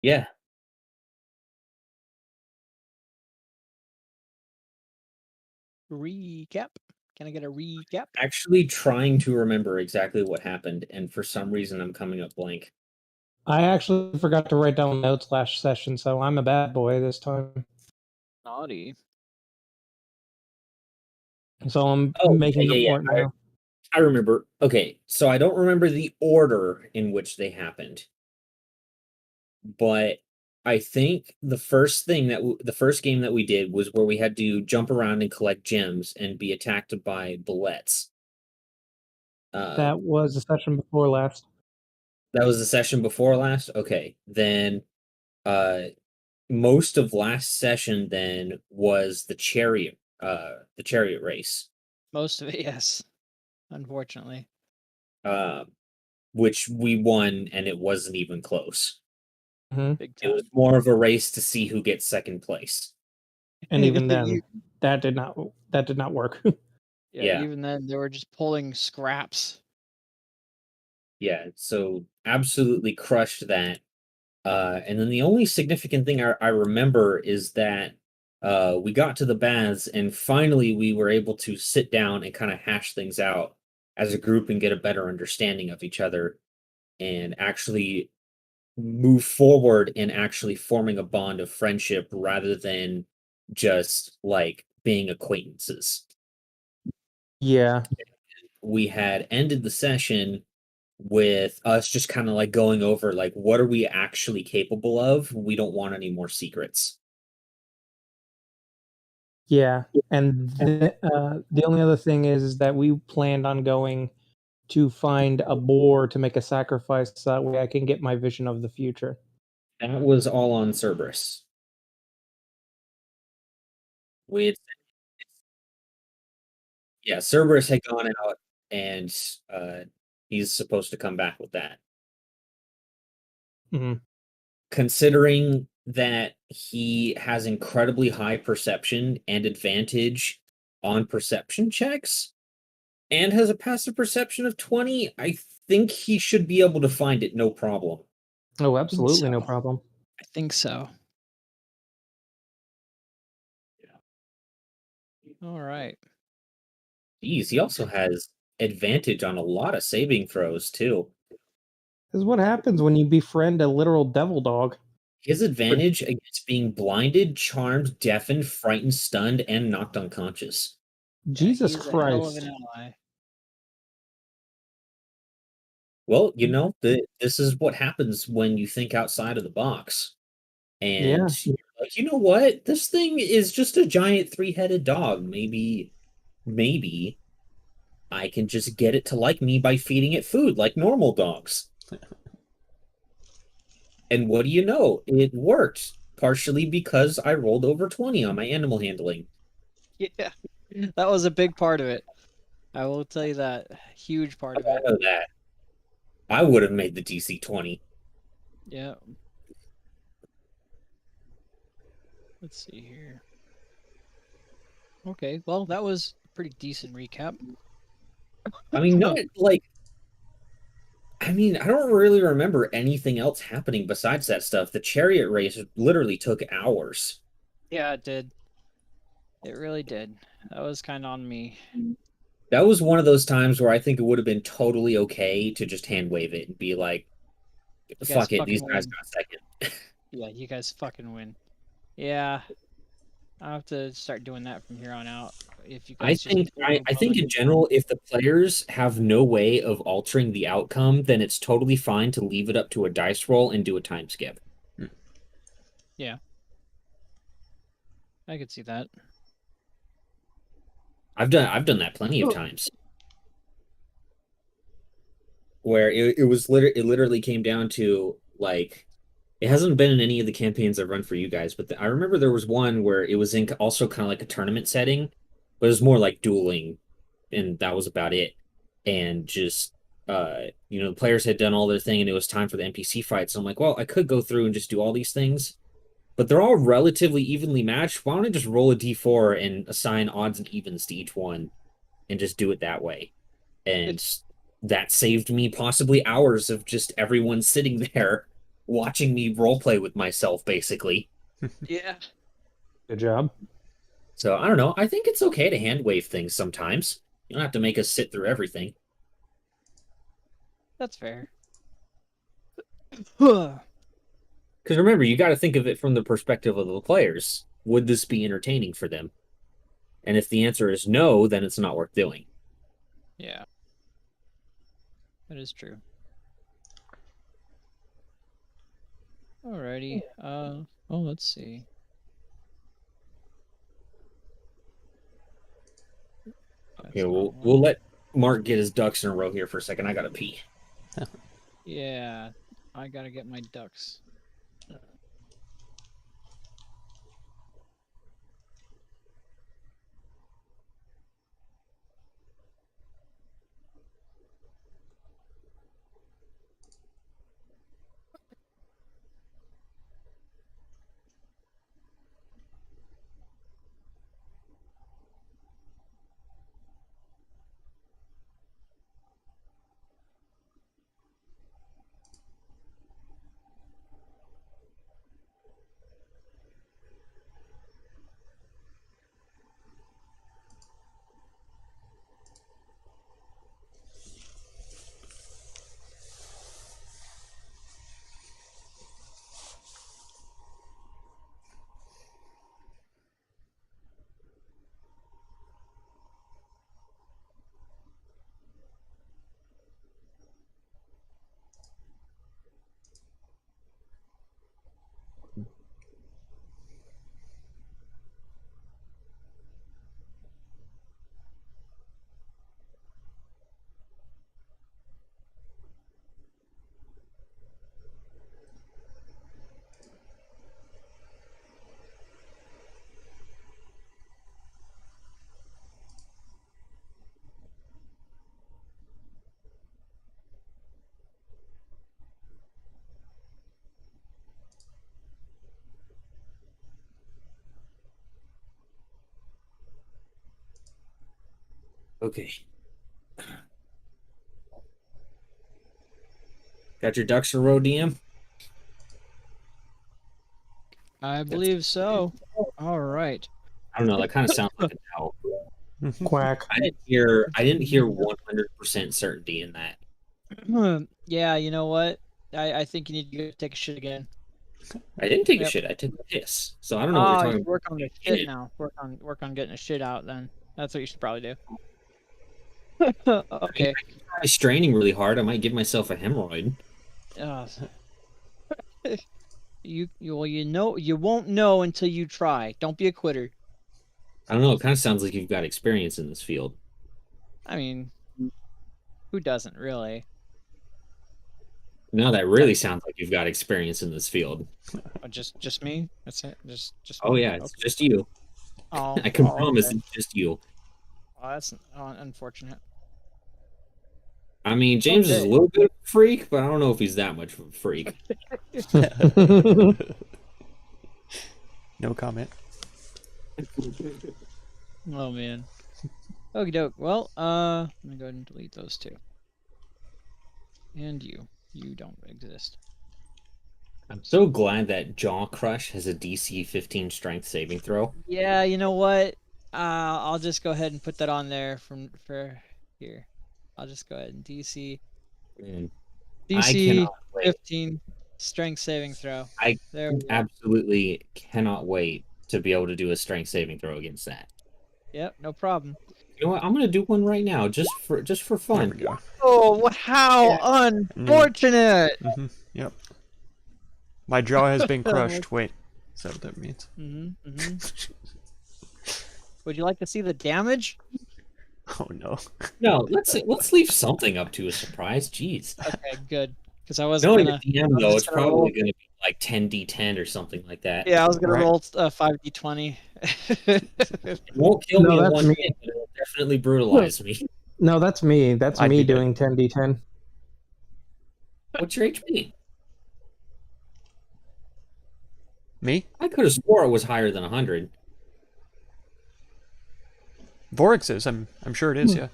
Yeah. Recap. Can I get a recap? Actually trying to remember exactly what happened, and for some reason I'm coming up blank. I actually forgot to write down notes last session, so I'm a bad boy this time. Naughty. So I'm Oh, making yeah, up yeah, for it yeah. now. I remember. Okay, so I don't remember the order in which they happened, but I think the first game that we did was where we had to jump around and collect gems and be attacked by bullets. Uh, That was the session before last. that was the session before last. Okay, then uh, most of last session then was the chariot race, Most of it, yes. Unfortunately. uh, which we won, and it wasn't even close. Mhm. Big It was time. more of a race to see who gets second place. And even then, You that did not work. Yeah, Yeah, even then, they were just pulling scraps. yeah. So absolutely crushed that. And then the only significant thing I remember is that we got to the baths and finally we were able to sit down and kind of hash things out as a group and get a better understanding of each other and actually move forward in actually forming a bond of friendship rather than just like being acquaintances. Yeah. We had ended the session with us just kind of like going over like what are we actually capable of? We don't want any more secrets. Yeah. And the only other thing is that we planned on going to find a boar to make a sacrifice so that way I can get my vision of the future. That was all on Cerberus. We Yeah, Cerberus had gone out and uh he's supposed to come back with that. Mhm. Considering that he has incredibly high perception and advantage on perception checks and has a passive perception of 20, I think he should be able to find it no problem. Oh, I think absolutely, so. no problem. I think so. All right. Geez, he also has advantage on a lot of saving throws too. This is what happens when you befriend a literal devil dog. His advantage against being blinded, charmed, deafened, frightened, stunned, and knocked unconscious. Yeah, Jesus he's a hell of an Christ. ally. Well, this is what happens when you think outside of the box. And Yeah. you're like, you know what? This thing is just a giant three-headed dog. Maybe I can just get it to like me by feeding it food like normal dogs. And what do you know? It worked, partially because I rolled over 20 on my animal handling. Yeah. That was a big part of it. I will tell you that. Huge part I of it. know that. I would have made the DC 20. Yeah. Let's see here. Okay, well, that was a pretty decent recap. I mean, not like I mean, I don't really remember anything else happening besides that stuff. The chariot race literally took hours. Yeah, it did. It really did. That was kind of on me. That was one of those times where I think it would have been totally okay to just hand wave it and be like, You guys fuck it, these fucking guys win. got second. Yeah, you guys fucking win. Yeah, I'll have to start doing that from here on out. If you I guys just think move I on think and in move on. general, if the players have no way of altering the outcome, then it's totally fine to leave it up to a dice roll and do a time skip. Yeah, I could see that. I've done that plenty of times. Where it literally came down to like it hasn't been in any of the campaigns I've run for you guys, but I remember there was one where it was in also kind of like a tournament setting, but it was more like dueling, and that was about it. And just the players had done all their thing, and it was time for the NPC fight. So I'm like, well, I could go through and just do all these things, but they're all relatively evenly matched. Why don't I just roll a d4 and assign odds and evens to each one, and just do it that way? And It's that saved me possibly hours of just everyone sitting there watching me roleplay with myself, basically. Yeah. Good job. So I don't know. I think it's okay to hand wave things sometimes. You don't have to make us sit through everything. That's fair. Huh. Because remember, you got to think of it from the perspective of the players. Would this be entertaining for them? And if the answer is no, then it's not worth doing. Yeah. That is true. Alrighty. Oh, let's see. That's Yeah, not we'll one. we'll let Mark get his ducks in a row here for a second. I gotta pee. Yeah, I gotta get my ducks. Okay. Got your ducks in a row, DM? I believe so. All right. I don't know. That kind of sounds like a no. Quack. I didn't hear 100% certainty in that. Yeah, you know what? I think you need to go take a shit again. I didn't take a Yep. shit. I took a piss. So I don't know what you're Oh, talking you about. work on the shit now. Work on getting a shit out then. That's what you should probably do. Okay. I'm straining really hard. I might give myself a hemorrhoid. Well, you won't know until you try. Don't be a quitter. I don't know. It kind of sounds like you've got experience in this field. I mean, who doesn't really? No, that really sounds like you've got experience in this field. Just me? That's it. Just Oh me? yeah, it's Okay. just you. Oh, I can oh, promise okay. it's just you. Oh, that's unfortunate. I mean, James is a Okay. little bit of a freak, but I don't know if he's that much of a freak. No comment. Oh man. Okie doke. Well, let me go ahead and delete those two. And you don't exist. I'm so glad that Jaw Crush has a DC 15 strength saving throw. Yeah, you know what? I'll just go ahead and put that on there for here. I'll just go ahead and And I DC cannot wait. 15 strength saving throw. I There we go. absolutely cannot wait to be able to do a strength saving throw against that. Yep, no problem. You know what? I'm gonna do one right now, just for There fun. we go. Oh, how unfortunate! Yep. My jaw has been crushed. Wait, is that what that means? Would you like to see the damage? Oh no. No, let's leave something up to a surprise. Jeez. Okay, good. Because I was Knowing gonna. the DM I was though, just it's gonna roll. probably gonna be like 10d10 or something like that. Yeah, I was gonna Right. roll 5d20. It won't kill No, me in that's one me. hit, but it'll definitely brutalize me. No, that's me. That's I'd me be dead. doing 10d10. What's your HP? Me? I could have swore it was higher than 100. Vorix is. I'm sure it is. Yeah.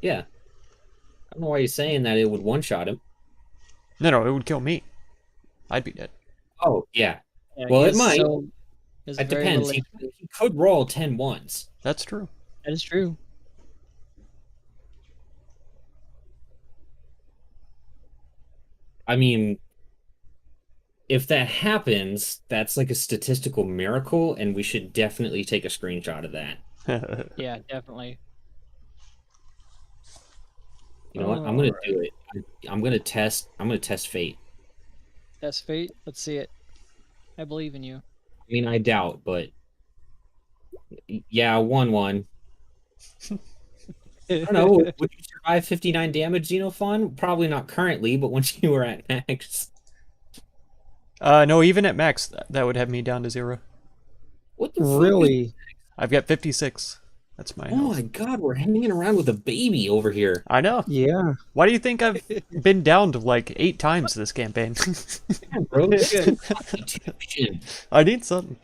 Yeah. I don't know why you're saying that it would one-shot him. No, it would kill me. I'd be dead. Oh, yeah. Yeah, Well, he it has might. So, he has It very depends. little He could roll 10 ones. That's true. That is true. I mean, if that happens, that's like a statistical miracle, and we should definitely take a screenshot of that. Yeah, definitely. You know what? I'm gonna do it. I'm gonna test. I'm gonna test fate. Test fate. Let's see it. I believe in you. I mean, I doubt, but yeah, 1-1. I don't know. Would you survive 59 damage, Xenophon? Probably not currently, but once you were at max. No, even at max, that would have me down to 0. What the fuck? Really? I've got 56. That's my Oh health. my god, we're hanging around with a baby over here. I know. Yeah. Why do you think I've been downed like 8 times this campaign? Yeah, bro, you got constitution. I need something.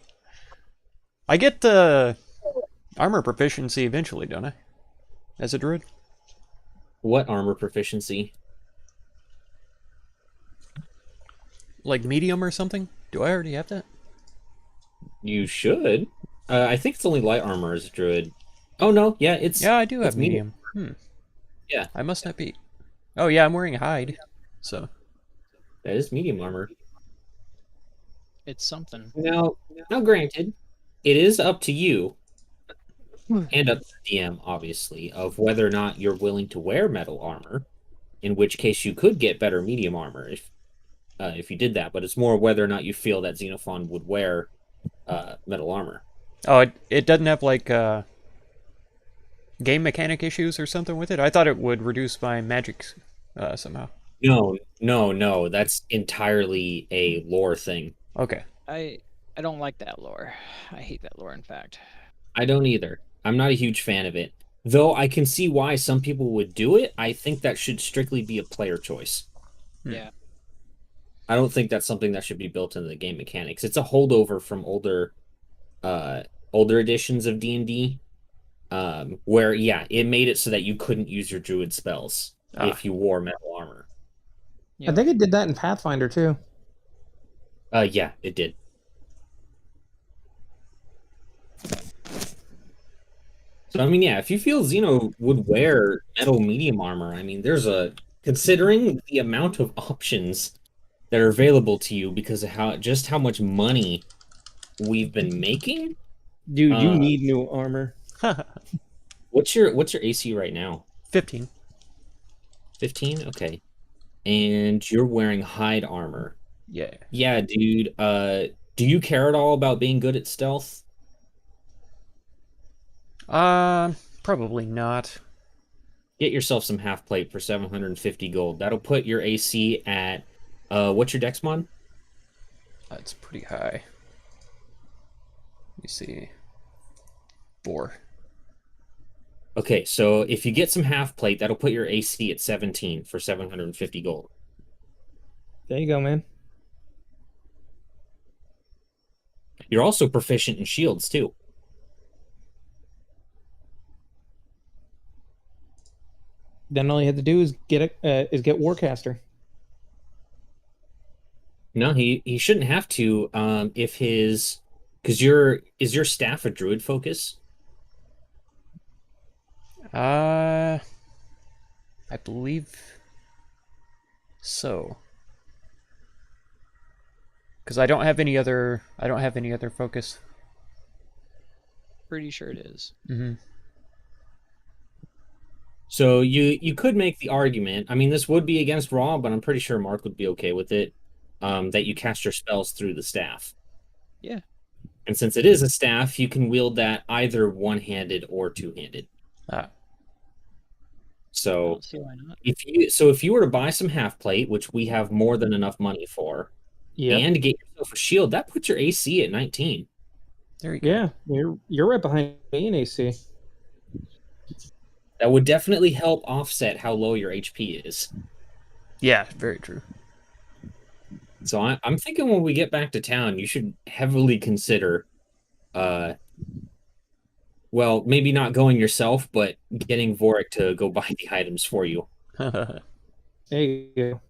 I get armor proficiency eventually, don't I? As a druid? What armor proficiency? Like medium or something? Do I already have that? You should. I think it's only light armor as a druid. Oh no, yeah, it's Yeah, I do it's have medium. Yeah, I must not be. Oh yeah, I'm wearing hide. So that is medium armor. It's something. Now, granted, it is up to you and up to the DM, obviously, of whether or not you're willing to wear metal armor. In which case, you could get better medium armor if you did that. But it's more whether or not you feel that Xenophon would wear metal armor. oh, it doesn't have like game mechanic issues or something with it? I thought it would reduce my magic somehow. No. That's entirely a lore thing. Okay. I don't like that lore. I hate that lore, in fact. I don't either. I'm not a huge fan of it. Though I can see why some people would do it. I think that should strictly be a player choice. Yeah. I don't think that's something that should be built into the game mechanics. It's a holdover from older editions of D&D, where it made it so that you couldn't use your druid spells if you wore metal armor. Yeah. I think it did that in Pathfinder too. Yeah, it did. So I mean, yeah, if you feel Xeno would wear metal medium armor, I mean, considering the amount of options that are available to you because of how much money we've been making. Dude, you need new armor. What's your AC right now? 15. 15? Okay. And you're wearing hide armor. Yeah. Yeah, dude. Do you care at all about being good at stealth? Probably not. Get yourself some half plate for 750 gold. That'll put your AC at what's your dex mod? That's pretty high. Let me see. 4. Okay, so if you get some half plate, that'll put your AC at 17 for 750 gold. There you go, man. You're also proficient in shields too. Then all you have to do is get Warcaster. No, he shouldn't have to. If is your staff a druid focus? I believe so. Because I don't have any other focus. Pretty sure it is. Mm-hmm. So you could make the argument. I mean, this would be against Raw, but I'm pretty sure Mark would be okay with it. That you cast your spells through the staff. Yeah. And since it is a staff, you can wield that either one-handed or two-handed. So I don't see why not. if you were to buy some half plate, which we have more than enough money for, and get yourself a shield, that puts your AC at 19. There you go. Yeah, you're right behind me in AC. That would definitely help offset how low your HP is. Yeah, very true. So I'm thinking when we get back to town, you should heavily consider, well, maybe not going yourself, but getting Vorik to go buy the items for you. There you go.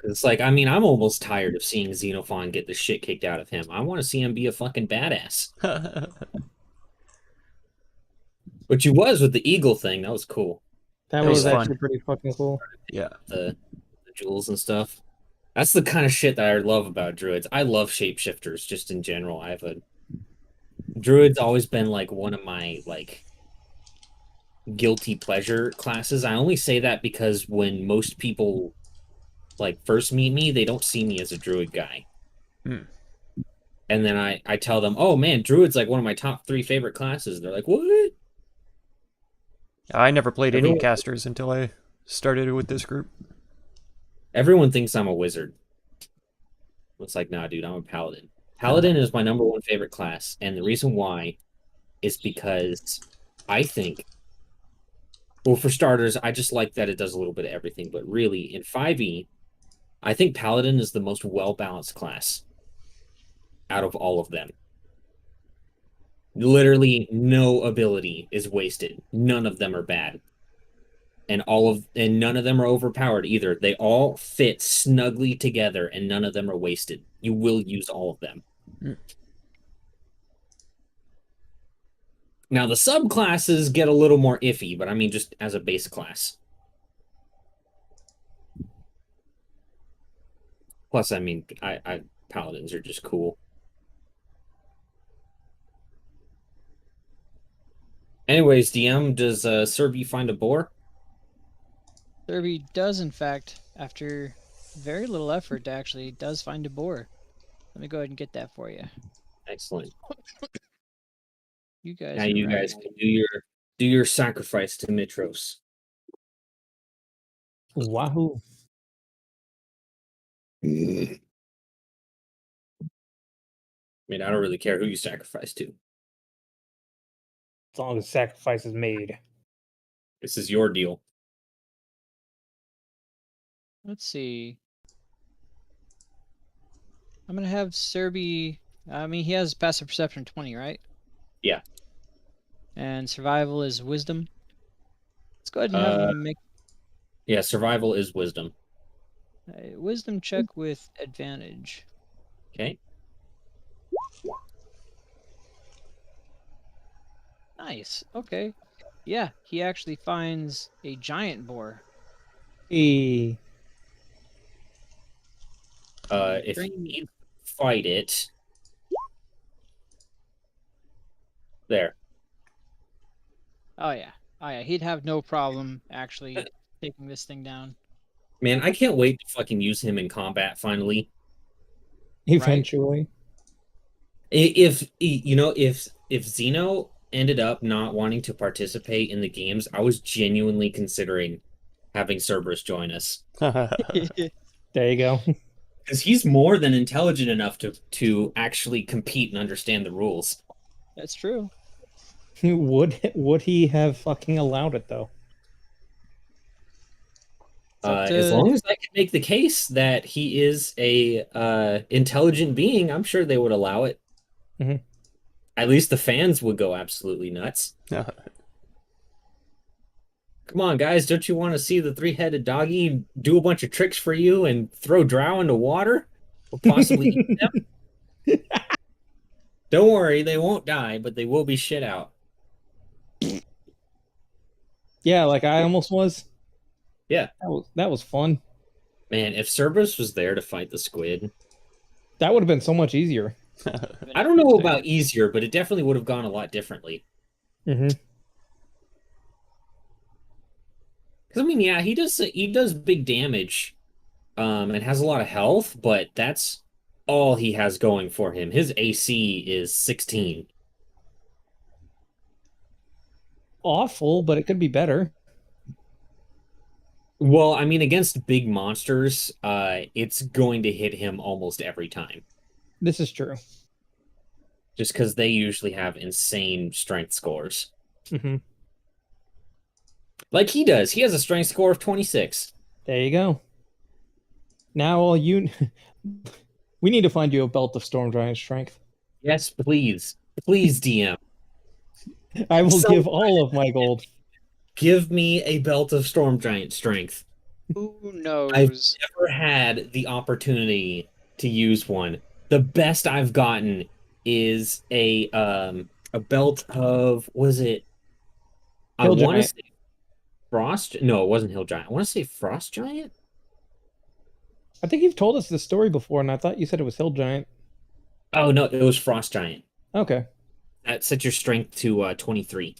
'Cause it's like, I mean, I'm almost tired of seeing Xenophon get the shit kicked out of him. I want to see him be a fucking badass. Which he was with the eagle thing. That was cool. That It was was fun. actually pretty fucking cool. Yeah. The jewels and stuff. That's the kind of shit that I love about druids. I love shapeshifters just in general. Druid's always been like one of my like guilty pleasure classes. I only say that because when most people like first meet me, they don't see me as a druid guy. Hmm. And then I tell them, "Oh man, druid's like one of my top 3 favorite classes." They're like, "What?" I never played any Everyone- casters until I started with this group. Everyone thinks I'm a wizard. It's like, nah, dude, I'm a paladin. Paladin is my number 1 favorite class, and the reason why is because I think, well, for starters, I just like that it does a little bit of everything. But really, in 5e, I think paladin is the most well-balanced class out of all of them. Literally, no ability is wasted. None of them are bad. And none of them are overpowered either. They all fit snugly together, and none of them are wasted. You will use all of them. Hmm. Now the subclasses get a little more iffy, but I mean just as a base class. Plus, I mean, I paladins are just cool. Anyways, DM, does Serby find a boar? Derby does, in fact, after very little effort, actually does find a boar. Let me go ahead and get that for you. Excellent. You guys. Now are you right. guys can do your sacrifice to Mitros. Wahoo! I mean, I don't really care who you sacrifice to. As long as sacrifice is made. This is your deal. Let's see. I'm gonna have Serby. I mean, he has passive perception 20, right? Yeah. And survival is wisdom. Let's go ahead and have him make Yeah, survival is wisdom. a wisdom check with advantage. Okay. Nice. Okay. Yeah, he actually finds a giant boar. Hey, If you fight it, there. Oh yeah. Oh yeah. He'd have no problem actually taking this thing down. Man, I can't wait to fucking use him in combat finally. eventually. If you know, if Xeno ended up not wanting to participate in the games, I was genuinely considering having Cerberus join us. There you go. Because he's more than intelligent enough to actually compete and understand the rules. That's true. Would he have fucking allowed it though? As long as I can make the case that he is a intelligent being, I'm sure they would allow it. Mhm. At least the fans would go absolutely nuts. Come on, guys, don't you want to see the 3-headed doggy do a bunch of tricks for you and throw drow into water? Or possibly eat them? Don't worry, they won't die, but they will be shit out. Yeah, like I almost was. Yeah. That was fun. Man, if Cerberus was there to fight the squid, That would have been so much easier. I don't know about easier, but it definitely would have gone a lot differently. Mm-hmm. Because I mean, yeah, he does big damage, and has a lot of health, but that's all he has going for him. His AC is 16. Awful, but it could be better. Well, I mean, against big monsters, it's going to hit him almost every time. This is true. Just because they usually have insane strength scores. Mm-hmm. Like he does. He has a strength score of 26. There you go. Now all you we need to find you a belt of storm giant strength. Yes, please. Please, DM. I will So- give all of my gold. Give me a belt of storm giant strength. Who I've knows? never had the opportunity to use one. The best I've gotten is a belt of, was it, I Hill want to Giant. say Frost. No, it wasn't Hill Giant. I want to say Frost Giant. I think you've told us this story before, and I thought you said it was Hill Giant. Oh no, it was Frost Giant. Okay. That set your strength to 23.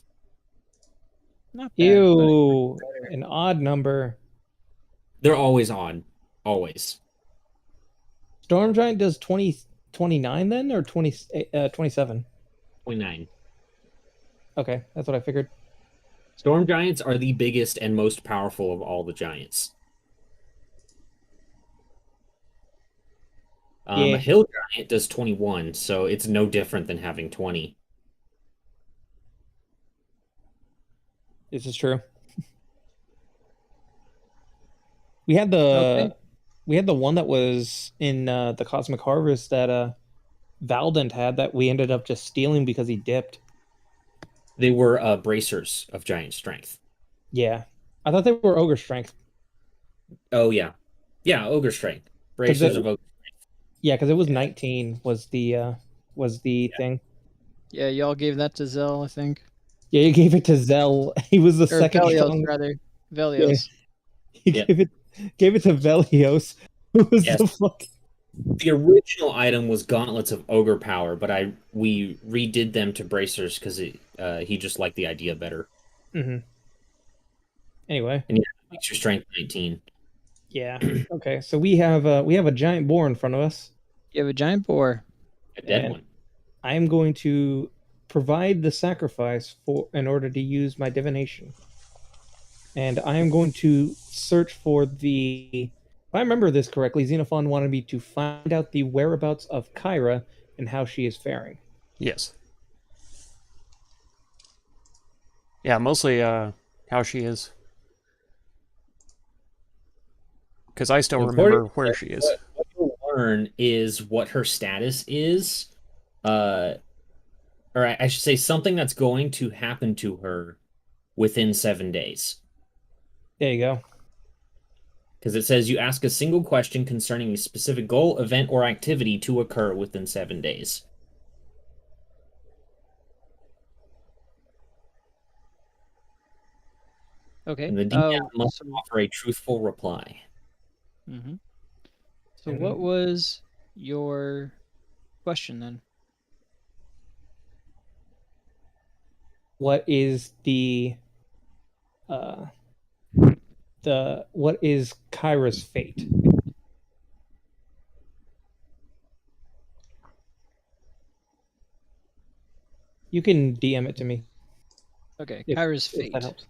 Not bad, but Ew, better. an odd number. They're always on. Always. Storm Giant does 29 then, or 27? 29. Okay, that's what I figured. Storm Giants are the biggest and most powerful of all the giants. A Yeah, Hill Giant does 21, so it's no different than having 20. this is true. We had Okay. the one that was in the Cosmic Harvest that Valdent had that we ended up just stealing because he dipped. They were bracers of giant strength. Yeah, I thought they were ogre strength. Oh yeah. Yeah, ogre strength. Because Bracers of ogre. yeah, because it was 19 was the Yeah. thing. Yeah, y'all gave that to Zell, I think. Yeah, you gave it to Zell. He was the Or second Velios, strong. rather. Yeah, Velios. he Yeah. gave it to Velios, who was Yes. the fuck. The original item was gauntlets of ogre power, but we redid them to bracers because he just liked the idea better. Hmm. Anyway, And yeah, it makes your strength 19. yeah. Okay, so we have a giant boar in front of us, You have a giant boar. A dead and one. I am going to provide the sacrifice for in order to use my divination. And I am going to search for the. If I remember this correctly, Xenophon wanted me to find out the whereabouts of Kyra and how she is faring. Yes. Yeah, mostly how she is. Because I still remember According where to she is. what you'll learn is what her status is, uh, or I should say something that's going to happen to her within 7 days. There you go. Because it says you ask a single question concerning a specific goal, event, or activity to occur within 7 days. Okay. And the DM must So, offer a truthful reply. mhm. So And what was your question then? what is uh what is Kyra's fate? You can DM it to me Okay, if, Kyra's if that fate. helps.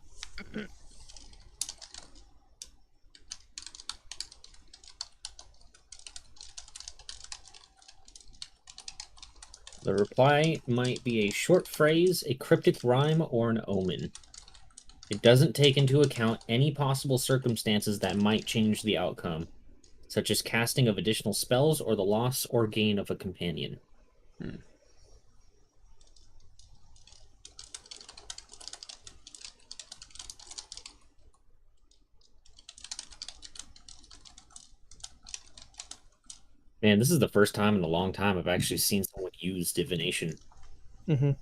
The reply might be a short phrase, a cryptic rhyme, or an omen. It doesn't take into account any possible circumstances that might change the outcome, such as casting of additional spells or the loss or gain of a companion. Man, this is the first time in a long time I've actually seen someone use divination. Hmm.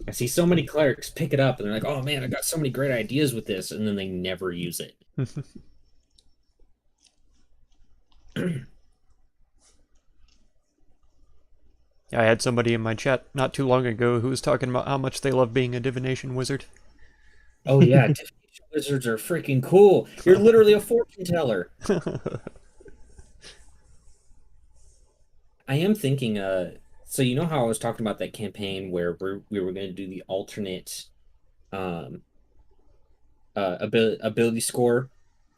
I see so many clerics pick it up and they're like, oh man, I got so many great ideas with this, and then they never use it. Yeah, I had somebody in my chat not too long ago who was talking about how much they love being a divination wizard. Oh yeah, divination wizards are freaking cool. You're literally a fortune teller. I am thinking, so you know how I was talking about that campaign where we were going to do the alternate um ability score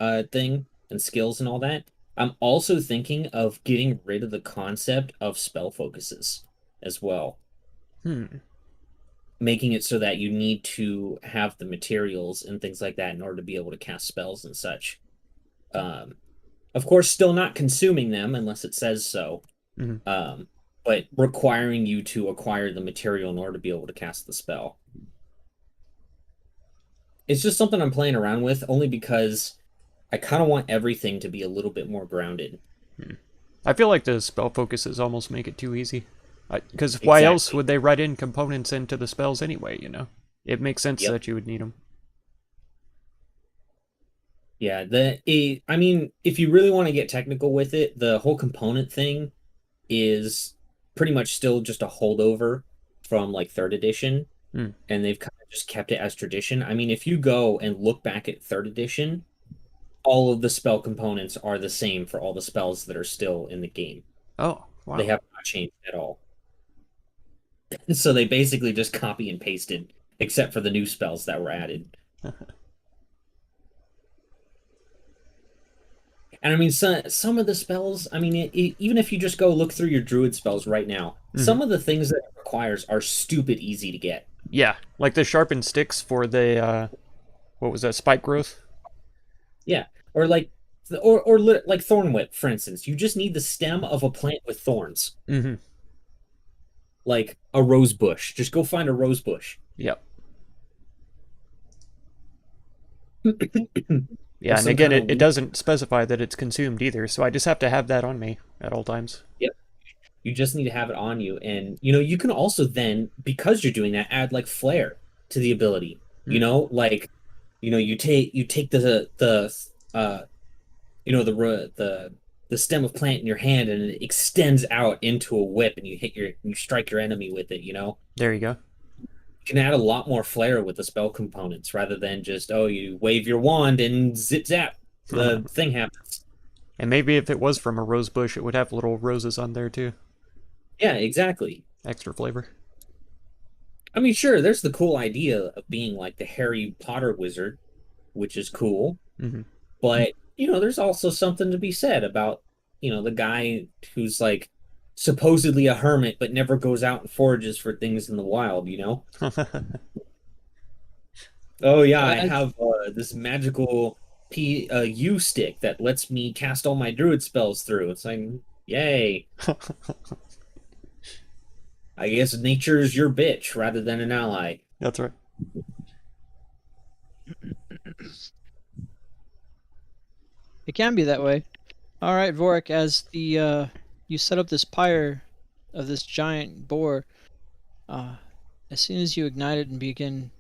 thing and skills and all that. I'm also thinking of getting rid of the concept of spell focuses as well, Hmm. making it so that you need to have the materials and things like that in order to be able to cast spells and such. Um, of course, still not consuming them unless it says so, Mhm. but requiring you to acquire the material in order to be able to cast the spell. It's just something I'm playing around with, only because I kind of want everything to be a little bit more grounded. I feel like the spell focuses almost make it too easy. Because why else Exactly. would they write in components into the spells anyway, you know? It makes sense Yep. that you would need them. Yeah, I mean, if you really want to get technical with it, the whole component thing is pretty much still just a holdover from like third edition, Hmm. and they've kind of just kept it as tradition. I mean, if you go and look back at third edition, all of the spell components are the same for all the spells that are still in the game. Oh, They wow. have not changed at all. So they basically just copy and pasted, except for the new spells that were added. And I mean, some of the spells, I mean, even if you just go look through your druid spells right now, Hmm. some of the things that it requires are stupid easy to get. Yeah, like the sharpened sticks for the, what was that, spike growth? Yeah. Or like, like thorn whip, for instance. You just need the stem of a plant with thorns, Mm-hmm. like a rose bush. Just go find a rose bush. Yep. Or Yeah, and some again, kind it of doesn't specify that it's consumed either, so I just have to have that on me at all times. Yep. You just need to have it on you. And, you can also then, because you're doing that, add like flair to the ability. Hmm. Like, you take the stem of plant in your hand and it extends out into a whip and you strike your enemy with it, you know? There you go. You can add a lot more flair with the spell components rather than just, oh, you wave your wand and zip zap, the thing happens. And maybe if it was from a rose bush, it would have little roses on there too. Yeah, exactly. Extra flavor. I mean, sure, there's the cool idea of being like the Harry Potter wizard, which is cool. Hmm. But, there's also something to be said about, the guy who's like supposedly a hermit but never goes out and forages for things in the wild, you know? Oh yeah, I I, have this magical U stick that lets me cast all my druid spells through. It's like, yay. I guess nature's your bitch rather than an ally. That's right. it can be that way. All right, Vorik, as the you set up this pyre of this giant boar, uh, as soon as you ignite it and begin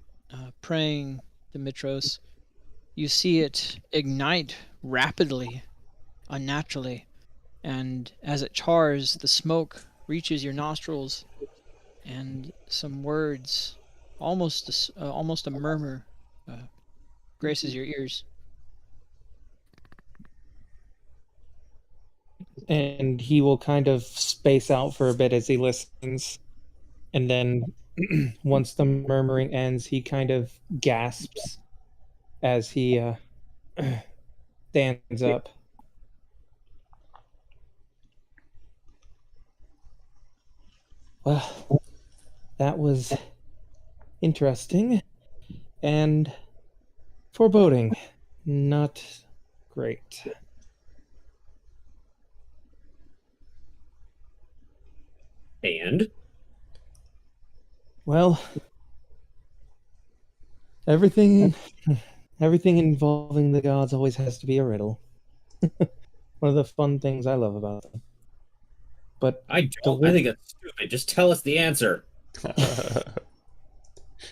praying to Mitros, you see it ignite rapidly, unnaturally, and as it chars, the smoke reaches your nostrils, and some words, almost a murmur, graces your ears. And he will kind of space out for a bit as he listens. And then once the murmuring ends, he kind of gasps as he stands up. Well, that was interesting and foreboding. Not great. And Well, everything everything involving the gods always has to be a riddle. One of the fun things I love about them. But I the don't. I think that's stupid. Just tell us the answer.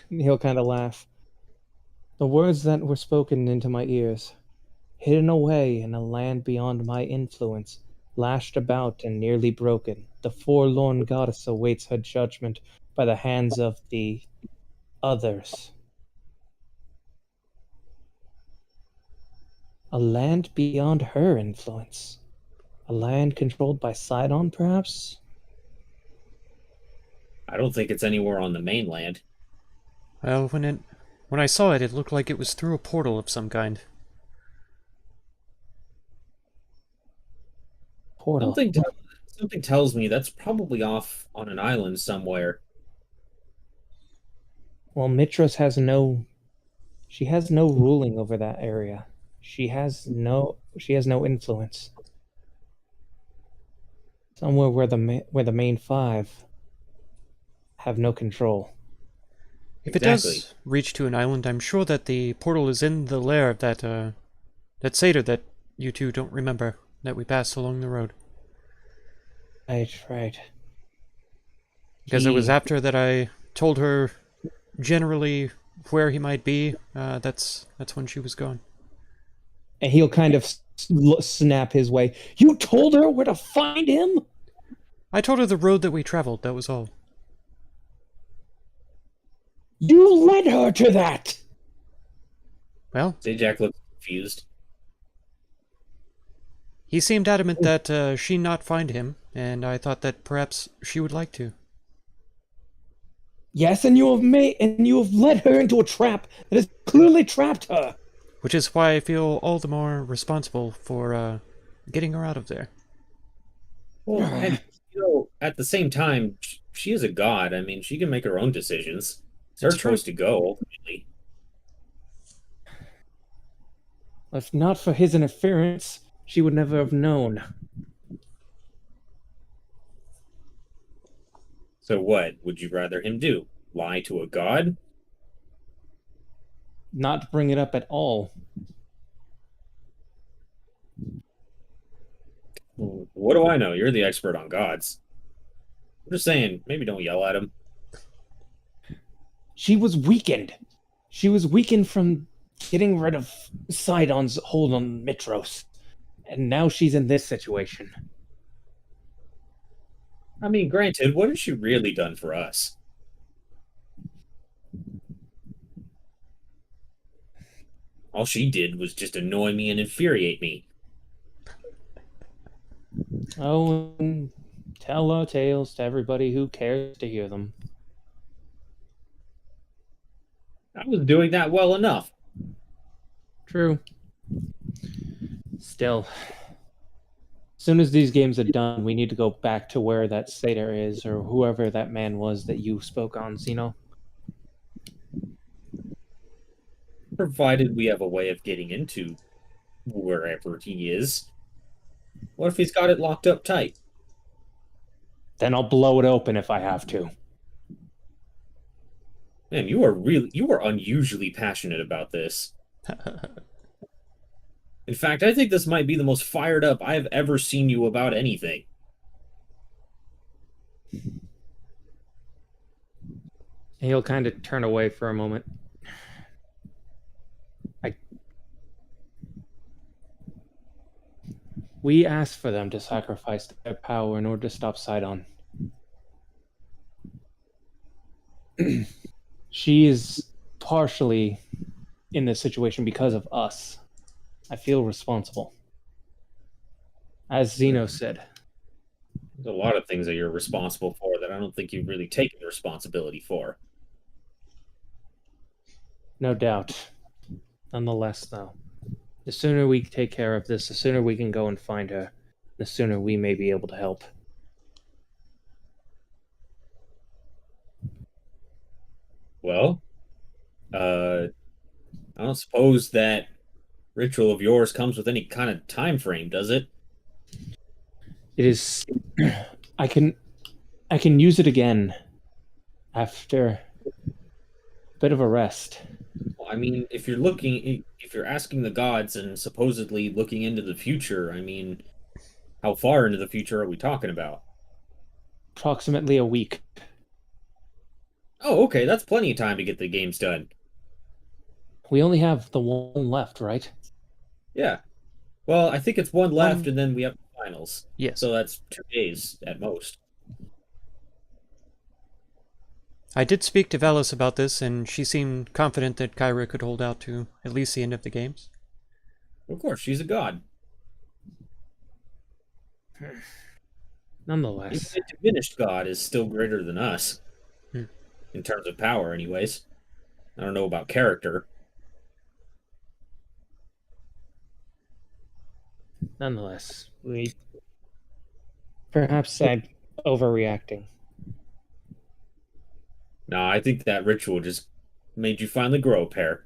he'll kind of laugh. The words that were spoken into my ears, hidden away in a land beyond my influence, lashed about and nearly broken, the forlorn goddess awaits her judgment by the hands of the others. A land beyond her influence. A land controlled by Sidon, perhaps? I don't think it's anywhere on the mainland. Well, when I saw it, it looked like it was through a portal of some kind. Portal. Something tell, something tells me that's probably off on an island somewhere. Well, Mitros has no. She has no ruling over that area. She has no influence. Somewhere where the main five have no control. If it Exactly. does reach to an island, I'm sure that the portal is in the lair of that That satyr that you two don't remember, that we passed along the road. Right. Because it was after that I told her generally where he might be. That's when she was gone. And he'll kind of snap his way. You told her where to find him? I told her the road that we traveled, that was all. You led her to that! Well, Zajac looks confused. he seemed adamant that she not find him, and I thought that perhaps she would like to. Yes, and you have led her into a trap that has clearly trapped her. Which is why I feel all the more responsible for getting her out of there. Well, and, at the same time, she is a god. I mean, she can make her own decisions. It's her That's true. choice to go, ultimately. If not for his interference, she would never have known. So what would you rather him do? Lie to a god? Not bring it up at all. What do I know? You're the expert on gods. I'm just saying, maybe don't yell at him. She was weakened. She was weakened from getting rid of Sidon's hold on Mitros. And now she's in this situation. I mean, granted, what has she really done for us? All she did was just annoy me and infuriate me. Oh, and tell our tales to everybody who cares to hear them. I was doing that well enough. True. Still, as soon as these games are done, we need to go back to where that satyr is, or whoever that man was that you spoke on, Zeno. Provided we have a way of getting into wherever he is. What if he's got it locked up tight? Then I'll blow it open if I have to. Man, you are unusually passionate about this. In fact, I think this might be the most fired up I've ever seen you about anything. He'll kind of turn away for a moment. We asked for them to sacrifice their power in order to stop Sidon. She is partially in this situation because of us. I feel responsible. As Zeno said. There's a lot of things that you're responsible for that I don't think you've really taken responsibility for. No doubt. Nonetheless, though, the sooner we take care of this, the sooner we can go and find her, the sooner we may be able to help. Well, I don't suppose that ritual of yours comes with any kind of time frame, does it? It is. I can use it again after a bit of a rest. Well, I mean, if you're asking the gods and supposedly looking into the future, I mean, how far into the future are we talking about? Approximately a week. Oh, okay, that's plenty of time to get the games done. We only have the one left, right? Yeah. Well, I think it's one left, and then we have the finals. Yes. So that's 2 days at most. I did speak to Velis about this, and she seemed confident that Kyra could hold out to at least the end of the games. Of course, she's a god. Nonetheless. Even a diminished god is still greater than us. Hmm. In terms of power, anyways. I don't know about character. Nonetheless, perhaps I'm overreacting. No, I think that ritual just made you finally grow a pair.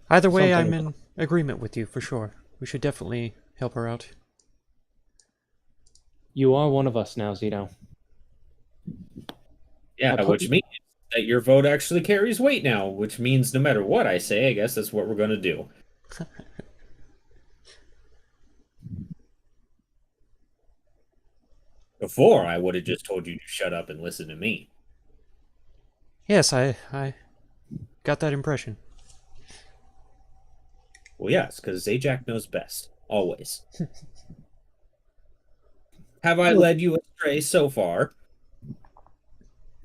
Either way, Something- I'm in agreement with you for sure. We should definitely help her out. You are one of us now, Zeno. Yeah, I put- which means that your vote actually carries weight now, which means no matter what I say, I guess that's what we're going to do. Before, I would have just told you to shut up and listen to me. Yes, I got that impression. Well, yes, because Zajac knows best. Always. Have I led you astray so far?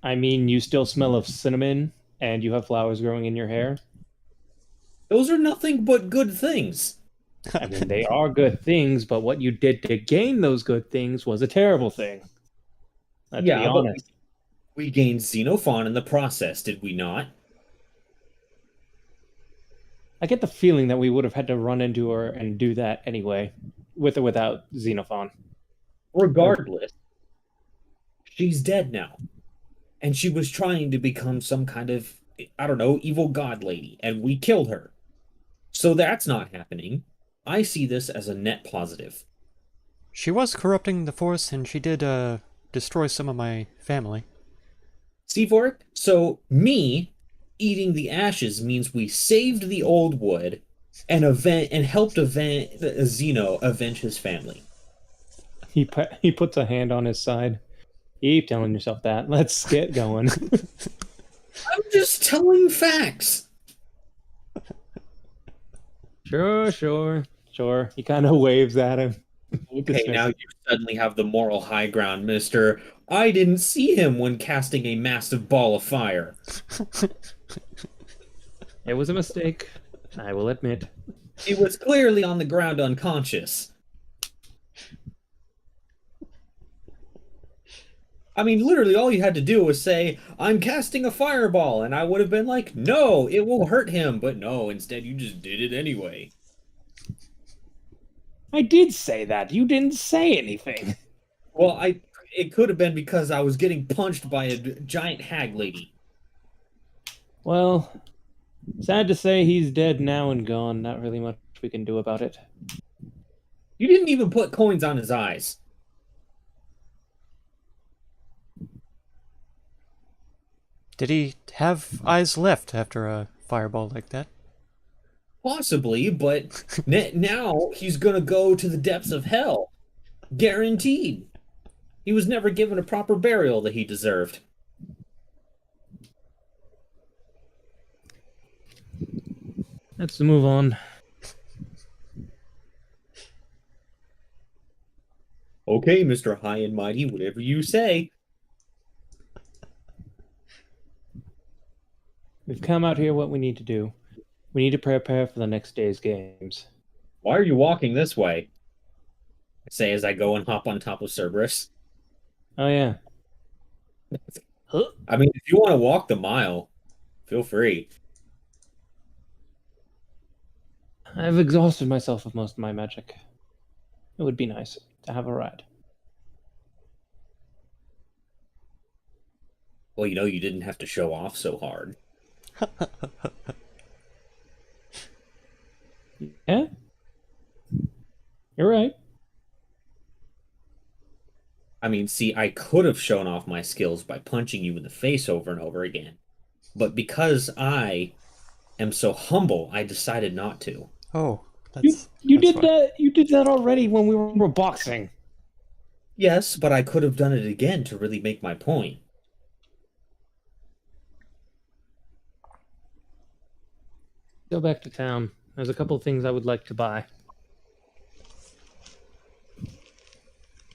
I mean, you still smell of cinnamon, and you have flowers growing in your hair. Those are nothing but good things. I mean, they are good things, but what you did to gain those good things was a terrible thing. Let's be Yeah, but honest. we gained Xenophon in the process, did we not? I get the feeling that we would have had to run into her and do that anyway, with or without Xenophon. Regardless, she's dead now. And she was trying to become some kind of, I don't know, evil god lady, and we killed her. So that's not happening. I see this as a net positive. She was corrupting the force, and she did destroy some of my family. See, Vorik? So me eating the ashes means we saved the old wood and helped Zeno avenge his family. He puts a hand on his side. Keep telling yourself that. Let's get going. I'm just telling facts. Sure. He kind of waves at him. Okay, now you suddenly have the moral high ground, mister. I didn't see him when casting a massive ball of fire. It was a mistake, I will admit. He was clearly on the ground unconscious. I mean, literally all you had to do was say, I'm casting a fireball, and I would have been like, no, it will hurt him. But no, instead you just did it anyway. I did say that. You didn't say anything. Well, it could have been because I was getting punched by a giant hag lady. Well, sad to say he's dead now and gone. Not really much we can do about it. You didn't even put coins on his eyes. Did he have eyes left after a fireball like that? Possibly, but now he's gonna go to the depths of hell. Guaranteed. He was never given a proper burial that he deserved. Let's move on. Okay, Mr. High and Mighty, whatever you say. We've come out here what we need to do. We need to prepare for the next day's games. Why are you walking this way? I say as I go and hop on top of Cerberus. Oh, yeah. I mean, if you want to walk the mile, feel free. I've exhausted myself with most of my magic. It would be nice to have a ride. Well, you know, you didn't have to show off so hard. Yeah? You're right. I mean, see, I could have shown off my skills by punching you in the face over and over again. But because I am so humble, I decided not to. Oh, You that's did fine. that. You did that already when we were boxing. Yes, but I could have done it again to really make my point. Go back to town. There's a couple of things I would like to buy.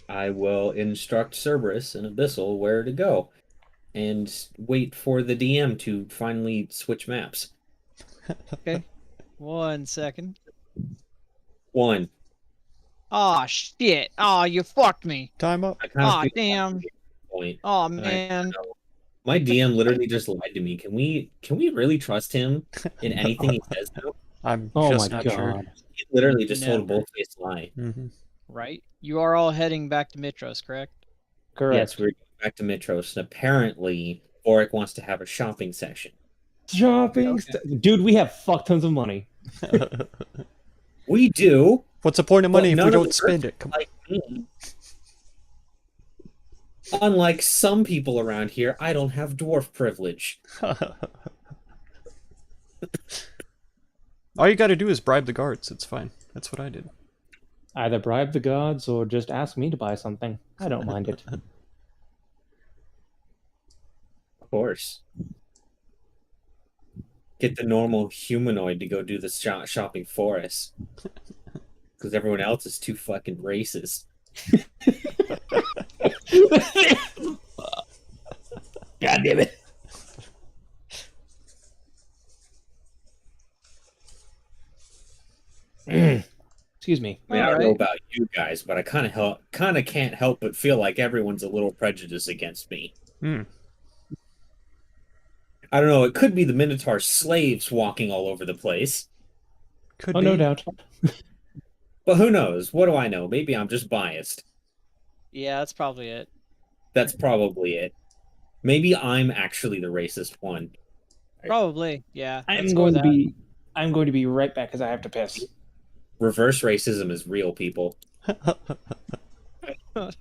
I will instruct Cerberus and Abyssal where to go and wait for the DM to finally switch maps. Okay. 1 second. 1. Aw, shit. Aw, you fucked me. Time up. I kind of Aw, feel damn. point. Aw, And man. my DM literally just lied to me. Can we really trust him in anything he says now? I'm Oh just my not god. sure. He literally just told a Never. bold-faced lie. Mm-hmm. Right? You are all heading back to Mitros, correct? Correct. Yes, we're going back to Mitros, and apparently Oric wants to have a shopping session. Shopping. Dude, we have fuck tons of money. We do. What's the point of But money if we none of don't the spend it? Come on. Like me. Unlike some people around here, I don't have dwarf privilege. All you gotta do is bribe the guards. It's fine. That's what I did. Either bribe the gods or just ask me to buy something. I don't mind it. Of course. Get the normal humanoid to go do the shopping for us. Because everyone else is too fucking racist. God damn it. Excuse me. I mean, I don't know Alright. about you guys, but I kind of can't help but feel like everyone's a little prejudiced against me. Hmm. I don't know. It could be the Minotaur slaves walking all over the place, Could Oh, be. no doubt. but who knows? What do I know? Maybe I'm just biased. Yeah, that's probably it. That's probably it. Maybe I'm actually the racist one. Probably. Yeah. I'm Let's go going with to be I'm going to be right back because I have to piss. Reverse racism is real, people. that.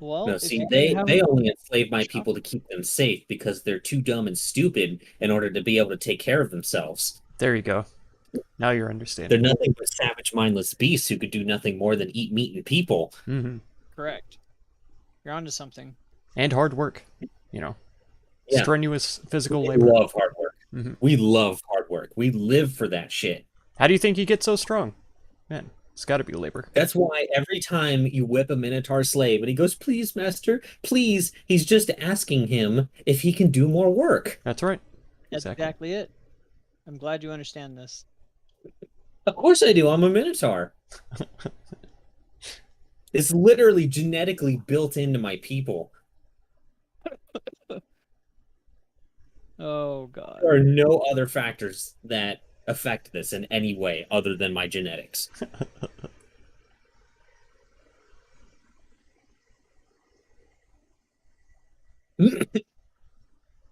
Well, No, if see, you they can have they only enslave my people to keep them safe because they're too dumb and stupid in order to be able to take care of themselves. There you go. Now you're They're understanding. nothing but savage, mindless beasts who could do nothing more than eat meat and people. Hmm. correct. You're onto something. And hard work. You know, Yeah, strenuous physical we labor. love hard work. Hmm. We love hard work. We live for that shit. How do you think you get so strong? Man, it's got to be labor. That's why every time you whip a Minotaur slave and he goes, "Please, master, please," he's just asking him if he can do more work. That's right. That's Exactly. exactly it. I'm glad you understand this. Of course I do. I'm a Minotaur. It's literally genetically built into my people. Oh god. There are no other factors that affect this in any way other than my genetics.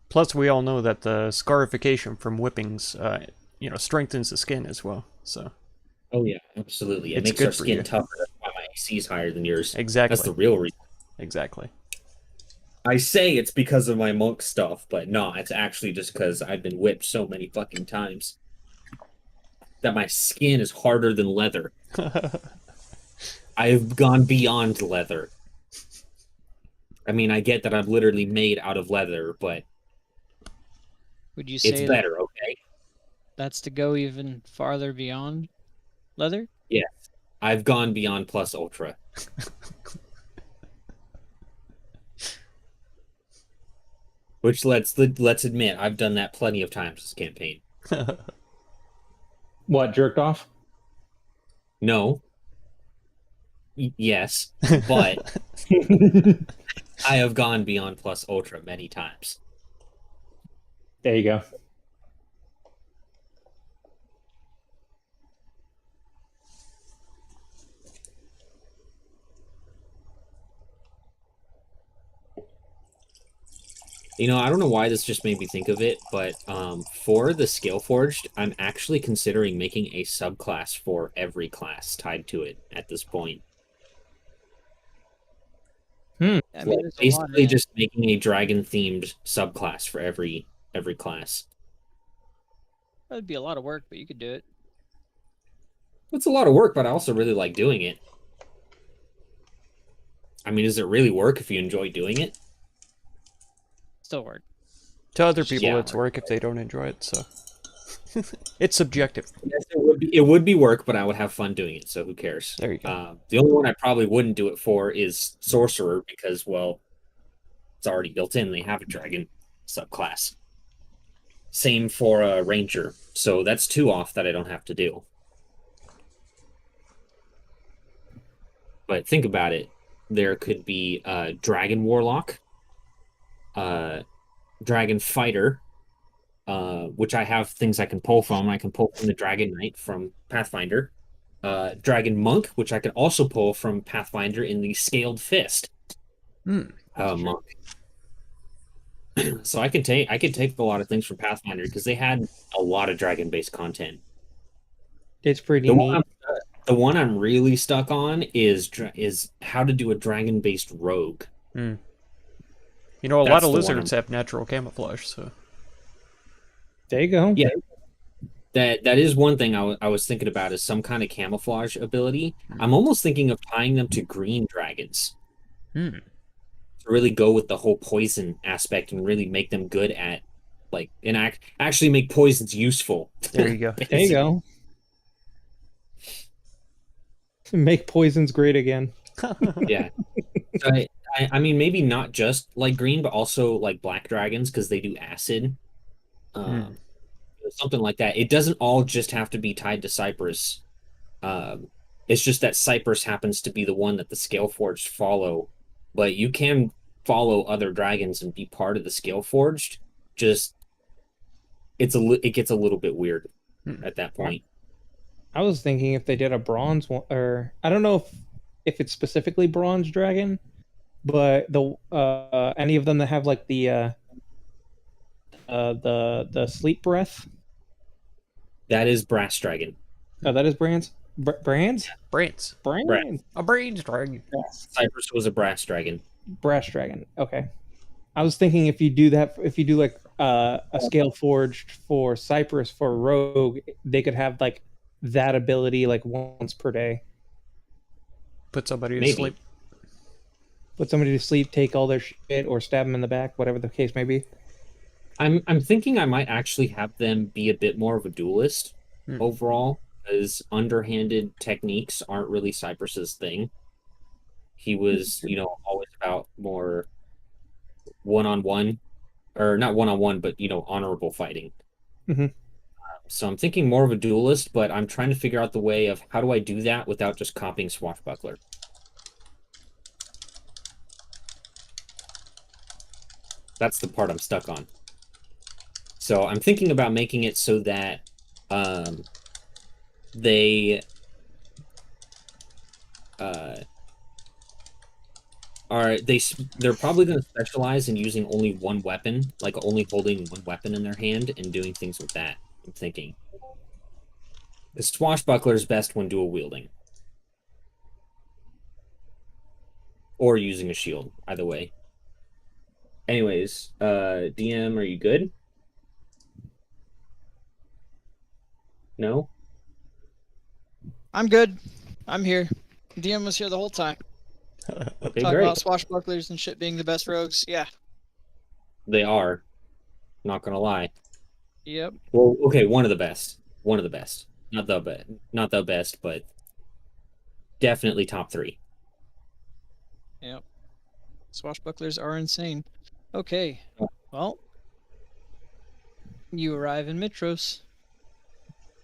Plus, we all know that the scarification from whippings, strengthens the skin as well. So Oh yeah, absolutely. It it's makes our good for you. skin tougher. That's why my AC is higher than yours. That's Exactly. the real reason. Exactly. I say it's because of my monk stuff, but no, it's actually just because I've been whipped so many fucking times that my skin is harder than leather. I've gone beyond leather. I mean, I get that I'm literally made out of leather, but Would you it's say better, okay? that's to go even farther beyond leather? Yeah, I've gone beyond plus ultra. Which let's admit, I've done that plenty of times this campaign. What, jerked off? No, yes, but I have gone beyond plus ultra many times. There you go. You know, I don't know why this just made me think of it, but for the Scale Forged, I'm actually considering making a subclass for every class tied to it at this point. I mean, Like, there's a lot basically in it. just making a dragon-themed subclass for every class. That'd be a lot of work, but you could do it. It's a lot of work, but I also really like doing it. I mean, does it really work if you enjoy doing it? Still work. To other people, Yeah. it's work if they don't enjoy it. So it's subjective. Yes, it would be work, but I would have fun doing it, so who cares? There you go. The only one I probably wouldn't do it for is Sorcerer because, well, it's already built in. They have a dragon subclass. Same for Ranger, so that's two off that I don't have to do. But think about it. There could be Dragon Warlock, Dragon Fighter, which I have things I can pull from. I can pull from the Dragon Knight from Pathfinder. Dragon Monk, which I can also pull from Pathfinder in the Scaled Fist Hmm. monk. So I could take a lot of things from Pathfinder because they had a lot of dragon based content. It's pretty The one neat. I'm The one I'm really stuck on is how to do a dragon-based rogue. Hmm. You know, a lot That's of the one lizards have natural camouflage, so There you go. Yeah, that is one thing I was thinking about is some kind of camouflage ability. I'm almost thinking of tying them to green dragons hmm. to really go with the whole poison aspect and really make them good at actually make poisons useful. There you go. There you go. Make poisons great again. Yeah. So I mean maybe not just like green, but also like black dragons because they do acid. Hmm. Um, something like that. It doesn't all just have to be tied to Cypress. Um, it's just that Cypress happens to be the one that the Scaleforged follow, but you can follow other dragons and be part of the Scaleforged. Just it gets a little bit weird Hmm. at that point. I was thinking if they did a bronze one, or I don't know if it's specifically bronze dragon, but the any of them that have like the sleep breath. That is Brass Dragon. Oh, that is brands. Brands. Brains. Brass. Brands. A brains dragon. Yes. Cypress was a Brass Dragon. Brass dragon. Okay. I was thinking if you do that, if you do like a scale forged for Cypress for Rogue, they could have like that ability like once per day. Put somebody to Maybe. sleep. Put somebody to sleep, take all their shit, or stab them in the back, whatever the case may be. I'm thinking I might actually have them be a bit more of a duelist overall, because underhanded techniques aren't really Cypress's thing. He was, always about more one-on-one, or not one-on-one, but honorable fighting. Mhm. So I'm thinking more of a duelist, but I'm trying to figure out the way of how do I do that without just copying Swashbuckler. That's the part I'm stuck on. So I'm thinking about making it so that they they're probably going to specialize in using only one weapon, like only holding one weapon in their hand and doing things with that. I'm thinking. The Swashbuckler is best when dual wielding. Or using a shield, either way. Anyways, DM, are you good? No? I'm good. I'm here. DM was here the whole time. Okay, Talk great. about swashbucklers and shit being the best rogues. Yeah. They are. Not gonna lie. Yep. Well, okay, one of the best. One of the best. Not the best, but definitely top 3. Yep. Swashbucklers are insane. Okay. Well, you arrive in Mitros.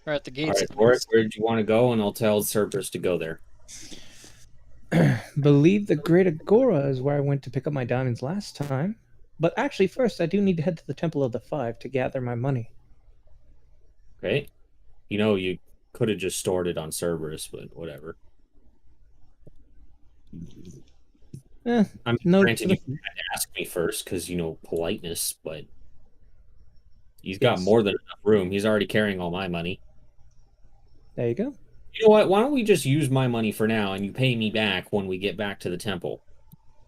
Or at the All gates. right, Warwick, where do you want to go? And I'll tell Cerberus to go there. Believe the Great Agora is where I went to pick up my diamonds last time. But actually, first, I do need to head to the Temple of the Five to gather my money. Okay. You could have just stored it on Cerberus, but whatever. Eh, I mean, no, granted, you had to ask me first because, politeness, but he's got Yes. more than enough room. He's already carrying all my money. There you go. You know what? Why don't we just use my money for now and you pay me back when we get back to the temple?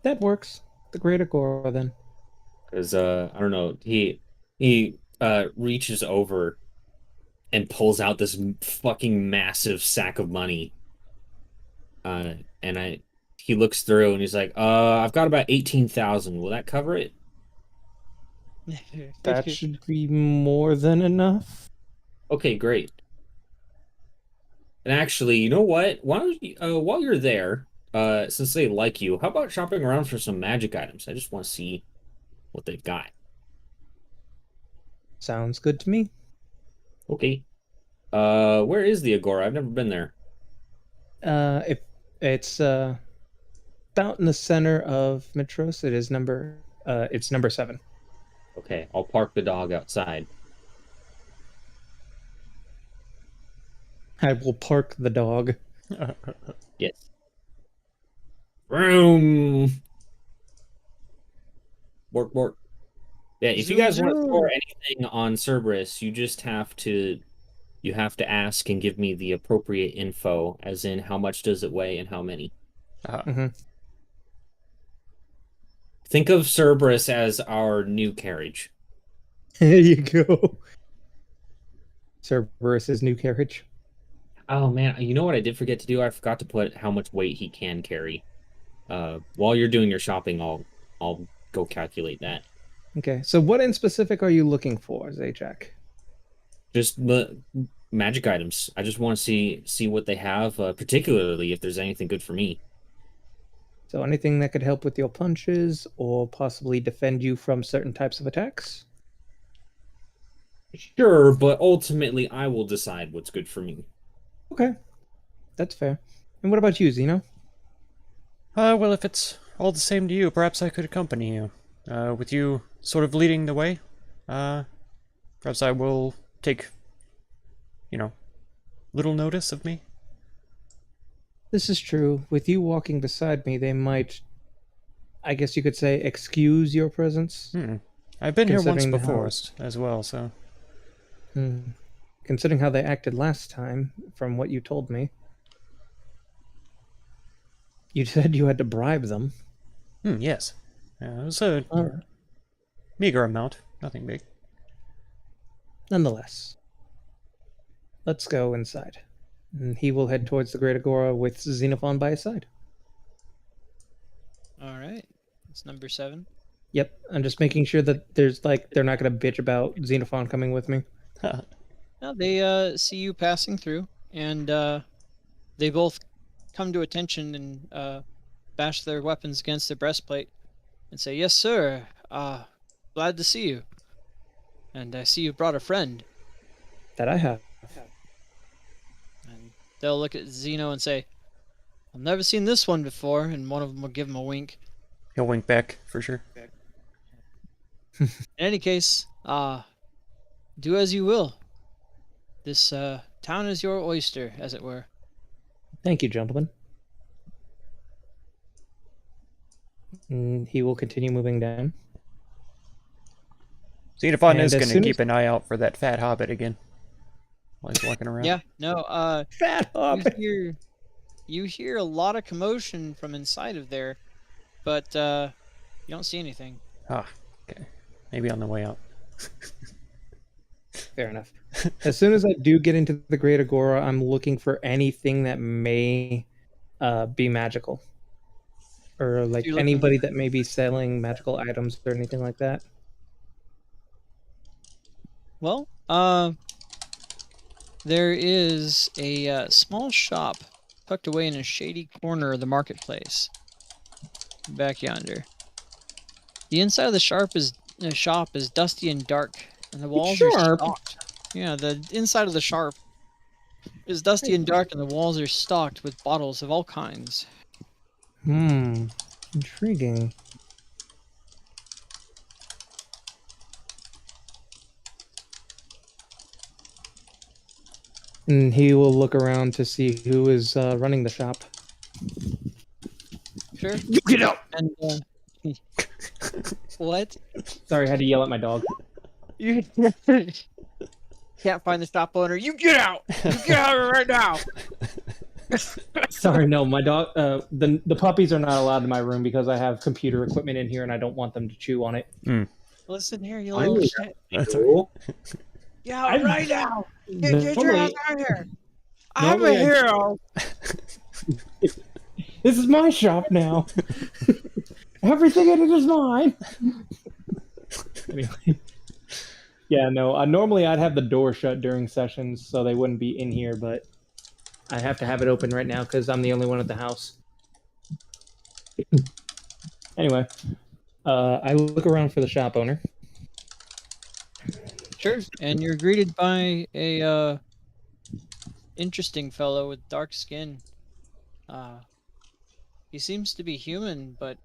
That works. The Great Agora, then. Because, I don't know, he reaches over and pulls out this fucking massive sack of money. And he looks through and he's like, I've got about 18,000. Will that cover it? That should be more than enough. Okay, great. And actually, you know what? Why don't you, while you're there, since they like you, how about shopping around for some magic items? I just want to see what they've got. Sounds good to me. Okay. Where is the Agora? I've never been there. If it's about in the center of Mitros, it is it's number 7. Okay, I'll park the dog outside. I will park the dog. Yes. Vroom. Bork, bork. Yeah, if you Zoom, guys want to zoom. store anything on Cerberus, you just have to You have to ask and give me the appropriate info, as in how much does it weigh and how many. Mm-hmm. Think of Cerberus as our new carriage. There you go. Cerberus's new carriage. Oh man, you know what I did forget to do? I forgot to put how much weight he can carry. While you're doing your shopping, I'll go calculate that. Okay, so what in specific are you looking for, Zajac? Just the magic items. I just want to see what they have, particularly if there's anything good for me. So anything that could help with your punches or possibly defend you from certain types of attacks? Sure, but ultimately I will decide what's good for me. Okay, that's fair. And what about you, Zeno? Well, if it's all the same to you, perhaps I could accompany you. With you sort of leading the way, perhaps I will take, little notice of me. This is true. With you walking beside me, they might, I guess you could say, excuse your presence. I've been here once Considering before how- as well, so... Considering how they acted last time, from what you told me. You said you had to bribe them. Yes. It was a Alright. meager amount, nothing big. Nonetheless, let's go inside. And he will head towards the Great Agora with Xenophon by his side. All right. It's number 7. Yep, I'm just making sure that they're not gonna bitch about Xenophon coming with me. Now they see you passing through, and they both come to attention and bash their weapons against their breastplate and say, "Yes, sir. Glad to see you. And I see you brought a friend." That I have. And they'll look at Zeno and say, "I've never seen this one before," and one of them will give him a wink. He'll wink back, for sure. In any case, do as you will. This town is your oyster, as it were. Thank you, gentlemen. And he will continue moving down. Xenophon And is as going to soon keep as- an eye out for that fat hobbit again while he's walking around. Yeah, no, Fat hobbit. you hear a lot of commotion from inside of there, but you don't see anything. Ah, okay. Maybe on the way out. Fair enough. As soon as I do get into the Great Agora, I'm looking for anything that may be magical. Or like You're looking- anybody that may be selling magical items or anything like that. Well, there is a small shop tucked away in a shady corner of the marketplace, back yonder. The inside of the shop is dusty and dark, and the walls are Sharp? stocked. Yeah, the inside of the shop is dusty and dark, and the walls are stocked with bottles of all kinds. Intriguing. And he will look around to see who is running the shop. Sure. You get out! And what? Sorry, I had to yell at my dog. You can't find the shop owner. You get out! You get out right now! Sorry, no, my dog. The puppies are not allowed in my room because I have computer equipment in here and I don't want them to chew on it. Listen here, you I little knew shit. That's Cool. Get out right now! Get your Normally- ass out here! I'm a normally I- hero! This is my shop now. Everything in it is mine. Anyway. Yeah, no. Normally I'd have the door shut during sessions so they wouldn't be in here, but I have to have it open right now because I'm the only one at the house. Anyway, I look around for the shop owner. Sure. And you're greeted by a interesting fellow with dark skin. He seems to be human, but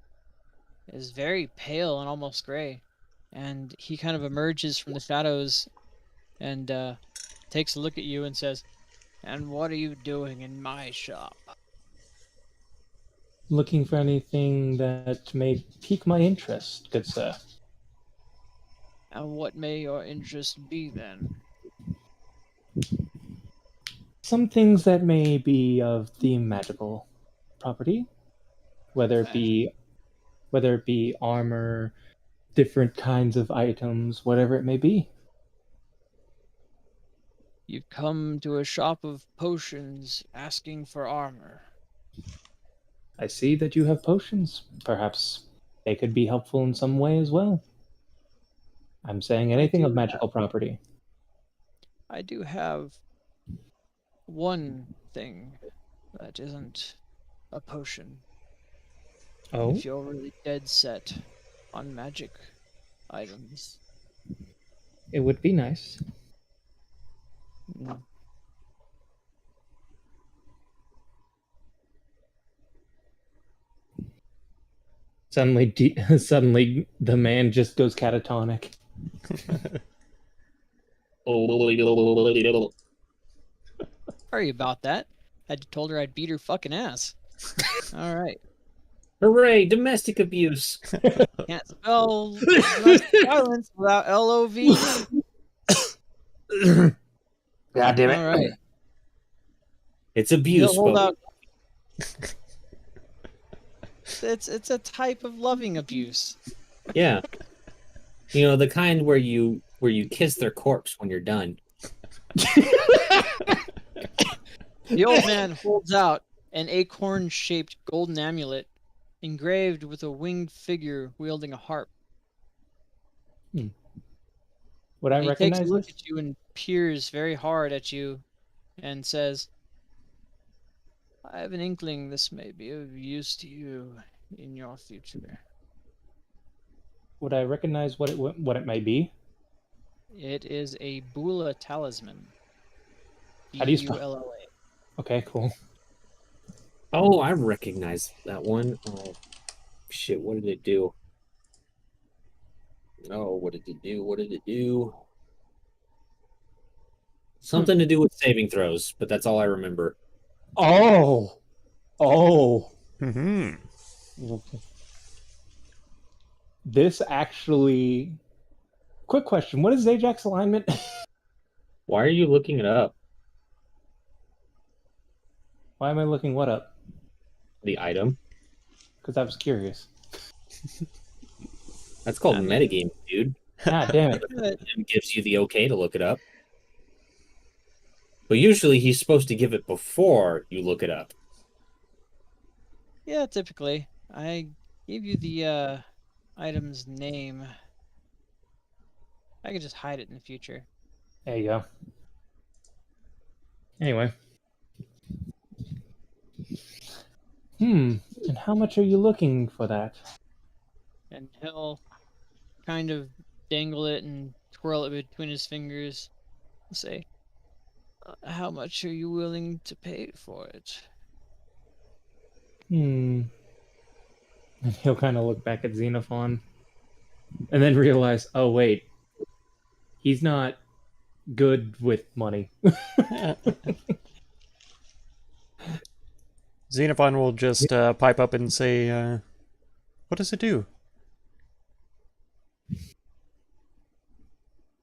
is very pale and almost gray. And he kind of emerges from the shadows and takes a look at you and says, "And what are you doing in my shop?" Looking for anything that may pique my interest, good sir. "And what may your interest be then?" some things that may be of the magical property, whether it be armor, different kinds of items, whatever it may be. You've come to a shop of potions asking for armor. I see that you have potions. Perhaps they could be helpful in some way as well. I'm saying anything of magical property. I do have one thing that isn't a potion. Oh, If you're really dead set on magic items. it would be nice. No. Suddenly, the man just goes catatonic. Sorry about that. I told her I'd beat her fucking ass. All right. Hooray, domestic abuse. Can't spell domestic violence without LOV. God damn it. All right. It's abuse, He'll hold but out. It's a type of loving abuse. yeah. You know, the kind where you kiss their corpse when you're done. The old man holds out an acorn-shaped golden amulet engraved with a winged figure wielding a harp. Would I He takes recognize a look this? at you and peers very hard at you and says, I have an inkling this may be of use to you in your future. Would I recognize what it may be? It is a Bula talisman. How do you spell- Bulla. Okay, cool. Oh, I recognize that one. Oh, shit, what did it do? Oh, what did it do? What did it do? Something to do with saving throws, but that's all I remember. Oh, Mm-hmm. this actually. Quick question: what is Ajax alignment? Why are you looking it up? Why am I looking what up? The item? Because I was curious. That's called I mean- metagame, dude. God damn it! It gives you the okay to look it up. But usually he's supposed to give it before you look it up. Yeah, typically. I gave you the item's name. I could just hide it in the future. There you go. Anyway. And how much are you looking for that? And he'll kind of dangle it and twirl it between his fingers and say, how much are you willing to pay for it? And he'll kind of look back at Xenophon and then realize, oh wait, he's not good with money. Xenophon will just pipe up and say, what does it do?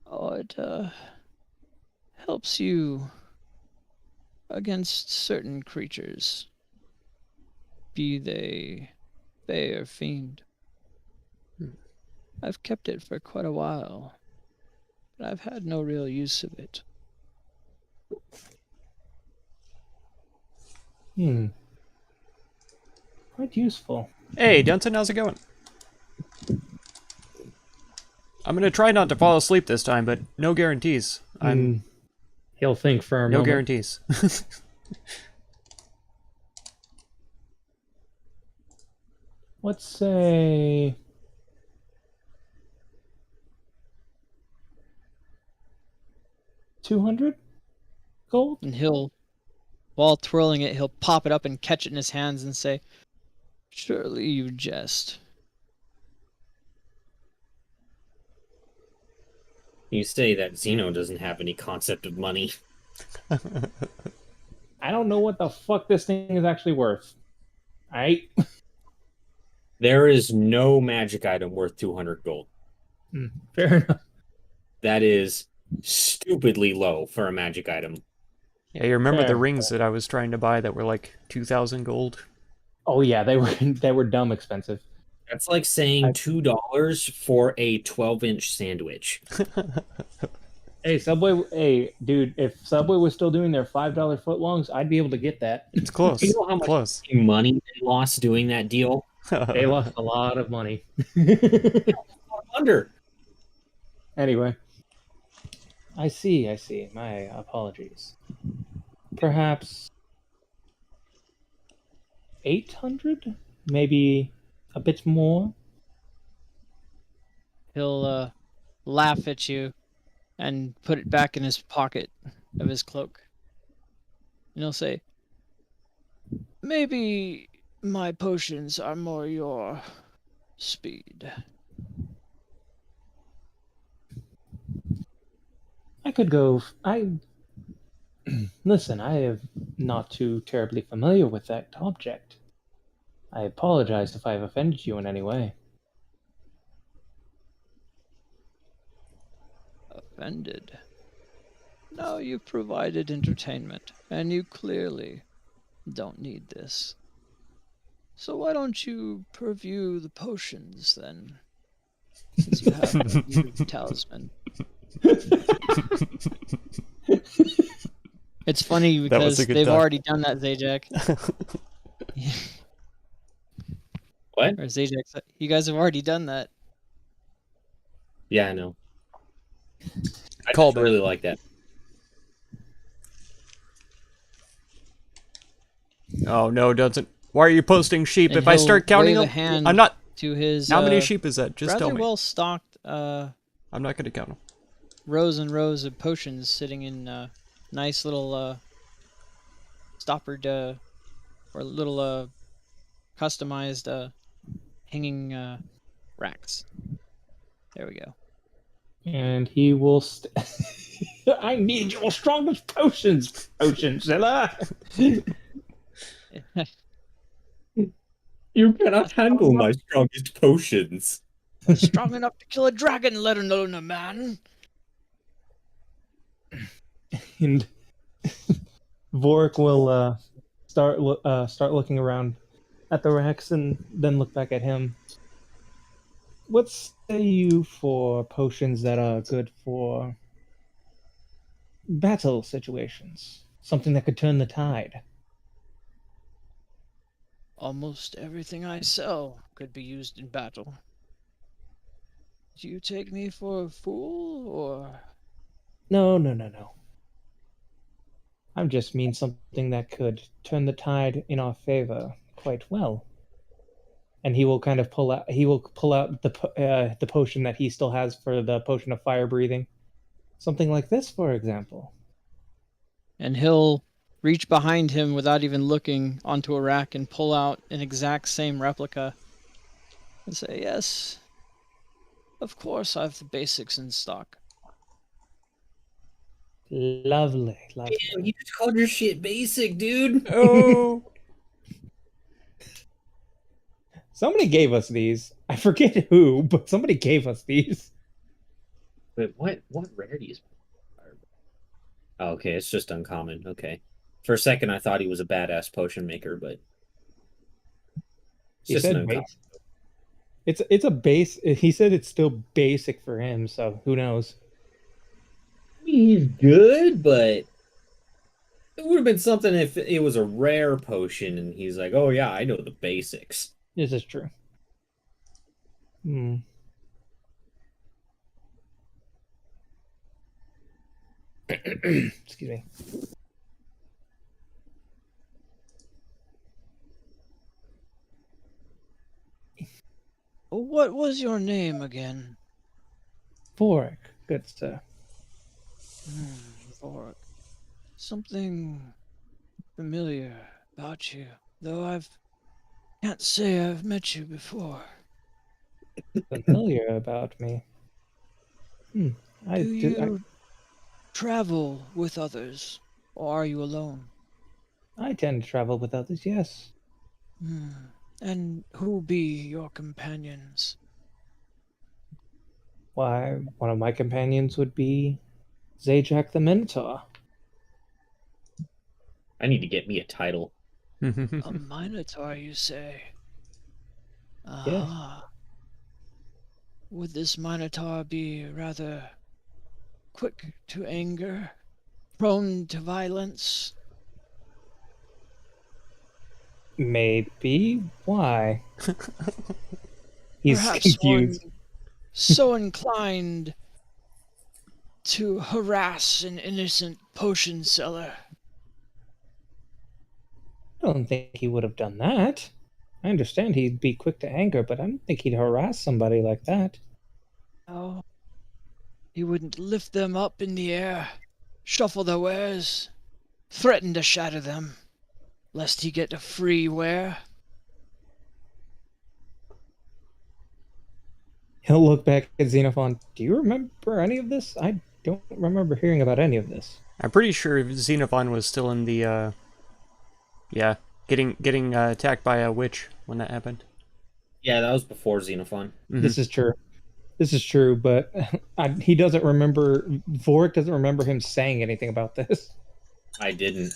Oh, it helps you against certain creatures, be they fey or fiend. I've kept it for quite a while, but I've had no real use of it. Quite useful. Hey, Dunson, how's it going? I'm gonna try not to fall asleep this time, but no guarantees. He'll think for a No moment. guarantees. Let's say 200 gold? And he'll, while twirling it, he'll pop it up and catch it in his hands and say, surely you jest. You say that Xeno doesn't have any concept of money. I don't know what the fuck this thing is actually worth. Alright? There is no magic item worth 200 gold. Fair enough. That is stupidly low for a magic item. Yeah, you remember the Fair. rings that I was trying to buy that were like 2,000 gold? Oh yeah, they were they were dumb expensive. That's like saying I, $2 for a 12-inch sandwich. hey Subway, hey dude, if Subway was still doing their $5 footlongs, I'd be able to get that. It's You close. know how much Close. money they lost doing that deal? They lost a lot of money. Under. Anyway, I see, I see. My apologies. Perhaps 800? Maybe a bit more? He'll laugh at you and put it back in his pocket of his cloak. And he'll say, maybe my potions are more your speed. I could go. I listen. I am not too terribly familiar with that object. I apologize if I have offended you in any way. Offended. No, you've provided entertainment, and you clearly don't need this. So why don't you purview the potions then, since you have a new talisman? It's funny That was because a good they've time. already done that, Zajac. What? Or Zajac, you guys have already done that. Yeah, I know. I Call just back. really like that. Oh no, doesn't. Why are you posting sheep? And If I start he'll counting wave a them, hand I'm not. to his How many sheep is that? Just tell rather me. well stocked I'm not gonna count them. rows and rows of potions sitting in nice little stoppered or little customized hanging racks. There we go. And he will. I need your strongest potions, Potionzilla. You cannot handle my strongest potions. Strong enough to kill a dragon, let alone a man. And Vorik will start looking around at the Rex and then look back at him. What say you for potions that are good for battle situations? Something that could turn the tide. Almost everything I sell could be used in battle. Do you take me for a fool, or... No, no, no, no. I just mean something that could turn the tide in our favor quite well. And he will kind of pull out. He will pull out the potion that he still has for the potion of fire breathing. Something like this, for example. And he'll reach behind him without even looking onto a rack and pull out an exact same replica and say, yes, of course I have the basics in stock. Lovely, lovely. Damn, you just called your shit basic, dude. Oh. Somebody gave us these. I forget who, but somebody gave us these. But what rarities? Oh, okay, it's just uncommon. Okay. For a second, I thought he was a badass potion maker, but it's He just an said uncommon. it's a base. He said it's still basic for him, so who knows? I mean, he's good, but it would have been something if it was a rare potion and he's like, "Oh yeah, I know the basics." This is true. Hmm. Excuse me. What was your name again? Vorik, good sir. Vorik. Something familiar about you, though can't say I've met you before. Familiar about me. Hmm. Do you travel with others, or are you alone? I tend to travel with others, yes. And who be your companions? Why, one of my companions would be Zajac the Minotaur. I need to get me a title. A Minotaur, you say? Yes. Aha. Would this Minotaur be rather quick to anger, prone to violence? Maybe. Why? He's Perhaps one confused. so inclined to harass an innocent potion seller? I don't think he would have done that. I understand he'd be quick to anger, but I don't think he'd harass somebody like that. Oh, he wouldn't lift them up in the air, shuffle their wares, threaten to shatter them, lest he get a free wear. He'll look back at Xenophon. Do you remember any of this? I don't remember hearing about any of this. I'm pretty sure Xenophon was still in the, yeah, getting attacked by a witch when that happened. Yeah, that was before Xenophon. This is true. This is true, but he doesn't remember. Vorik doesn't remember him saying anything about this. I didn't.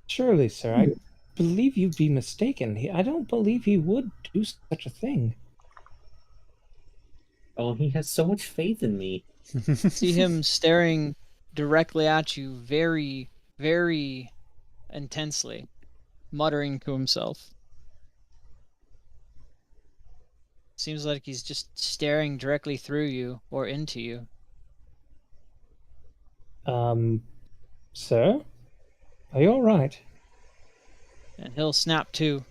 Surely, sir, I believe you'd be mistaken. I don't believe he would do such a thing. Oh, he has so much faith in me. See him staring directly at you very, very intensely, muttering to himself. Seems like he's just staring directly through you or into you. Sir? Are you alright? And he'll snap to.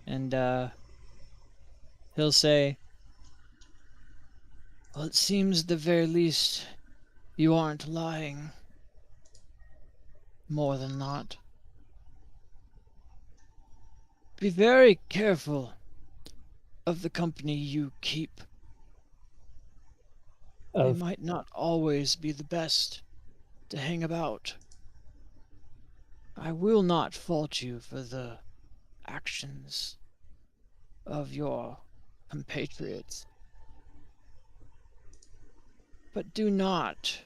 And he'll say, well, it seems at the very least you aren't lying. More than not. Be very careful of the company you keep. They might not always be the best to hang about. I will not fault you for the actions of your compatriots. But do not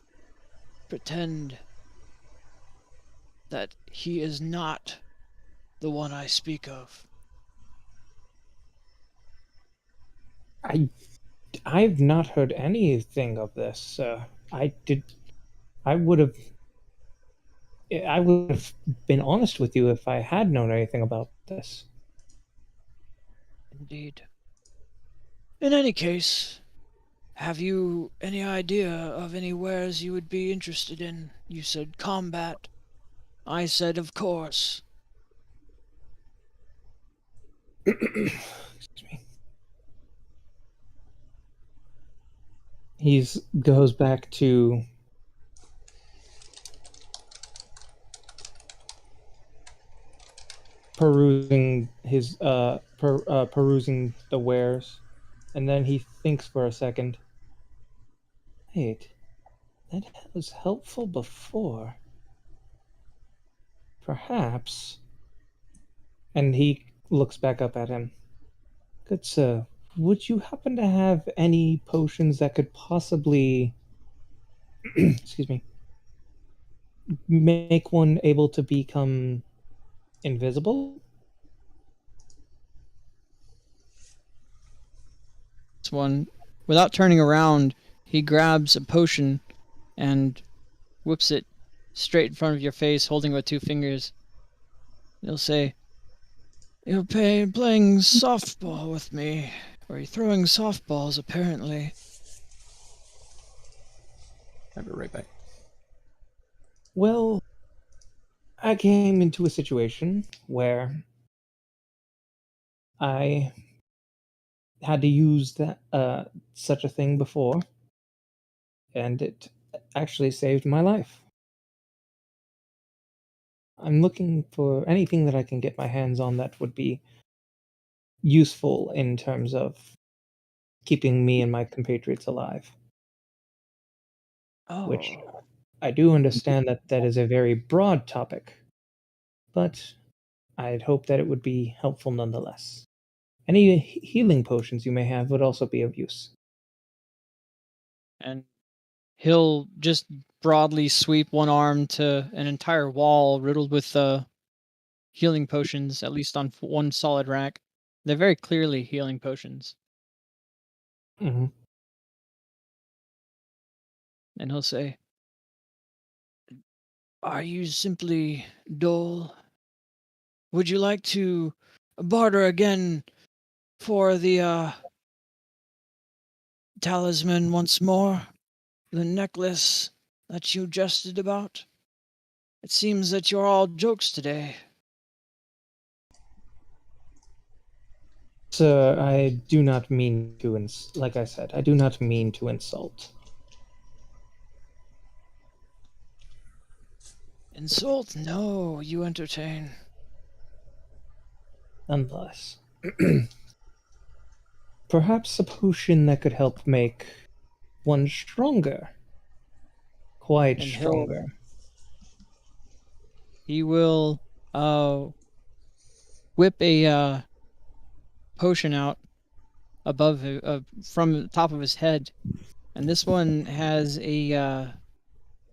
pretend that he is not the one I speak of. I've not heard anything of this. I would have been honest with you if I had known anything about this. Indeed. In any case, have you any idea of any wares you would be interested in? You said combat. I said of course. Excuse me. He goes back to perusing his perusing the wares, and then he thinks for a second. Wait, that was helpful before. Perhaps. And he looks back up at him. Good sir, would you happen to have any potions that could possibly, excuse me, make one able to become invisible? This one, without turning around, he grabs a potion and whips it straight in front of your face, holding it with 2 fingers. He'll say, "You're playing softball with me. Or you're throwing softballs, apparently." I'll be right back. Well, I came into a situation where I had to use that such a thing before, and it actually saved my life. I'm looking for anything that I can get my hands on that would be useful in terms of keeping me and my compatriots alive. Which Oh, I do understand that that is a very broad topic, but I'd hope that it would be helpful nonetheless. Any healing potions you may have would also be of use. and he'll just broadly sweep one arm to an entire wall riddled with healing potions, at least on one solid rack. They're very clearly healing potions. Hmm. And he'll say, "Are you simply dull? Would you like to barter again for the talisman once more? The necklace that you jested about? It seems that you're all jokes today." Sir, I do not mean to like I said, I do not mean to insult. Insult? No, you entertain. Nonetheless. Perhaps a potion that could help make one stronger. Quite And stronger. he will whip a potion out above from the top of his head, and this one has a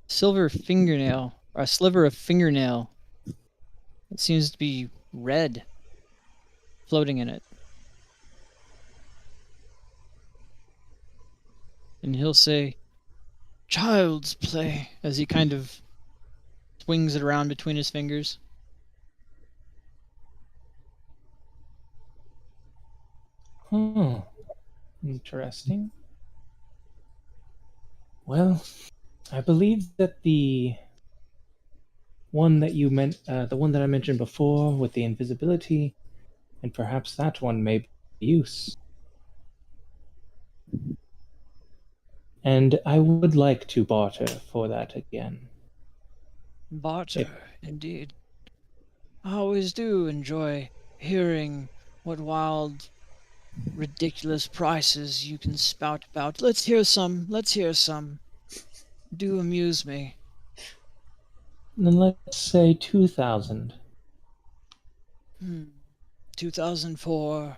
silver fingernail, or a sliver of fingernail. It seems to be red, floating in it. And he'll say, "Child's play," as he kind of swings it around between his fingers. Hmm. Interesting. Well, I believe that the one that you meant, the one that I mentioned before with the invisibility, and perhaps that one may be of use. And I would like to barter for that again. Barter, indeed. I always do enjoy hearing what wild, ridiculous prices you can spout about. Let's hear some. Let's hear some. Do amuse me. Then let's say 2,000. 2004.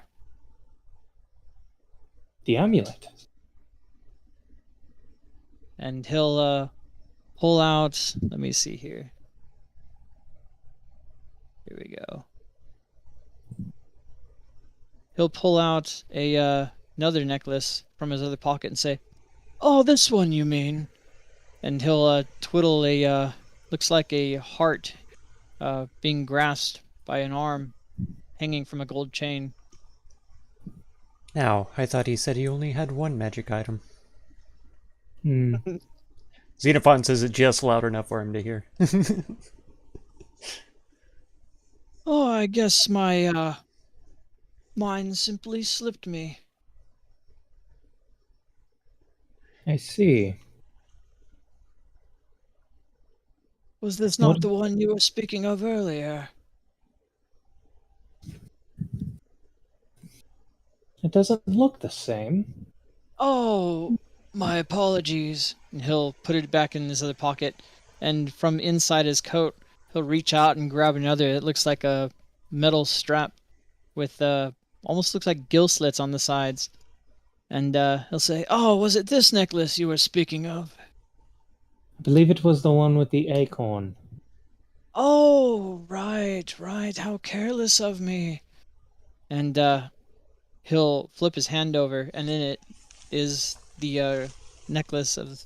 The amulet. And he'll pull out. Let me see here. Here we go. He'll pull out a another necklace from his other pocket and say, "Oh, this one you mean?" And he'll twiddle a looks like a heart being grasped by an arm hanging from a gold chain. Now, I thought he said he only had one magic item. Hmm. Xenophon says it just loud enough for him to hear. Oh, I guess my mind simply slipped me. I see. Was this What? not the one you were speaking of earlier? It doesn't look the same. Oh, my apologies. And he'll put it back in his other pocket, and from inside his coat, he'll reach out and grab another. It looks like a metal strap with almost looks like gill slits on the sides. And he'll say, "Oh, was it this necklace you were speaking of?" I believe it was the one with the acorn. "Oh, right, right. How careless of me." And he'll flip his hand over, and in it is the necklace of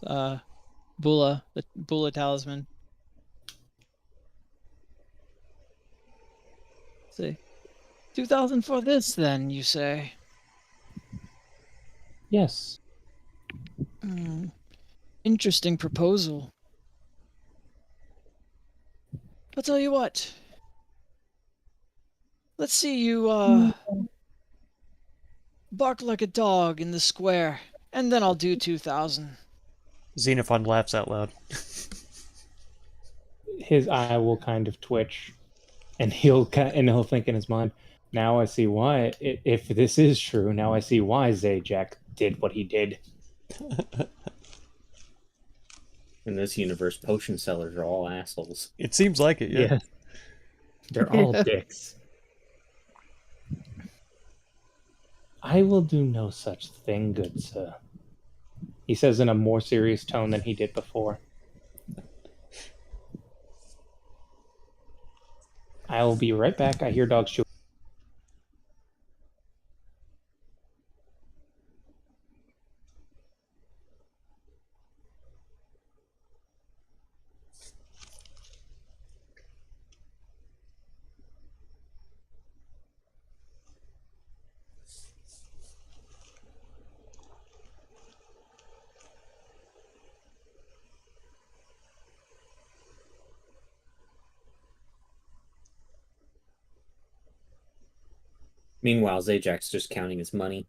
Bula, the Bula talisman. See, 2,000 for this, then you say? Yes. Interesting proposal. I'll tell you what. Let's see you bark like a dog in the square, and then I'll do 2,000. Xenophon laughs out loud. His eye will kind of twitch, and he'll think in his mind, "Now I see why. If this is true, now I see why Zajac did what he did." In this universe, potion sellers are all assholes. It seems like it, yeah. They're all dicks. "I will do no such thing, good sir," he says in a more serious tone than he did before. I'll be right back. I hear dogs chewing. Meanwhile, Zajak's just counting his money.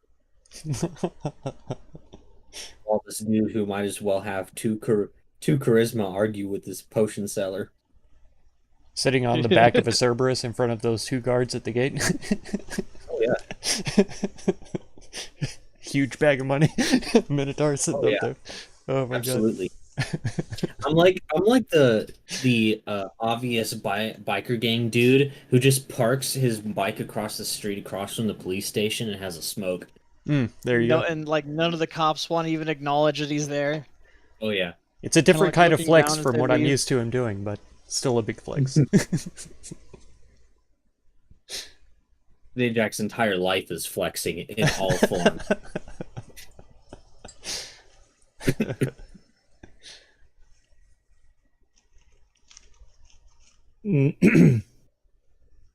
While this dude who might as well have two charisma argue with this potion seller. Sitting on the back of a Cerberus in front of those 2 guards at the gate. Oh yeah. Huge bag of money. Minotaur sitting Oh, up yeah. there. Oh my Absolutely. I'm like the obvious biker gang dude who just parks his bike across the street across from the police station and has a smoke. god. There you No, go. and like none of the cops want to even acknowledge that he's there. Oh yeah. It's a different like kind of looking flex down as from they what I'm leave. used to him doing, but still a big flex. Zajak's entire life is flexing in all forms.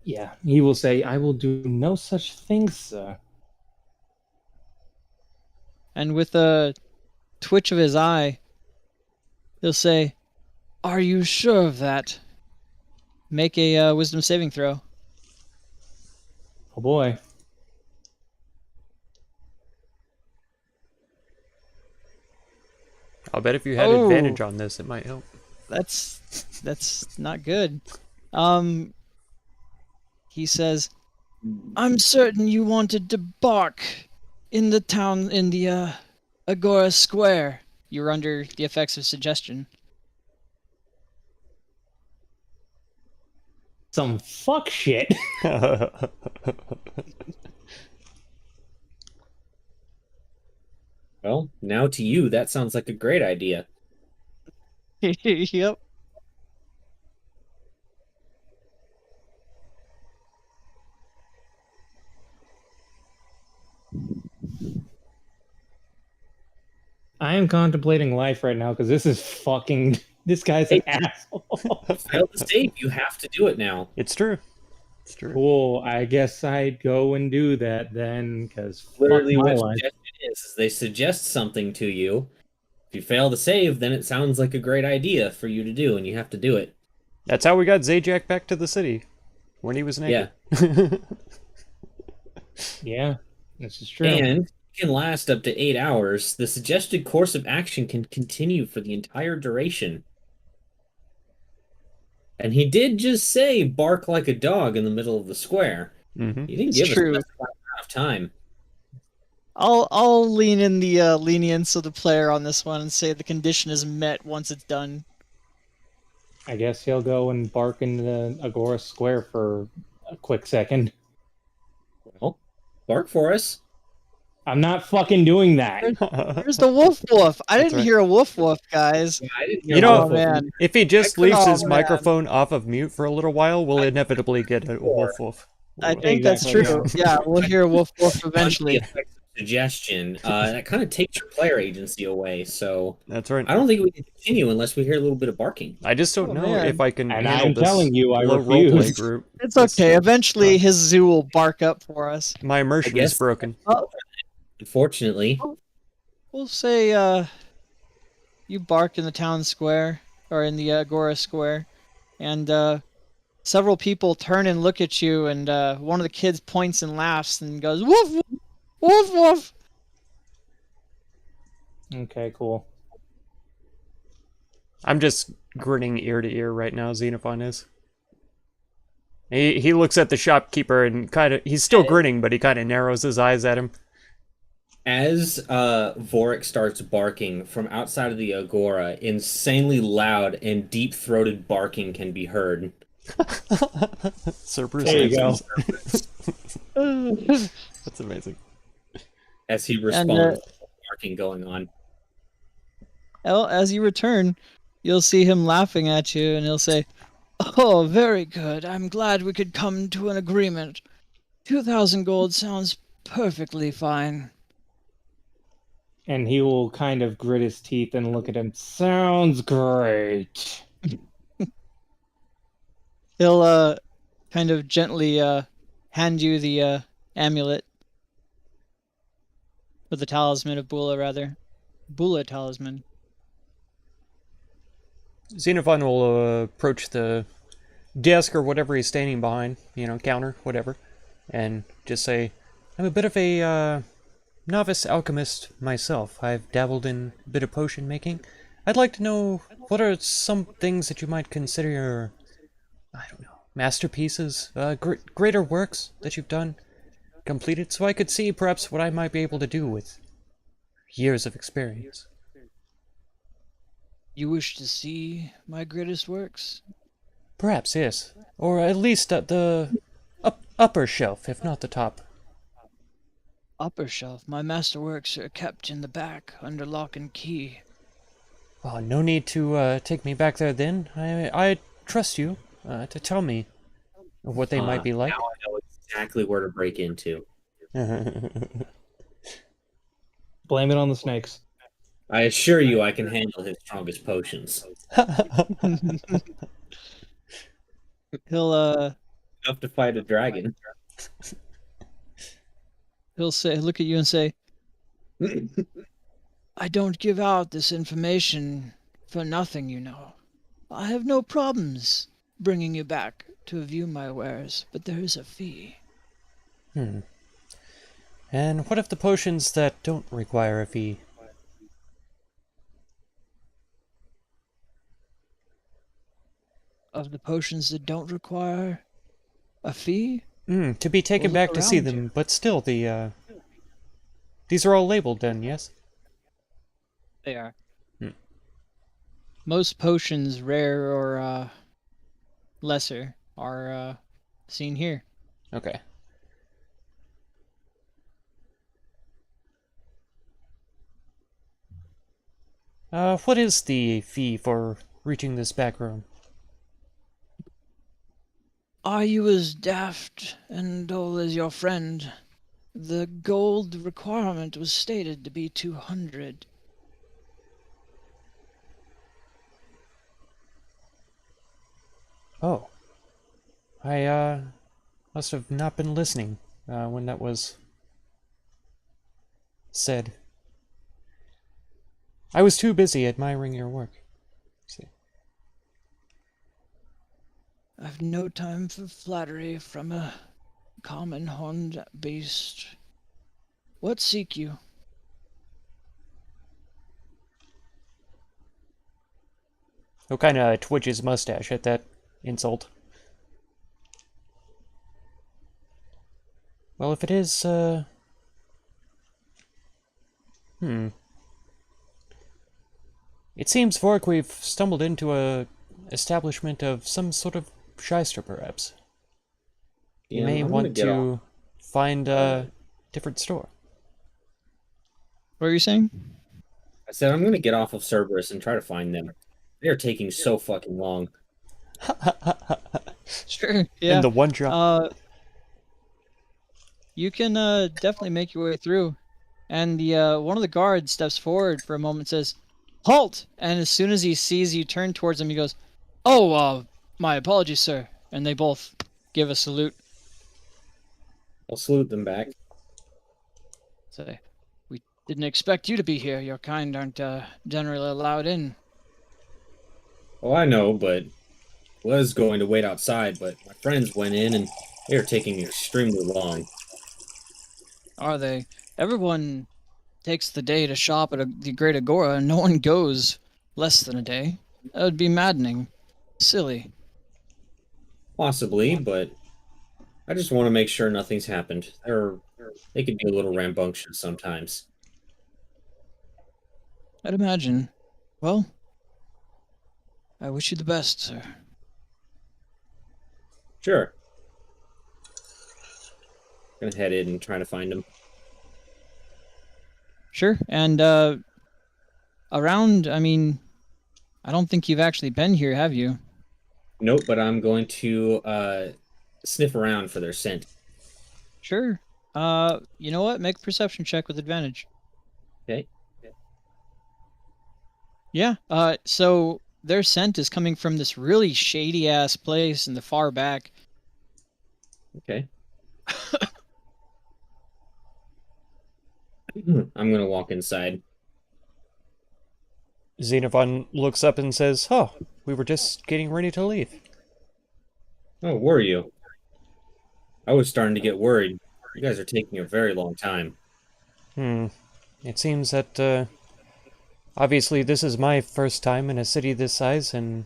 Yeah, he will say, "I will do no such thing, sir." And with a twitch of his eye, he'll say, "Are you sure of that?" Make a wisdom saving throw. Oh boy. I'll bet if you had advantage on this, it might help. That's not good. He says, "I'm certain you wanted to bark in the town in the Agora Square." You're under the effects of suggestion. Some fuck shit. Well, now to you, that sounds like a great idea. Yep. I am contemplating life right now because this is fucking. This guy's an asshole. Fail to save, you have to do it now. It's true. It's true. Cool. I guess I'd go and do that then, because fuck Literally, my what life. suggestion is they suggest something to you. If you fail to save, then it sounds like a great idea for you to do, and you have to do it. That's how we got Zajac back to the city. When he was naked. Yeah. Yeah, this is true. And it can last up to 8 hours. The suggested course of action can continue for the entire duration. And he did just say bark like a dog in the middle of the square. Mm-hmm. He didn't It's give true. us a specified amount of time. I'll lean in the lenience of the player on this one and say the condition is met once it's done. I guess he'll go and bark in the Agora Square for a quick second. Well, bark for us. I'm not fucking doing that. Here's the woof woof. I didn't right. hear a woof woof, guys. I didn't You hear know- a Oh woof. man. If he just I leaves couldn't- his oh, man. microphone off of mute for a little while, we'll inevitably get a woof woof. I think that's Exactly, true. Yeah, we'll hear a woof woof Under eventually. the effects of suggestion, that kind of takes your player agency away. So That's right. I don't think we can continue unless we hear a little bit of barking. I just don't Oh, know man. if I can And handle I'm this telling you, I low roleplay refuse. group. It's okay. Eventually, his zoo will bark up for us. My immersion is guess- broken. Unfortunately, We'll say you bark in the town square or in the Agora Square, and several people turn and look at you, and one of the kids points and laughs and goes woof woof woof woof. Okay, cool. I'm just grinning ear to ear right now, Xenophon is. He looks at the shopkeeper and he's still grinning, but he kind of narrows his eyes at him. as Vorik starts barking from outside of the Agora, insanely loud and deep-throated barking can be heard. Cerberus There you go. answers. That's amazing. As he responds to the barking going on. As you return, you'll see him laughing at you, and he'll say, Oh, very good. I'm glad we could come to an agreement. 2,000 gold sounds perfectly fine. And he will kind of grit his teeth and look at him. Sounds great. He'll kind of gently hand you the amulet, or the talisman of Bula, rather. Bula talisman. Xenophon will approach the desk or whatever he's standing behind, counter, whatever, and just say, I'm a bit of a novice alchemist myself. I've dabbled in a bit of potion making. I'd like to know what are some things that you might consider your, I don't know, masterpieces, greater works that you've done, completed, so I could see perhaps what I might be able to do with years of experience. You wish to see my greatest works? Perhaps, yes. Or at least at the upper shelf, if not the top. Upper shelf. My masterworks are kept in the back, under lock and key. Oh, no need to take me back there then. I trust you to tell me what they might be like. Now I know exactly where to break into. Blame it on the snakes. I assure you I can handle his strongest potions. He'll Enough to fight a dragon. he'll look at you and say, I don't give out this information for nothing, you know. I have no problems bringing you back to view my wares, but there is a fee. And what if the potions that don't require a fee? Of the potions that don't require a fee? To be taken We'll back look to see around them, you. but still, these are all labeled then, yes? They are. Hmm. Most potions, rare or lesser, are seen here. Okay. What is the fee for reaching this back room? Are you as daft and dull as your friend? The gold requirement was stated to be 200. Oh. I, must have not been listening, when that was said. I was too busy admiring your work. See. I've no time for flattery from a common horned beast. What seek you? He'll kind of twitch his mustache at that insult. Well, if it is, It seems, Vork, we've stumbled into a establishment of some sort of shyster, perhaps. You may I'm gonna want get to find a different store. What are you saying? I said I'm gonna get off of Cerberus and try to find them. They're taking so fucking long. Sure, yeah. In the one drop. You can definitely make your way through. And the one of the guards steps forward for a moment and says, Halt! And as soon as he sees you turn towards him, he goes, Oh, my apologies, sir. And they both give a salute. I'll salute them back. Say, we didn't expect you to be here. Your kind aren't generally allowed in. Oh, I know, but was going to wait outside, but my friends went in and they are taking extremely long. Are they? Everyone takes the day to shop at the Great Agora, and no one goes less than a day. That would be maddening. Silly. Possibly, but I just want to make sure nothing's happened. They could be a little rambunctious sometimes. I'd imagine. Well, I wish you the best, sir. Sure. Gonna head in and try to find them. Sure. And around, I mean, I don't think you've actually been here, have you? Nope, but I'm going to sniff around for their scent. Sure. You know what? Make a perception check with advantage. Okay. Yeah. So their scent is coming from this really shady ass place in the far back. Okay. I'm gonna walk inside. Xenophon looks up and says, "Oh, we were just getting ready to leave." Oh, were you? I was starting to get worried. You guys are taking a very long time. It seems that, obviously this is my first time in a city this size, and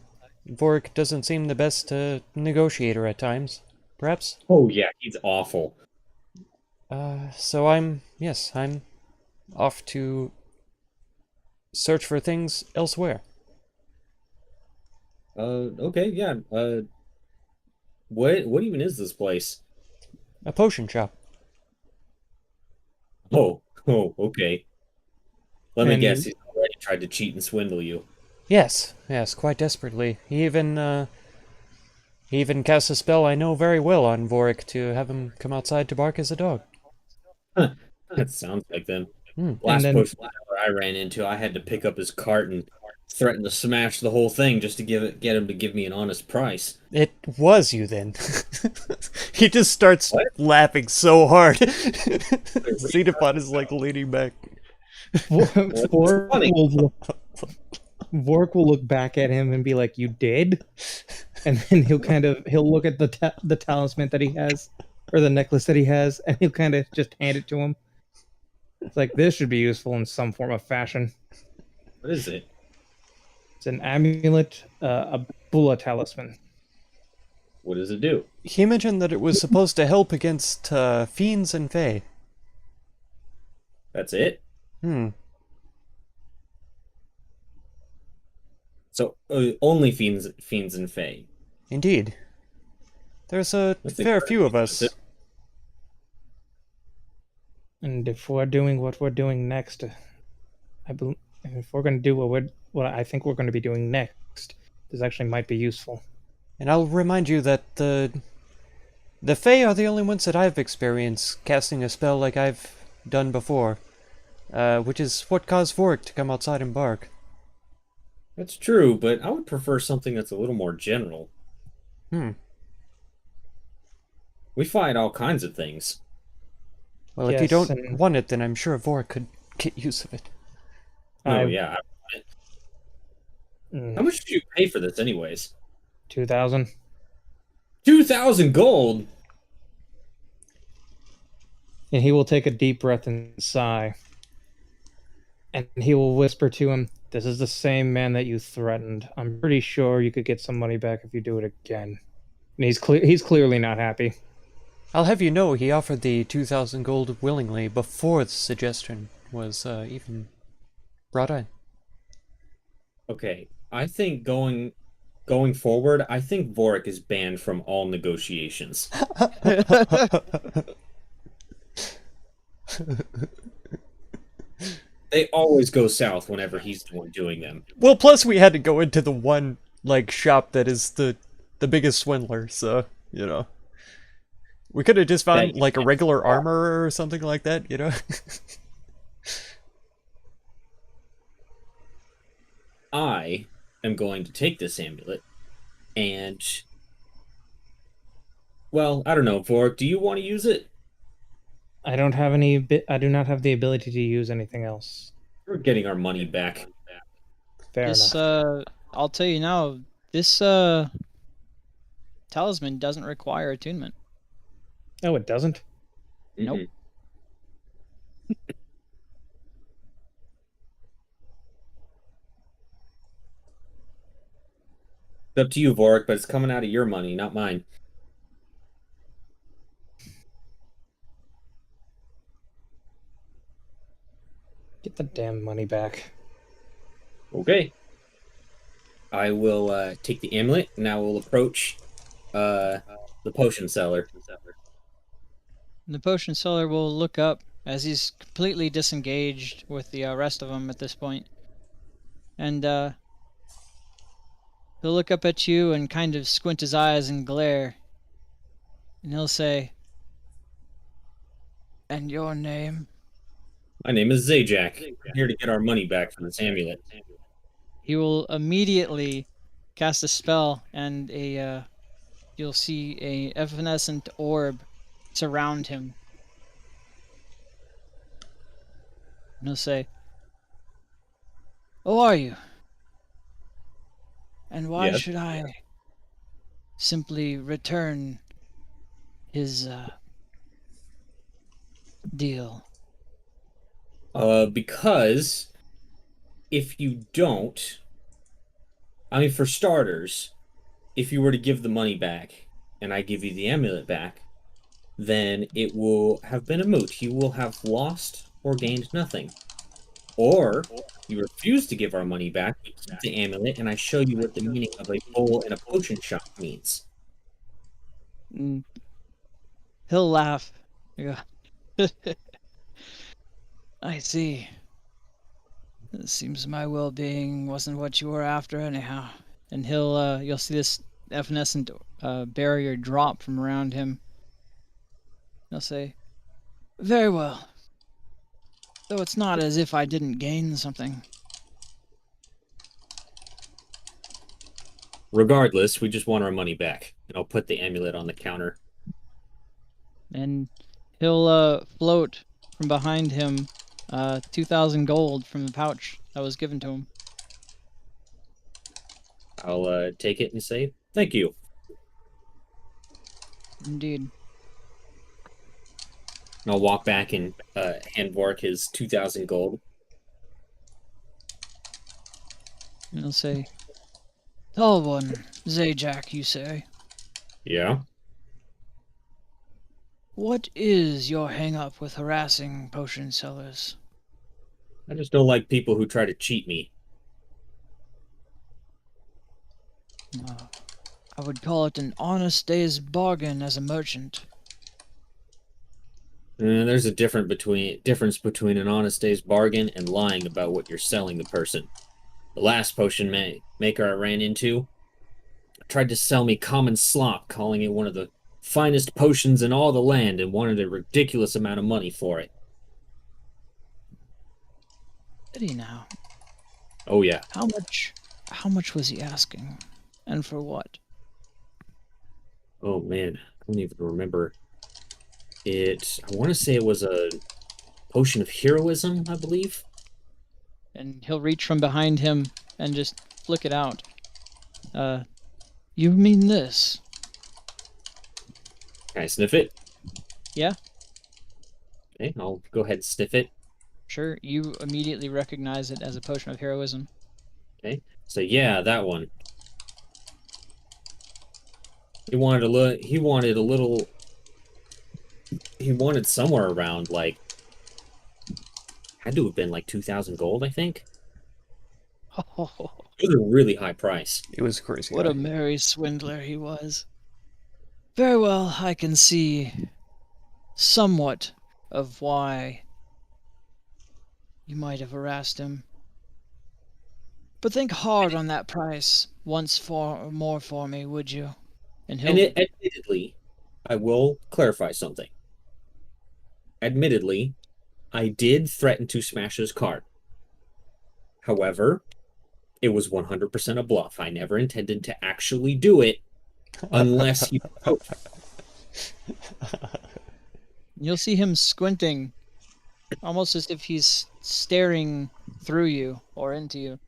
Vorik doesn't seem the best negotiator at times, perhaps. Oh yeah, he's awful. So yes, I'm off to search for things elsewhere. Okay, yeah. What even is this place? A potion shop. Okay. Let me guess, And he's already tried to cheat and swindle you. Yes, quite desperately. He even cast a spell I know very well on Vorik to have him come outside to bark as a dog. Huh, that sounds like them. Hmm. Last then potion seller I ran into, I had to pick up his cart and threaten to smash the whole thing just to get him to give me an honest price. It was you then. He just starts What? laughing so hard. Xenophon is like leaning back. Vork funny? Vork will look back at him and be like, "You did?" And then he'll look at the talisman that he has, or the necklace that he has, and he'll kind of just hand it to him. It's like, this should be useful in some form of fashion. What is it? It's an amulet, a Bula talisman. What does it do? He mentioned that it was supposed to help against fiends and fae. That's it? Hmm. So only fiends and fae. Indeed. There's a That's fair few of us. expensive. And if we're doing what we're doing next, if we're going to do what I think we're going to be doing next, this actually might be useful. And I'll remind you that the fae are the only ones that I've experienced casting a spell like I've done before, which is what caused Vorik to come outside and bark. That's true, but I would prefer something that's a little more general. Hmm. We fight all kinds of things. Well, if you Yes, don't and want it, then I'm sure Vorik could get use of it. Oh yeah. How much did you pay for this anyways? 2,000. 2,000 gold? And he will take a deep breath and sigh. And he will whisper to him, "This is the same man that you threatened. I'm pretty sure you could get some money back if you do it again." And he's clearly not happy. I'll have you know he offered the 2,000 gold willingly before the suggestion was even brought in. Okay, I think going forward, I think Vorik is banned from all negotiations. They always go south whenever he's the one doing them. Well, plus we had to go into the one like shop that is the biggest swindler, so you know. We could have just found like a regular armor or something like that, you know. I am going to take this amulet and, well, I don't know, Vorik, do you want to use it? I do not have the ability to use anything else. We're getting our money back. Fair This enough. I'll tell you now, this talisman doesn't require attunement. No, it doesn't. Nope. Mhm. It's up to you, Vorik, but it's coming out of your money, not mine. Get the damn money back. Okay. I will take the amulet, and I will approach the potion seller. The potion seller will look up as he's completely disengaged with the rest of them at this point. And He'll look up at you and kind of squint his eyes and glare. And he'll say, "And your name?" My name is Zajac. I'm here to get our money back for this amulet. He will immediately cast a spell, and you'll see a evanescent orb surround him. And he'll say, "Who are you? And why Yes. should I simply return his deal?" Because if you don't, I mean, for starters, if you were to give the money back and I give you the amulet back, then it will have been a moot. You will have lost or gained nothing. Or you refuse to give our money back, we keep the amulet, and I show you what the meaning of a bowl in a potion shop means. And he'll laugh. He'll go, "I see. It seems my well-being wasn't what you were after anyhow." And you'll see this evanescent barrier drop from around him. He'll say, "Very well. Though it's not as if I didn't gain something." Regardless, we just want our money back. And I'll put the amulet on the counter. And he'll float from behind him 2,000 gold from the pouch that was given to him. I'll take it and say, thank you. Indeed. And I'll walk back and hand Vork his 2,000 gold. And he'll say, "Tall one, Zajac, you say? Yeah? What is your hang-up with harassing potion sellers?" I just don't like people who try to cheat me. I would call it an honest day's bargain as a merchant. There's a difference between an honest day's bargain and lying about what you're selling the person. The last potion maker I ran into tried to sell me common slop, calling it one of the finest potions in all the land, and wanted a ridiculous amount of money for it. Did he now? Oh yeah. How much was he asking? And for what? Oh man, I don't even remember. I want to say it was a potion of heroism, I believe. And he'll reach from behind him and just flick it out. You mean this? Can I sniff it? Yeah, Okay, I'll go ahead and sniff it. sure. You immediately recognize it as a potion of heroism. Okay, so yeah, that one. He wanted a little. He wanted somewhere around like. Had to have been like 2,000 gold, I think. It was a really high price. It was crazy. What a merry swindler he was. Very well, I can see somewhat of why you might have harassed him. But think hard on that price more for me, would you? And Admittedly, I will clarify something. Admittedly, I did threaten to smash his cart. However, it was 100% a bluff. I never intended to actually do it unless he You'll see him squinting, almost as if he's staring through you or into you.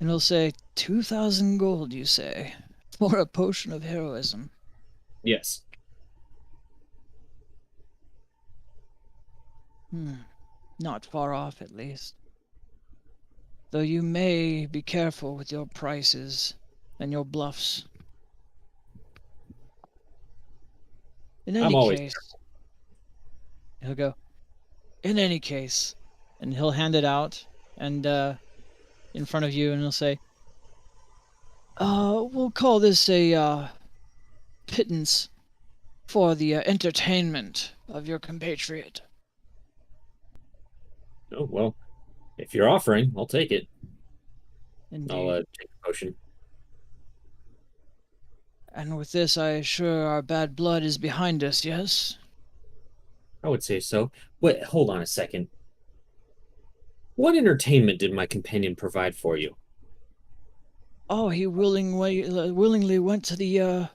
And he'll say, 2,000 gold, you say, for a potion of heroism. Yes. Not far off, at least. Though you may be careful with your prices and your bluffs. In I'm any always case, he'll go, in any case, and he'll hand it out and in front of you, and he'll say, we'll call this a pittance for the entertainment of your compatriot. Oh, well, if you're offering, I'll take it. Indeed. take the potion. And with this, I assure our bad blood is behind us, yes? I would say so. Wait, hold on a second. What entertainment did my companion provide for you? Oh, he willingly went to the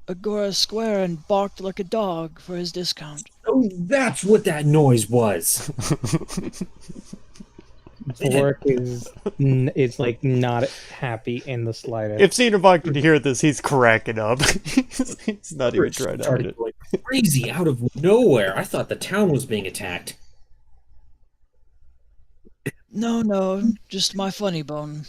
Agora Square and barked like a dog for his discount. Oh, that's what that noise was. Vork is like not happy in the slightest. If Xenobot could hear this, he's cracking up. He's not even It trying to hide started it. going crazy out of nowhere. I thought the town was being attacked. No, just my funny bone.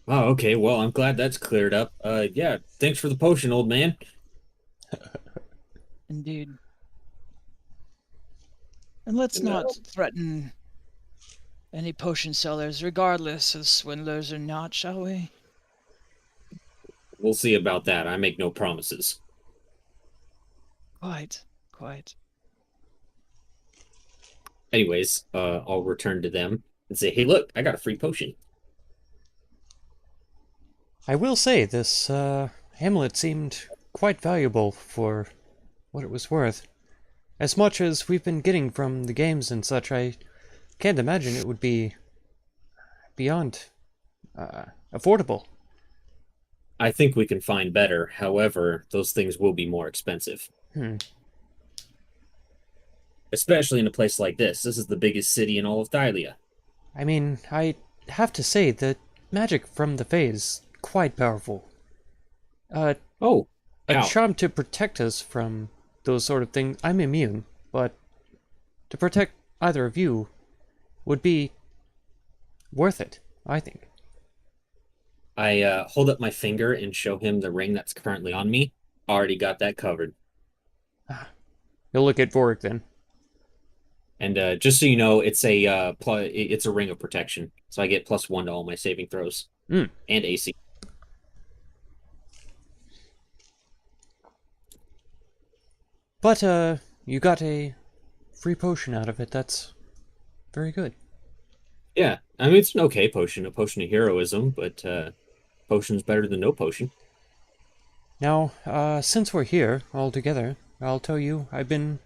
Oh, okay. Well, I'm glad that's cleared up. Yeah, thanks for the potion, old man. Indeed. And let's not threaten any potion sellers, regardless of swindlers or not, shall we? We'll see about that. I make no promises. Quite. Anyways, I'll return to them and say, hey, look, I got a free potion. I will say, this amulet seemed quite valuable for what it was worth. As much as we've been getting from the games and such, I can't imagine it would be beyond affordable. I think we can find better. However, those things will be more expensive. Especially in a place like this. This is the biggest city in all of Thylia. I mean, I have to say that magic from the Fae is quite powerful. Oh, A ow. charm to protect us from those sort of things. I'm immune, but to protect either of you would be worth it, I think. I hold up my finger and show him the ring that's currently on me. Already got that covered. You'll look at Vorik then. And just so you know, it's a ring of protection. So I get +1 to all my saving throws. Mm. And AC. But, you got a free potion out of it. That's very good. Yeah, I mean, it's an okay potion. A potion of heroism, but potion's better than no potion. Now, since we're here all together, I'll tell you, I've been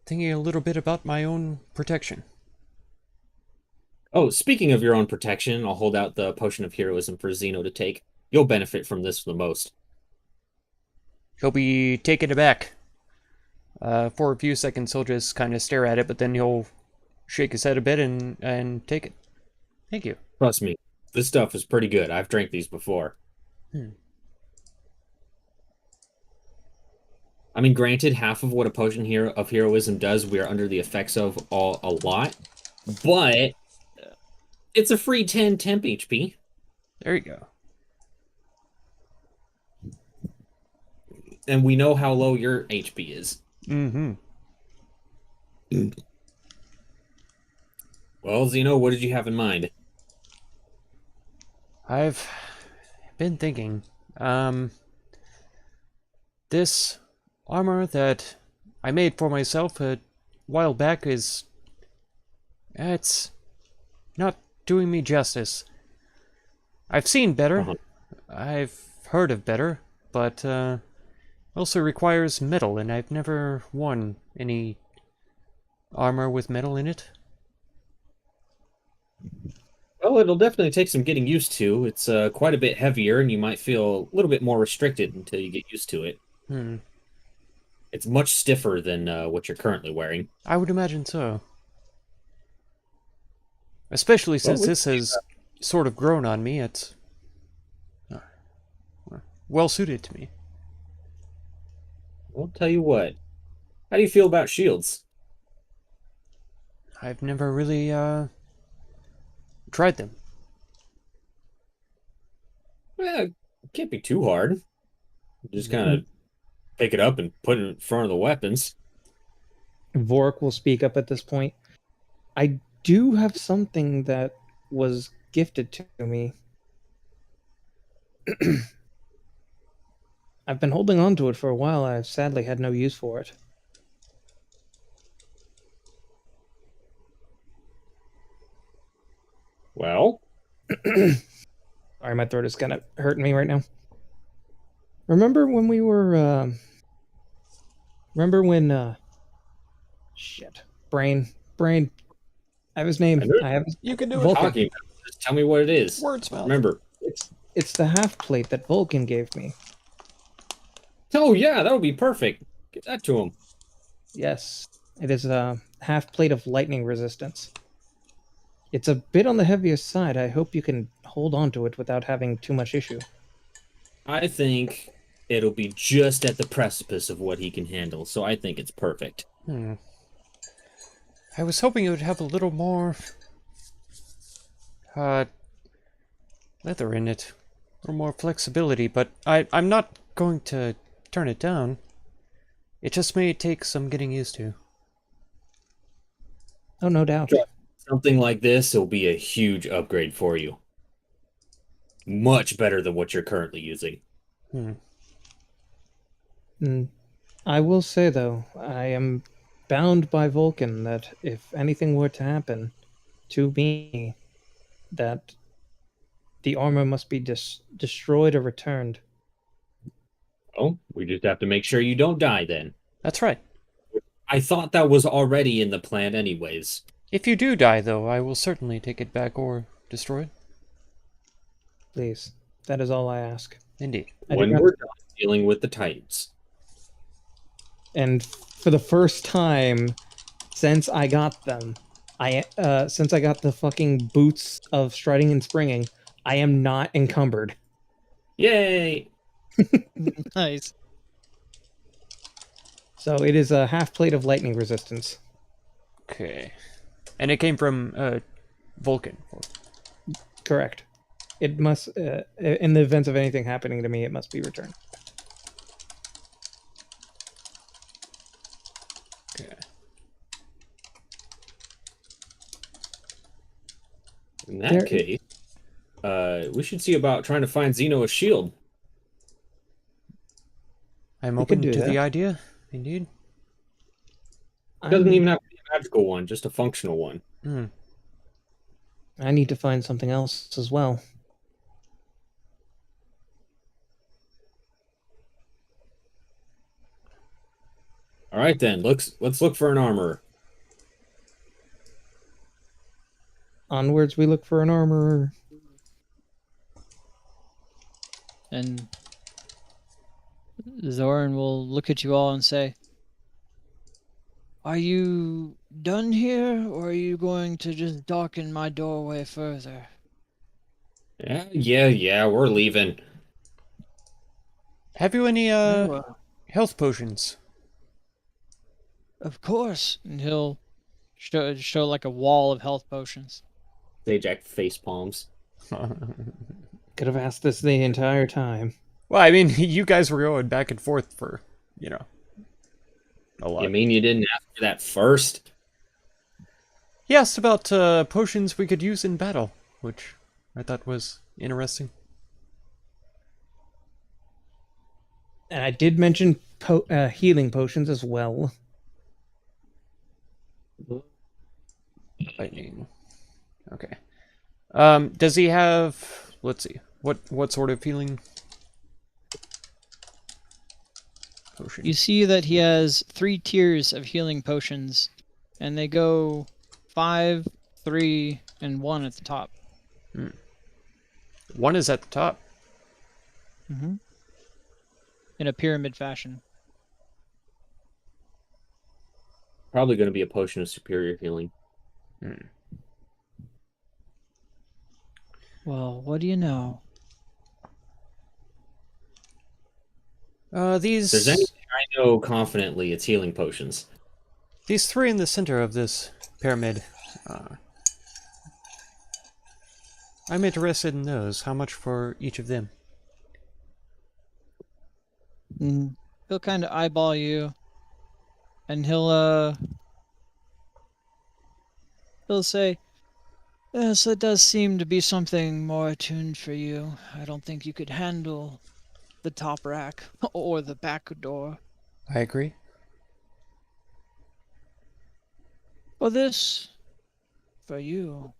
thinking a little bit about my own protection. Oh, speaking of your own protection, I'll hold out the potion of heroism for Zeno to take. You'll benefit from this the most. He'll be taken aback. For a few seconds, he'll just kind of stare at it, but then he'll shake his head a bit and take it. Thank you. Trust me, this stuff is pretty good. I've drank these before. I mean, granted, half of what a potion of heroism does, we are under the effects of a lot, but it's a free 10 temp HP. There you go. And we know how low your HP is. Mm-hmm. Well, Zeno, what did you have in mind? I've been thinking, this armor that I made for myself a while back it's not doing me justice. I've seen better, I've heard of better, but also requires metal, and I've never worn any armor with metal in it. Well, it'll definitely take some getting used to. It's quite a bit heavier, and you might feel a little bit more restricted until you get used to it. It's much stiffer than what you're currently wearing. I would imagine so. Especially since this has sort of grown on me, it's well suited to me. I'll tell you what. How do you feel about shields? I've never really tried them. Well, it can't be too hard. Just kind of pick it up and put it in front of the weapons. Vork will speak up at this point. I do have something that was gifted to me. I've been holding on to it for a while. I've sadly had no use for it. Well, Sorry, my throat is kind of hurting me right now. Remember when we were? Remember when? Shit, brain. I have his I name. know I have his You can do what it. you're Vulcan. talking about. Just tell me what it is. Words mouth. Remember. It's the half plate that Vulcan gave me. Oh yeah, that would be perfect. Get that to him. Yes, it is a half plate of lightning resistance. It's a bit on the heaviest side. I hope you can hold on to it without having too much issue. I think it'll be just at the precipice of what he can handle, so I think it's perfect. I was hoping it would have a little more uh, leather in it, a little more flexibility, but I'm not going to turn it down. It just may take some getting used to. Oh, no doubt. Something like this will be a huge upgrade for you. Much better than what you're currently using. Mm, I will say, though, I am bound by Vulcan that if anything were to happen to me, that the armor must be destroyed or returned. Oh, we just have to make sure you don't die then. That's right. I thought that was already in the plan anyways. If you do die, though, I will certainly take it back or destroy it. Please, that is all I ask. Indeed. I do When not- we're done dealing with the Titans. And for the first time since I got them, since I got the fucking boots of striding and springing, I am not encumbered. Yay! Nice. So it is a half plate of lightning resistance. Okay. And it came from Vulcan. Correct. It must, in the event of anything happening to me, it must be returned. Okay. In that There- case, we should see about trying to find Xeno a shield. I'm We could open do to the that. idea. Indeed. Doesn't I'm- even have to be a magical one, just a functional one. I need to find something else as well. All right then, let's look for an armor. Onwards, we look for an armorer. And Zoran will look at you all and say, "Are you done here, or are you going to just darken my doorway further?" Yeah, we're leaving. Have you any Very well. health potions? Of course. And he'll show like a wall of health potions. Zajac face palms. Could have asked this the entire time. Well, I mean, you guys were going back and forth for, a lot. You mean you didn't ask for that first? He asked about potions we could use in battle, which I thought was interesting. And I did mention healing potions as well. Lightning. Okay. Does he have? Let's see. What sort of healing potion? You see that he has 3 tiers of healing potions, and they go 5, 3, and 1 at the top. One is at the top. Mm-hmm. In a pyramid fashion. Probably going to be a potion of superior healing. Well, what do you know? These If there's anything I know confidently, it's healing potions. these 3 in the center of this pyramid. I'm interested in those. How much for each of them? And he'll kind of eyeball you, and he'll say, "Yes, it does seem to be something more attuned for you. I don't think you could handle the top rack or the back door. I agree. For this, for you,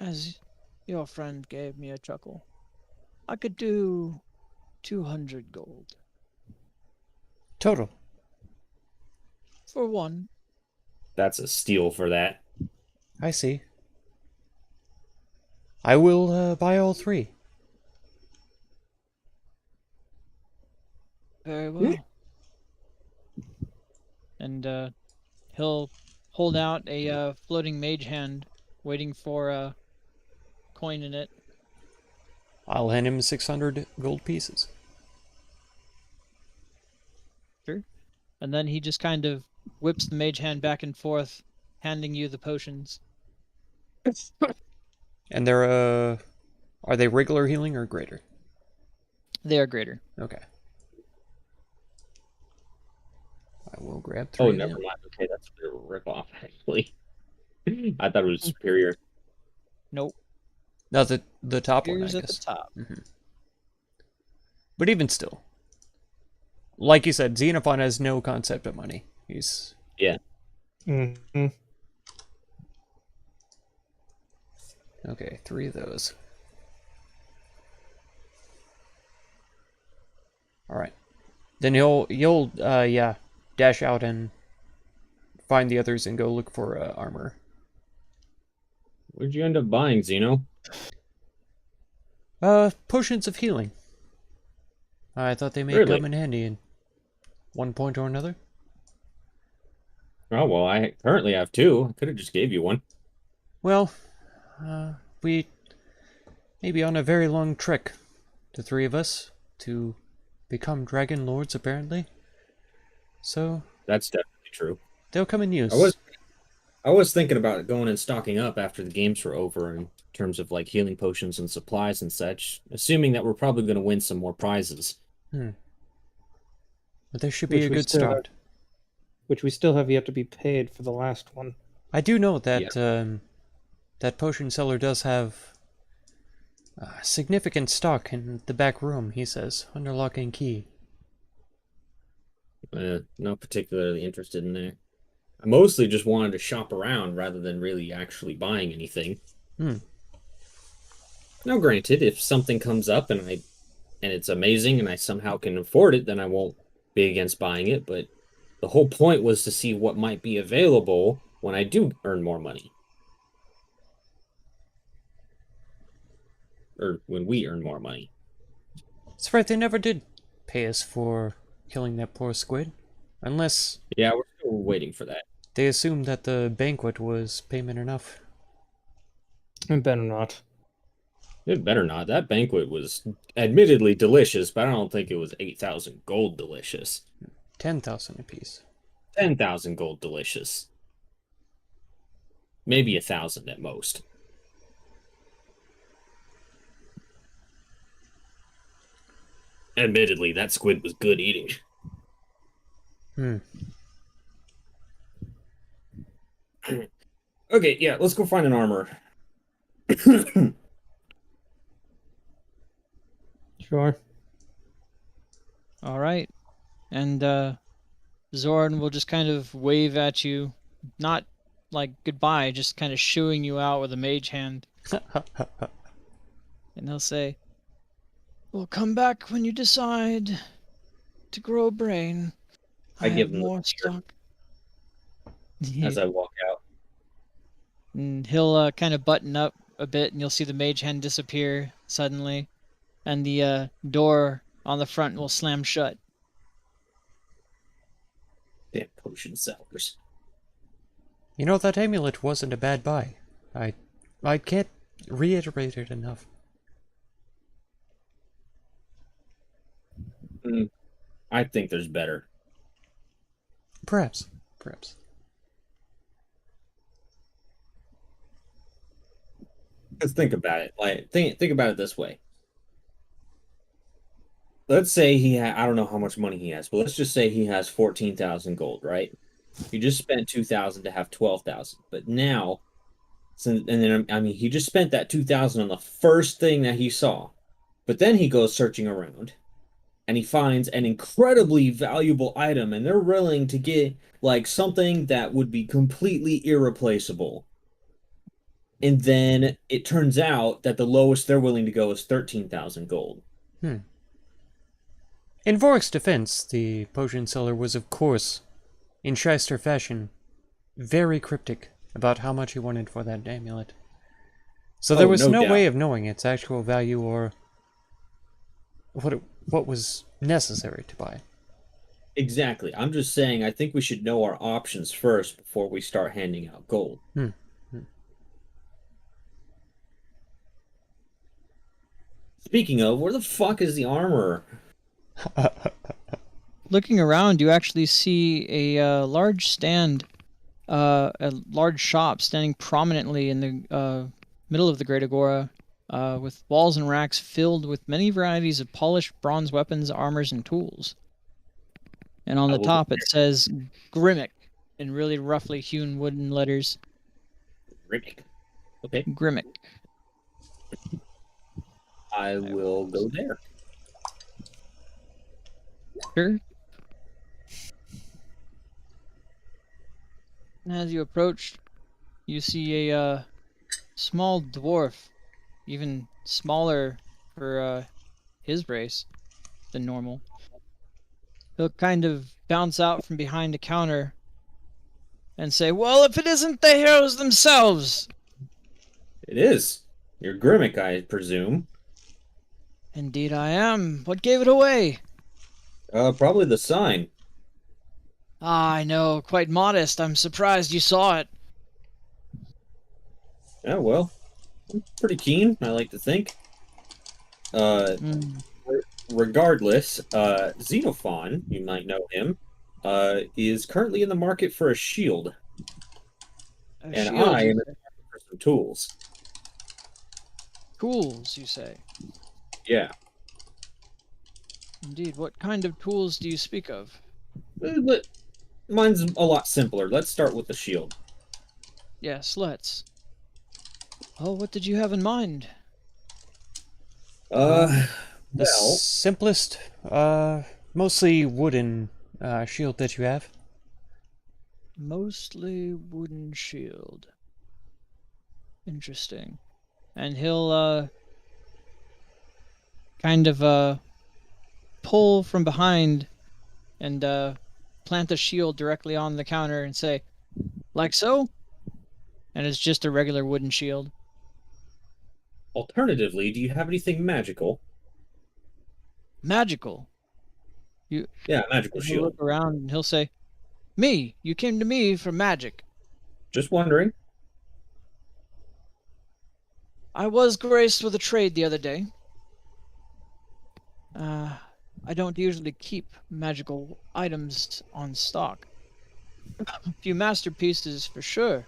as your friend gave me a chuckle, I could do 200 gold Total. for one. That's a steal for that. I see. I will buy all 3. Very well. And he'll hold out a floating mage hand, waiting for a coin in it. I'll hand him 600 gold pieces. Sure. And then he just kind of whips the mage hand back and forth, handing you the potions. And they're, are they regular healing or greater? They are greater. Okay. I will grab 3 Oh, of never them. mind. Okay, that's a ripoff, actually. I thought it was superior. Nope. No, the top one, I Here's at the guess. top. But even still. Like you said, Xenophon has no concept of money. He's... Yeah. Mm-hmm. Okay, 3 of those. Alright. Then you'll yeah, dash out and find the others and go look for armor. Where'd you end up buying, Zeno? Potions of healing. I thought they may Really? come in handy in one point or another. Oh, well, I currently have 2. I could have just gave you one. Well, we may be on a very long trek, the 3 of us, to become dragon lords, apparently. So, That's definitely true. they'll come in use. I was thinking about going and stocking up after the games were over in terms of like healing potions and supplies and such, assuming that we're probably going to win some more prizes. But there should be Which a we good still start. Which we still have yet to be paid for the last one. I do know that that potion seller does have significant stock in the back room, he says, under lock and key. Not particularly interested in that. I mostly just wanted to shop around rather than really actually buying anything. Now, granted, if something comes up and it's amazing and I somehow can afford it, then I won't be against buying it. But the whole point was to see what might be available when I do earn more money. Or when we earn more money. That's right, they never did pay us for killing that poor squid. Unless Yeah, we're still waiting for that. they assumed that the banquet was payment enough. It better not. It better not. That banquet was admittedly delicious, but I don't think it was 8,000 gold delicious. 10,000 apiece. 10,000 gold delicious. Maybe 1,000 at most. Admittedly, that squid was good eating. Okay, yeah, let's go find an armor. Sure. All right. And Zoran will just kind of wave at you, not like goodbye, just kind of shooing you out with a mage hand. And he'll say, "We'll come back when you decide to grow a brain. I give have him the more finger stock." as I walk out. And he'll kind of button up a bit, and you'll see the mage hand disappear suddenly, and the door on the front will slam shut. Damn potion sellers. You know, that amulet wasn't a bad buy. I can't reiterate it enough. I think there's better. Perhaps. Let's think about it. Like think about it this way. Let's say I don't know how much money he has, but let's just say he has 14,000 gold, right? He just spent 2,000 to have 12,000. But now, and then I mean, he just spent that 2,000 on the first thing that he saw. But then he goes searching around and he finds an incredibly valuable item, and they're willing to get like something that would be completely irreplaceable. And then it turns out that the lowest they're willing to go is 13,000 gold. Hmm. In Vork's defense, the potion seller was, of course, in shyster fashion, very cryptic about how much he wanted for that amulet. So there Oh, was no no way doubt. of knowing its actual value or what was necessary to buy. Exactly. I'm just saying, I think we should know our options first before we start handing out gold. Hmm. Hmm. Speaking of, where the fuck is the armorer? Looking around, you actually see a large stand, a large shop standing prominently in the middle of the Great Agora, with walls and racks filled with many varieties of polished bronze weapons, armors, and tools. And on I the will go top it says Grimmick in really roughly hewn wooden letters. Rimmick. Okay, Grimmick. I will go there. Sure. And as you approach, you see a small dwarf, even smaller for his race than normal. He'll kind of bounce out from behind a counter and say, "Well, if it isn't the heroes themselves!" It is. You're Grimmick, I presume. Indeed I am. What gave it away? Probably the sign. Ah, I know. Quite modest. I'm surprised you saw it. Yeah, well, I'm pretty keen, I like to think. Uh, Hmm. Regardless, Xenophon, you might know him, is currently in the market for a shield, A and shield, I am you in the say? market for some tools. Tools, you say? Yeah. Indeed. What kind of tools do you speak of? But mine's a lot simpler. Let's start with the shield. Yes, let's. Oh, what did you have in mind? Uh, The well, simplest, mostly wooden shield that you have. Mostly wooden shield. Interesting. And he'll kind of pull from behind and plant the shield directly on the counter and say, "Like so?" And it's just a regular wooden shield. alternatively, do you have anything magical? Magical. You Yeah, magical and he'll look shield. around and he'll say, "Me, you came to me for magic. Just wondering. I was graced with a trade the other day. Uh, I don't usually keep magical items on stock. A few masterpieces for sure,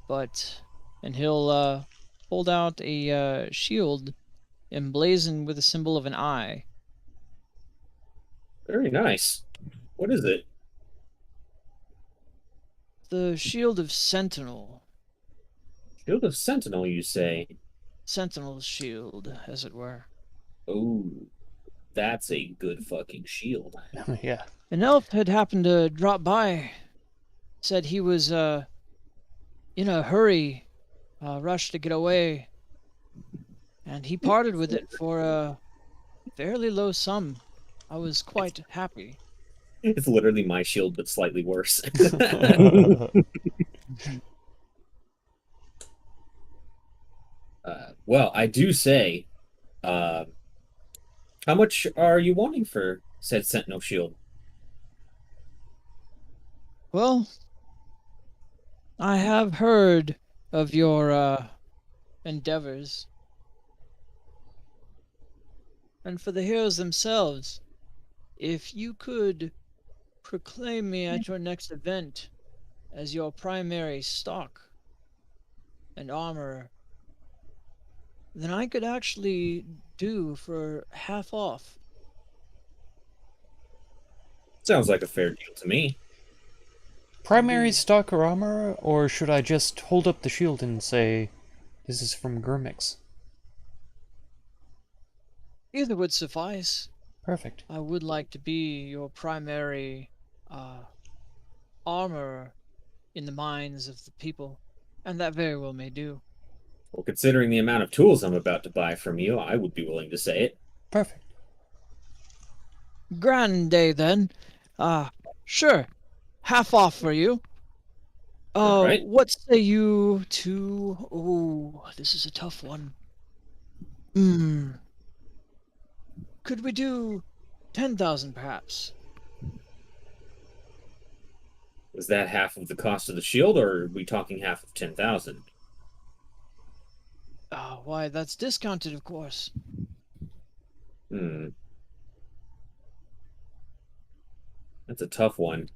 but..." And he'll hold out a shield emblazoned with a symbol of an eye. Very nice. What is it? The shield of Sentinel. Shield of Sentinel, you say? Sentinel's shield, as it were. Oh, that's a good fucking shield. Yeah. An elf had happened to drop by. Said he was in a hurry, rushed to get away, and he parted with it for a fairly low sum. I was quite happy. It's literally my shield, but slightly worse. Well, I do say, uh, how much are you wanting for said Sentinel shield? Well, I have heard of your endeavors, and for the heroes themselves, if you could proclaim me at your next event as your primary stock and armor, then I could actually do for half off. Sounds like a fair deal to me. Primary Indeed. stock or armor, or should I just hold up the shield and say, this is from Gurmix? Either would suffice. Perfect. I would like to be your primary uh, armor in the minds of the people. And that very well may do. Well, considering the amount of tools I'm about to buy from you, I would be willing to say it. Perfect. Grand day then. Sure. Half off for you. All right. What say you to... Oh, this is a tough one. Could we do 10,000 perhaps? Is that half of the cost of the shield, or are we talking half of 10,000? Why, that's discounted, of course. That's a tough one.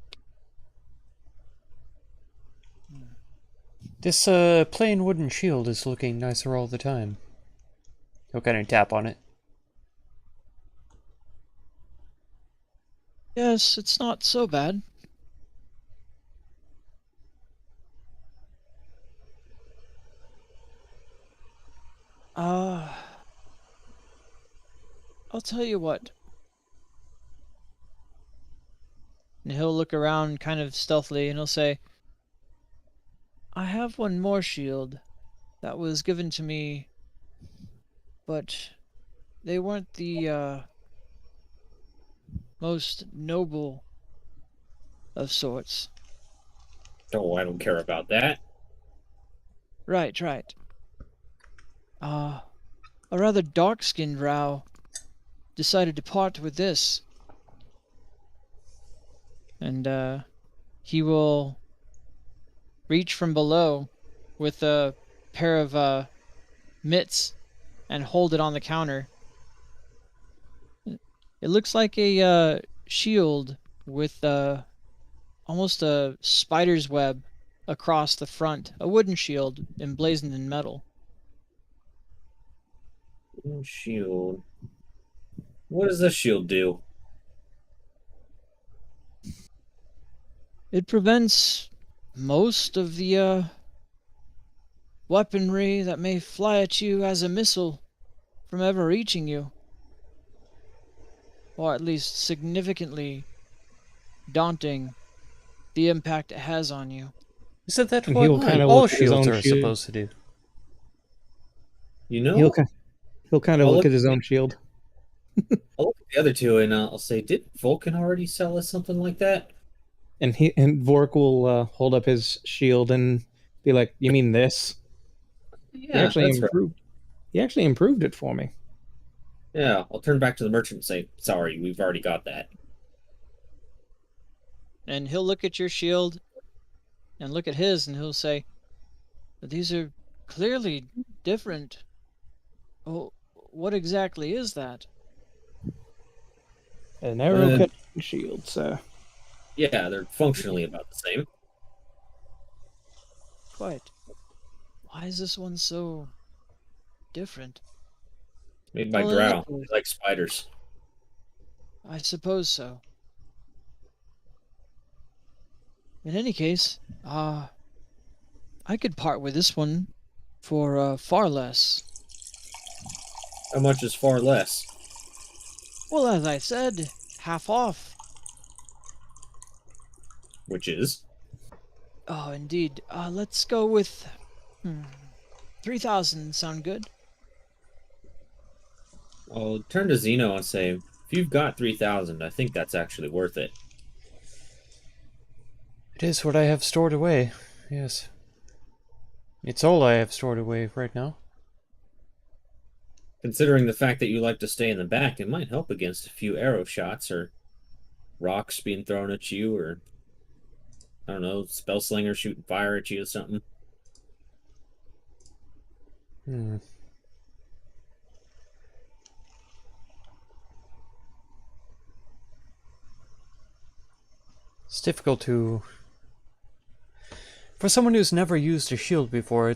This plain wooden shield is looking nicer all the time. He'll kind of tap on it. Yes, it's not so bad. I'll tell you what. And he'll look around kind of stealthily and he'll say, I have one more shield that was given to me, but they weren't the most noble of sorts. Oh, I don't care about that. Right. A rather dark-skinned drow decided to part with this. And he will reach from below with a pair of mitts and hold it on the counter. It looks like a shield with almost a spider's web across the front. A wooden shield emblazoned in metal. Shield. What does this shield do? It prevents most of the weaponry that may fly at you as a missile from ever reaching you. Or at least significantly daunting the impact it has on you. Isn't that And what he'll kind of all look at his shields own are shield. supposed to do? You know, He'll kind of I'll look look at his at own shield. I'll look at the other two and I'll say, did Vulcan already sell us something like that? And Vork will hold up his shield and be like, "You mean this? Yeah, He actually that's right. improved. He actually improved it for me." Yeah, I'll turn back to the merchant and say, sorry, we've already got that. And he'll look at your shield and look at his and he'll say, these are clearly different. Oh, what exactly is that? An arrow cut shield, sir. Yeah, they're functionally about the same. Quite. Why is this one so different? Made by Well, drow. They like spiders. I suppose so. In any case, I could part with this one for far less. How much is far less? Well, as I said, half off. Which is? Oh, indeed. Let's go with 3,000. Sound good? I'll turn to Zeno and say, if you've got 3,000, I think that's actually worth it. It is what I have stored away, yes. It's all I have stored away right now. Considering the fact that you like to stay in the back, it might help against a few arrow shots or rocks being thrown at you or, I don't know, spellslinger shooting fire at you or something. It's difficult to... For someone who's never used a shield before,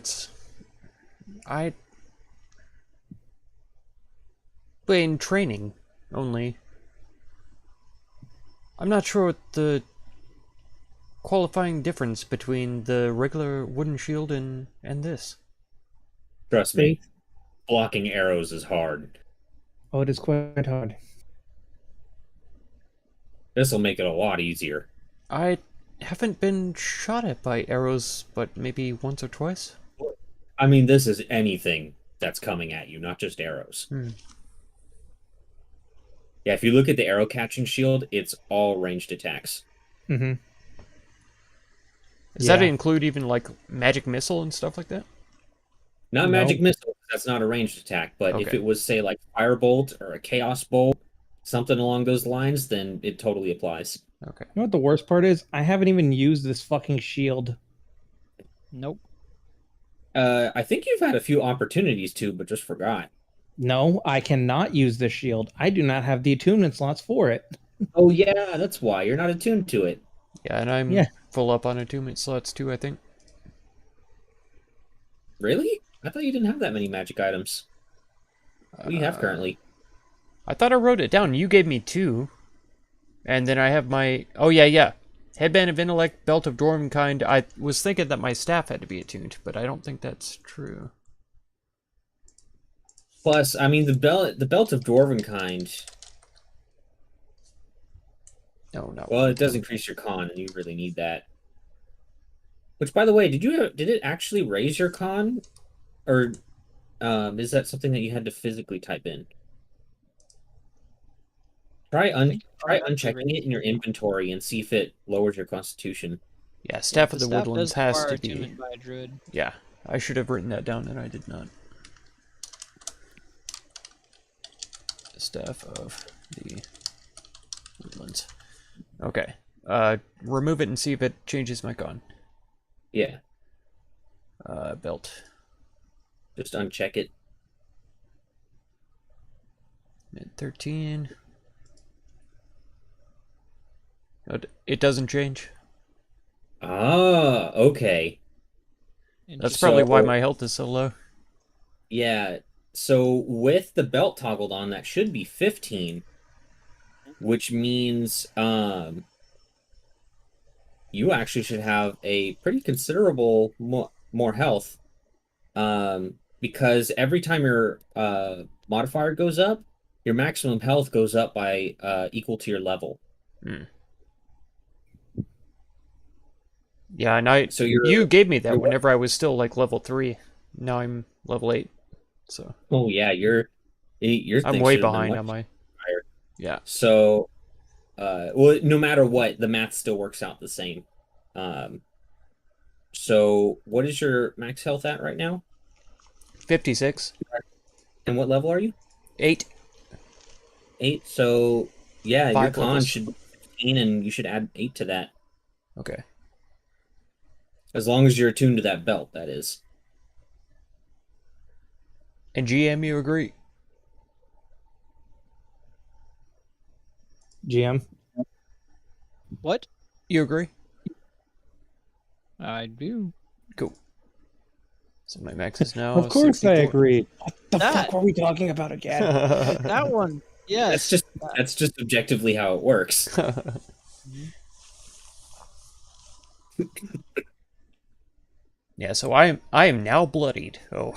in training, only. I'm not sure what the qualifying difference between the regular wooden shield and this. Trust me, blocking arrows is hard. Oh, it is quite hard. This will make it a lot easier. I haven't been shot at by arrows, but maybe once or twice. I mean, this is anything that's coming at you, not just arrows. Hmm. Yeah, if you look at the arrow catching shield, it's all ranged attacks. Mm-hmm. Does that include even like magic missile and stuff like that? Not No. magic missile, that's not a ranged attack, but if Okay. it was, say, like firebolt or a chaos bolt, something along those lines, then it totally applies. Okay. You know what the worst part is? I haven't even used this fucking shield. Nope. I think you've had a few opportunities to, but just forgot. No, I cannot use this shield. I do not have the attunement slots for it. Oh yeah, that's why you're not attuned to it. Yeah, and I'm Yeah. full up on attunement slots too, I think. Really? I thought you didn't have that many magic items. What do you have currently? I thought I wrote it down. You gave me 2. And then I have my... Oh, yeah. Headband of Intellect, Belt of Dwarvenkind. I was thinking that my staff had to be attuned, but I don't think that's true. Plus, I mean, the belt of Dwarvenkind. No, not Well, it does increase your con, and you really need that. Which, by the way, did it actually raise your con, or is that something that you had to physically type in? Try unchecking it in your inventory and see if it lowers your constitution. Yeah, Staff of the staff Woodlands does has require to be... attunement by a druid. Yeah, I should have written that down, and I did not. Staff of the Woodlands. Okay. Remove it and see if it changes my con. Yeah, Belt. just uncheck it. Mid 13. It doesn't change. Ah, okay. That's probably why So- my health is so low. Yeah, so with the belt toggled on, that should be 15, which means you actually should have a pretty considerable more health. Because every time your modifier goes up, your maximum health goes up by equal to your level. Yeah, and So you gave me that you're- whenever I was still like level 3. Now I'm level 8. So Oh yeah, your I'm thing way should have been behind much on my... higher. Yeah. So, well, no matter what, the math still works out the same. So what is your max health at right now? 56. And what level are you? 8. 8. So yeah, your 5 con levels. should be 15, and you should add 8 to that. Okay. As long as you're attuned to that belt, that is. And GM, you agree? GM. What? You agree? I do. Cool. So my max is now Of course I 64. agree. What the That- fuck were we talking about again? That one. Yes. That's just objectively how it works. Yeah, so I am now bloodied. Oh.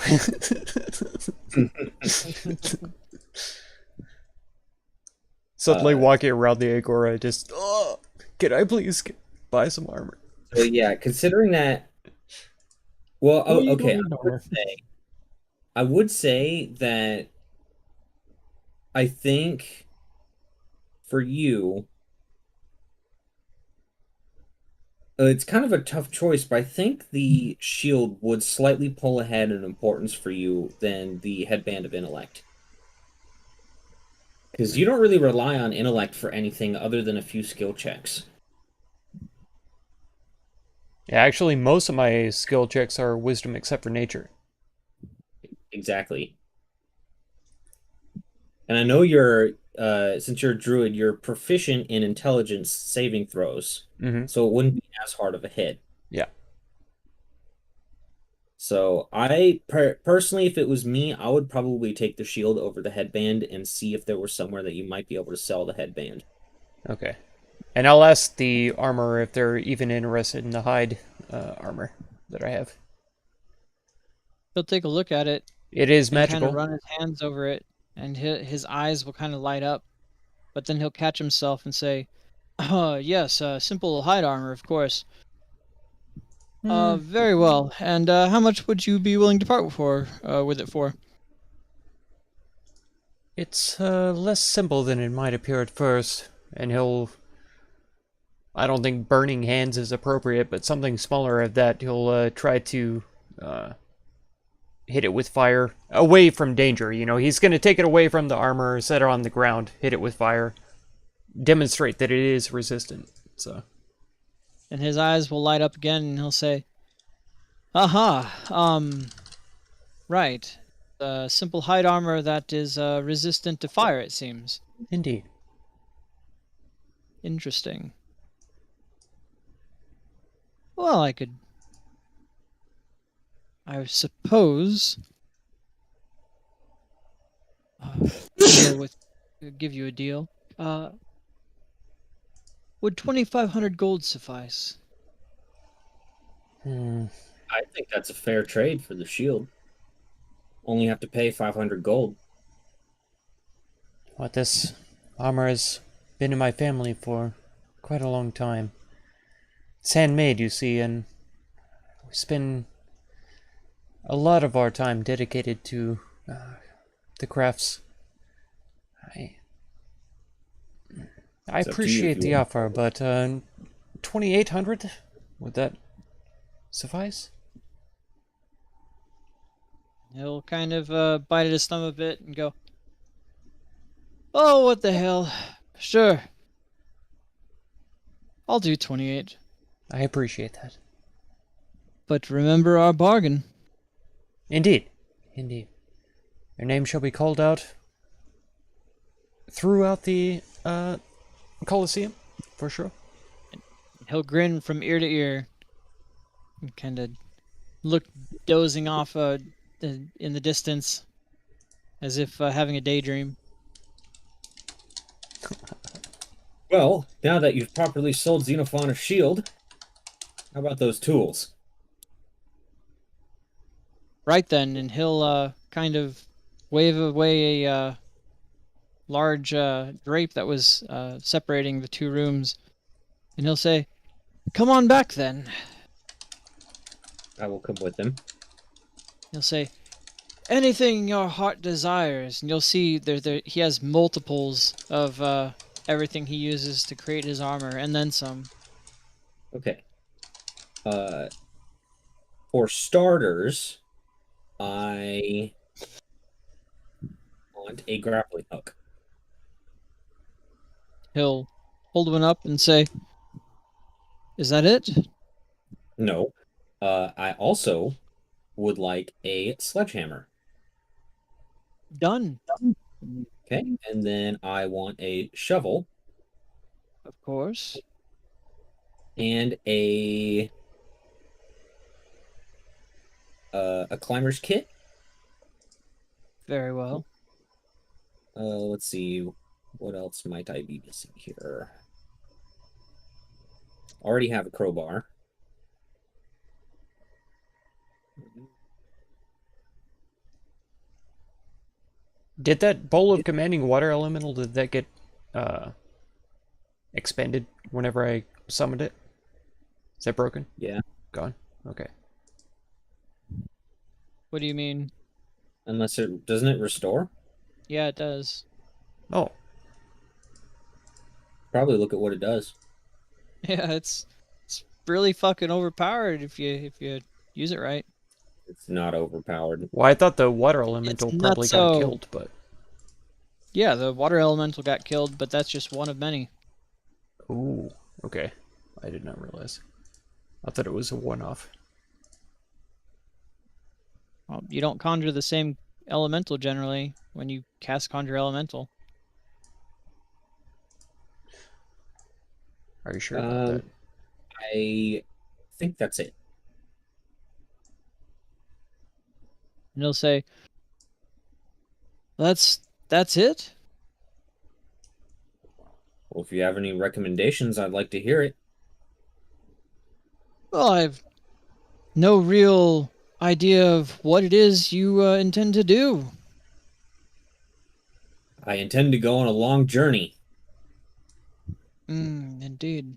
Suddenly walking around the Agora, just, oh, can I please buy some armor? So yeah, considering that. Well, Well, you okay. don't need armor. I would say that I think for you, it's kind of a tough choice, but I think the shield would slightly pull ahead in importance for you than the headband of intellect. Because you don't really rely on intellect for anything other than a few skill checks. Yeah, actually, most of my skill checks are wisdom except for nature. Exactly. And I know you're, since you're a druid, you're proficient in intelligence saving throws, Mm-hmm. so it wouldn't be as hard of a hit. Yeah. So I personally, if it was me, I would probably take the shield over the headband and see if there was somewhere that you might be able to sell the headband. Okay. And I'll ask the armor if they're even interested in the hide armor that I have. He'll take a look at it. It is And kind magical. of run his hands over it, and his eyes will kind of light up. But then he'll catch himself and say, Yes, simple hide armor, of course. Hmm, Very well. And how much would you be willing to part with it for? it's less simple than it might appear at first, and he'll. I don't think burning hands is appropriate, but something smaller of that. He'll try to uh, hit it with fire away from danger. You know, he's going to take it away from the armor, set it on the ground, hit it with fire, demonstrate that it is resistant. So, And his eyes will light up again, and he'll say, "Aha! Right. Simple hide armor that is resistant to fire. It seems indeed. interesting. Well, I suppose, deal with, give you a deal. Would 2,500 gold suffice? Hmm. I think that's a fair trade for the shield. Only have to pay 500 gold. What this armor has been in my family for quite a long time. It's handmade, you see, and we spend a lot of our time dedicated to the crafts. I I It's up to you if appreciate you the want. offer, but 2,800, would that suffice? He'll kind of bite at his thumb a bit and go, "Oh, what the hell? Sure, I'll do 28. I appreciate that. But remember our bargain." Indeed, indeed. Your name shall be called out throughout the Colosseum, for sure. He'll grin from ear to ear and kind of look dozing off in the distance as if having a daydream. Well, now that you've properly sold Xenophon a shield, how about those tools? Right then, and he'll kind of wave away a large drape that was separating the two rooms, and he'll say, "Come on back then." I will come with them. He'll say, "Anything your heart desires," and you'll see there he has multiples of everything he uses to create his armor, and then some. Okay. Uh, for starters, I want a grappling hook. He'll hold one up and say, "Is that it?" No. I also would like a sledgehammer. Done. Okay. And then I want a shovel Of course. and a climber's kit. Very well. Let's see. What else might I be missing here? Already have a crowbar. Did that bowl of commanding water elemental, did that get expended whenever I summoned it? Is that broken? Yeah. Gone? Okay. What do you mean? Unless it doesn't it restore? Yeah, it does. Oh, Probably look at what it does. Yeah, it's really fucking overpowered if you use it right. It's not overpowered. well, I thought the water elemental not probably got so- killed, but... Yeah, the water elemental got killed, but that's just one of many. Ooh, okay. I did not realize. I thought it was a one-off. Well, you don't conjure the same elemental generally when you cast conjure elemental. Are you sure about that? I think that's it. And he'll say, "That's it?" Well, if you have any recommendations, I'd like to hear it. Well, I've no real idea of what it is you intend to do. I intend to go on a long journey. And indeed.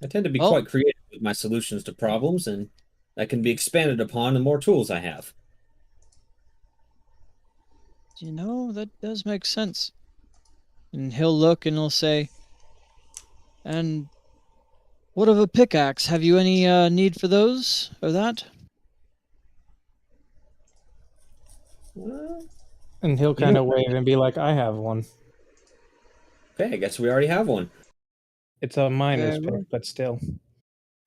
I tend to be Well, quite creative with my solutions to problems, and that can be expanded upon the more tools I have. that does make sense. And he'll look and he'll say, and what of a pickaxe? Have you any need for those or that? Uh, And he'll You kind know, of wave and be like, I have one. okay, I guess we already have one. It's a miner's Very well. pick, but still.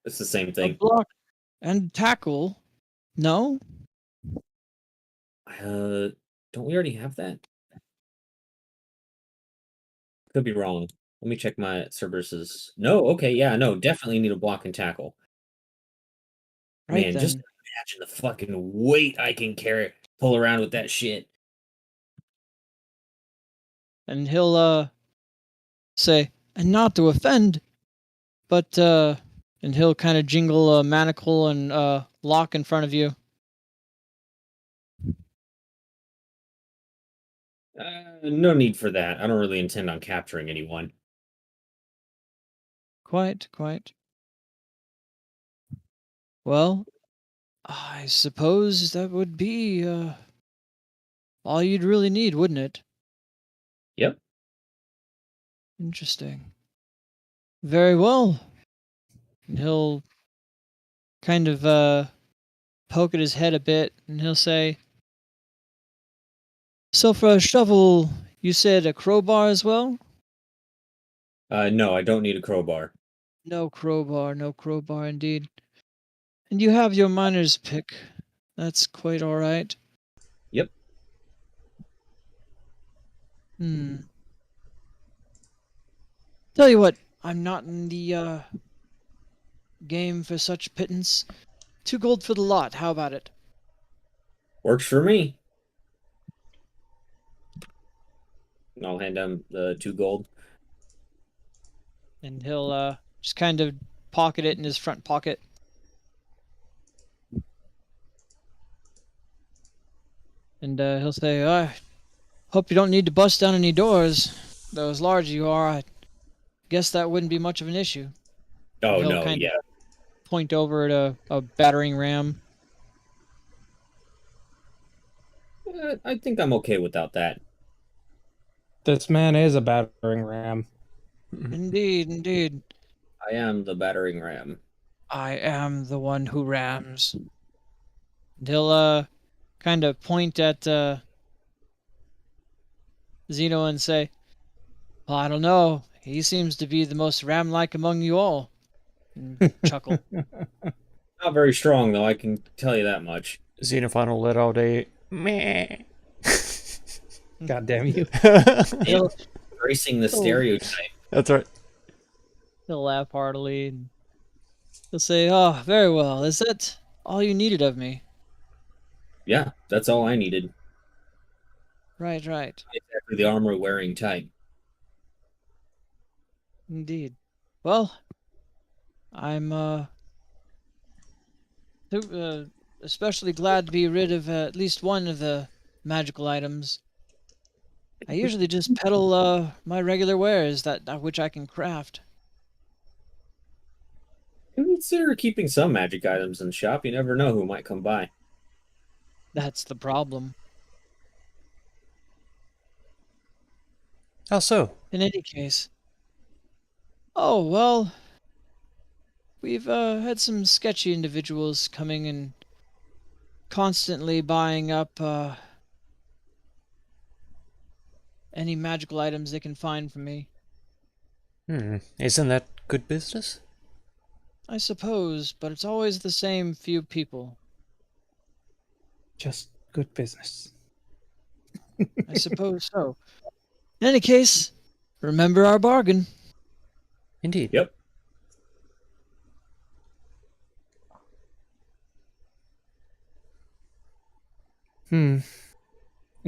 It's the same A thing. block and tackle? No? Don't we already have that? Could be wrong. Let me check my Cerberus's. No, okay, yeah, no, definitely need a block and tackle. Right Man, just then. imagine the fucking weight I can carry, pull around with that shit. And he'll say, and not to offend, but and he'll kind of jingle a manacle and lock in front of you. No need for that. I don't really intend on capturing anyone. Quite, quite. Well, I suppose that would be all you'd really need, wouldn't it? Yep. Interesting. Very well. And he'll kind of poke at his head a bit and he'll say, so for a shovel, you said a crowbar as well? No, I don't need a crowbar. No crowbar indeed. And you have your miner's pick. That's quite all right. Yep. Tell you what, I'm not in the game for such pittance. 2 gold for the lot. How about it? Works for me. And I'll hand him the 2 gold. And he'll just kind of pocket it in his front pocket. And he'll say, I hope you don't need to bust down any doors. Though as large as you are, I guess that wouldn't be much of an issue. And Oh he'll no, kind yeah. of point over at a battering ram. I think I'm okay without that. This man is a battering ram. Indeed, indeed. I am the battering ram. I am the one who rams. And he'll kind of point at Zeno and say, well, I don't know. He seems to be the most ram-like among you all. And chuckle. Not very strong though, I can tell you that much. Xenophon will let out a meh. God damn you. He'll, Embracing the stereotype. That's right. he'll laugh heartily. And he'll say, oh, very well. Is that all you needed of me? Yeah, that's all I needed. Right, right. Exactly the armor wearing type. Indeed. Well, I'm especially glad to be rid of at least one of the magical items. I usually just peddle my regular wares that which I can craft. Consider keeping some magic items in the shop. You never know who might come by. That's the problem. How so? In any case. Oh, well, we've had some sketchy individuals coming and constantly buying up any magical items they can find from me. Isn't that good business? I suppose, but it's always the same few people. Just good business. I suppose so. In any case, remember our bargain. Indeed. Yep.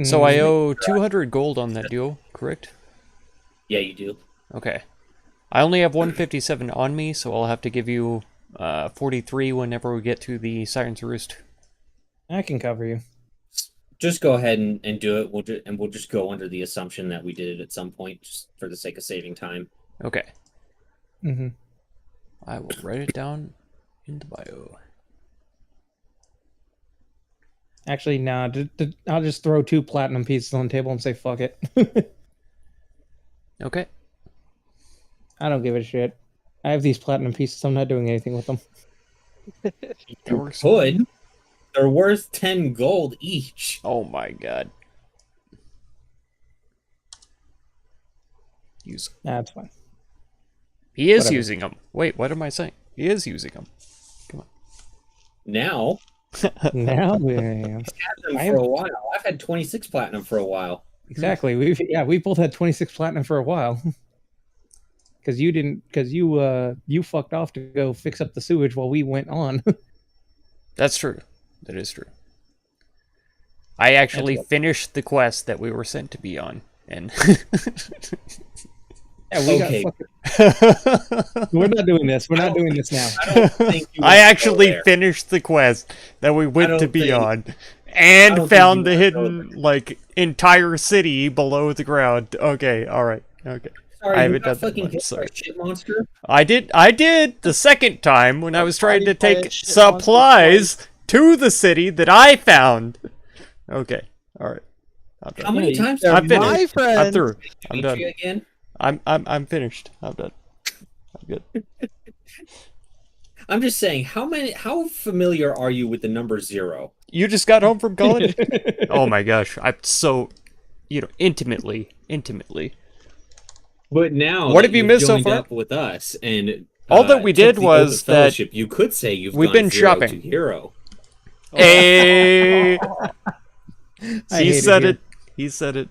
So I owe 200 gold on that deal, correct? Yeah, you do. Okay. I only have 157 on me, so I'll have to give you 43 whenever we get to the Siren's Roost. I can cover you. Just go ahead and do it. We'll just go under the assumption that we did it at some point, just for the sake of saving time. Okay. Mm-hmm. I will write it down in the bio. Actually, nah. I'll just throw 2 platinum pieces on the table and say fuck it. Okay. I don't give a shit. I have these platinum pieces. I'm not doing anything with them. That works. Could. They're worth 10 gold each. Oh my god. Use. That's fine. He is Whatever. using them. Wait, what am I saying? He is using them. Come on. Now, Now, yeah, I've had them for a while. I've had 26 platinum for a while. exactly. We both had 26 platinum for a while. Because you fucked off to go fix up the sewage while we went on. That's true. That is true. I actually finished the quest that we were sent to be on, and Yeah, we Okay. we're not doing this. We're not doing this now. I don't think you I would actually go there. finished the quest that we went to don't be think- on, I and don't found the think you would go hidden like entire city below the ground. Okay, all right, okay. Sorry, I you haven't got done that fucking much, hit by sorry. a shit monster. I did the second time when I was trying to Bodied by a take shit monster supplies to the city that I found. Okay, all right. I'm How done. many times They're I'm did you finished. my friends. I'm through. I'm meet done. you again? I'm finished. I'm done. I'm good. I'm just saying, how familiar are you with the number 0? You just got home from college? Oh my gosh, I'm so, intimately. But now What that have you you've missed so joined far? up with us and All that we took did the was Oath of that Fellowship, you could say you've we've gone been 0 shopping. to hero. Hey, I he hate said here. it. He said it.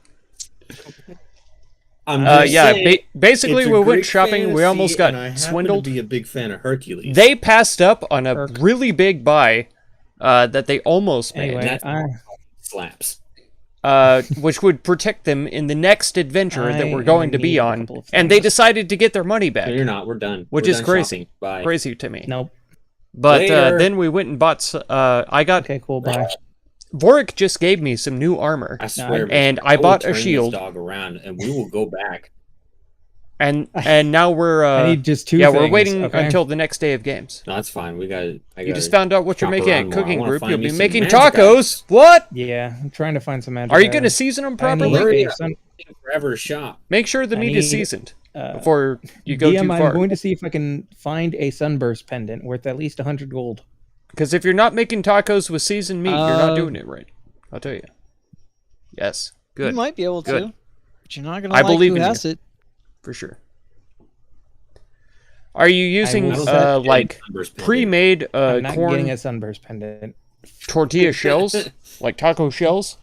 I'm just Yeah. saying, Basically, it's a we went great shopping. We almost fantasy, and I got happen swindled. to be a big fan of Hercules. They passed up on a Kirk. really big buy that they almost made. Anyway, That's slaps. Which would protect them in the next adventure that we're I going to be need a on, couple of and they things. decided to get their money back, No, you're not. We're done. which We're is done crazy, shopping. Bye. crazy to me. nope. But Later. then we went and bought. I got Okay, cool. Bye. Vorik just gave me some new armor, I swear. and I I will bought a turn this shield, dog around, and we will go back. and now we're I need just 2 yeah, things. we're waiting okay? until the next day of games. No, that's fine. You just found out what you're chop making around at more. I cooking wanna group. find You'll me be some making magic tacos. What? Yeah, I'm trying to find some magic. Are you going to items. season them I properly? need Hurry a up. sun- Forever to shop. Make sure the I meat is need, seasoned uh, before you go DM, too far. I'm going to see if I can find a sunburst pendant worth at least 100 gold. Because if you're not making tacos with seasoned meat, you're not Uh, doing it right. I'll tell you. Yes. Good. You might be able Good. to, but you're not gonna I like believe who in has you. it. For sure. Are you using will set like pre-made I'm not getting corn a sunburst pendant. tortilla shells, like taco shells?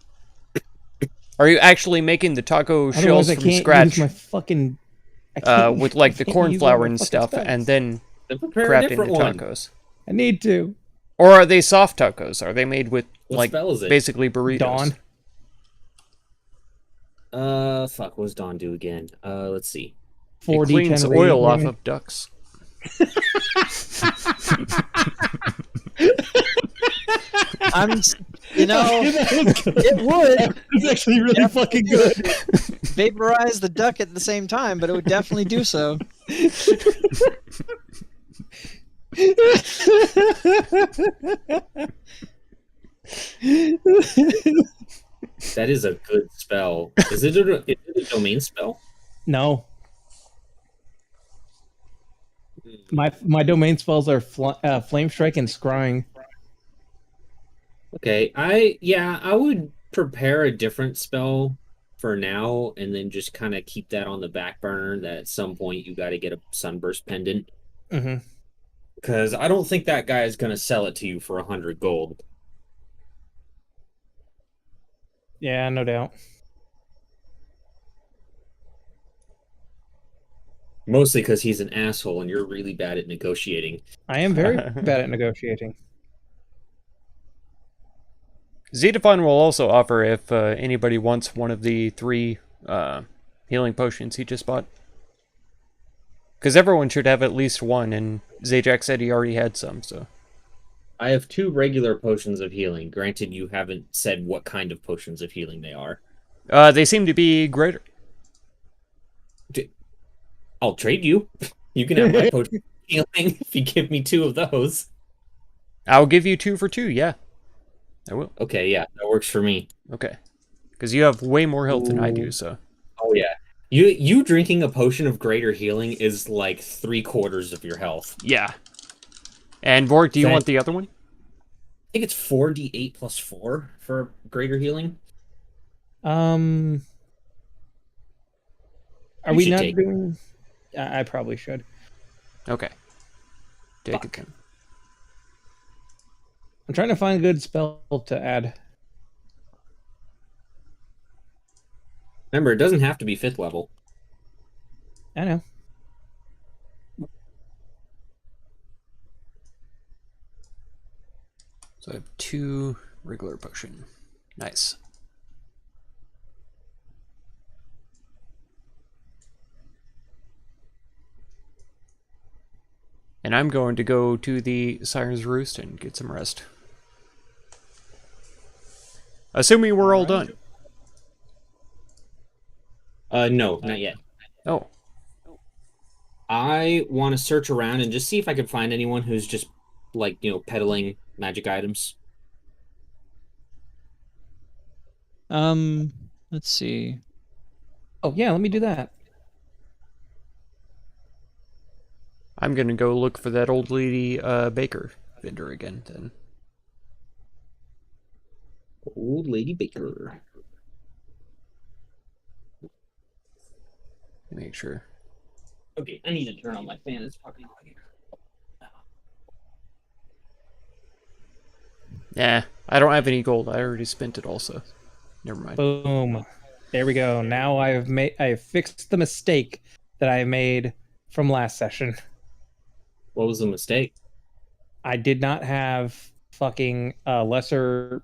Are you actually making the taco Otherwise, shells I from can't scratch use my fucking. I can't- with like the I can't corn use all flour my and fucking stuff, spells. and then Then prepare a crafting the different one. tacos? I need to. Or are they soft tacos? Are they made with What like spell is it? basically burritos? Dawn. Fuck. What does Dawn do again? Let's see. It 4D10 cleans radiant oil off damage. of ducks. It would It's actually really fucking good. vaporize the duck at the same time, but it would definitely do so. That is a good spell. Is it a domain spell? No. My domain spells are Flame Strike and Scrying. Okay. I would prepare a different spell for now, and then just kind of keep that on the back burner. That at some point you got to get a sunburst pendant, Mm-hmm. because I don't think that guy is gonna sell it to you for 100 gold. Yeah, no doubt. Mostly because he's an asshole, and you're really bad at negotiating. I am very bad at negotiating. Zetafon will also offer if anybody wants one of the 3 healing potions he just bought. Because everyone should have at least one, and Zajac said he already had some, so... I have 2 regular potions of healing. Granted, you haven't said what kind of potions of healing they are. They seem to be greater. I'll trade you. You can have my potion of healing if you give me 2 of those. I'll give you 2 for 2, yeah. I will. Okay, yeah, that works for me. Okay. Because you have way more health than I do, Ooh. so. Oh yeah. You drinking a potion of greater healing is like 3/4 of your health. Yeah. And Vork, do you Thank- want the other one? I think it's 4d8 plus 4 for greater healing. Are You we should not take- doing? I probably should. Okay. Take it Fuck. then. I'm trying to find a good spell to add. Remember, it doesn't have to be 5th level. I know. So I have 2 regular potion. Nice. And I'm going to go to the Siren's Roost and get some rest. Assuming we're all done. No, not yet. Oh, I want to search around and just see if I can find anyone who's just like, peddling magic items. Let's see. Oh yeah, let me do that. I'm gonna go look for that old lady baker vendor again then. Old Lady Baker. Make sure. Okay, I need to turn on my fan. It's fucking hot here. Nah, I don't have any gold. I already spent it also. Never mind. Boom. There we go. Now I've fixed the mistake that I made from last session. What was the mistake? I did not have fucking lesser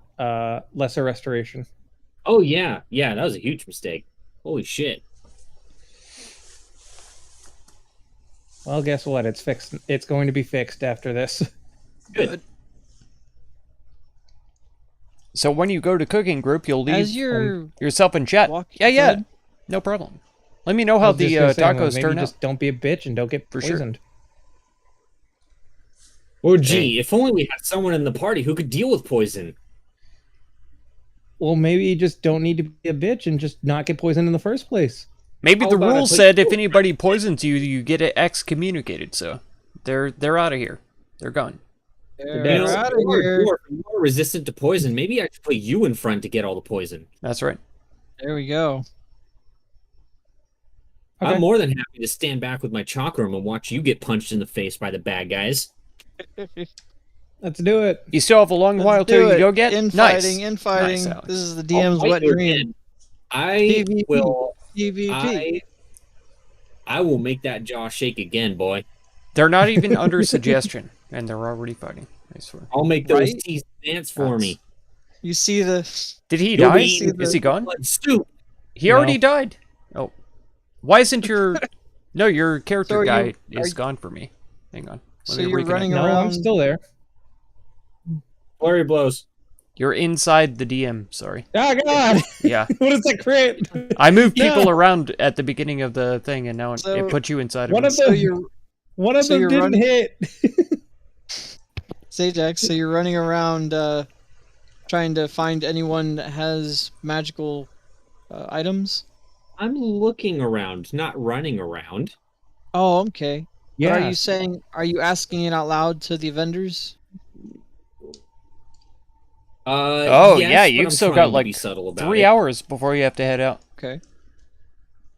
restoration. Oh yeah, that was a huge mistake. Holy shit. Well, guess what? It's fixed. It's going to be fixed after this. Good. So when you go to cooking group, you'll leave As you're yourself in chat. walking, Yeah, good. no problem. Let me know I how was just the gonna say, tacos maybe turn out. just don't be a bitch and don't get For sure. poisoned. Or gee, if only we had someone in the party who could deal with poison. Well, maybe you just don't need to be a bitch and just not get poisoned in the first place. Maybe How the about I rule put- said if anybody poisons you, you get it excommunicated. So they're out of here. They're gone. They're You know, out of here. You're resistant to poison. Maybe I should put you in front to get all the poison. That's right. There we go. Okay. I'm more than happy to stand back with my chakram and watch you get punched in the face by the bad guys. Let's do it. You still have a long while Let's do till you it. go get Infighting, nice. infighting. Nice, Alex. This is the I'll DM's fight wet you dream. again. I PvP. will. PvP. I will make that jaw shake again, boy. They're not even under suggestion, and they're already fighting. I swear. I'll make those Right? teeth dance for me. You see the Did he You'll die? be eating Is he gone? blood soup. He No. already died. Oh, why isn't your no? Your character So guy are is you- gone for me. Hang on. Let So me you're reconnect. running No, I'm around- still there. Flurry blows. You're inside the DM. Sorry. Oh God! Yeah, What is that crit? I moved No. people around at the beginning of the thing, and now So- it put you inside of One it. of so them, you're one of so them you're didn't running- hit. Zajax, so you're running around trying to find anyone that has magical items. I'm looking around, not running around. Oh, okay. But Yeah. are you asking it out loud to the vendors? Oh, yes, yeah, but you've I'm still trying got to like be subtle about 3 it. hours before you have to head out. Okay.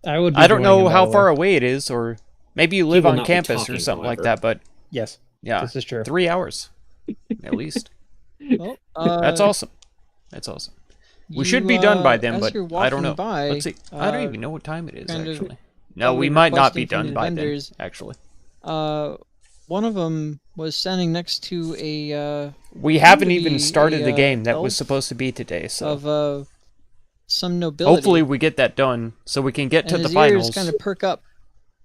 I would. Be I don't joining know them, how by the far way. away it is, or maybe you live He will on not be campus or talking, something like however. that. But Yes, yeah, this is true. 3 hours at least. Well, That's awesome. That's awesome. We should be done by then, but I don't know. Let's see. I don't even know what time it is kind of actually. No, probably we might not be requesting from done the by vendors. then. Actually, One of them was standing next to a we haven't to even be started a, the game that was elf supposed to be today. So of some nobility. hopefully we get that done so we can get to and the his ears finals. kind of perk up.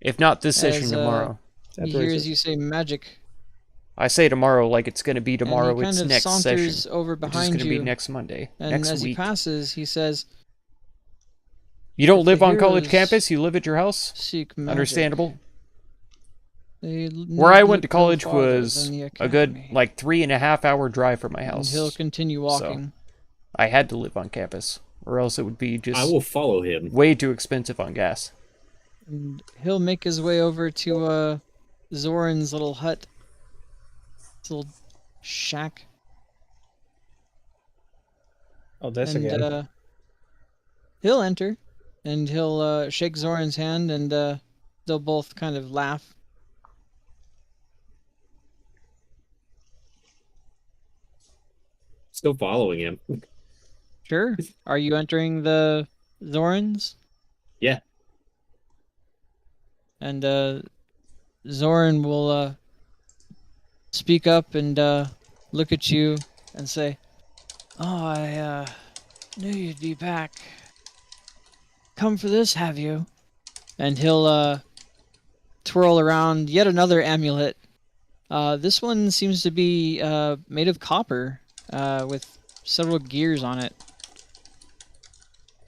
If not this session, as, tomorrow. That's he hears racist. you say magic. I say tomorrow like it's going to be tomorrow. And he It's kind of next saunters session. over Which is behind going to be you. next Monday. And next as he week. passes, he says, You don't if live the on college heroes campus. You live at your house. "Seek magic." Understandable. Where I went to college was the a good, academy. like, 3.5 hour drive from my And house. he'll continue walking. I had to live on campus, or else it would be I just will follow him. way too expensive on gas. And he'll make his way over to Zoran's little hut. His little shack. Oh, this And again. he'll enter. And he'll shake Zoran's hand, and they'll both kind of laugh. Still following him. Sure. Are you entering the Zorans? Yeah. And Zoran will speak up and look at you and say, "Oh, I knew you'd be back. Come for this, have you?" And he'll twirl around yet another amulet. This one seems to be made of copper with several gears on it.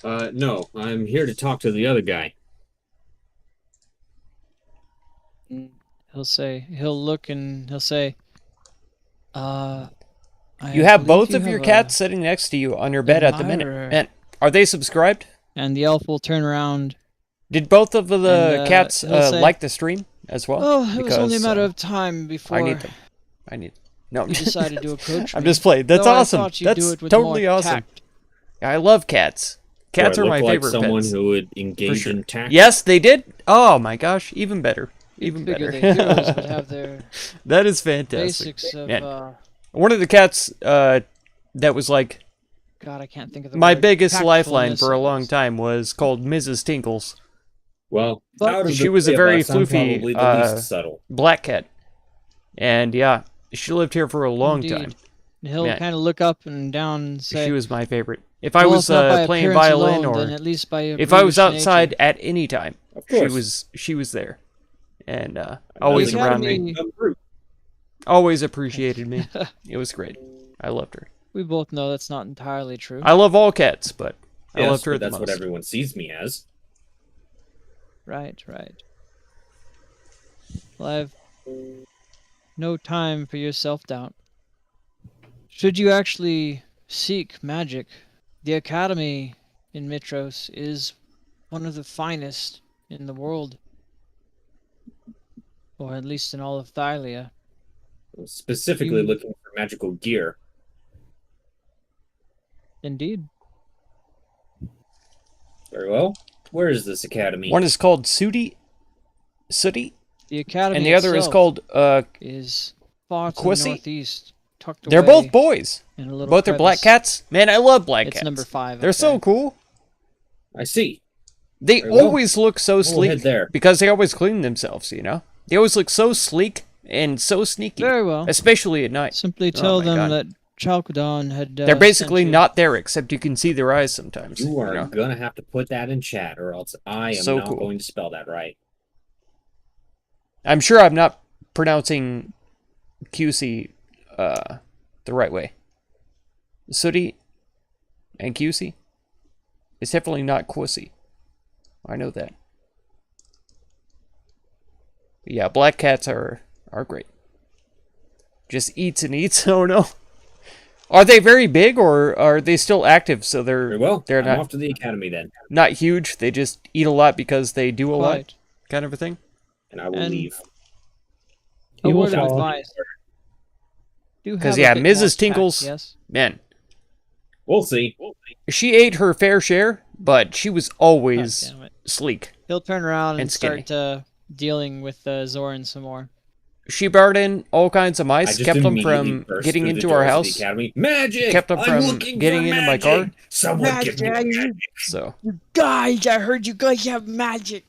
No, I'm here to talk to the other guy. And he'll look and he'll say, You have believe both you of your have cats sitting next to you on your bed at the minute. admirer." And are they subscribed? And the elf will turn around. Did both of the And, cats he'll say, like the stream as well? "Oh, it was only a Because, matter of time before I need them. I need. No, you decided to approach me. I'm just playing. That's Though I awesome. thought you'd That's do it with totally more awesome. tact." I love cats. Cats Do I are my look like favorite someone pets. who would engage sure. in tact. Yes, they did. Oh my gosh, even better. Even Figure better. the heroes would have their That is fantastic. basics of Man. One of the cats that was like God, I can't think of the my word. biggest lifeline for a Tactfulness. long time was called Mrs. Tinkles. Well, But out of she the was a three of very us, I'm floofy, probably the least subtle. Black cat. And yeah, she lived here for a long Indeed. time. He'll Yeah. kind of look up and down and say, She was my favorite. If I "Well, was if not by playing appearance violin alone, or then at least by if I was brutish outside nature." at any time, Of she course. was there. And I'm always not around Academy- me. a brute. Always appreciated me. It was great. I loved her. We both know that's not entirely true. I love all cats, but I Yes, loved her but the that's what most. everyone sees me as. Right. Well, I've no time for your self-doubt. Should you actually seek magic, the Academy in Mitros is one of the finest in the world. Or at least in all of Thylia. Specifically You- looking for magical gear. Indeed. Very well. Where is this academy? One is called Sooty, The Academy and the other is itself called is far to Quissy? the northeast, tucked away They're both boys. in a little Both are black crevice. cats. Man, I love black It's cats. number 5. They're up so there. cool. I see. They Very well. always look so We'll sleek head there. because they always clean themselves, you know? They always look so sleek and so sneaky, Very well. especially at night. Simply Oh tell my them God. that Chalcodon had. They're basically sent you. not there, except you can see their eyes sometimes. You are know? gonna have to put that in chat, or else I am So not cool. going to spell that right. I'm sure I'm not pronouncing QC the right way. Sooty and QC? It's definitely not Quissy. I know that. But yeah, black cats are great. Just eats and eats. Oh no. Are they very big or are they still active? So Very well. they're I'm not off to the academy then, not huge. They just eat a lot because they do a lot, Quite. kind of a thing. and I will And- leave. A You will word of follow. advice. Do 'Cause, have a yeah, bit more Mrs. tact, Tinkles- Yes. Man, We'll see. she ate her fair share, but she was God always damn it. sleek. He'll turn around and and skinny. start dealing with Zoran some more. She brought in all kinds of I mice, just kept them immediately from burst getting through the into our doors of house, the academy. Magic! kept them I'm from looking getting for into my magic! car. Someone give me magic! so Guys, I heard you guys have magic.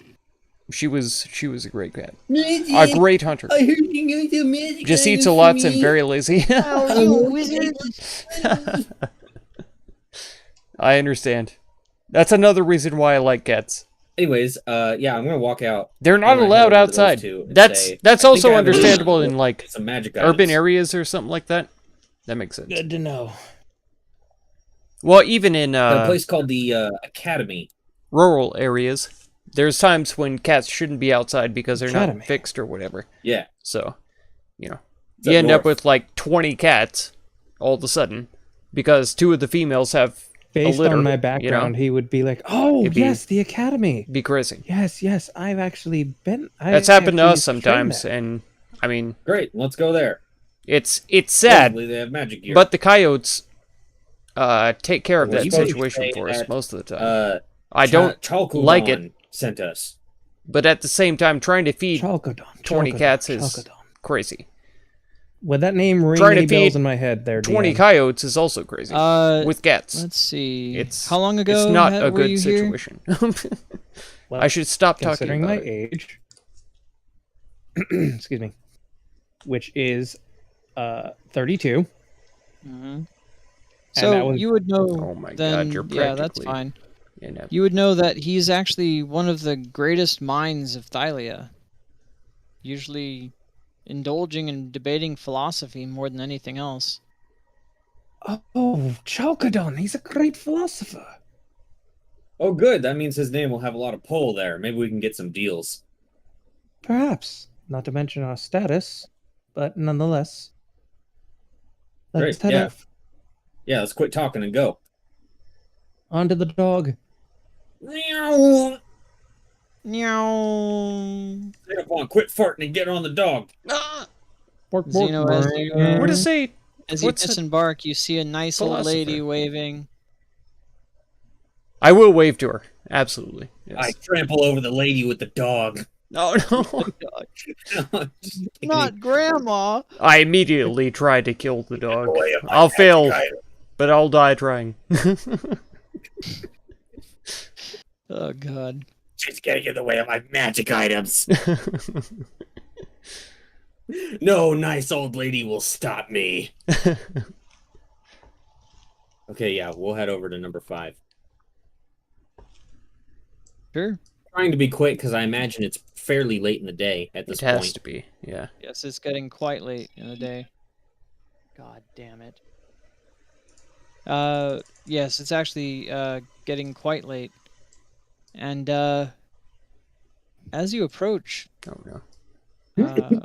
she was a great cat. Magic! A great hunter. I heard you guys have magic! Just on eats the a lot and street. very lazy. Oh, you wizard. I understand. That's another reason why I like cats. Anyways, yeah, I'm gonna walk out. They're not I'm gonna head allowed over to those outside. two and That's say, that's "I think also I have a understandable get in like some magic urban items." areas or something like that. That makes sense. Good to know. Well, even in At a place called the Academy. rural areas, there's times when cats shouldn't be outside because they're Academy. not fixed or whatever. Yeah. So, you know, It's you up end up north. with like 20 cats all of a sudden because 2 of the females have Based a litter, on my you background, know? he would be like, "Oh It'd be- yes, the academy. Be crazy. Yes, I've actually been. That's happened to actually us trained sometimes, there." and I mean, Great, let's go there. it's sad, Hopefully they have magic gear. but the coyotes take care of We're that supposed to situation say for us that, most of the time. Uh, I don't Chalcodon like it, sent us. but at the same time, trying to feed Chalcodon. 20 cats is Chalcodon. crazy. Would that name ring Trying to any bells feed in my head there, 20 DM? coyotes is also crazy. With cats. Let's see. It's How long ago It's not a were good you here? situation. Well, I should stop talking considering about my it. age, excuse me, which is 32. Mhm. that So was- you would know. Oh my then, God, you're yeah, that's practically- fine. And, You would know that he's actually one of the greatest minds of Thylia. Usually indulging in debating philosophy more than anything else. Oh, Chalcodon, he's a great philosopher. Oh, good. That means his name will have a lot of pull there. Maybe we can get some deals. Perhaps, not to mention our status, but nonetheless. Let's Great, head yeah. off. Yeah, let's quit talking and go. Onto the dog. Meow. Meow. Get up on, quit farting and get on the dog. Bork, Zeno, as you, what to say? as you What's a disembark, you see a nice old lady philosopher? waving. I will wave to her. Absolutely. I Yes. trample over the lady with the dog. Oh no! Just kidding. Not Grandma. I immediately try to kill the dog. Boy, am I I'll fail, magic item. but I'll die trying. Oh God. She's getting in the way of my magic items. No nice old lady will stop me. Okay, yeah, we'll head over to number 5. Sure. Trying to be quick because I imagine it's fairly late in the day at this It has point. to be, yeah. Yes, it's getting quite late in the day. God damn it. Yes, it's actually getting quite late. And as you approach, Oh no.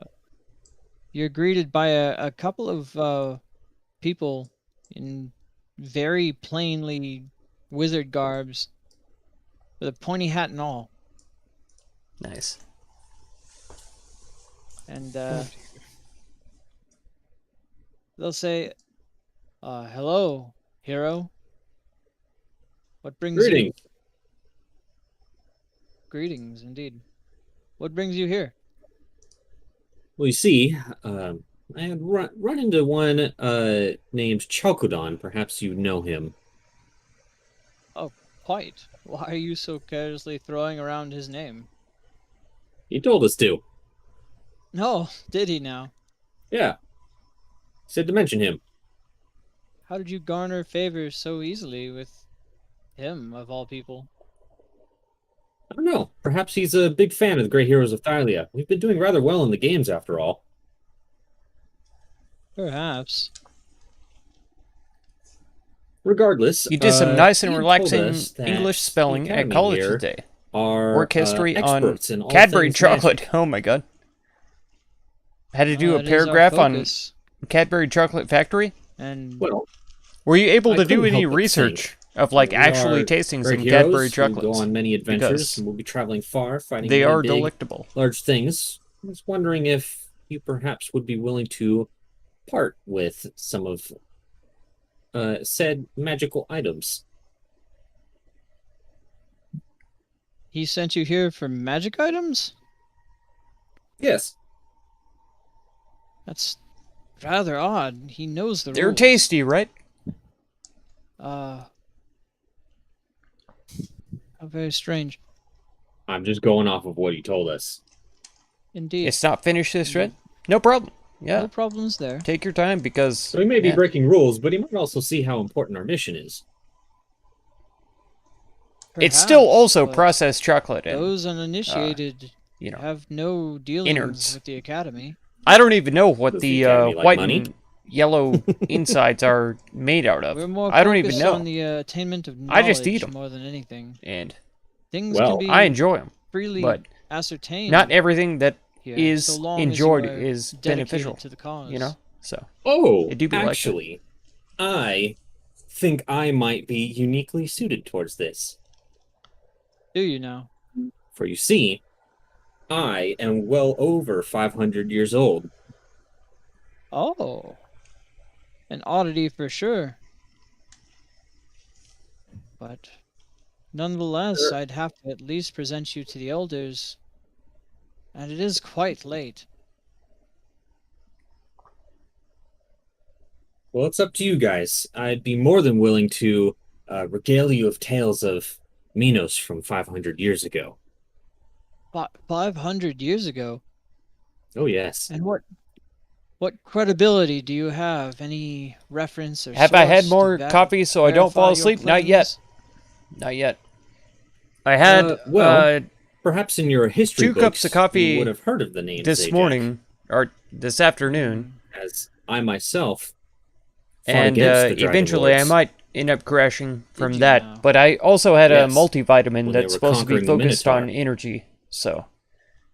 you're greeted by a couple of people in very plainly wizard garbs with a pointy hat and all. Nice. And they'll say, hello, hero. What brings you? Greetings. Greetings, indeed. What brings you here? Well, you see, I had run into one named Chalcodon. Perhaps you know him. Quite. Why are you so carelessly throwing around his name? He told us to. No, did he now? Yeah. Said to mention him. How did you garner favor so easily with him, of all people? I don't know. Perhaps he's a big fan of the great heroes of Thylia. We've been doing rather well in the games, after all. Perhaps. Regardless, You did some nice and he told relaxing us that English the spelling at Academy college here today. Are Work history on experts in all Cadbury things chocolate. magic. Oh my god. Had to do a That is our paragraph on focus. Cadbury Chocolate Factory. And Well, Were you able I to do couldn't any help but research of like we actually are tasting great some heroes Cadbury who chocolates? go on many adventures, Because and we'll be traveling far, fighting they many are big, delectable. large things. I was wondering if you perhaps would be willing to part with some of said magical items. he sent you here for magic items? Yes. That's rather odd. He knows the They're rules. tasty, right? How very strange. I'm just going off of what he told us. Indeed. It's not finished this yet. No problem. Yeah, No problems there. take your time because So he may be yeah, breaking rules, but he might also see how important our mission is. it's still Perhaps, also but processed chocolate, and those uninitiated you know, have no dealings innards. with the academy. I don't even know what Does the the Academy like white money? and yellow insides are made out of. We're more I don't even focused know. on the attainment of I knowledge just eat 'em. more than anything. And Things Well, can be I enjoy them, freely but ascertained. not everything that here, is so long as enjoyed you are is dedicated beneficial. to the cause. You know, so Oh, it do be like that. actually, I think I might be uniquely suited towards this. Do you now? For you see, I am well over 500 years old. Oh, an oddity for sure. But nonetheless, I'd have to at least present you to the elders, and it is quite late. Well, it's up to you guys. I'd be more than willing to regale you of tales of Minos from 500 years ago. 500 years ago. Oh, yes. And what credibility do you have? Any reference or Have I had source more to coffee so I don't verify fall your asleep? Not yet. claims? Not yet. I had well, perhaps in your history 2 books, cups of coffee you would have heard of the name this Zajac, morning or this afternoon, as I myself fought and against the Dragon eventually I Lords might end up crashing from you that. now? But I also had a Yes, multivitamin when they that's were supposed to be conquering the focused on Minotaur. energy, so Bit of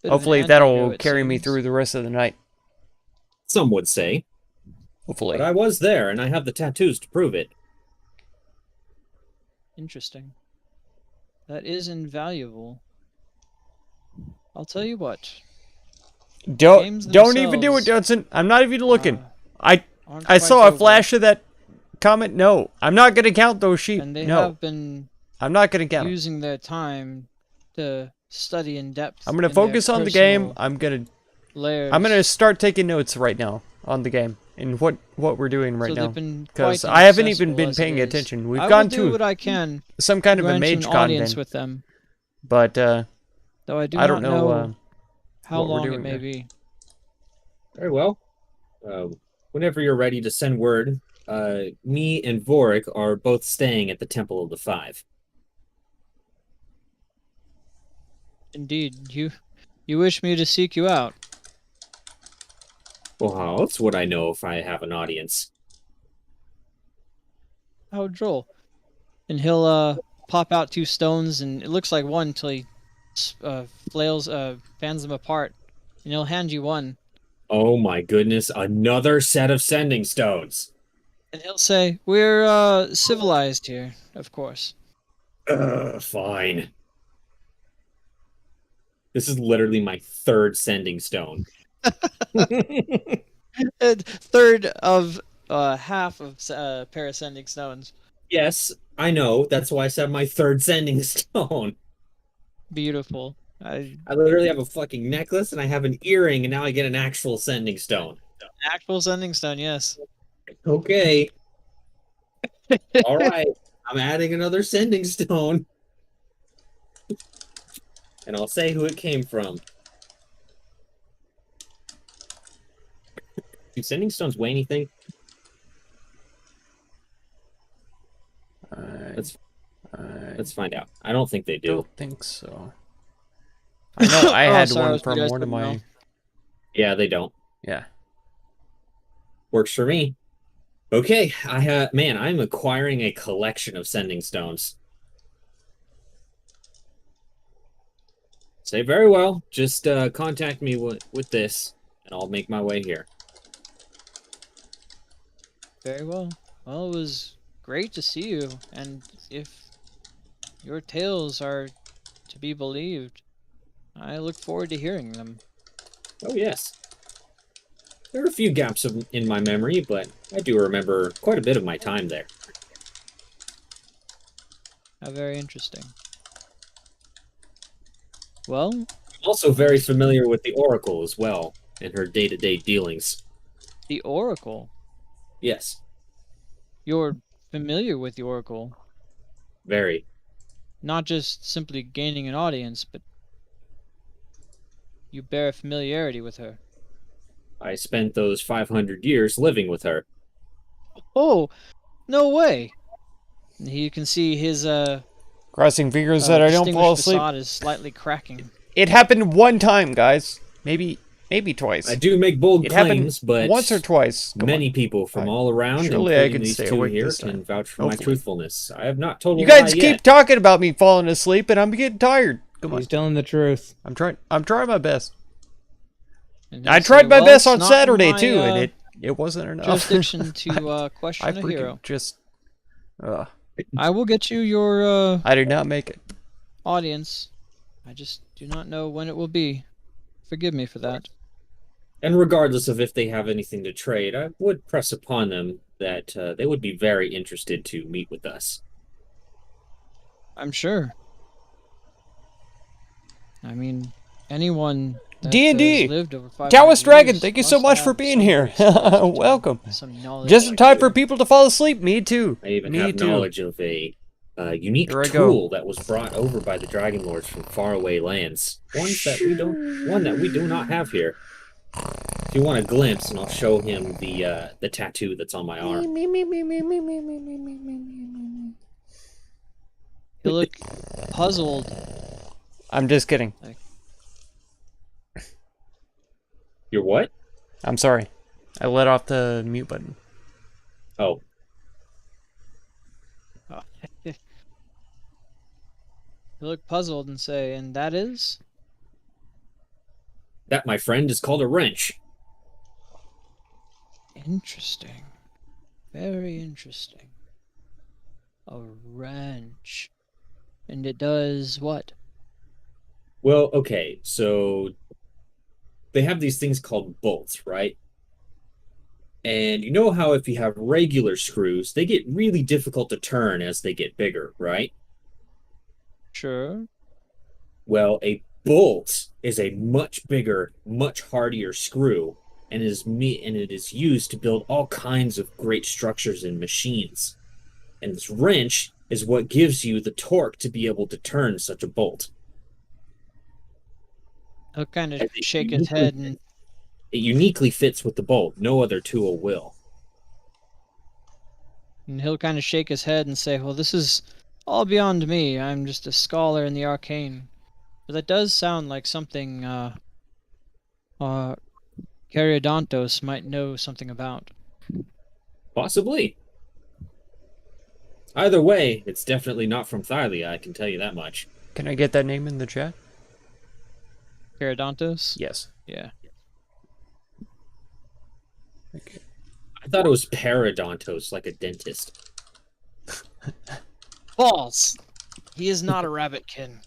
an hopefully that'll antidote, it carry me seems. through the rest of the night. Some would say. Hopefully. But I was there, and I have the tattoos to prove it. Interesting. That is invaluable. I'll tell you what. games Don't even do it, themselves, Judson. I'm not even looking. aren't I quite saw a over, flash of that comment. No, I'm not gonna count those sheep. and they No, have been I'm not gonna count 'em. using their time to study in depth. I'm gonna in their focus on the game. personal I'm gonna layers. start taking notes right now on the game and what we're doing right So now, they've been because quite I haven't even inaccessible been as it paying is. attention. We've I gone will do to what I can some kind of a grant you mage an audience convent, with them, but though I do I don't not know how what we're long it doing may there. be. Very well. Whenever you're ready to send word, me and Vorik are both staying at the Temple of the Five. Indeed, you wish me to seek you out. Well, how else would I know if I have an audience? How droll. And he'll pop out 2 stones, and it looks like one until he fans them apart, and he'll hand you one, Oh my goodness, another set of sending stones. and he'll say, "We're civilized here, of course." Fine. This is literally my 3rd sending stone. And third of half of pair of sending stones. Yes, I know. That's why I said my 3rd sending stone. Beautiful. I literally have a fucking necklace and I have an earring and now I get an actual sending stone. Actual sending stone, yes. Okay. All right. I'm adding another sending stone. And I'll say who it came from. Do sending stones weigh anything? Let's find out. I don't think they do. Don't think so. I know I Oh, had sorry, I one was from guys one of didn't my. know. Yeah, they don't. Yeah. Works for me. Okay, man, I'm acquiring a collection of sending stones. Say very well. Just contact me with this, and I'll make my way here. Very well. Well, it was great to see you, and if your tales are to be believed, I look forward to hearing them. Oh, yes. There are a few gaps in my memory, but I do remember quite a bit of my time there. How very interesting. Well, I'm also very familiar with the Oracle as well, and her day-to-day dealings. the Oracle. Yes, You're familiar with the Oracle, very. not just simply gaining an audience, but you bear a familiarity with her. I spent those 500 years living with her. Oh, no way! And you can see his Crossing fingers that I don't fall distinguished asleep. facade is slightly cracking. It happened one time, guys. Maybe Maybe twice. I do make bold It happened claims, but once or twice. Come many on. people from I- all around, surely I including can these stay two awake here, this time. can vouch for my Hopefully. truthfulness. I have not told a You lie guys keep yet. talking about me falling asleep, and I'm getting tired. Come on. He's telling the truth. I'm trying my best. And I he'll tried say, my "Well, best it's on not in Saturday my, too, and it wasn't enough. jurisdiction to question I a freaking hero. just I will get you your I did not make it. audience. I just do not know when it will be. Forgive me for that. And regardless of if they have anything to trade, I would press upon them that they would be very interested to meet with us. I'm sure. I mean, anyone that D&D. has lived over 500 Taoist Dragon, years thank you so must much for have being some here. experience to Welcome. some knowledge. Just in time for people to fall asleep. Me too. I even Me have too. knowledge of a unique Here I go. tool that was brought over by the Dragon Lords from faraway lands. One that we do not have here. If you want a glimpse, and I'll show him the tattoo that's on my arm. You look puzzled. I'm just kidding. You're what? I'm sorry. I let off the mute button. Oh, You look puzzled and say, "And that is?" that, my friend, is called a wrench. Interesting. Very interesting. A wrench. And it does what? Well, okay, so they have these things called bolts, right? And you know how if you have regular screws, they get really difficult to turn as they get bigger, right? Sure. Well, a bolt is a much bigger, much hardier screw, and it is used to build all kinds of great structures and machines. And this wrench is what gives you the torque to be able to turn such a bolt. He'll kind of And it shake his head and It uniquely fits with the bolt. No other tool will. he'll kind of shake his head and say, "Well, this is all beyond me. I'm just a scholar in the arcane." But that does sound like something Caryodontos might know something about. Possibly. Either way, it's definitely not from Thylia, I can tell you that much. Can I get that name in the chat? Caryodontos? Yes. Yeah. Okay. I thought it was Paradontos, like a dentist. False! He is not a rabbitkin.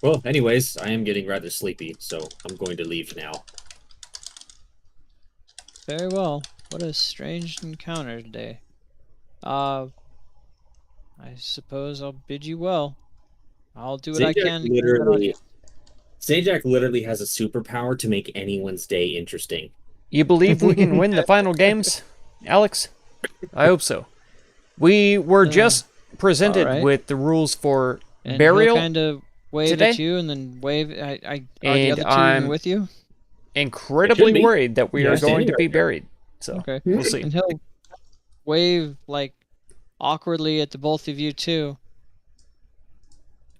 Well, anyways, I am getting rather sleepy, so I'm going to leave now. Very well. What a strange encounter today. I suppose I'll bid you well. I'll do what I can to get that audience. Sajak literally has a superpower to make anyone's day interesting. You believe we can win the final games, Alex? I hope so. We were just presented alright. with the rules for And burial. he'll kind of wave today? at you and then wave. Are the And other two I'm- even with you? Incredibly be. worried that we are Yes, going to anyway. be buried. So Okay. we'll see. And he'll wave like awkwardly at the both of you too.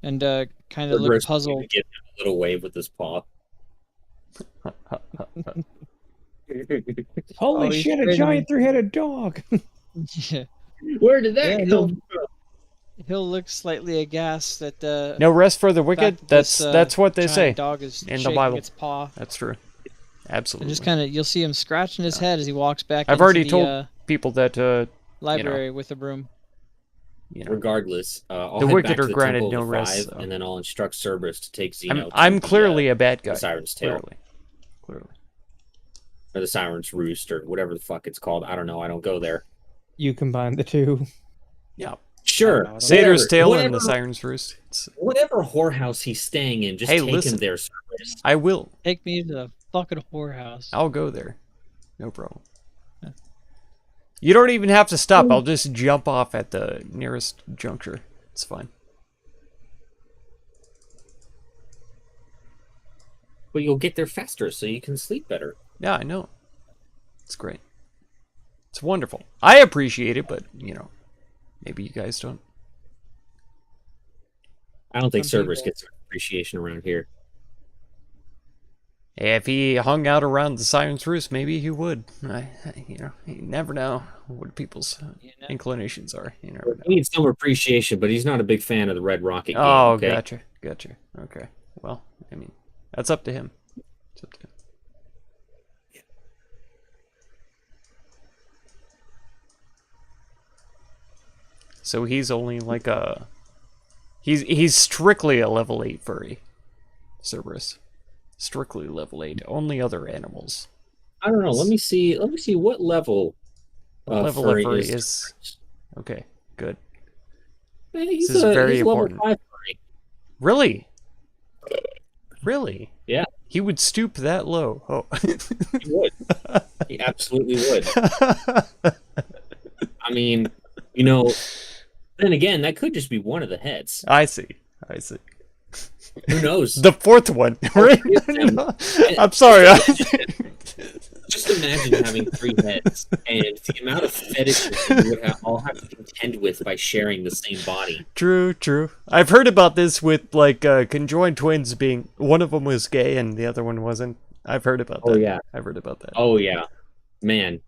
And kind of look Cerberus puzzled. Give him a little wave with his paw. Holy he's shit, a straight giant three-headed dog! Yeah. Where did that Yeah, come from? He'll look slightly aghast at the No rest for the wicked. fact that That's this, that's what they giant say dog is in the shaking Bible. its paw. That's true. And Absolutely. just kind of, you'll see him scratching his head as he walks back I've into already the told people that library with a broom. you know, Regardless, I'll The head wicked back to are the granted Temple no of the rest, Five, so. and then I'll instruct Cerberus to take Zeno I'm to clearly a bad guy. the Siren's Tail, Clearly. or the Siren's Roost, or whatever the fuck it's called. I don't know. I don't go there. You combine the two. Yeah. Sure. Satyr's whatever- tail whatever, and the Siren's Roost. Whatever whorehouse he's staying in, just Hey, take listen. him there, Cerberus. I will. Take me to the fucking whorehouse. I'll go there. No problem. You don't even have to stop. I'll just jump off at the nearest juncture. It's fine. But you'll get there faster, so you can sleep better. Yeah, I know. It's great. It's wonderful. I appreciate it, but, maybe you guys don't. I don't think Some Cerberus people. gets appreciation around here. If he hung out around the Siren's Roost, maybe he would. You never know what people's You know? inclinations are. You never know. He needs some appreciation, but he's not a big fan of the Red Rocket game. Oh, Okay? gotcha. Okay. Well, I mean, that's up to him. It's up to him. So he's only like a... He's strictly a level 8 furry. Cerberus. Strictly level 8. Only other animals. I don't know. Let me see what level. What level of furry furry is. is... Okay, good. He's This is very he's level important. 5 furry. Really? Really? Yeah, He would stoop that low. Oh. he would. He absolutely would. I mean, then again, that could just be one of the heads. I see. Who knows? The fourth one, right? them. I'm sorry. Just imagine having 3 heads and the amount of fetishes you would all have to contend with by sharing the same body. True. I've heard about this with like conjoined twins being one of them was gay and the other one wasn't. I've heard about that. Oh yeah. I've heard about that. Oh yeah. Man,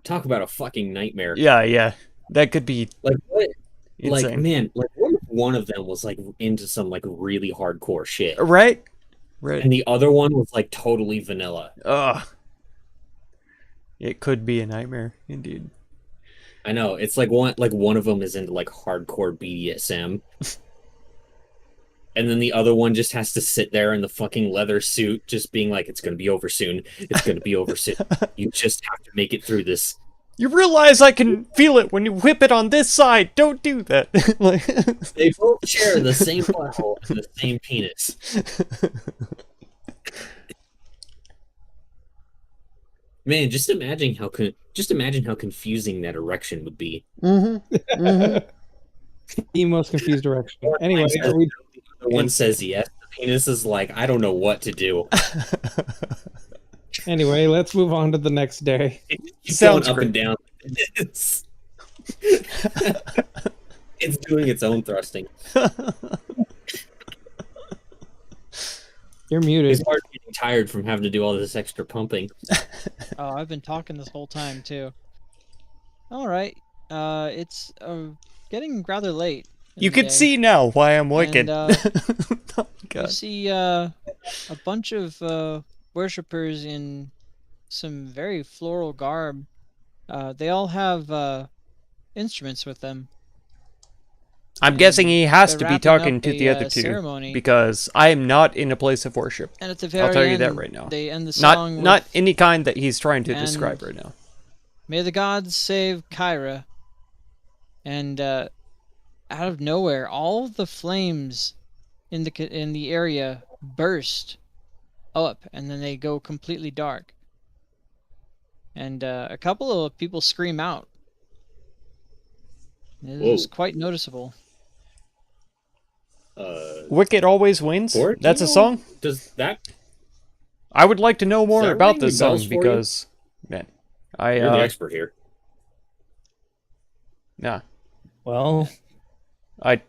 talk about a fucking nightmare. Yeah. That could be Like what? insane. Like man, like what if one of them was like into some like really hardcore shit, Right. and the other one was like totally vanilla? Ugh. It could be a nightmare, indeed. I know it's like one of them is into like hardcore BDSM, and then the other one just has to sit there in the fucking leather suit, just being like, "It's gonna be over soon. It's gonna be over soon. You just have to make it through this." You realize I can feel it when you whip it on this side. Don't do that. Like... They both share the same butthole and the same penis. Man, just imagine how confusing that erection would be. The most confused direction. Anyway, are we... The one says yes. The penis is like, I don't know what to do. Anyway, let's move on to the next day. It's Sounds going up great. and down. It's doing its own thrusting. You're muted. It's hard getting tired from having to do all this extra pumping. Oh, I've been talking this whole time too. All right. It's getting rather late. in You the can day. see now why I'm wicked. And, Oh, You God. see a bunch of worshippers in some very floral garb. They all have instruments with them. I'm guessing he has They're to be wrapping talking up to the a, other two ceremony. because I am not in a place of worship. And at the very I'll tell you end, that right now. they end the song Not with, any kind that he's trying to And- describe right now. "May the gods save Kyra." And out of nowhere, all the flames in the area burst up, and then they go completely dark. And a couple of people scream out. It was quite noticeable. Wicked always wins. Or, That's you a know, song. Does that? I would like to know more that about ring this the bells song for you? because, man, You're the expert here. yeah, Well, I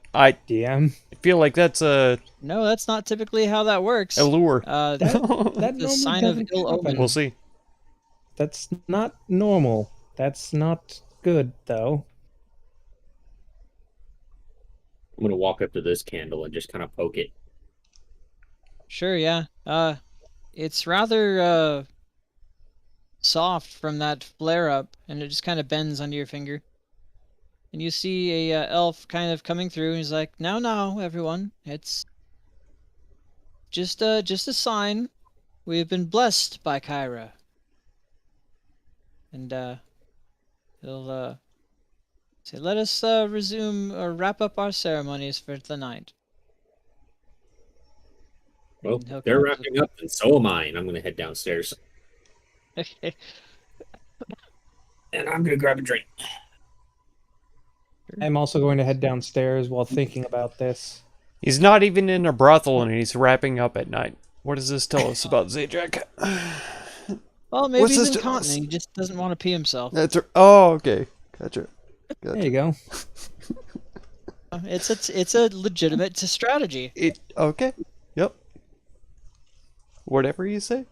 DM. feel like that's a No, that's not typically how that works. lure. That The normally sign of doesn't ill happen. omen. We'll see. That's not normal. That's not good, though. I'm gonna walk up to this candle and just kind of poke it. Sure, yeah. It's rather soft from that flare up, and it just kind of bends under your finger. And you see a elf kind of coming through, and he's like, "Now, everyone, it's just a sign. We've been blessed by Kyra." And he'll say, "Let us resume or wrap up our ceremonies for the night." Well, He'll they're come up wrapping up, and so am I. And I'm gonna head downstairs, to- and I'm gonna grab a drink. I'm also going to head downstairs while thinking about this. He's not even in a brothel and he's wrapping up at night. What does this tell us about Zajac? Well, maybe What's he's this to incontinent. us? He just doesn't want to pee himself. That's oh, okay. Gotcha. There you go. It's a legitimate strategy. Okay. Yep. Whatever you say.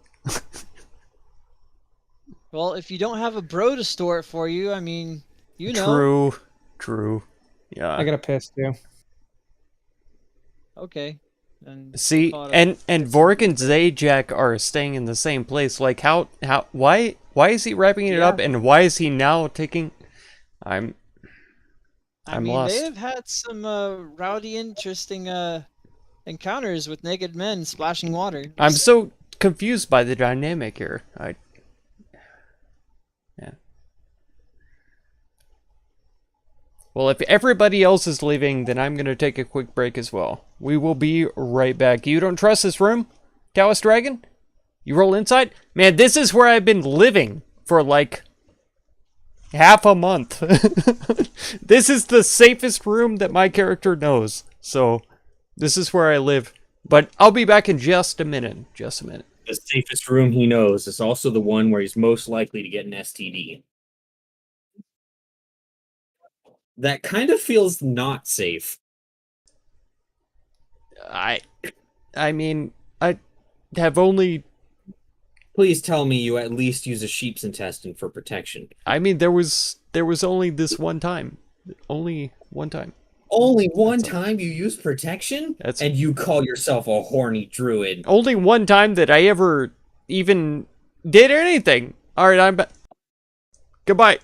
Well, if you don't have a bro to store it for you, I mean, you know. True. True. Yeah. I got a piss too. Okay. Then See, call it and a- Vorik and Zajac are staying in the same place. Like, why is he wrapping it up, and why is he now taking? I'm I mean, lost. they have had some rowdy, interesting encounters with naked men splashing water. I'm so confused by the dynamic here. Yeah. Well, if everybody else is leaving, then I'm gonna take a quick break as well. We will be right back. You don't trust this room, Taoist Dragon? You roll inside? Man, this is where I've been living for like half a month. This is the safest room that my character knows. So, this is where I live. But I'll be back in just a minute. Just a minute. The safest room he knows is also the one where he's most likely to get an STD. That kind of feels not safe. I mean, I have only... Please tell me you at least use a sheep's intestine for protection. I mean, there was only this one time. Only one time. Only one time you use protection? That's- And you call yourself a horny druid. Only one time that I ever even did anything. Alright, I'm back. Goodbye.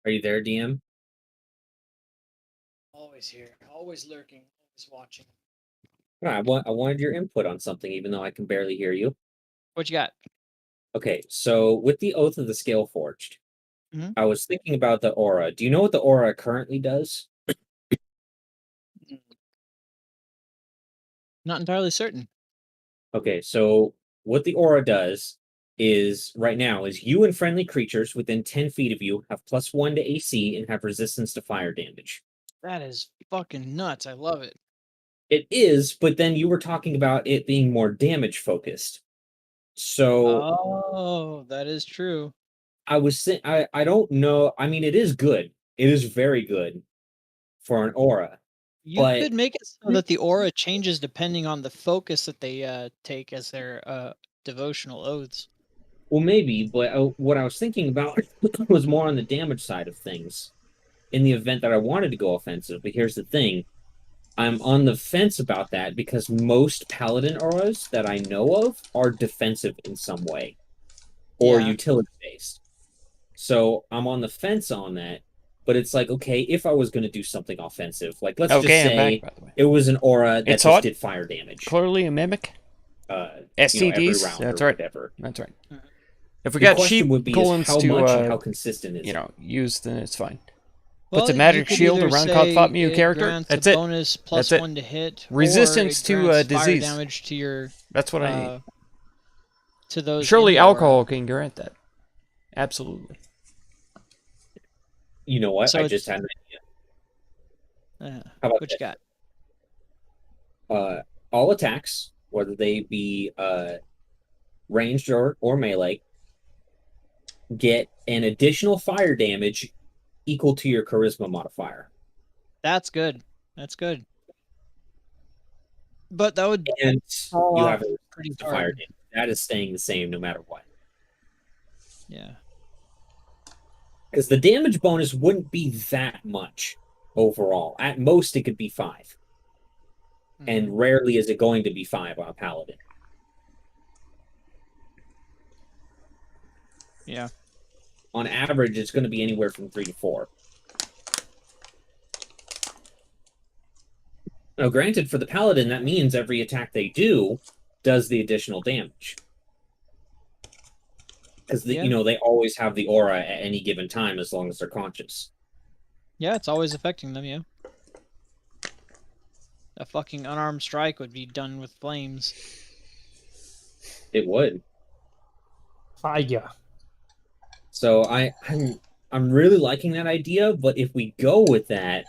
Are you there, DM? Always here, always lurking, always watching. I wanted your input on something, even though I can barely hear you. What you got? Okay, so with the Oath of the Scale Forged, Mhm. I was thinking about the aura. Do you know what the aura currently does? Not entirely certain. Okay, so what the aura does is right now is you and friendly creatures within 10 feet of you have +1 to AC and have resistance to fire damage. That is fucking nuts. I love it. It is, but then you were talking about it being more damage focused. So Oh, that is true. I don't know. I mean, it is good. It is very good for an aura. You But- could make it so that the aura changes depending on the focus that they take as their devotional oaths. Well, maybe, but what I was thinking about was more on the damage side of things in the event that I wanted to go offensive. But here's the thing. I'm on the fence about that because most paladin auras that I know of are defensive in some way or Yeah. utility based. So I'm on the fence on that. But it's like, okay, if I was going to do something offensive, like let's just Okay, I'm say back, by the way. it was an aura that It's just hot. did fire damage. Clearly a mimic. Every STDs. round That's or right. whatever. That's right. Mhm. If we The got question sheep would be is colons how to much and how consistent is you it? know, use, then it's fine. Well, Puts a you magic could shield either around say fought me, it character. grants That's a it. bonus That's it. +1 to hit. Resistance or it to, grants fire disease. damage to your That's what I need. to those. Surely in the aura. alcohol can grant that. Absolutely. You know what? So I it's- just had an Uh, How about what you got? all attacks, whether they be ranged or melee, get an additional fire damage equal to your charisma modifier. That's good. That's good. But that would And fall you off have a pretty to fire hard. damage. That is staying the same no matter what. Yeah. Because the damage bonus wouldn't be that much overall. At most, it could be 5. And rarely is it going to be 5 on a paladin. Yeah. On average, it's going to be anywhere from 3 to 4. Now, granted, for the paladin, that means every attack they do does the additional damage. Because Yeah. they always have the aura at any given time as long as they're conscious. Yeah, it's always affecting them, yeah. A fucking unarmed strike would be done with flames. It would. Fire. So I'm really liking that idea, but if we go with that,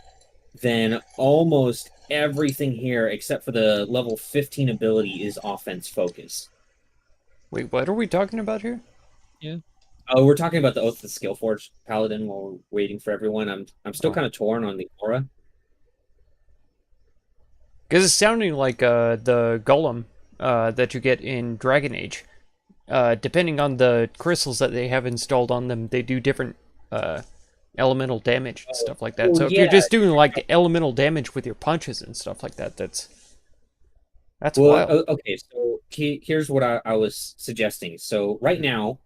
then almost everything here, except for the level 15 ability, is offense focused. Wait, what are we talking about here? Yeah. Oh, we're talking about the Oath of the Skillforged Paladin while we're waiting for everyone. I'm still Oh. kind of torn on the aura. Because it's sounding like the golem that you get in Dragon Age. Depending on the crystals that they have installed on them, they do different elemental damage and stuff like that. well, So if yeah. you're just doing like elemental damage with your punches and stuff like that, that's Well, wild. okay, so here's what I was suggesting. So right now,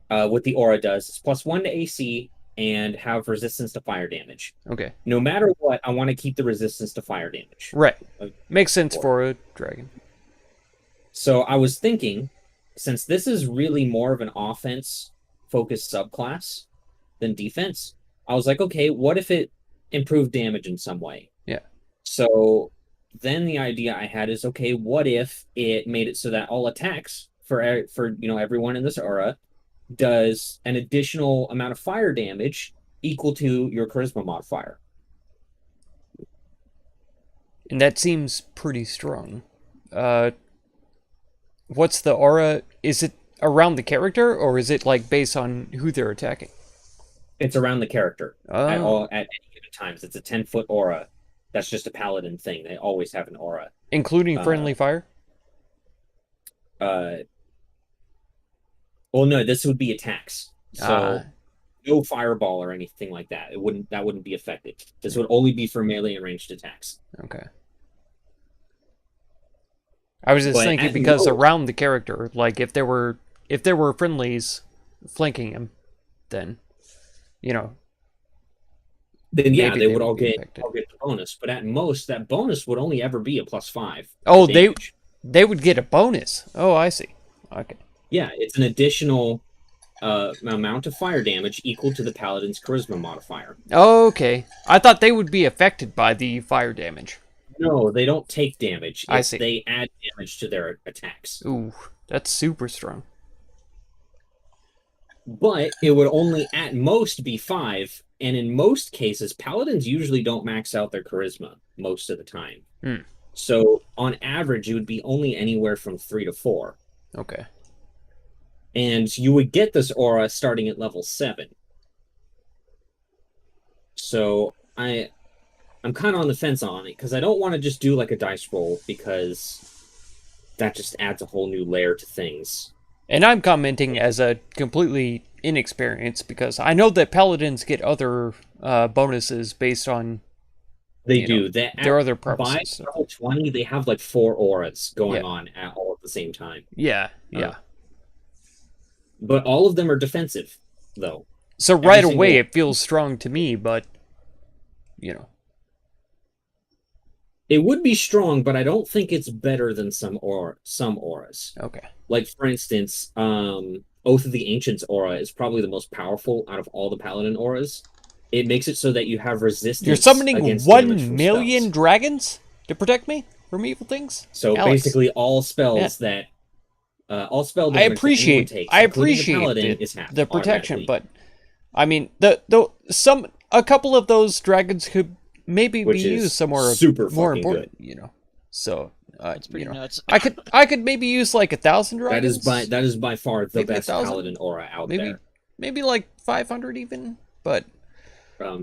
what the aura does is +1 to AC and have resistance to fire damage. Okay, No matter what, I want to keep the resistance to fire damage. right. Of- Makes sense for a dragon. So I was thinking, since this is really more of an offense focused subclass than defense, I was like, okay, what if it improved damage in some way? Yeah. So then the idea I had is, okay, what if it made it so that all attacks for everyone in this aura does an additional amount of fire damage equal to your charisma modifier? And that seems pretty strong. What's the aura? Is it around the character, or is it like based on who they're attacking? It's around the character Oh, at any given times. It's a 10-foot aura. That's just a paladin thing. They always have an aura. including friendly fire? Uh, well, no, this would be attacks. So no fireball or anything like that. That wouldn't be affected. This would only be for melee and ranged attacks. Okay. I was just But thinking at because most- around the character, like if there were friendlies flanking him, then then yeah, maybe they would all be get affected. the bonus. But at most, that bonus would only ever be a +5. Oh, damage. they would get a bonus. Oh, I see. Okay. Yeah, it's an additional amount of fire damage equal to the paladin's charisma modifier. Okay. I thought they would be affected by the fire damage. No, they don't take damage. I see. They add damage to their attacks. Ooh, that's super strong. But it would only at most be 5, and in most cases, paladins usually don't max out their charisma most of the time. Hmm. So on average, it would be only anywhere from 3 to 4. Okay. And you would get this aura starting at level 7. So I'm kind of on the fence on it, because I don't want to just do like a dice roll, because that just adds a whole new layer to things. And I'm commenting as a completely inexperienced because I know that paladins get other bonuses based on They you do. know, They, their other by purposes. level 20, they have like 4 auras going Yeah. on all at the same time. Yeah. But all of them are defensive, though. So right Every away single- it feels strong to me, but It would be strong, but I don't think it's better than some auras. okay. Like, for instance, Oath of the Ancients aura is probably the most powerful out of all the Paladin auras. It makes it so that you have resistance. You're summoning against damage 1 from million spells. dragons to protect me from evil things? So Alex. basically, all spells that all spell damage that anyone takes, I including appreciate the Paladin, is half the protection, automatically. but I mean a couple of those dragons could maybe Which be is used somewhere super more fucking important, So It's pretty nuts. I could maybe use like 1,000 dragons. That is by far the Maybe best 1,000? Paladin aura out maybe there. maybe like 500 even, but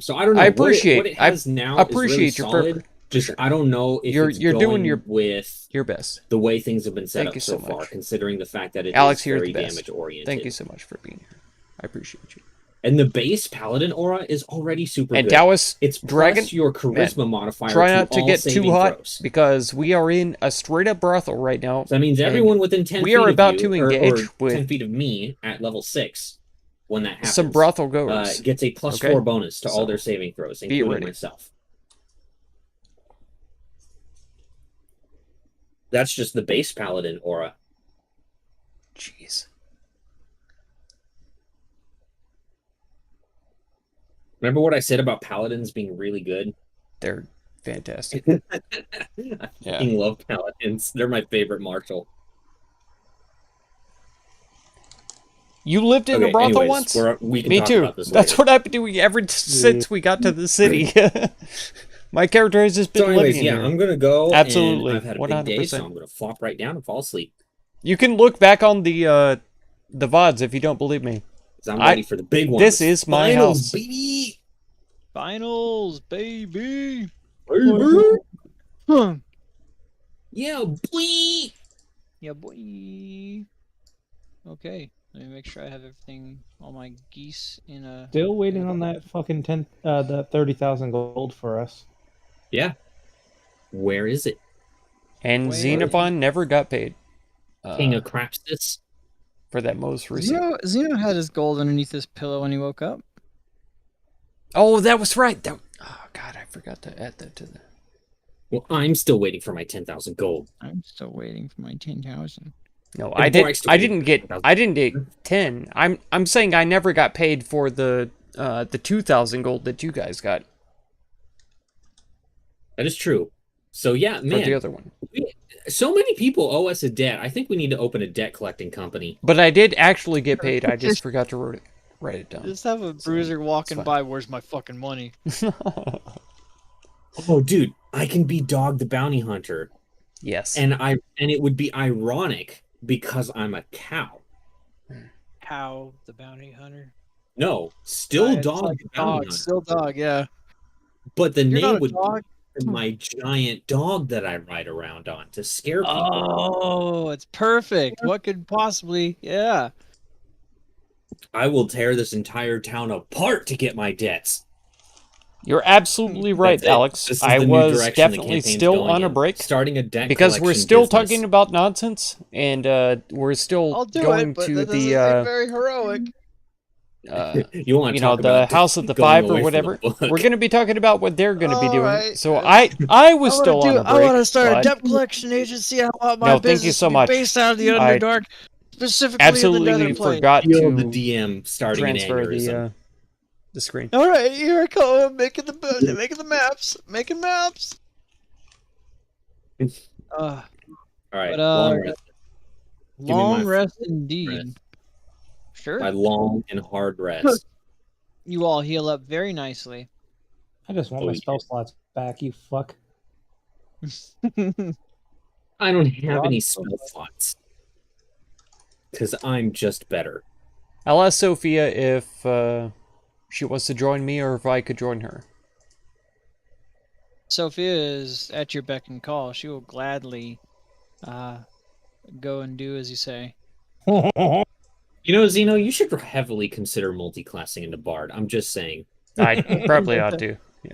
So I don't know. I What appreciate- it has now. appreciate is your really for solid. Just sure. I don't know if You're- it's you're doing going your- with your best. the way things have been set Thank up you so so far, much. considering the fact that it Alex, is you're very the best. damage oriented. Thank you so much for being here. I appreciate you. And the base Paladin aura is already super And good. Taoist It's Dragon, plus your charisma modifier. try to not to all get too saving hot throws. because we are in a straight up brothel right now. So that means and everyone within 10 we feet are of about you, to or engage with 10 feet of me at level 6, when that happens, some brothel goers. gets a plus Okay? 4 bonus to all So, their saving throws, be including ready. myself. That's just the base Paladin aura. Jeez. Remember what I said about paladins being really good? They're fantastic. I Yeah. fucking love paladins. They're my favorite martial. You lived in a Okay, brothel anyways, once? we can Me talk too. about this That's later. what I've been doing ever since we got to the city. My character has just been So anyways, living in yeah, here. I'm gonna go Absolutely, and I've had a big day, so 100%. I'm gonna flop right down and fall asleep. You can look back on the VODs if you don't believe me. 'Cause I'm ready for the big one. This is my Finals, house. baby! Finals, baby. Baby! Huh. Yeah, boy! Yeah, boy. Okay, let me make sure I have everything, all my geese in a. Still waiting on that fucking the 30,000 gold for us. Yeah. Where is it? And Wait. Xenophon never got paid King of Crapstus? for that most recent. Zeno had his gold underneath his pillow when he woke up. Oh, that was right. Oh God, I forgot to add that to the. Well, I'm still waiting for my 10,000 gold. I'm still waiting for my 10,000. No, And I did. Borik's still I waiting didn't for get. 10,000. I didn't get 10. I'm saying I never got paid for the 2,000 gold that you guys got That is true. So yeah, for the man, other one. so many people owe us a debt. I think we need to open a debt collecting company. But I did actually get paid. I just forgot to write it down. Just have a bruiser walking fine. by. Where's my fucking money? Oh, dude, I can be Dog the Bounty Hunter, Yes. and it would be ironic because I'm a cow. Cow, the bounty hunter. No, still It's Dog like the Bounty dog, Hunter, still dog. Yeah. but the You're not name a would dog. be my giant dog that I ride around on to scare people. Oh, it's perfect. What could possibly? Yeah. I will tear this entire town apart to get my debts. You're absolutely right, That's it. Alex. This is I the new was direction the definitely campaign's still going on a in. break Starting a debt because we're collection still business. talking about nonsense, and we're still I'll do going it, but to that doesn't the seem very heroic. You want to talk the about House of the going Five away or from whatever. the book. We're going to be talking about what they're going to be doing. Alright. So I was still on a break. I want to start a but debt collection agency. I want my No, thank you business so to be much. based out of the I Underdark, specifically absolutely in the Nether Plane. forgot Feel the to DM starting an transfer aneurysm. the screen. All right, here I come, making the maps, making maps. All right, But, long rest. me my Long rest full indeed. rest. Sure. My long and hard rest. You all heal up very nicely. I just want Oh, my yeah. spell slots back, you fuck. I don't have Rob- any spell slots because I'm just better. I'll ask Sophia if she wants to join me or if I could join her. Sophia is at your beck and call. She will gladly go and do as you say. You know, Zeno, you should heavily consider multi-classing into Bard. I'm just saying. I probably ought to. Yeah.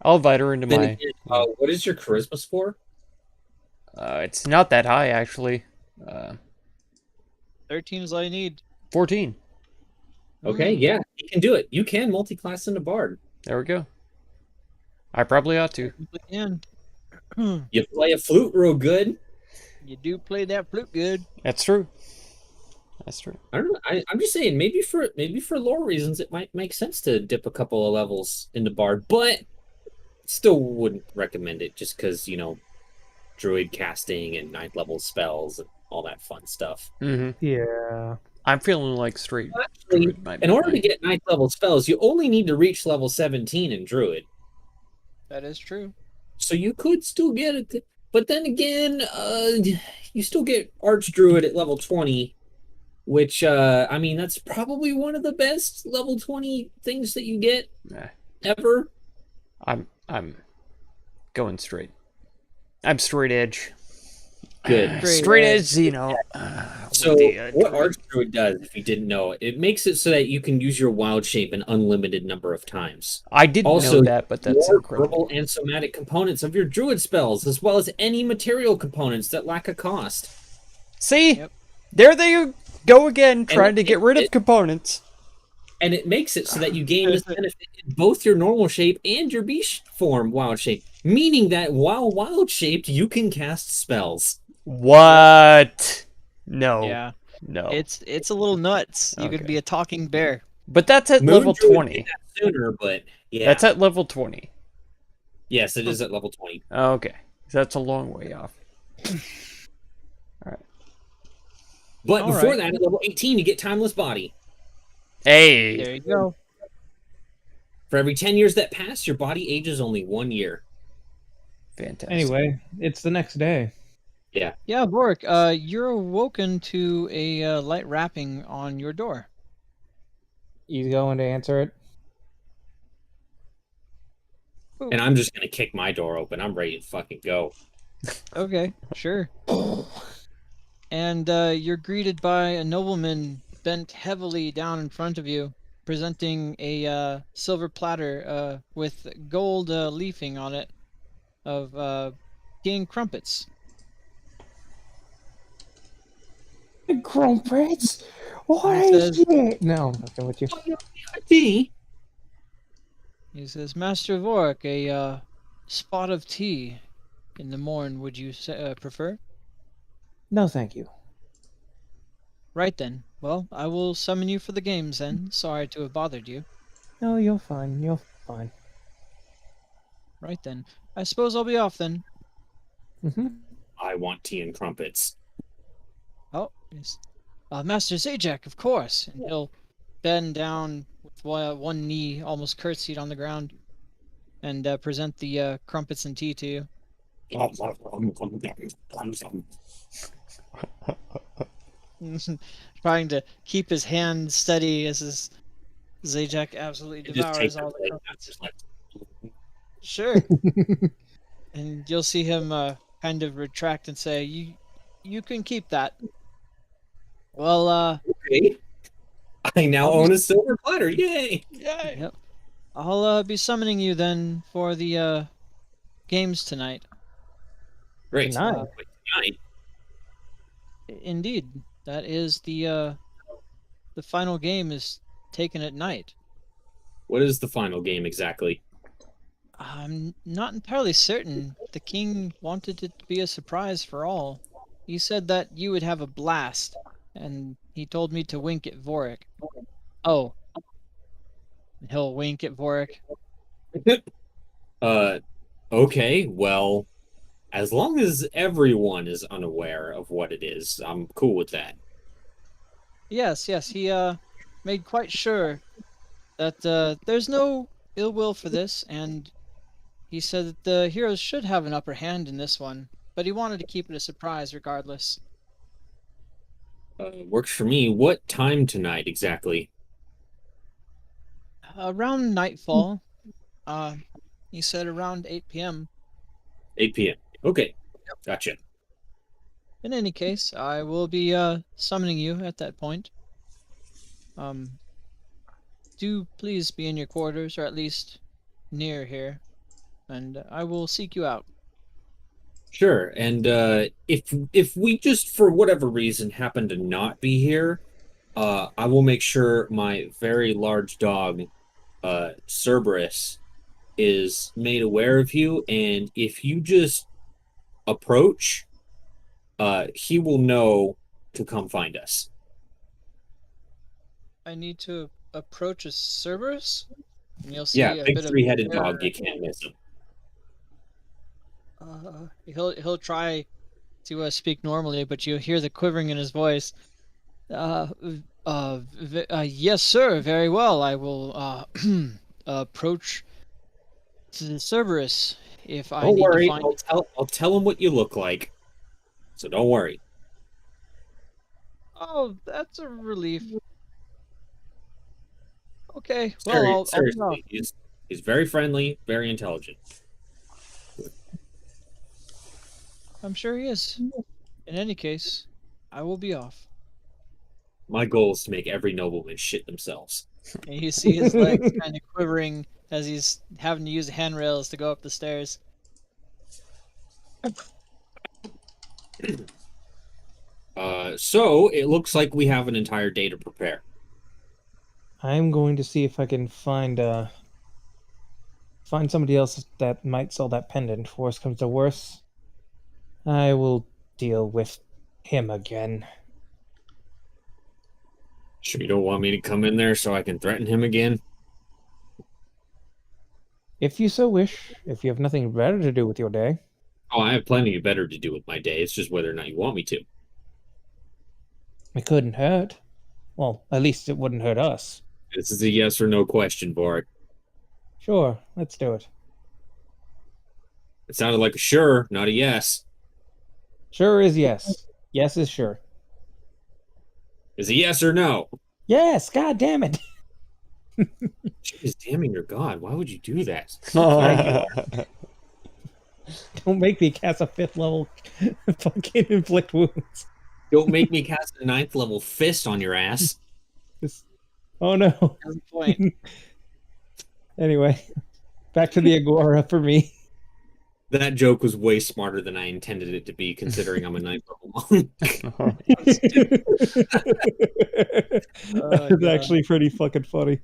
I'll invite her into Then my. again, what is your charisma score? It's not that high actually. 13 is all you need. 14. Okay, yeah, you can do it. You can multi-class into Bard. There we go. I probably ought to. You can. You play a flute real good. You do play that flute good. That's true. That's true. I don't know. I'm just saying, maybe for lore reasons, it might make sense to dip a couple of levels into Bard, but still wouldn't recommend it just because, druid casting and 9th level spells and all that fun stuff. Mm-hmm. Yeah. I'm feeling like straight. Actually, druid might be in order to fine. get 9th level spells, you only need to reach level 17 in druid. That is true. So you could still get it. But then again, you still get Archdruid at level 20, which, that's probably one of the best level 20 things that you get Nah, ever. I'm going straight. I'm straight edge. Good. Straight edge Xeno. So with the, what druid. Archdruid does, if you didn't know, it makes it so that you can use your wild shape an unlimited number of times. I didn't Also, know that, but that's More incredible. verbal and somatic components of your druid spells, as well as any material components that lack a cost. See? Yep. There they go again, trying to get rid of it- components. And it makes it so that you gain this benefit in both your normal shape and your beast form wild shape, meaning that while wild shaped, you can cast spells. What? No. Yeah. No. It's a little nuts. You could Okay. be a talking bear. But that's at Moon level Druid 20. did that sooner, but yeah. That's at level 20. Yes, it is at level 20. Okay. That's a long way off. But All before right. that, at level 18, you get Timeless Body. Hey! There you go. For every 10 years that pass, your body ages only 1 year. Fantastic. Anyway, it's the next day. Yeah. Yeah, Vorik, you're awoken to a light rapping on your door. You going to answer it? And I'm just going to kick my door open. I'm ready to fucking go. Okay, sure. And you're greeted by a nobleman bent heavily down in front of you, presenting a silver platter with gold leafing on it of tea and crumpets. Crumpets? What He is says- it? No, I'm not with you. Tea? He says, Master Vorik, a spot of tea in the morn, would you prefer? No, thank you. Right then. Well, I will summon you for the games then. Sorry to have bothered you. No, you're fine. You're fine. Right then. I suppose I'll be off then. Mm-hmm. I want tea and crumpets. Oh, yes. Master Zajac, of course. And he'll bend down with one knee, almost curtsied on the ground, and present the crumpets and tea to you. Trying to keep his hand steady as his Zajac absolutely You just take devours all the the plate, crumpets. just like, Sure. And you'll see him kind of retract and say, "You can keep that." Well, okay. I now I'll be- own a silver platter. Yay! yep. I'll be summoning you then for the games tonight. Great. Tonight? Wait, tonight? Indeed, that is the final game is taken at night. What is the final game exactly? I'm not entirely certain. The king wanted it to be a surprise for all. He said that you would have a blast, and he told me to wink at Vorik. Oh, he'll wink at Vorik. Okay, well, as long as everyone is unaware of what it is, I'm cool with that. Yes, he made quite sure that there's no ill will for this, and he said that the heroes should have an upper hand in this one, but he wanted to keep it a surprise regardless. Works for me. What time tonight exactly? Around nightfall, uh, he said around 8 p.m. 8 p.m. Okay, gotcha. In any case, I will be summoning you at that point. Do please be in your quarters, or at least near here, and I will seek you out. Sure, and if we just for whatever reason happen to not be here, I will make sure my very large dog, Cerberus, is made aware of you, and if you just approach, he will know to come find us. I need to approach a Cerberus, and you'll see Yeah, a big bit of three-headed terror. dog. You can't miss him. He'll try to speak normally, but you hear the quivering in his voice. Yes, sir. Very well. I will approach to the Cerberus if I Don't need worry, to find. I'll tell him what you look like. So don't worry. Oh, that's a relief. Okay. Well, I'll be off. Seriously, he's very friendly, very intelligent. I'm sure he is. In any case, I will be off. My goal is to make every nobleman shit themselves. And you see his legs kind of quivering as he's having to use handrails to go up the stairs. So it looks like we have an entire day to prepare. I'm going to see if I can find somebody else that might sell that pendant. Worst comes to worst, I will deal with him again. Sure you don't want me to come in there so I can threaten him again? If you so wish, if you have nothing better to do with your day. Oh, I have plenty better to do with my day. It's just whether or not you want me to. It couldn't hurt. Well, at least it wouldn't hurt us. This is a yes or no question, Bart. Sure, let's do it. It sounded like a sure, not a yes. Sure is yes. Yes is sure. Is it yes or no? Yes, god damn it. Jeez, damning your god. Why would you do that? Don't make me cast a 5th level fucking inflict wounds. Don't make me cast a 9th level fist on your ass. Oh no. That's the point. Anyway, back to the Agora for me. That joke was way smarter than I intended it to be, considering I'm a 9th level monk. It's actually pretty fucking funny.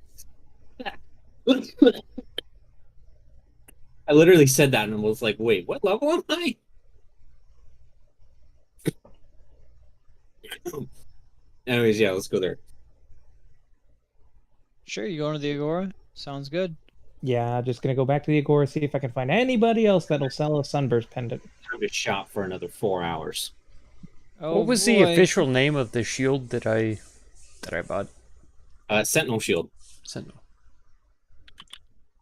I literally said that and was like, wait, what level am I? Anyways, yeah, let's go there. Sure, you going to the Agora? Sounds good. Yeah, just gonna go back to the Agora, see if I can find anybody else that'll sell a sunburst pendant. Time to shop for another 4 hours. Oh, What was the boy. official name of the shield that I bought? Sentinel shield. Sentinel.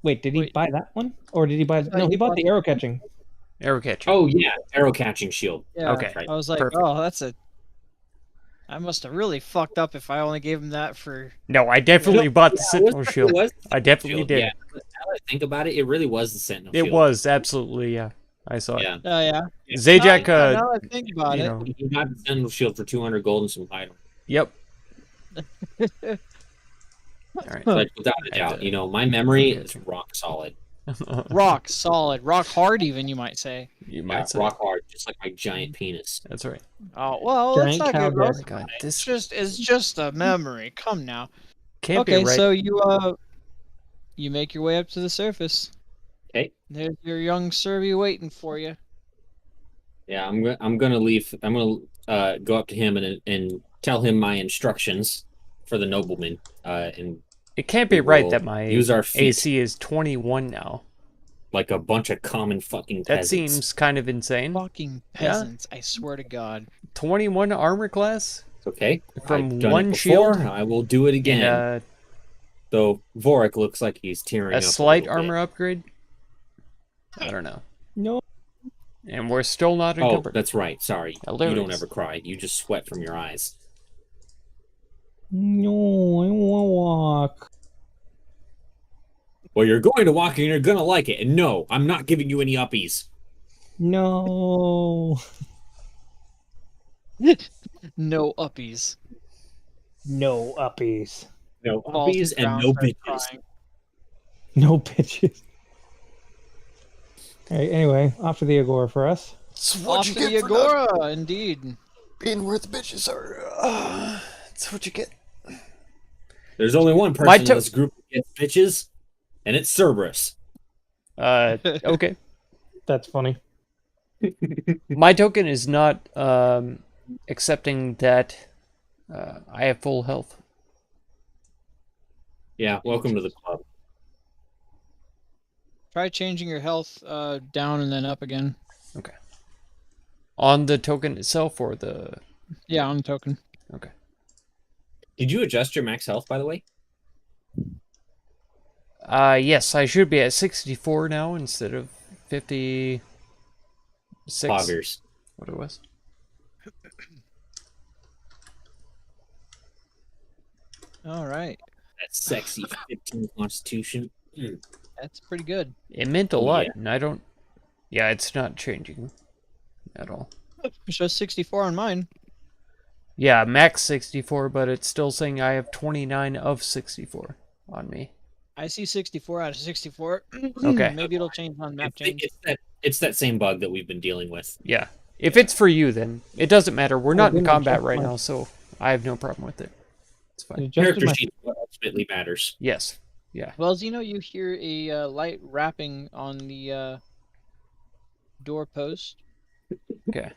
Wait, did he Wait. buy that one? Or did he buy... thought No, he he bought bought the arrow catching. Arrow catcher. Oh yeah, arrow catching shield. Yeah, Okay. Right. I was like, Perfect. oh, that's a... I must have really fucked up if I only gave him that for... No, I definitely bought the Sentinel It shield. was I definitely shield, did. yeah. Now that I think about it, it really was the Sentinel It shield. was absolutely, yeah. I saw it. Yeah. Oh, yeah. Zajac, Now I think about you it. know, You got the Sentinel shield for 200 gold and some item. yep. All right. Like, without a And, doubt, my memory okay. is rock solid. Rock solid. Rock hard even, you might say. You Yeah, might say. rock hard, just like my giant penis. That's right. Oh, well, that's Giant not good, cow bro. dick. God, this It's just a memory. Come now. can't Okay, be right. so you make your way up to the surface. Okay. There's your young Serby waiting for you. Yeah, I'm gonna leave. I'm gonna go up to him and tell him my instructions for the nobleman. And It can't be we right will that my use our feet AC is 21 now. like a bunch of common fucking That peasants. seems kind of insane. Fucking peasants, I swear to God. 21 armor class? It's okay. From I've done one it before. shield? I will do it again. And Though Vorik looks like he's tearing a up slight little bit. armor upgrade? I don't know. No. And we're still not Oh, encumbered. that's right. Sorry. You Hilarious. don't ever cry. You just sweat from your eyes. No, I want to walk. Well, you're going to walk and you're gonna like it. And no, I'm not giving you any uppies. No. No uppies. No uppies. No Falls to uppies the and ground, no starts bitches. crying. No bitches. Alright, anyway, off to the Agora for us. Off to the Agora, indeed. being where the bitches are. That's what you get. There's only one My person in this group that gets bitches, and it's Cerberus. Okay. That's funny. My token is not accepting that I have full health. Yeah, welcome to the club. Try changing your health down and then up again. Okay. On the token itself or the... Yeah, on the token. Okay. Did you adjust your max health, by the way? Yes, I should be at 64 now instead of 56. Poggers. What it was. All right. That sexy 15 constitution. Mm. That's pretty good. It meant a Oh, lot, yeah. and I don't... Yeah, it's not changing at all. It shows 64 on mine. Yeah, max 64, but it's still saying I have 29 of 64 on me. I see 64 out of 64. Okay. Maybe it'll change on map change. It's that same bug that we've been dealing with. Yeah. If it's for you, then it doesn't matter. We're not in didn't combat adjust right my- now, so I have no problem with it. It's I fine. adjusted Character my... sheet is what ultimately matters. Yes. Yeah. Well, Zeno, you hear a light rapping on the doorpost. Okay.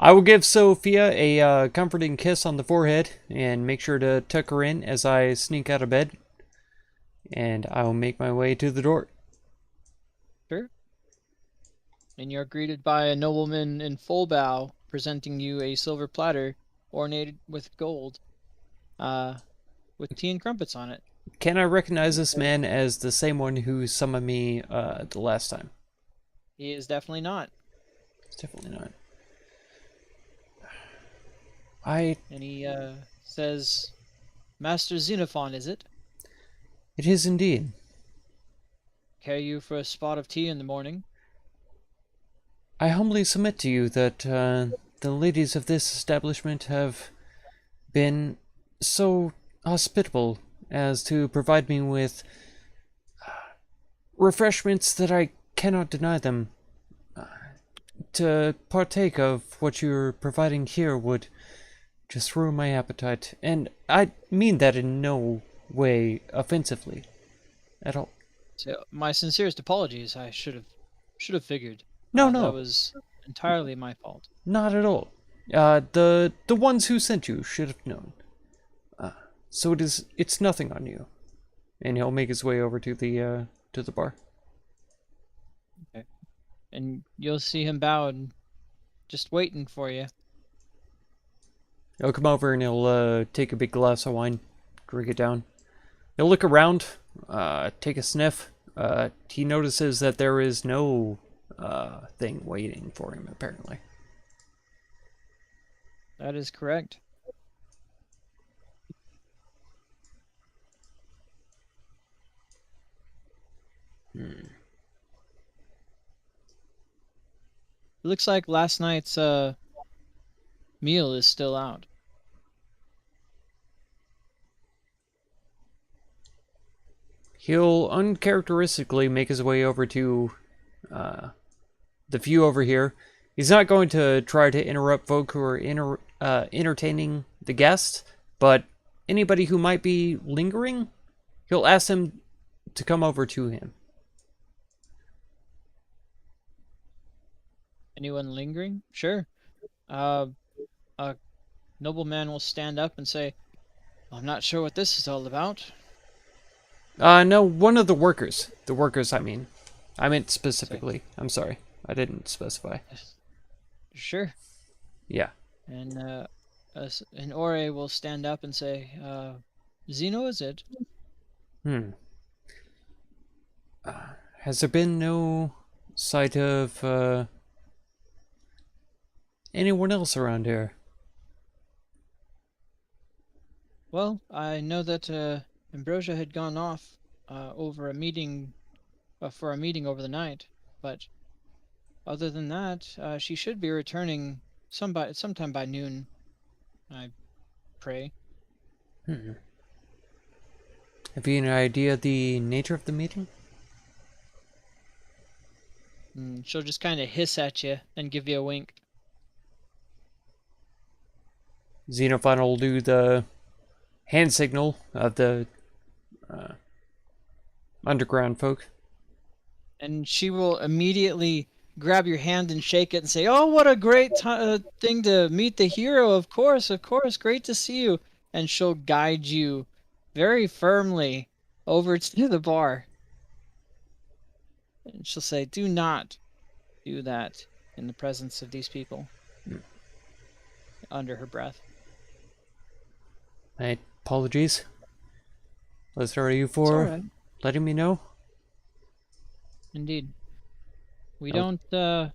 I will give Sophia a comforting kiss on the forehead and make sure to tuck her in as I sneak out of bed. And I will make my way to the door. Sure. And you're greeted by a nobleman in full bow, presenting you a silver platter ornated with gold, with tea and crumpets on it. Can I recognize this man as the same one who summoned me the last time? He is definitely not. It's definitely not. It And he says, Master Xenophon, is it? is indeed. Care you for a spot of tea in the morning? I humbly submit to you that the ladies of this establishment have been so hospitable as to provide me with refreshments that I cannot deny them. To partake of what you're providing here would just ruin my appetite, and I mean that in no way offensively at all. So my sincerest apologies. I should have figured. No, That no, was entirely my fault. not at all. The ones who sent you should have known. So it's nothing on you. And he'll make his way over to the bar. And you'll see him bow and just waiting for you. He'll come over and he'll take a big glass of wine, drink it down. He'll look around, take a sniff. He notices that there is no thing waiting for him, apparently. That is correct. It looks like last night's meal is still out. He'll uncharacteristically make his way over to the view over here. He's not going to try to interrupt folk who are entertaining the guests, but anybody who might be lingering, he'll ask them to come over to him. Anyone lingering? Sure. A nobleman will stand up and say, I'm not sure what this is all about. No, one of the workers. The workers, I mean. I meant specifically. I'm sorry. I didn't specify. Sure. Yeah. And an Ore will stand up and say, Zeno, is it? Has there been no sight of anyone else around here? Well, I know that Ambrosia had gone off over a meeting for a meeting over the night, but other than that, she should be returning sometime by noon, I pray. Have you any idea the nature of the meeting? She'll just kind of hiss at you and give you a wink. Xenophon will do the hand signal of the underground folk. And she will immediately grab your hand and shake it and say, "Oh, what a great thing to meet the hero! Of course, great to see you." And she'll guide you very firmly over to the bar. And she'll say, "Do not do that in the presence of these people." Under her breath. My apologies. Let's start you It's for all right. letting me know. Indeed. We Oh. don't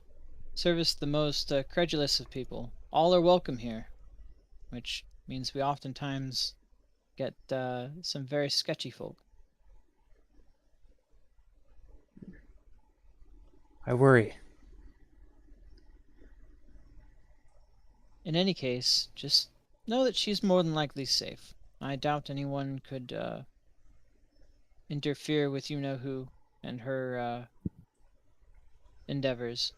service the most credulous of people. All are welcome here, which means we oftentimes get some very sketchy folk. I worry. In any case, just know that she's more than likely safe. I doubt anyone could interfere with you-know-who and her endeavors.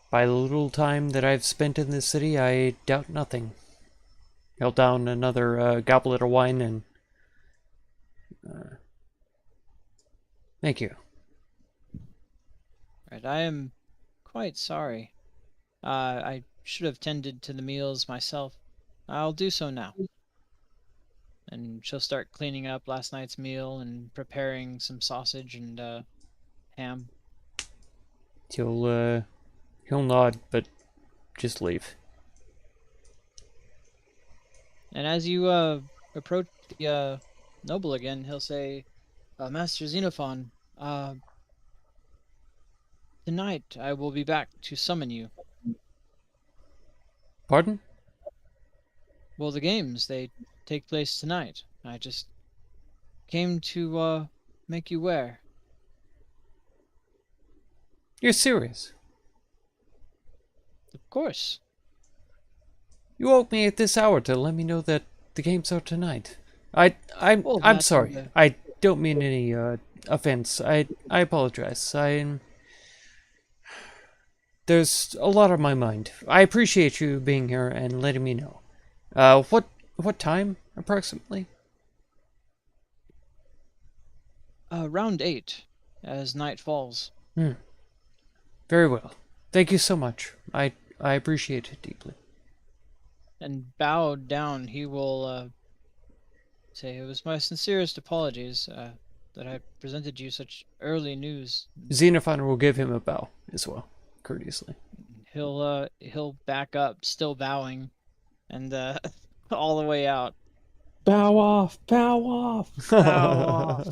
By the little time that I've spent in this city, I doubt nothing. Held down another goblet of wine and... thank you. Right, I am quite sorry. I should have tended to the meals myself. I'll do so now. And she'll start cleaning up last night's meal and preparing some sausage and ham. He'll nod, but just leave. And as you approach the noble again, he'll say, Master Xenophon, tonight I will be back to summon you. Pardon? Well, the games, they take place tonight. I just came to make you aware. You're serious? Of course. You woke me at this hour to let me know that the games are tonight. Well, I'm that's sorry. okay. I don't mean any offense. I apologize. There's a lot on my mind. I appreciate you being here and letting me know. What time approximately? Round 8, as night falls. Very well. Thank you so much. I appreciate it deeply. And bowed down, he will say, it was my sincerest apologies that I presented you such early news. Xenophon will give him a bow as well, courteously. He'll back up, still bowing, and all the way out. Bow off! Bow off! Bow off.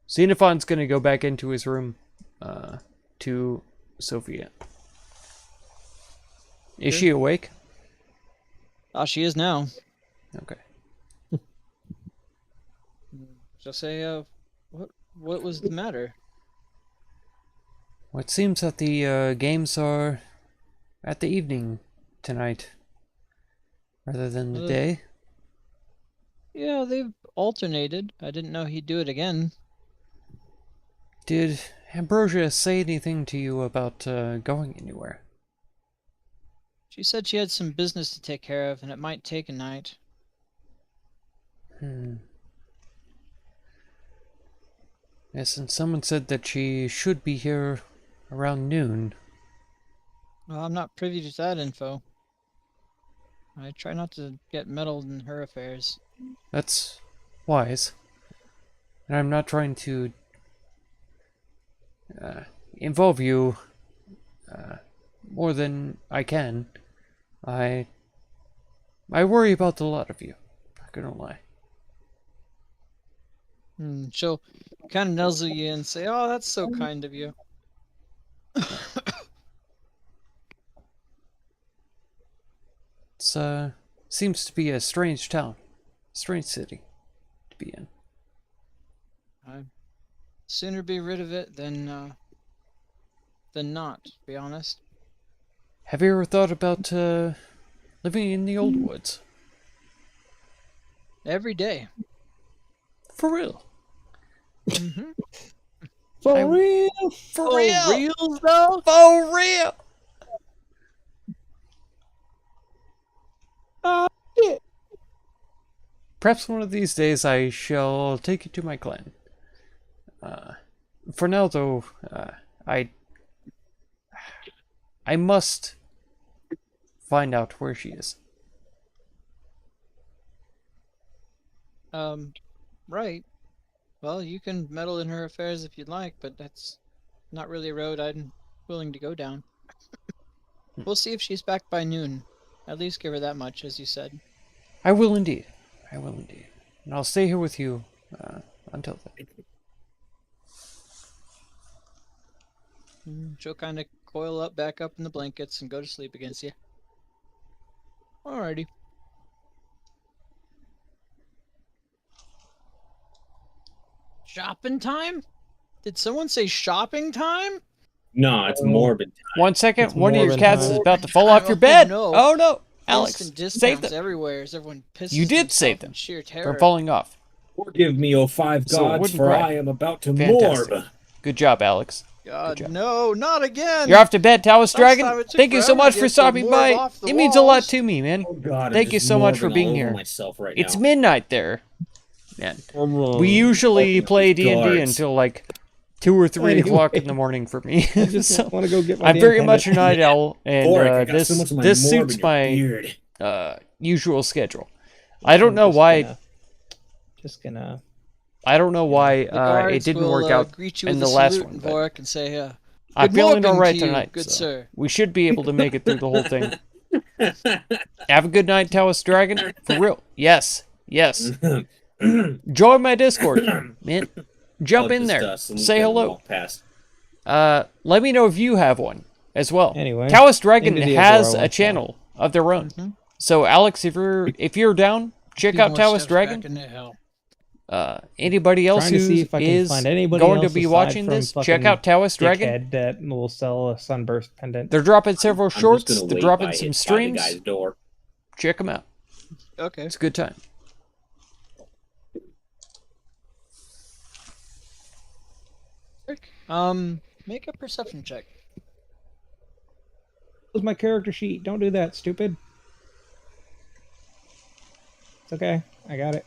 Xenophon's gonna go back into his room to Sophia. Is she awake? Ah, she is now. Okay. She'll say, what was the matter? Well, it seems that the games are at the evening tonight, rather than the day. Yeah, they've alternated. I didn't know he'd do it again. Did Ambrosia say anything to you about going anywhere? She said she had some business to take care of, and it might take a night. Yes, and someone said that she should be here around noon. Well, I'm not privy to that info. I try not to get meddled in her affairs. That's wise. And I'm not trying to involve you more than I can. I worry about a lot of you. Not gonna lie. She'll kind of nuzzle you and say, "Oh, that's so kind of you." It's seems to be a strange town, strange city to be in. I'd sooner be rid of it than not, to be honest. Have you ever thought about living in the old woods? Every day. For real? Mm-hmm. For real? For real? Real though? For real? Shit. Perhaps one of these days I shall take you to my clan. For now, though, I must find out where she is. Right. Well, you can meddle in her affairs if you'd like, but that's not really a road I'm willing to go down. We'll see if she's back by noon. At least give her that much, as you said. I will indeed. I will indeed. And I'll stay here with you until then. She'll kind of coil up back up in the blankets and go to sleep against you. Alrighty. Shopping time? Did someone say shopping time? No, it's morbid time. 1 second, It's one of your Morbin cats time. is about to fall off your bed. no. Oh no, Alex, Instant save discounts them everywhere as everyone pisses You did themselves save in them sheer terror. from falling off. Forgive me, O five So it gods, wouldn't for cry. I am about to Fantastic. morb. Good job, Alex. God, job. no, not again! You're off to bed, Taoist Last Dragon. time it took Thank you so forever to much get for the stopping morb by. off the It means a lot walls. to me, man. Oh God, I'm Thank you just so much for morbing being all over here. myself right It's now. midnight there. Man. We usually Oh, play D&D guards. until like 2 or 3 o'clock in Anyway, the morning for me. I just So, want to go get my I'm damn very much a pendant. night owl, and Boric, I got so much of my this morb suits in your my beard. usual schedule. I don't I'm know just why. gonna. I don't know why The it guards didn't will work out greet you in with a the last salute one, in but Vorik and say, I'm "Good feeling morning alright to you, tonight, good so sir." we should be able to make it through the whole thing. Have a good night, Taoist Dragon. For real. Yes. Yes. Join my Discord. Man, jump I'll in just, there. salute Say them and hello. walk past. Let me know if you have one as well. Anyway, Taoist Dragon into the has Azora a once channel of their own. Mhm. So Alex, if you're down, check Be out more Taoist steps Dragon. back into hell. Anybody else Trying to see who if I can is find anybody going to else be aside watching from this, check fucking out Taoist Dragon. Dickhead that will sell a sunburst pendant. They're dropping several I'm just shorts. gonna They're wait dropping some by the streams. guy's door. Check them out. Okay. It's a good time. Make a perception check. Close my character sheet. Don't do that, stupid. It's okay. I got it.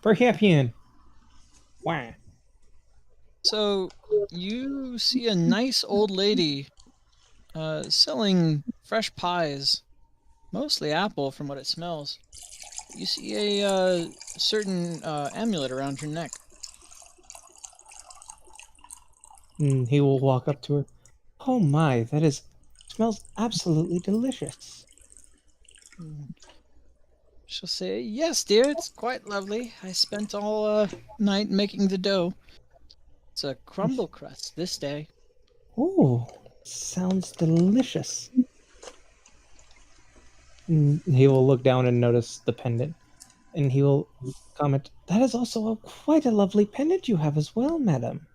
Perhapian. Wah. So you see a nice old lady selling fresh pies, mostly apple from what it smells. You see a certain amulet around her neck. And he will walk up to her. Oh my, that is smells absolutely delicious. She'll say, "Yes, dear, it's quite lovely. I spent all night making the dough. It's a crumble crust this day." Oh, sounds delicious. And he will look down and notice the pendant, and he will comment, "That is also quite a lovely pendant you have as well, madam."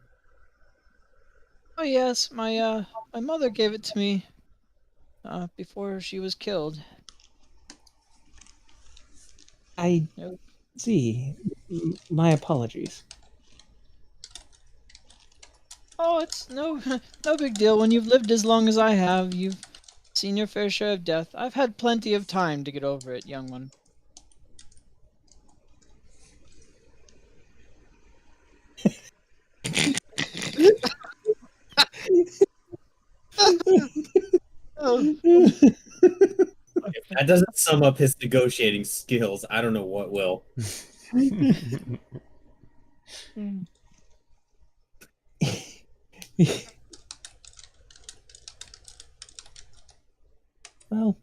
Oh yes, my mother gave it to me before she was killed. I Nope. see. My apologies. Oh, it's no no big deal. When you've lived as long as I have, you've seen your fair share of death. I've had plenty of time to get over it, young one. Oh. If that doesn't sum up his negotiating skills, I don't know what will. Well,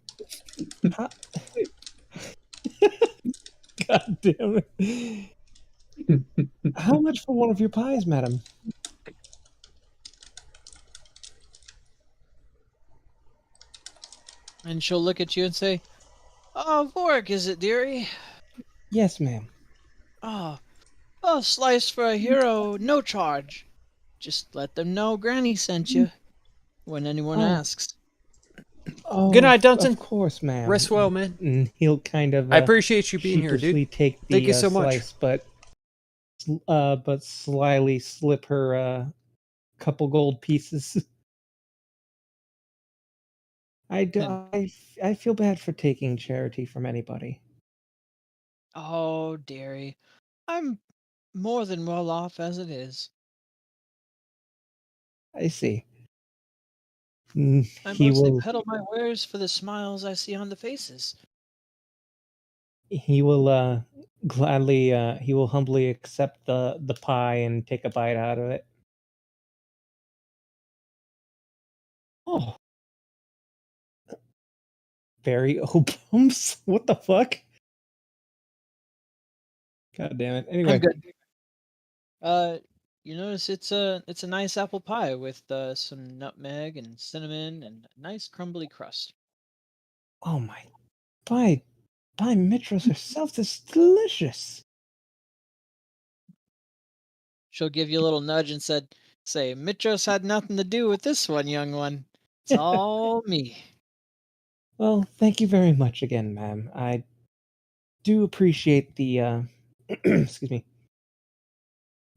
how... God damn it. How much for one of your pies, madam? And she'll look at you and say, "Oh, Vorik, is it, dearie? Yes, ma'am. Oh, a slice for a hero, no charge. Just let them know Granny sent you when anyone Oh. asks." Oh, Good night, Dunson. Of course, ma'am. Rest well, man. And he'll kind of I appreciate you being here, sheepishly dude. take the Thank you so much. slice, but slyly slip her couple gold pieces. I feel bad for taking charity from anybody. Oh, dearie, I'm more than well off as it is. I see. I He mostly will peddle my wares for the smiles I see on the faces. he will gladly he will humbly accept the pie and take a bite out of it. Oh, very opums. What the fuck? God damn it. I'm Anyway, good. You notice it's a nice apple pie with some nutmeg and cinnamon and a nice crumbly crust. oh my, by Mitros herself, this is delicious. She'll give you a little nudge and say, "Mitros had nothing to do with this one, young one. It's all me." Well, thank you very much again, ma'am. I do appreciate the excuse me.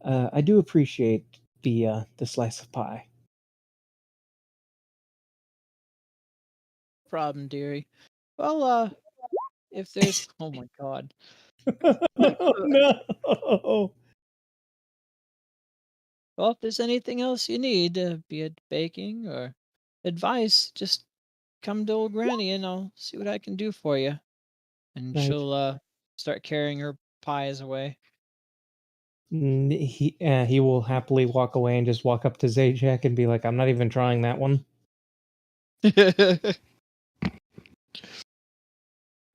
I do appreciate the slice of pie. Problem, dearie. Well, if there's, oh my god. Oh no. Well, if there's anything else you need, be it baking or advice, just come to old Granny and I'll see what I can do for you. And Right. she'll start carrying her pies away. He will happily walk away and just walk up to Zajac and be like, "I'm not even trying that one."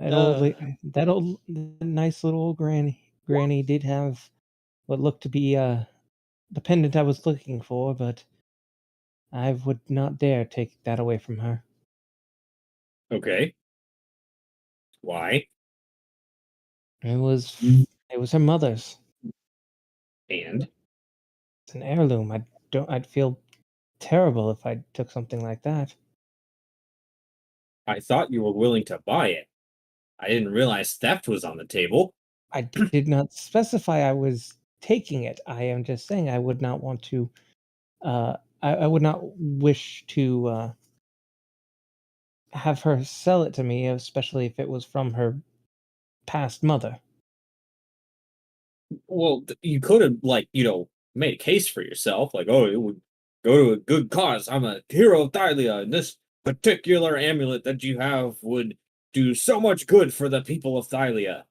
Uh, That nice little old granny did have what looked to be the pendant I was looking for, but I would not dare take that away from her. Okay. Why? It was it was her mother's. And It's an heirloom. I'd feel terrible if I took something like that. I thought you were willing to buy it. I didn't realize theft was on the table. I did not specify I was taking it. I am just saying I would not want to I would not wish to have her sell it to me, especially if it was from her past mother. Well, you could have, like, made a case for yourself, like, oh, it would go to a good cause. I'm a hero of Thylia, and this particular amulet that you have would do so much good for the people of Thylia.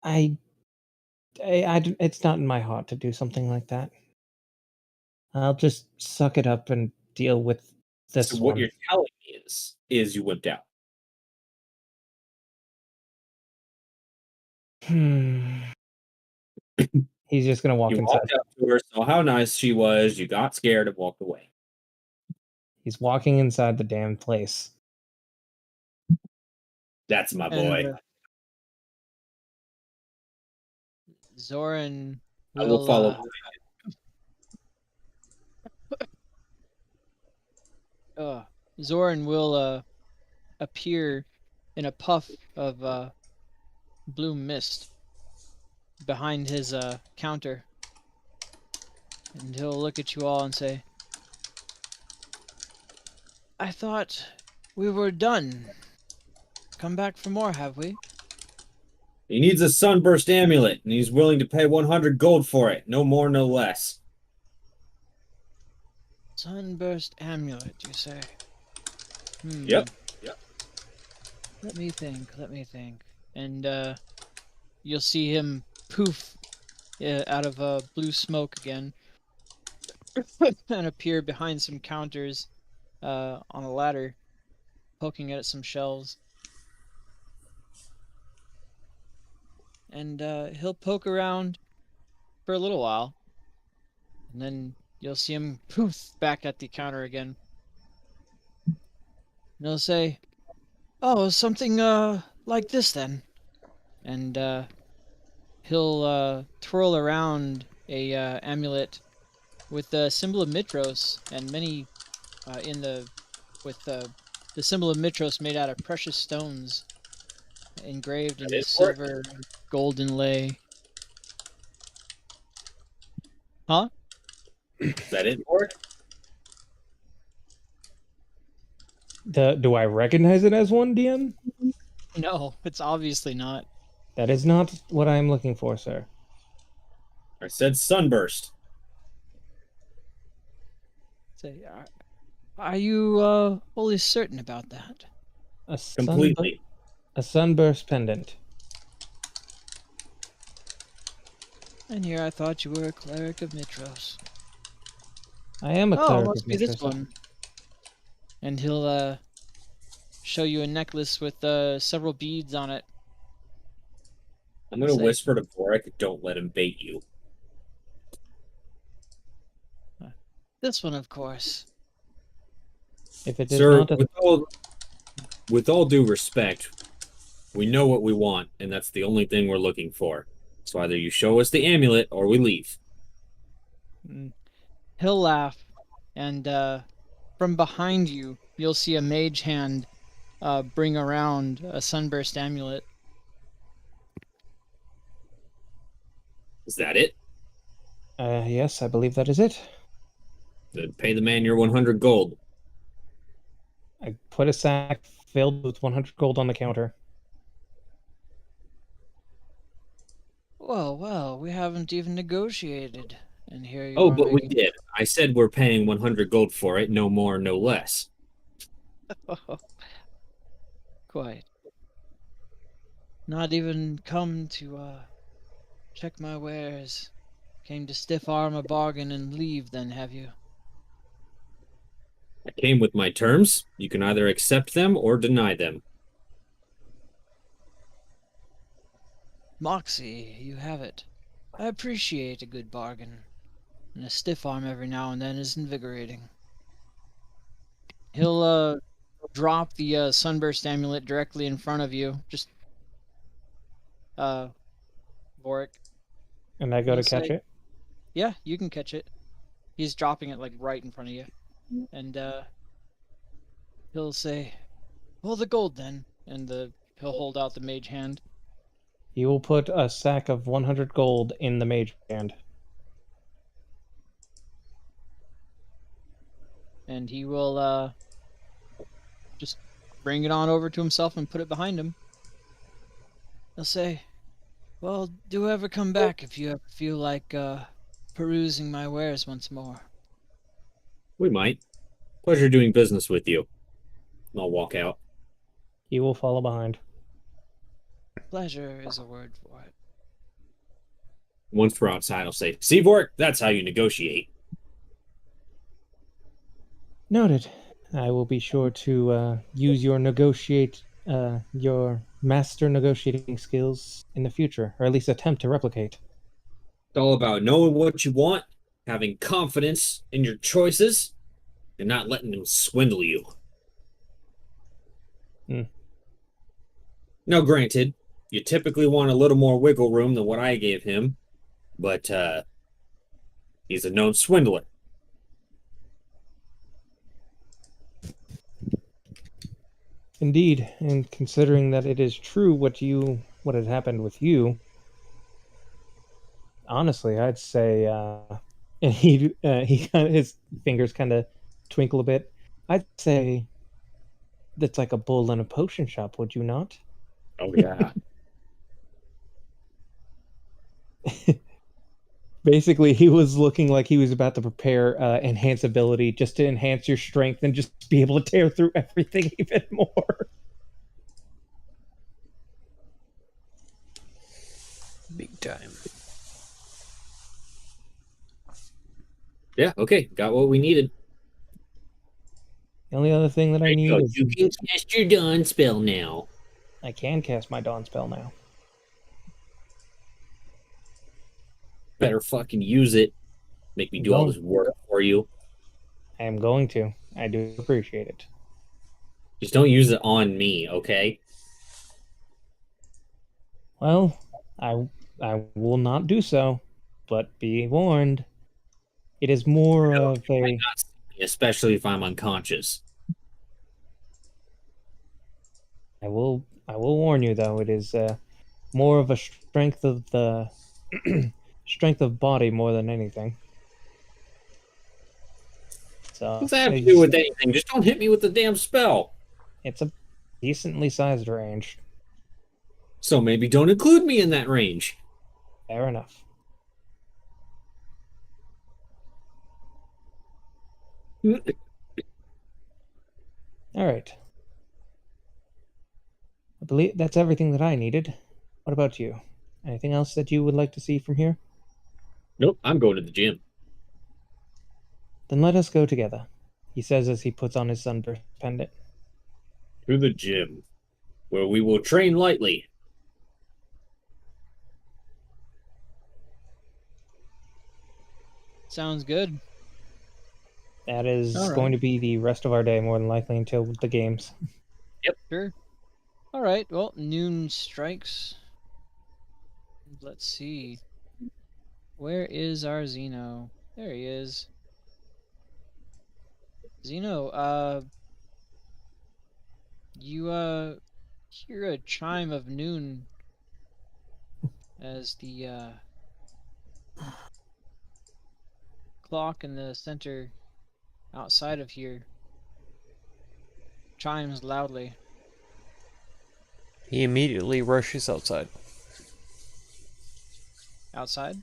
I, it's not in my heart to do something like that. I'll just suck it up and deal with So this what you're one. telling me is you wimped out. Hmm. He's just gonna walk You inside. walked up to her, saw how nice she was, you got scared and walked away. He's walking inside the damn place. That's my and boy. Zoran I will will follow. uh, Zoran will appear in a puff of blue mist behind his counter, and he'll look at you all and say, "I thought we were done. Come back for more, have we?" He needs a sunburst amulet, and he's willing to pay 100 gold for it. No more, no less. Sunburst amulet, you say? Yep. Let me think. Let me think. And you'll see him poof out of blue smoke again, and appear behind some counters on a ladder, poking at some shelves. And he'll poke around for a little while, and then you'll see him poof back at the counter again. And he'll say, "Oh, something like this then." And he'll twirl around a amulet with the symbol of Mitros and many in the with the symbol of Mitros made out of precious stones engraved in That this is work. silver golden lay. Huh? Is that it, Bork? Do I recognize it as one, DM? No, it's obviously not. That is not what I am looking for, sir. I said sunburst. Say, are you fully certain about that? A sunburst, Completely. a sunburst pendant. And here I thought you were a cleric of Mitros. I am a Oh, cleric must of be this Mitros. one. And he'll show you a necklace with several beads on it. I'm going to Say- whisper to Borik, don't let him bait you. This one, of course. If it is Sir, not a, with all due respect, we know what we want, and that's the only thing we're looking for. So either you show us the amulet or we leave. He'll laugh, and from behind you, you'll see a mage hand bring around a sunburst amulet. Is that it? yes, I believe that is it. Then pay the man your 100 gold. I put a sack filled with 100 gold on the counter. Well, we haven't even negotiated. And here you Oh, are but we making. did. I said we're paying 100 gold for it, no more, no less. Quite. Not even come to check my wares. Came to stiff arm a bargain and leave then, have you? I came with my terms. You can either accept them or deny them. Moxie, you have it. I appreciate a good bargain. And a stiff arm every now and then is invigorating. He'll drop the sunburst amulet directly in front of you. Just Vorik. And I go He'll to catch say, it. yeah, you can catch it. He's dropping it like right in front of you. And he'll say, well, the gold then. And he'll hold out the mage hand. He will put a sack of 100 gold in the mage hand. And he will just bring it on over to himself and put it behind him. He'll say, well, do ever come back if you ever feel like perusing my wares once more. We might. Pleasure doing business with you. I'll walk out. He will follow behind. Pleasure is a word for it. Once we're outside, I'll say, Seavork, that's how you negotiate. Noted. I will be sure to use your master negotiating skills in the future, or at least attempt to replicate. It's all about knowing what you want, having confidence in your choices, and not letting them swindle you. Now, granted, you typically want a little more wiggle room than what I gave him, but he's a known swindler. Indeed, and considering that it is true what had happened with you, honestly, I'd say, and he kind of his fingers kind of twinkle a bit. I'd say that's like a bull in a potion shop, would you not? Oh, yeah. Basically, he was looking like he was about to prepare enhance ability just to enhance your strength and just be able to tear through everything even more. Big time. Yeah, okay. Got what we needed. The only other thing that I need is You can cast your Dawn spell now. I can cast my Dawn spell now. Better fucking use it. Make me do all this work for you. I am going to. I do appreciate it. Just don't use it on me, okay? Well, I will not do so, but be warned. It is more of a Especially if I'm unconscious. I will warn you though. It is more of a strength of the strength of body more than anything. So What's that have to do with anything? Just don't hit me with the damn spell. it's a decently sized range. So maybe don't include me in that range. Fair enough. All right. I believe that's everything that I needed. What about you? Anything else that you would like to see from here? Nope, I'm going to the gym. Then let us go together, he says as he puts on his sunburst pendant. To the gym, where we will train lightly. Sounds good. That is All right. going to be the rest of our day, more than likely, until the games. Sure. All right. Well, noon strikes. Let's see. Where is our Zeno? There he is. Zeno, you hear a chime of noon as the clock in the center outside of here chimes loudly. He immediately rushes outside. Outside?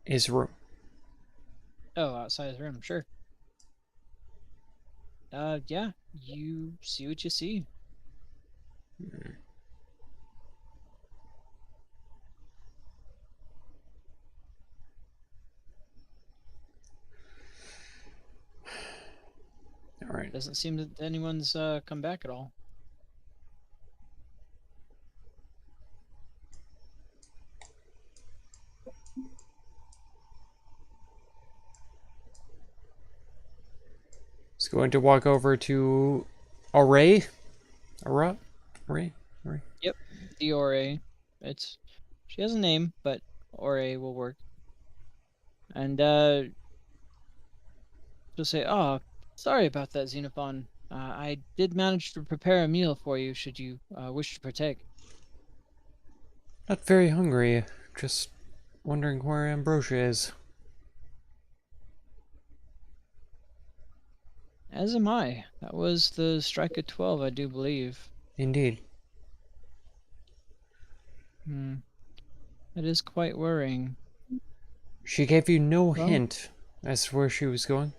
his room. Oh, outside his room, sure. Yeah, you see what you see. All right. Doesn't seem that anyone's come back at all. He's going to walk over to Array. Array? Array? Array? Yep, the Ore. It's she has a name, but Ore will work. And she'll say, "Oh, sorry about that, Xenophon. I did manage to prepare a meal for you, should you wish to partake." Not very hungry. Just wondering where Ambrosia is. As am I. That was the strike at 12, I do believe. Indeed. Hmm. That is quite worrying. She gave you no Well- hint as to where she was going?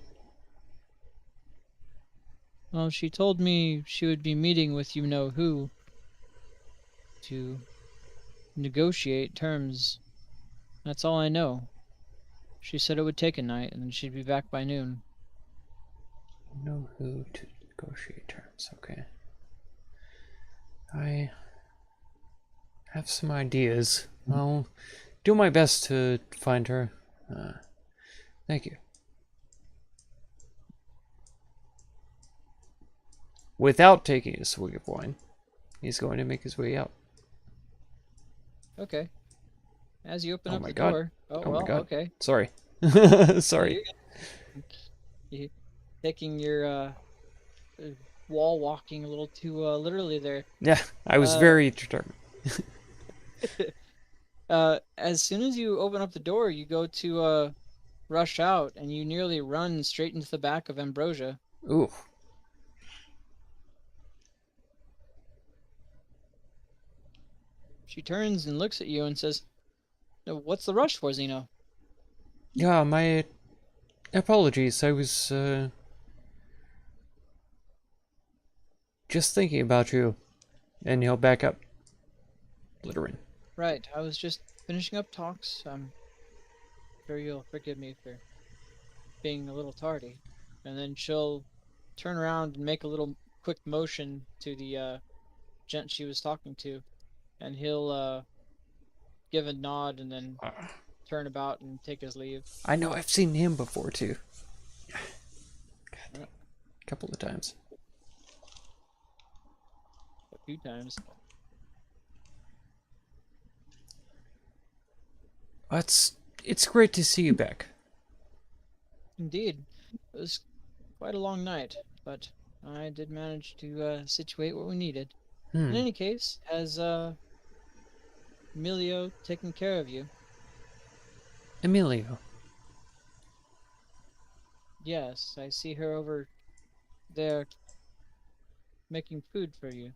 Well, she told me she would be meeting with you-know-who to negotiate terms. That's all I know. She said it would take a night, and then she'd be back by noon. Know who to negotiate terms. Okay. I have some ideas. I'll do my best to find her. Thank you. Without taking a swig of wine, he's going to make his way out. Okay. As you open Oh up my the God. door. Oh, Oh my well, God. okay. Sorry. Sorry. You taking your wall walking a little too literally there. Yeah, I was Uh, very determined. As soon as you open up the door, you go to rush out, and you nearly run straight into the back of Ambrosia. Ooh. She turns and looks at you and says, "No, what's the rush for, Zeno?" Yeah, my apologies. I was just thinking about you. And he'll back up. Littering. Right, I was just finishing up talks. I'm sure you'll forgive me for being a little tardy. And then she'll turn around and make a little quick motion to the gent she was talking to, and he'll give a nod and then turn about and take his leave. I know I've seen him before too. God, a couple of times. A few times. It's great to see you back. Indeed. It was quite a long night, but I did manage to situate what we needed. In any case, has Emilio taken care of you? Emilio. Yes, I see her over there making food for you.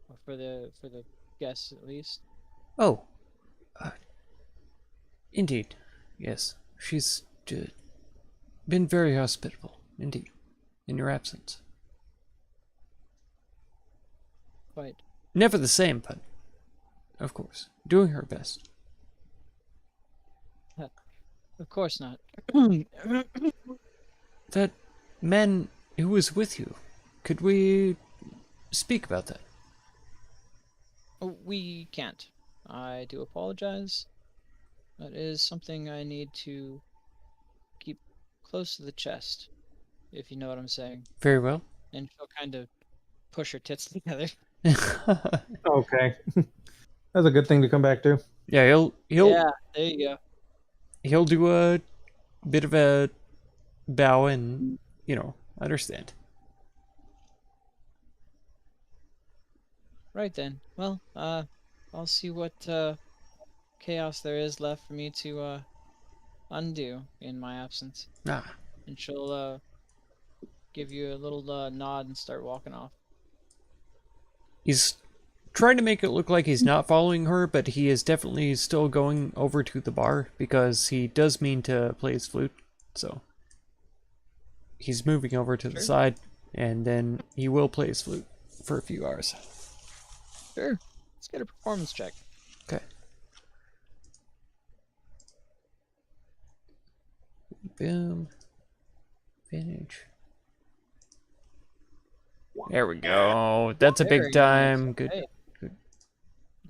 Or for the guests at least. Oh. Indeed. Yes. She's been very hospitable. Indeed. In your absence. Quite. Never the same, but of course. Doing her best. Of course not. That man who was with you. Could we speak about that? Oh, we can't. I do apologize. That is something I need to keep close to the chest, if you know what I'm saying. Very well. And she'll kind of push her tits together. Okay. That's a good thing to come back to. Yeah, he'll Yeah, there you go. he'll do a bit of a bow and, understand. Right then. Well, I'll see what chaos there is left for me to undo in my absence. Ah, And she'll give you a little nod and start walking off. he's trying to make it look like he's not following her, but he is definitely still going over to the bar because he does mean to play his flute. So he's moving over to the side, and then he will play his flute for a few hours. Sure. Let's get a performance check. Okay. Boom. Finish. There we go. That's a Very big time. Good. Hey.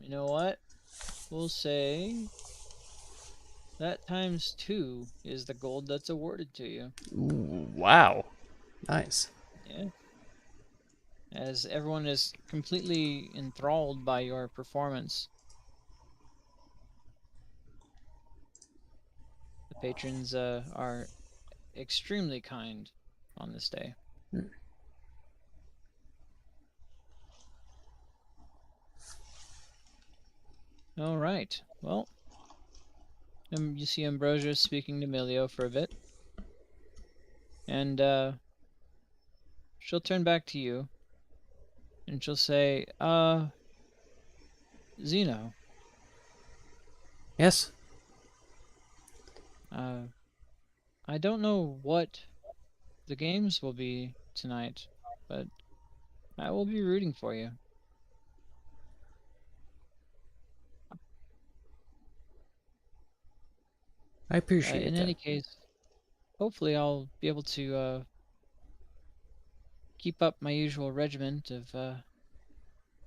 You know what? We'll say that times 2 is the gold that's awarded to you. Ooh, wow. Nice. Yeah. As everyone is completely enthralled by your performance. The patrons are extremely kind on this day. All right. Well, you see Ambrosia speaking to Milio for a bit. And she'll turn back to you. And she'll say, Zeno, Yes? I don't know what the games will be tonight, but I will be rooting for you. I appreciate In that. any case, hopefully I'll be able to keep up my usual regiment of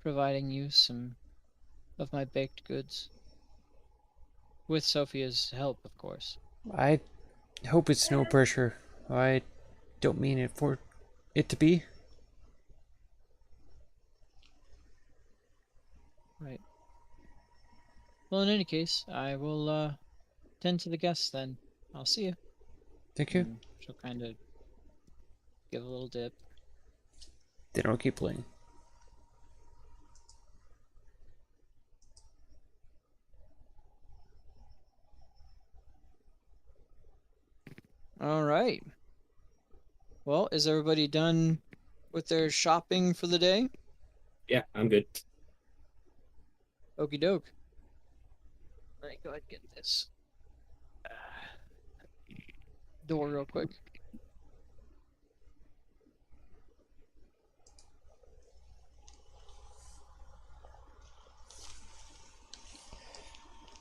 providing you some of my baked goods. With Sophia's help, of course. I hope it's no pressure. I don't mean it for it to be. Right. Well, in any case, I will tend to the guests then. I'll see you. Thank you. And she'll kind of give a little dip. Then I'll keep playing. All right. Well, is everybody done with their shopping for the day? Yeah, I'm good. Okie doke. Let me go ahead and get this door real quick.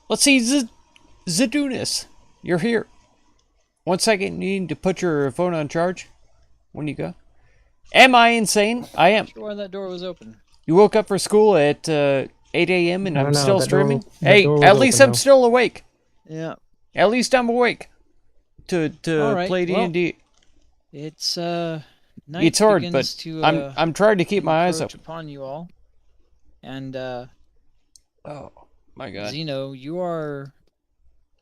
Let's see, Zadunas. You're here. 1 second, you need to put your phone on charge when you go. Am I insane? I am. Not sure why that door was open. You woke up for school at 8 a.m. and I I'm don't know, still that door- streaming? that Hey, door was at least open, I'm though. still awake. Yeah. At least I'm awake to All right, play well, D&D. It's night It's hard, begins but to I'm trying to keep my eyes encroach open. upon you all. And Oh my god! Zeno, you are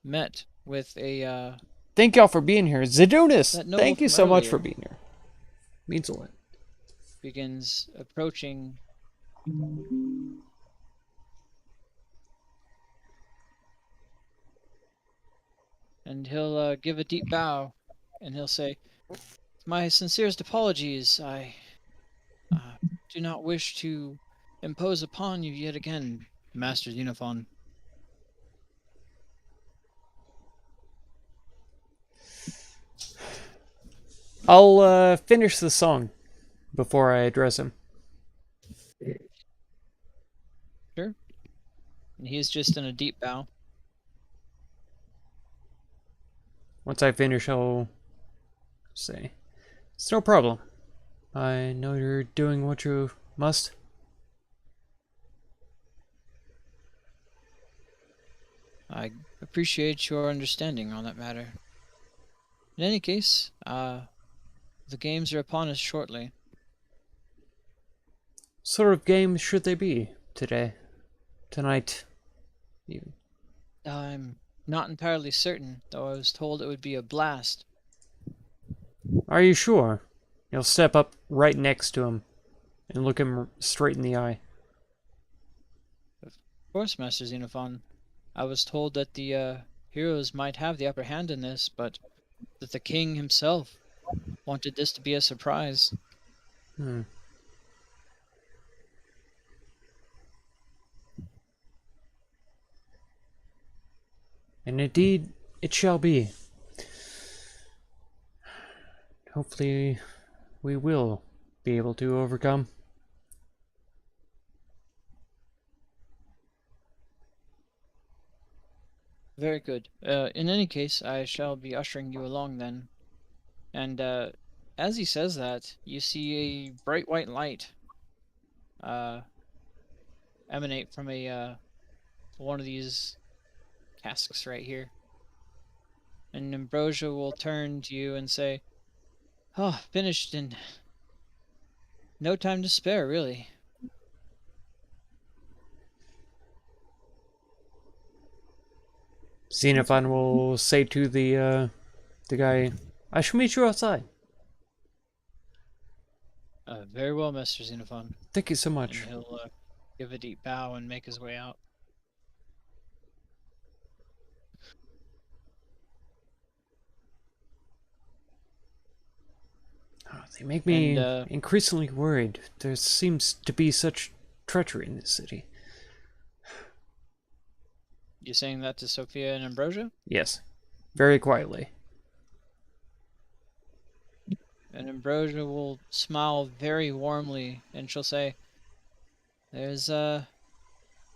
met with a Thank y'all for being here, Zadunas. That noble Thank you from so much for earlier. being here. Means a lot. begins approaching. And he'll give a deep bow, and he'll say, "My sincerest apologies. I do not wish to impose upon you yet again, Master Xenophon." I'll finish the song before I address him. Sure. And he's just in a deep bow. Once I finish, I'll say, "It's no problem. I know you're doing what you must." I appreciate your understanding on that matter. In any case, the games are upon us shortly. Sort of games should they be today? Tonight? Even. I'm not entirely certain, though I was told it would be a blast. Are you sure? You'll step up right next to him and look him straight in the eye. Of course, Master Xenophon. I was told that the heroes might have the upper hand in this, but that the king himself wanted this to be a surprise. And indeed, it shall be. Hopefully, we will be able to overcome. Very good. In any case, I shall be ushering you along then. And as he says that, you see a bright white light uh, emanate from a one of these casks right here. And Ambrosia will turn to you and say, "Oh, finished in no time to spare, really." Xenophon will say to the guy, "I shall meet you outside." Very well, Mr. Xenophon. Thank you so And much. he'll give a deep bow and make his way out. Oh, they make me And increasingly worried. There seems to be such treachery in this city. you saying that to Sophia and Ambrosia? Yes, very quietly. And Ambrosia will smile very warmly, and she'll say, "There's in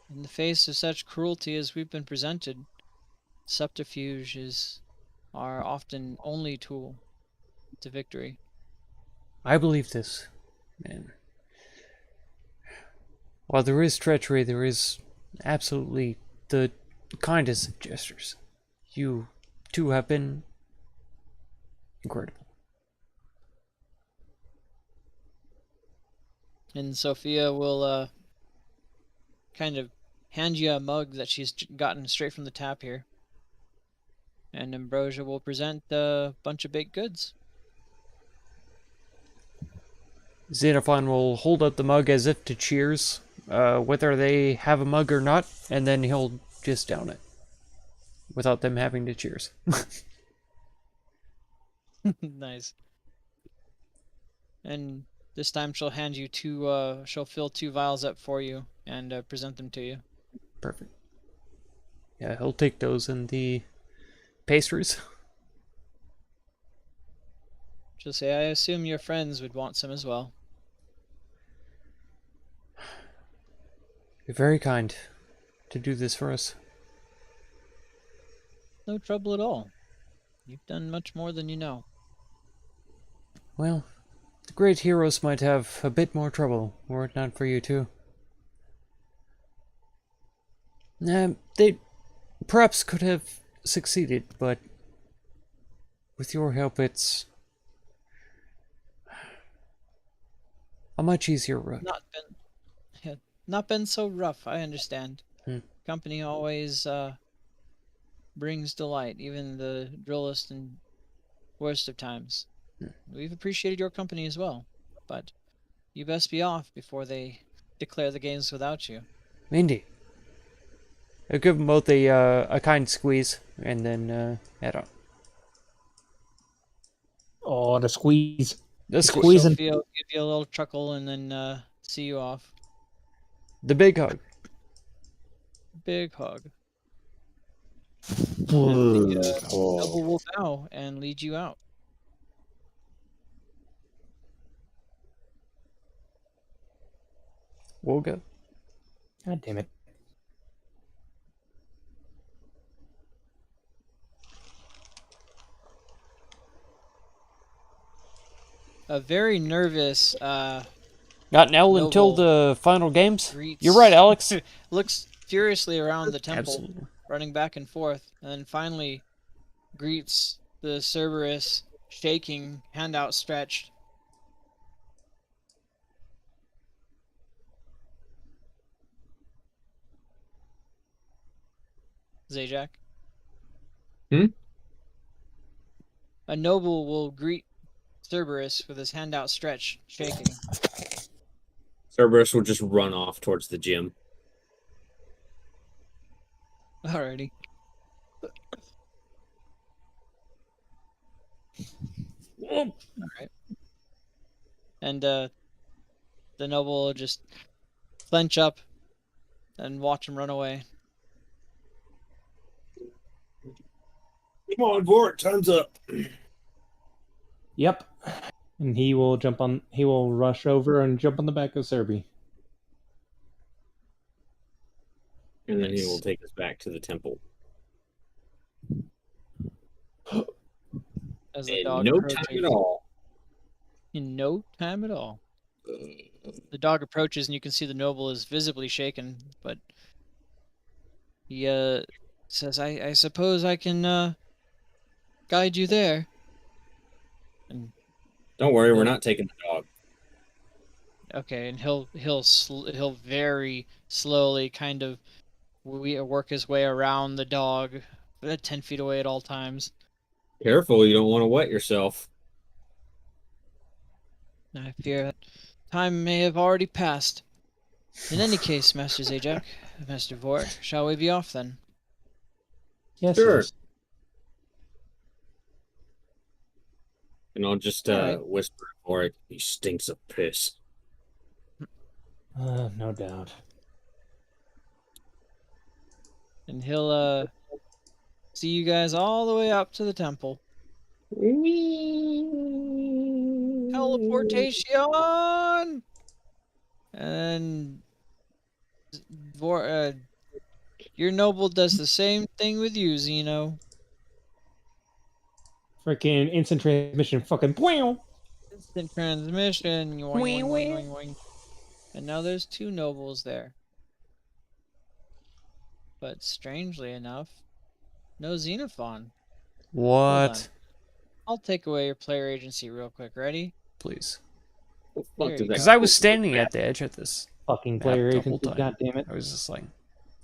the face of such cruelty as we've been presented, subterfuge is our often only tool to victory." I believe this, and while there is treachery, there is absolutely the kindest of gestures. You two have been incredible. And Sophia will kind of hand you a mug that she's gotten straight from the tap here. And Ambrosia will present a bunch of baked goods. Xenophon will hold up the mug as if to cheers, whether they have a mug or not, and then he'll just down it without them having to cheers. Nice. And this time she'll hand you she'll fill 2 vials up for you and present them to you. Perfect. Yeah, he'll take those and the pastries. She'll say, "I assume your friends would want some as well." You're very kind to do this for us. No trouble at all. You've done much more than you know. Well, the great heroes might have a bit more trouble, were it not for you two. They perhaps could have succeeded, but with your help it's a much easier road. Not been so rough, I understand. Hmm. Company always brings delight, even the drillest and worst of times. We've appreciated your company as well, but you best be off before they declare the games without you. Indeed. I'll give them both a kind squeeze, and then head on. Oh, the squeeze. The squeeze. Squeezing. Sophia will give you a little chuckle and then see you off. The big hug. Big hug. Oh. Noble will bow and lead you out. We'll go. God damn it. A very nervous Not now until Noble the final games? greets- You're right, Alex. looks furiously around the temple, Absolutely. running back and forth, and then finally greets the Cerberus, shaking, hand outstretched. Zajac? Hmm? A noble will greet Cerberus with his hand outstretched, shaking. Cerberus will just run off towards the gym. Alrighty. Alright. And the noble will just clench up and watch him run away. Come on, Vort, time's up. Yep. And he will he will rush over and jump on the back of Serby. And then he will take us back to the temple. As the In dog no approaches. time at all. In no time at all. The dog approaches, and you can see the noble is visibly shaken, but he says, I suppose I can guide you there. And Don't worry, we're not taking the dog. okay, and he'll very slowly kind of work his way around the dog, 10 feet away at all times. Careful, you don't want to wet yourself. I fear that time may have already passed. In any case, Master Zajac, Master Vort, shall we be off then? Yes, Sure. yes. And I'll just Alright. whisper for it. He stinks of piss. No doubt. And he'll see you guys all the way up to the temple. Teleportation! And your noble does the same thing with you, Zeno. Freaking instant transmission, fucking wow. Instant transmission. Yoing, yoing, yoing, yoing, yoing. And now there's two nobles there. But strangely enough, no Xenophon. What? I'll take away your player agency real quick. Ready? Please. What the There fuck you did that Because I was go? standing at the edge of this. Fucking Map player the agency, whole time. god damn it. I was just like,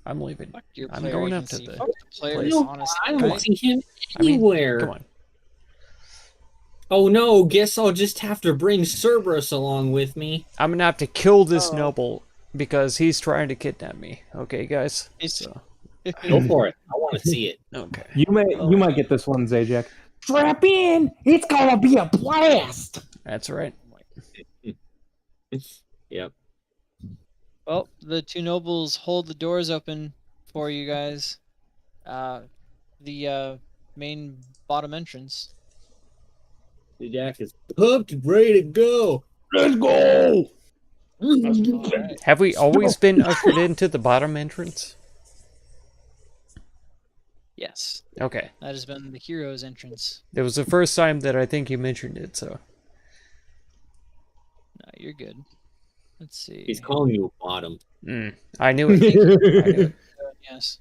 I'm leaving. Fuck your I'm player going up to agency. the- Fuck the players, No, honestly. I don't right? see him I mean, anywhere. come on. Oh no, guess I'll just have to bring Cerberus along with me. I'm gonna have to kill this Oh. noble because he's trying to kidnap me. Okay, guys? It's- So, Go for it. I want to see it. okay. You might get this one, Zajac. Strap in! It's gonna be a blast! That's right. Yep. Well, the two nobles hold the doors open for you guys. The main bottom entrance. Jack is pumped and ready to go. Let's go! Alright. Have we always been ushered into the bottom entrance? Yes, Okay. that has been the hero's entrance. It was the first time that I think you mentioned it, so. No, you're good. Let's see. He's calling you a bottom. I knew it. I knew it. Yes.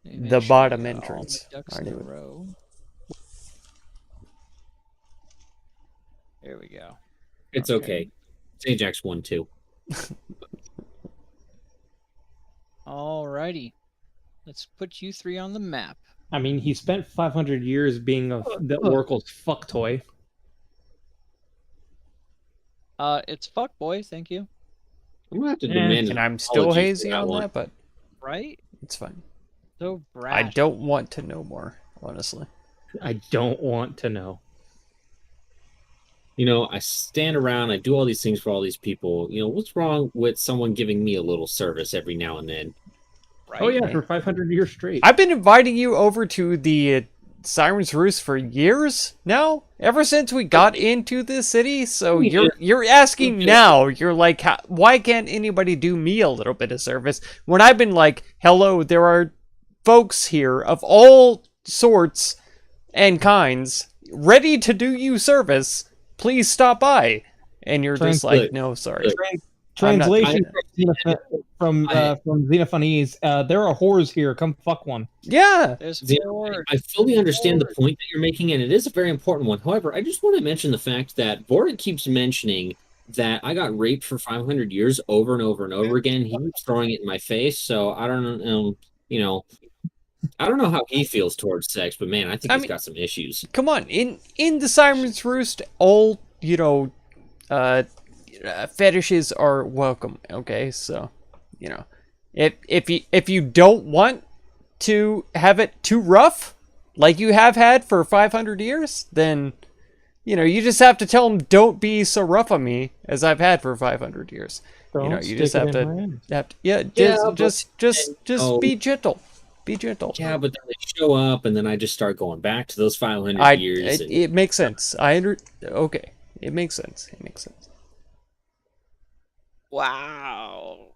Let me The make bottom we got all entrance. the ducks I in a knew it. row. There we go. It's Okay. okay. Ajax won too. Alrighty. Let's put you three on the map. I mean, he spent 500 years being the Oracle's fuck toy. It's fuck boy, thank you. I'm gonna have to Yeah. demand And an I'm still apology for hazy on one. that, but Right? it's fine. So I brash. don't want to know more, honestly. I don't want to know. You know, I stand around, I do all these things for all these people. You know, what's wrong with someone giving me a little service every now and then? Right? Oh yeah, for 500 years straight. I've been inviting you over to the Siren's Roost for years now, ever since we got into this city. So you're asking now. You're like, why can't anybody do me a little bit of service when I've been like, hello, there are folks here of all sorts and kinds ready to do you service. Please stop by. And you're just like, Translate. no, sorry. Translation I'm from Xenophonese, there are whores here. Come fuck one. Yeah. There's Xeno, four. I fully understand the point that you're making, and it is a very important one. However, I just want to mention the fact that Borat keeps mentioning that I got raped for 500 years over and over and over again. He keeps throwing it in my face, so I don't know, I don't know how he feels towards sex, but man, I think he's got some issues. Come on, in the Siren's Roost, all fetishes are welcome. Okay, so if you don't want to have it too rough, like you have had for 500 years, then you just have to tell them, don't be so rough on me as I've had for 500 years. Don't You stick just it have in to my hand. have to, yeah, Yeah, just but- be gentle. Be gentle. Yeah, but then they show up, and then I just start going back to those 500 years. It makes sense. Okay. It makes sense. It makes sense. Wow.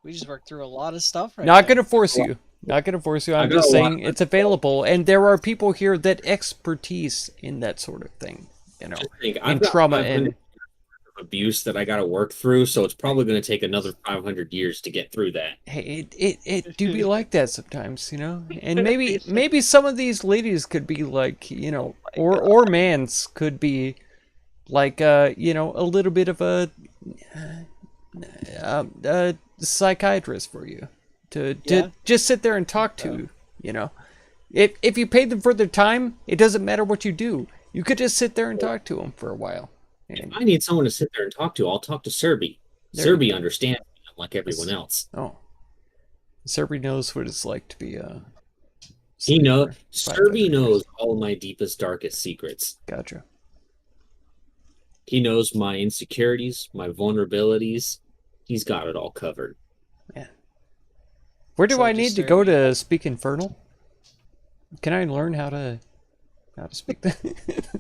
We just worked through a lot of stuff right Not there. gonna force you. Not gonna force you. I'm got just a lot saying it's available, and there are people here that expertise in that sort of thing. You know, think in I've got trauma 500 and years of abuse that I got to work through, so it's probably going to take another 500 years to get through that. hey, it do be like that sometimes, you know. And maybe some of these ladies could be like, you know, or mans could be like, you know, a little bit of a psychiatrist for you to just sit there and talk to. You know, if you paid them for their time, it doesn't matter what you do. You could just sit there and talk to them for a while. If I need someone to sit there and talk to, I'll talk to Serby. Serby understands me like everyone else. Oh, Serby knows what it's like to be He knows. Serby Serby knows all my deepest, darkest secrets. Gotcha. He knows my insecurities, my vulnerabilities. He's got it all covered. Yeah. Where do So I need to go to speak Infernal? Can I learn how to speak that?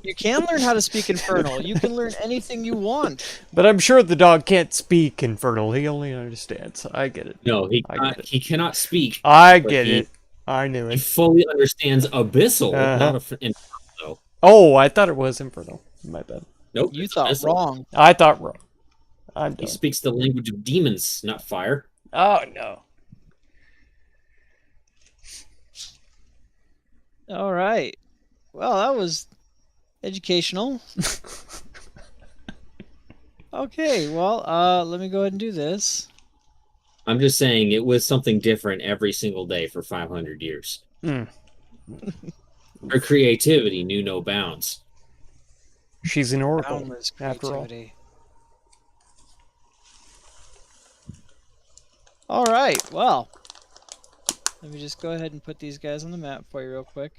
You can learn how to speak Infernal. You can learn anything you want. But I'm sure the dog can't speak Infernal. He only understands. I get it. No, get it. he cannot speak. I but get he- it. I knew He it. fully understands Abyssal, Uh-huh. not Infernal. Oh, I thought it was Infernal. My bad. Nope. You it's thought Abyssal. wrong. I thought wrong. I'm He done. speaks the language of demons, not fire. Oh, no. All right. Well, that was educational. Okay, well, let me go ahead and do this. I'm just saying it was something different every single day for 500 years. Hmm. Her creativity knew no bounds. She's an oracle, Boundless after all. creativity. All right, well, let me just go ahead and put these guys on the map for you real quick.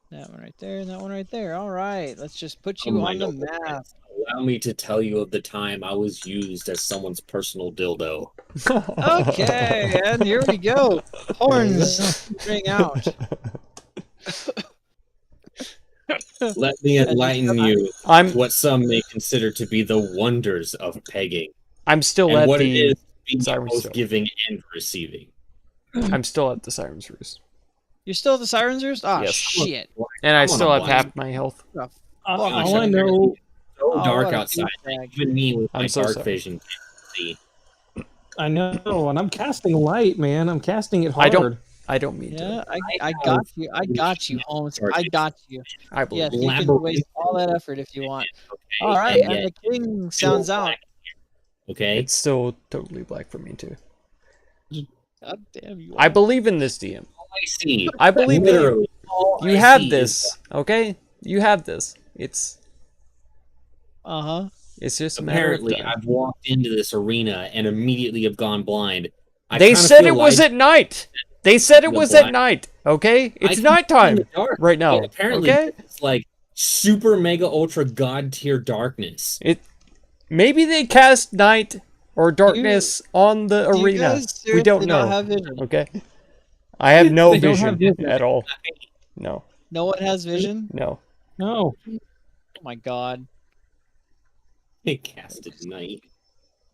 That one right there, and that one right there. All right, let's just put you my on the noble map. friends, allow me to tell you of the time I was used as someone's personal dildo. Okay, and here we go. Horns ring out. Let me enlighten you I'm to what some may consider to be the wonders of pegging, I'm still and at what it the is being Siren both Stone. giving and receiving. I'm still at the Siren's Roost. You're still at the Siren's Roost? Ah, Yes. shit. And I I'm on still a have blind- half my health. All I know, So Oh, dark what a outside. douchebag. Even me with I'm my so dark sorry. vision can't see. I know, and I'm casting light, man. I'm casting it I hard. don't mean Yeah, to. I got you. I got you, Holmes. I got you. I believe Yes, you. you can Labyrinth. waste all that effort if you want. Okay? All right, and yet the king sounds still out. black here, okay? It's still totally black for me too. God damn you. I believe in this DM. All I see. I believe in you. Literally. all You I have see this, okay? You have this. It's Uh-huh. just a matter of Apparently, time. I've walked into this arena and immediately have gone blind. I They kinda said feel it was like at night. They said it The was at black- night. Okay, I it's can see in nighttime the dark, right now. but apparently, Okay, it's like super mega ultra god tier darkness. maybe they cast night or darkness on the Do you arena. guys We seriously don't not know. have vision? Okay, I have no They don't vision have vision. at all. No, No one has vision? no. No. Oh my god. They casted night.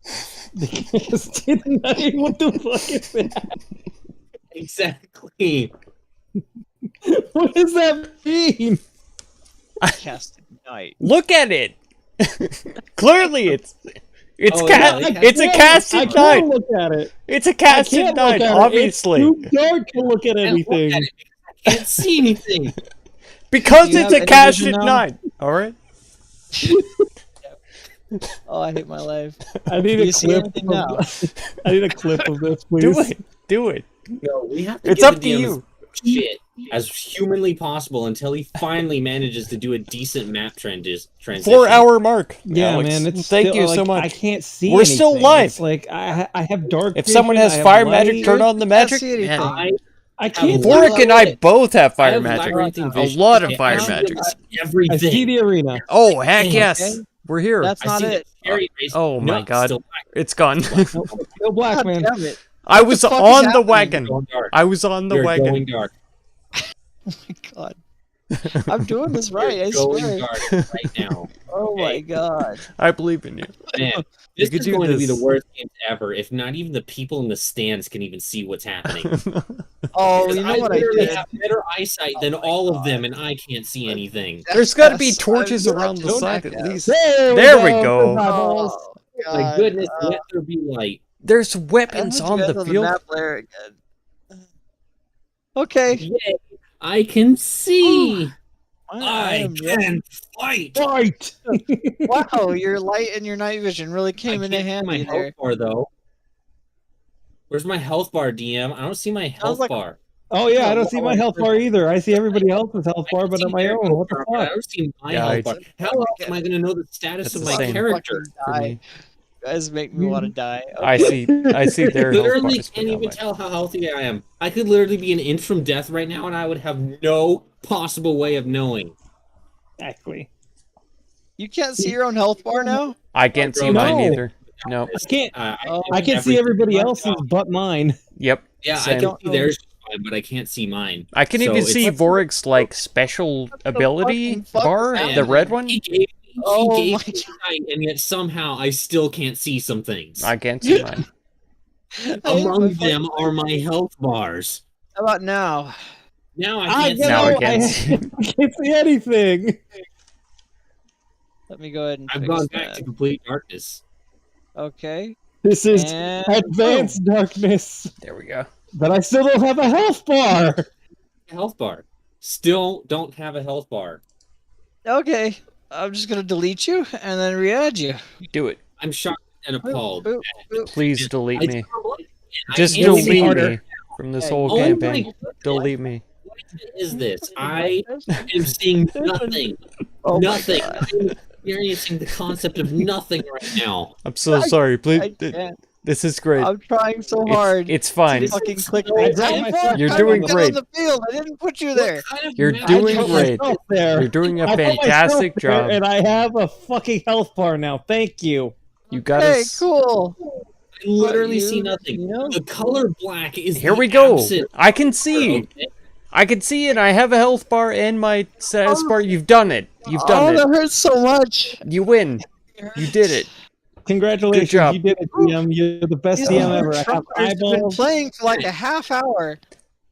Casting light? What the fuck is that? Exactly. What does that mean? Casted night. Look at it. Clearly, it's Oh, yeah, they it's a I casted can't night. look at it. It's a I casted can't night. look at Obviously, it. It's too dark to look at Can't look anything. at it because I can't see anything. because Do you it's have a any casted vision now? night. All right. Oh, I hate my life. I need Do a you see clip. anything now? I need a clip of this, please. Do it. Do it. No, we have to It's give up the to DM you. shit as humanly possible until he finally manages to do a decent map transition. 4-hour mark. Yeah, Alex. man. It's Thank still, you so like, much. I can't see. We're still anything. live. It's like I have dark. If someone vision, has I have fire light. magic, turn on the Can't magic. see anything. Man, I can't. Vor- Vorik and I both have I fire have magic. labyrinthine A vision. lot of Okay, fire I see magic. Everything. I see the arena. Oh heck Okay. yes, we're here. That's I not see it. the Chariot Race. Oh No, my god, still it's gone. Still black, God man. damn it. I was fuck is on the happening? wagon. Going dark. I was on the You're wagon. going dark. Oh my god. I'm doing this right, I You're going swear. dark right now. Oh my Okay. god. I believe in you. Man, this could is do going to be the this. worst game ever if not even the people in the stands can even see what's happening. Oh, Because you know I what I literally did? have better eyesight than Oh my all of God. them, and I can't see anything. There's got to be Yes, torches I'm around the doing side that, at yes. least. There we go. Eyeballs. Oh, My God. goodness, let there be light. There's I weapons had you on guys the on field. map layer again. Okay. Yay, I can see. I am can fight. Fight! Wow, your light and your night vision really I came in can't see my handy there. health bar though. Where's my health bar, DM? I don't see my health like- bar. Oh yeah, I don't see my health bar either. I see everybody else's health I bar, can but see not my their own. health What the bar, but I fuck? don't see my Yeah, health it's- bar. How else am I going to know the status It's of the my same. character? For me. You guys make me want to die. I see their I health literally bars, but can't not even mine. tell how healthy I am. I could literally be an inch from death right now, and I would have no possible way of knowing. Exactly. You can't see your own health bar now? I can't see No. mine either. No. I can't. Oh, I can see everybody else's but mine. Yep. Yeah, I Same. can see theirs fine, but I can't see mine. I can So even it's- see Vorik's like special ability fucking fuck bar, is the happening? red one. He gave Oh me my sight, and yet somehow I still can't see some things. I can't see mine. Among them are my health bars. How about now? Now I I can't get see. Now I out. can't see. I can't see anything. Let me go ahead and I've fix gone back that. to complete darkness. Okay. This is And advanced darkness, There we go. but I still don't have a health bar. Health bar. Still don't have a health bar. okay. I'm just gonna delete you and then re-add you. Do it. I'm shocked and appalled. Boop, boop. Please delete me. I Just can't see delete harder. me from this Hey, whole Oh my campaign. goodness. Delete me. What is this? I am seeing nothing. Oh my Nothing. God. I'm experiencing the concept of nothing right now. I'm so sorry. I Please. can't. This is great. I'm trying so hard. It's fine. to fucking click I it. got Hey, myself- Mark, You're I doing didn't get great. on the field. I didn't put you there. What kind of You're magic doing I put great. myself there. You're doing a I put myself fantastic there, job. and I have a fucking health bar now. Thank you. You got Hey, us. cool. I literally You- see nothing. you know? The color black is Here the we go. absent I can see. okay? I can see it. I have a health bar and my status bar. You've done it. You've Oh, done that it. hurts so much. You win. You did it. Congratulations, Good job. you did it, DM. You're the best These DM ever. I have truckers have been eyeballs. playing for like a half hour.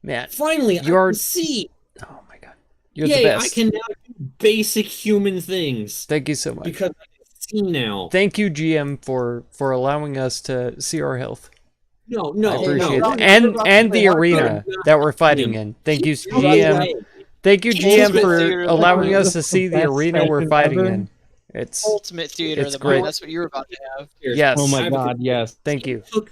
Man. Finally, I You're- can see. Oh my god. You're Yay, the I best. can now do basic human things Thank you so much. because I can see now. Thank you, GM, for allowing us to see our health. No, I no, appreciate no. that. And the Mark, arena that we're fighting in. Thank you, By the GM. way, Thank you, GM, for Theater of the allowing mind. us to see the Best arena we're session fighting ever. in. It's Ultimate theater It's of the great. mind. That's what you were about to have. yes. Oh my I- god, yes. Thank you. took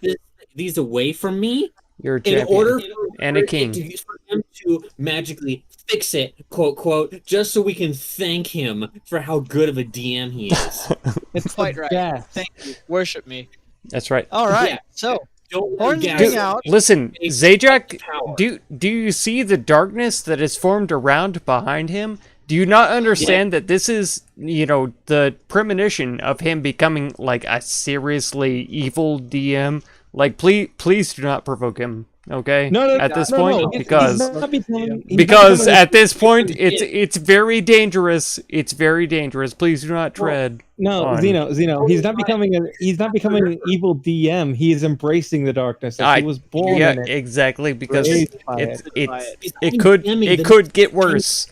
these away from me You're a in champion. order And a for it king. for him to magically fix it, quote quote, just so we can thank him for how good of a DM he is. It's Quite the right. best. Thank you. Worship me. That's right. All right. Yeah. So, Don't Horns gas ring it. out. Listen, Zajac, Power. do you see the darkness that is formed around behind him? Do you not understand that this is, the premonition of him becoming like a seriously evil DM? Like, please do not provoke him, okay? No, no, at this no, point, no. He's because not becoming- he's not because becoming at this point it's very dangerous. It's very dangerous. Please do not tread. no, on- Zeno. He's not becoming an evil DM. He is embracing the darkness. As I- he was born Yeah, in it. exactly. Because Raised by it's it. He's it not could DMing the it could get worse.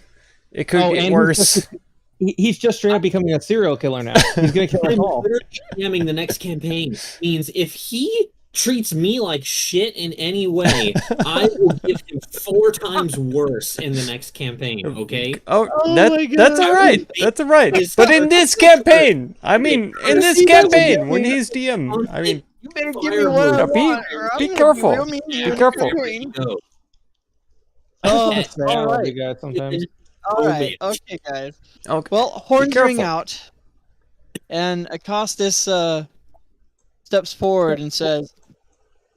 It could Oh, get and worse. he's just straight up becoming a serial killer now. He's gonna kill us I'm all. literally DMing the next campaign means if he treats me like shit in any way, I will give him 4 times worse in the next campaign, okay? Oh, Oh that, my that's God. all right. That's all right. It's- But in this campaign, I mean, in this See, that's campaign, what- when he's DM, I mean, you better give Fire me what I move. Be- want, or I'm be gonna careful. real mean to you Be in careful. between. Go. Oh, Okay, sad, all right. you guys sometimes. All right. bitch. Okay, guys. okay. Well, horns ring careful. out, and Acostus steps forward and says,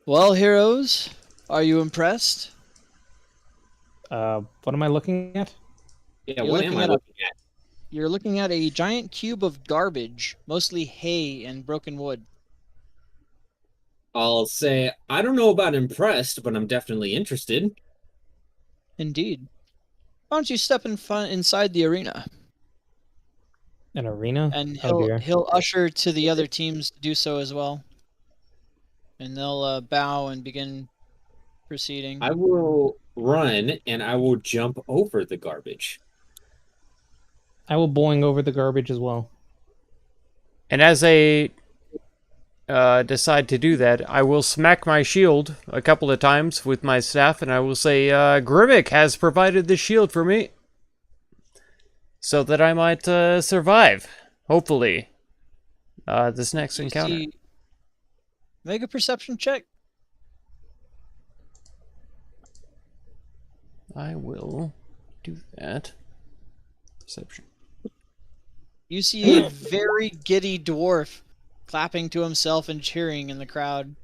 "Well, heroes, are you impressed? What am I looking at? Yeah, You're what am looking I at a- looking at? You're looking at a giant cube of garbage, mostly hay and broken wood. I'll say, I don't know about impressed, but I'm definitely interested. Indeed. Why don't you step inside the arena, An arena? and Oh dear. he'll usher to the other teams to do so as well, and they'll bow and begin proceeding. I will run and I will jump over the garbage. I will boing over the garbage as well. And as they decide to do that, I will smack my shield a couple of times with my staff, and I will say, Grimmick has provided the shield for me, so that I might survive, hopefully, this next You encounter. see- Make a perception check. I will do that. Perception. You see a very giddy dwarf clapping to himself and cheering in the crowd.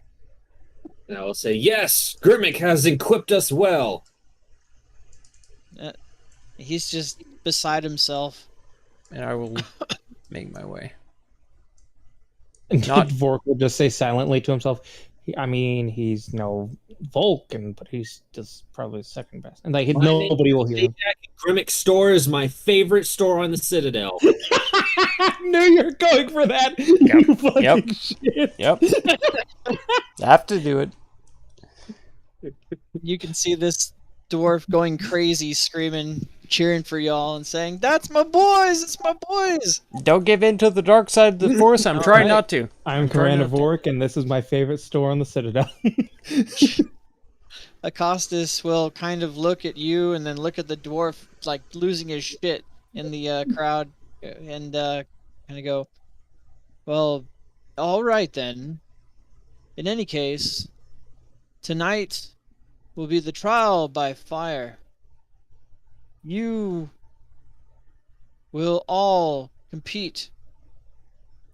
And I will say, yes, Grimmick has equipped us well. He's just beside himself. And I will make my way. Not Vork will just say silently to himself, he's no Vulcan, but he's just probably second best. And like My name nobody will hear him. Grimmick store is my favorite store on the Citadel. I knew you were going for that. You fucking shit. Yep. Have to do it. You can see this dwarf going crazy, screaming, cheering for y'all, and saying, "That's my boys! It's my boys!" Don't give in to the dark side of the force. I'm trying not to. I'm trying Commander not to. Vork, and this is my favorite store on the Citadel. Acostus will kind of look at you and then look at the dwarf, like losing his shit in the crowd, and kind of go, "Well, all right then. In any case, tonight will be the trial by fire. You will all compete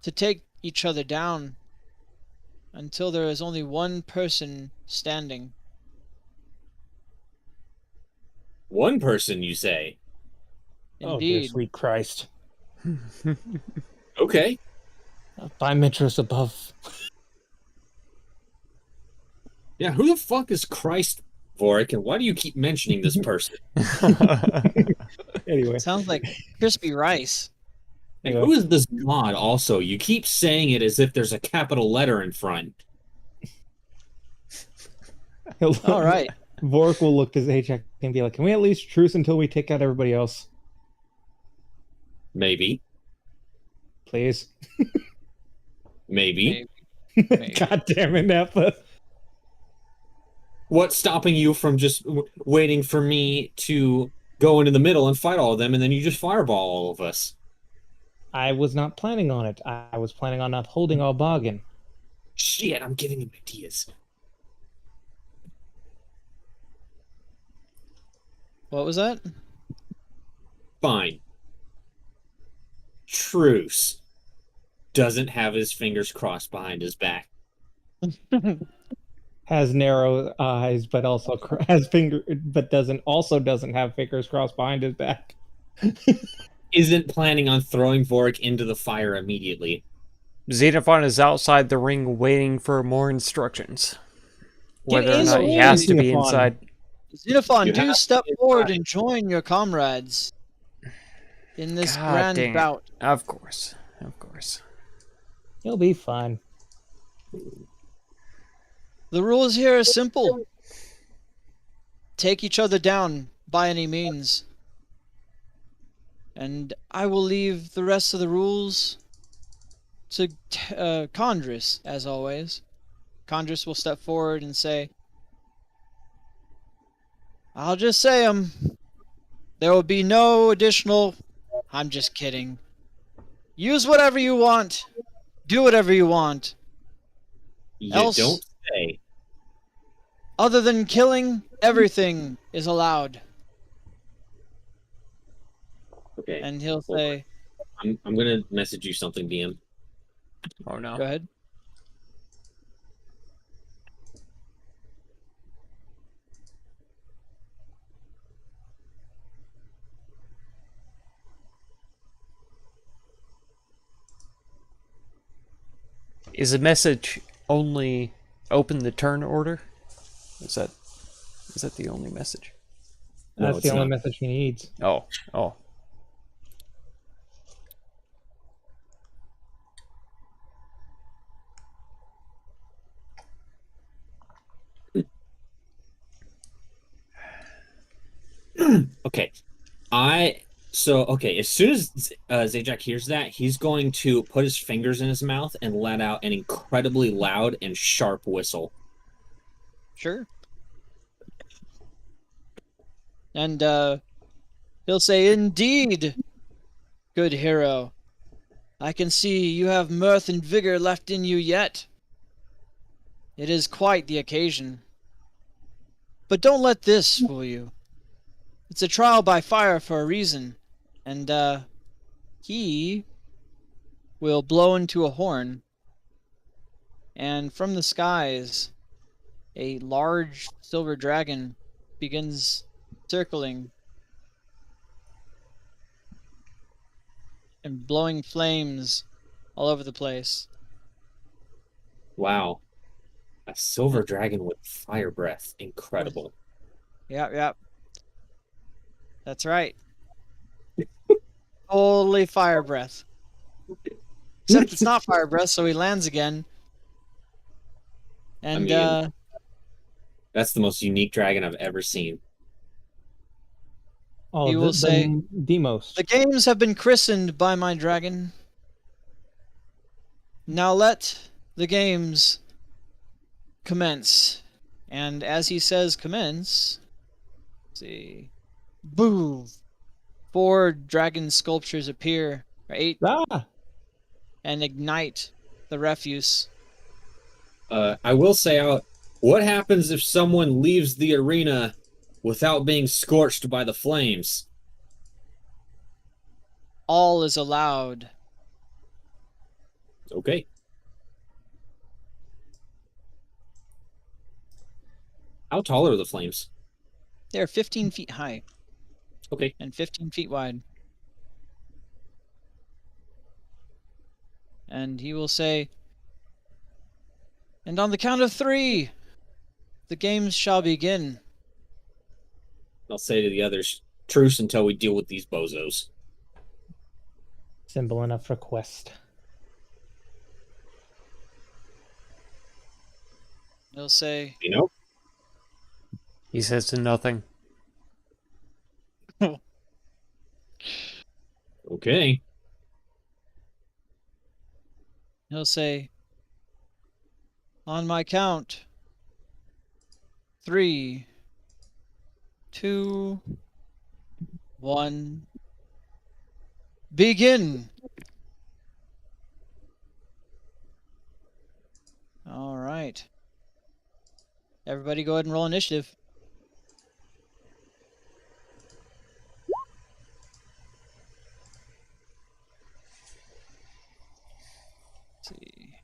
to take each other down until there is only one person standing." One person, you say? Oh, dear Indeed. sweet Christ. Okay. Dimetris above. Yeah, who the fuck is Christ, Vorik, and why do you keep mentioning this person? Anyway. Sounds like crispy rice. And Yeah. who is this god also? You keep saying it as if there's a capital letter in front. All right. Vork will look to Zajac and be like, can we at least truce until we take out everybody else? Maybe. Please. Maybe. Maybe. God damn it, Nappa. What's stopping you from just waiting for me to go into the middle and fight all of them, and then you just fireball all of us? I was not planning on it. I was planning on upholding our bargain. Shit, I'm giving him ideas. What was that? Fine. Truce. Doesn't have his fingers crossed behind his back. Has narrow eyes, but also has doesn't have fingers crossed behind his back. Isn't planning on throwing Vorik into the fire immediately. Xenophon is outside the ring waiting for more instructions. Whether or in not the he ring, has to be Xenophon. inside. Xenophon, You do have step to forward try. and join your comrades in this God grand dang it. bout. Of course. Of course. He'll be fine. The rules here are simple. Take each other down by any means. And I will leave the rest of the rules to Condris, as always. Condris will step forward and say, "I'll just say 'em. There will be no additional... I'm just kidding. Use whatever you want. Do whatever you want. You Else- don't say. Other than killing, everything is allowed." Okay. And he'll say, I'm gonna message you something, DM. Oh no. "Go ahead." Is a message only open the turn order? Is that the only message? No, That's it's the only not. message he needs. Oh. Okay. As soon as Zajac hears that, he's going to put his fingers in his mouth and let out an incredibly loud and sharp whistle. Sure. And he'll say, "Indeed, good hero. I can see you have mirth and vigor left in you yet. It is quite the occasion. But don't let this fool you. It's a trial by fire for a reason, and he will blow into a horn, and from the skies, a large silver dragon begins circling and blowing flames all over the place. Wow. A silver dragon with fire breath. Incredible. Yep. That's right. Holy fire breath. Except it's not fire breath, so he lands again. And I mean, that's the most unique dragon I've ever seen. Oh, he will say, Demos. "The games have been christened by my dragon. Now let the games commence." And as he says commence, let's see, boom, 4 dragon sculptures appear, or 8, Ah! and ignite the refuse. I will say out, what happens if someone leaves the arena without being scorched by the flames? All is allowed. Okay. How tall are the flames? They are 15 feet high Okay. and 15 feet wide. And he will say, "And on the count of 3, the games shall begin." I'll say to the others, truce until we deal with these bozos. Simple enough request. He'll say, You know? He says to nothing. Okay. he'll say, "On my count, 3, 2, 1, begin." All right. Everybody go ahead and roll initiative. Let's see.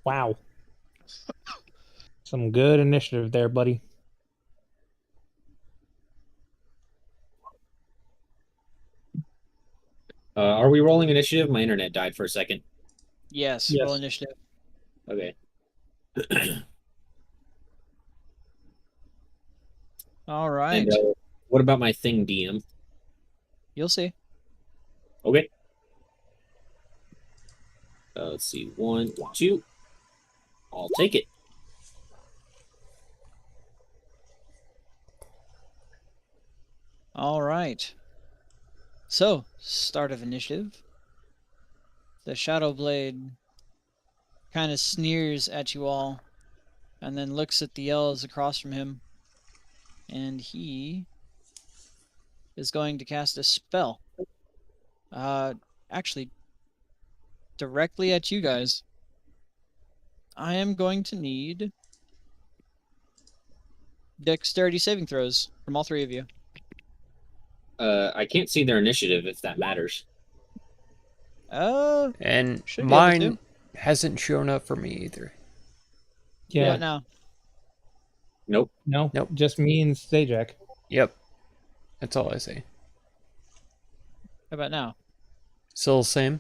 Wow. Some good initiative there, buddy. Are we rolling initiative? My internet died for a second. Yes, roll Yes. initiative. Okay. All right. And what about my thing, DM? You'll see. Okay. Let's see. 1, 2. I'll take it. All right. So, start of initiative. The Shadow Blade kind of sneers at you all and then looks at the elves across from him. And he is going to cast a spell. Actually, directly at you guys. I am going to need dexterity saving throws from all 3 of you. I can't see their initiative if that matters. And Should be able mine to. hasn't shown up for me either. Yeah. What now? Nope. No. Nope. Just me and Zajac. Yep. That's all I say. How about now? Still the same.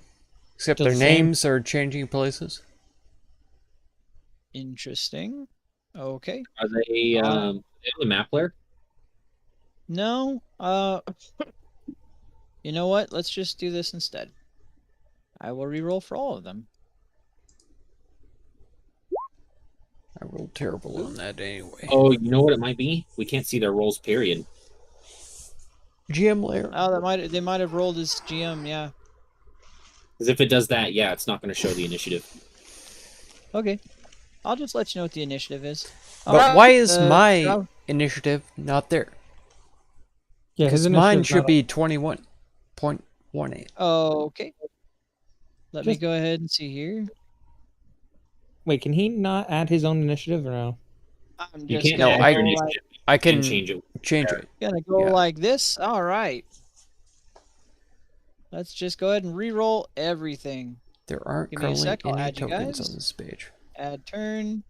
Except Still their the same. names are changing places. Interesting. Okay. Are they the map player? No. You know what? Let's just do this instead. I will reroll for all of them. I rolled terrible on that anyway. Oh, you know what it might be? We can't see their rolls, period. GM layer. Oh, they might have rolled as GM. Yeah. Because if it does that, yeah, it's not going to show the initiative. Okay. I'll just let you know what the initiative is. But why is Uh, my Drow- initiative not there? Yeah, his Because mine initiative's should not be 21.18. Okay. Let me Just- go ahead and see here. Wait, can he not add his own initiative or no? I'm You just can't gonna No, add go your like, initiative I can and change it. change it. gonna go Yeah. like this. All right. Let's just go ahead and re-roll everything. There aren't Give me a currently sec, I'll any add you tokens guys. on this page. Add turn.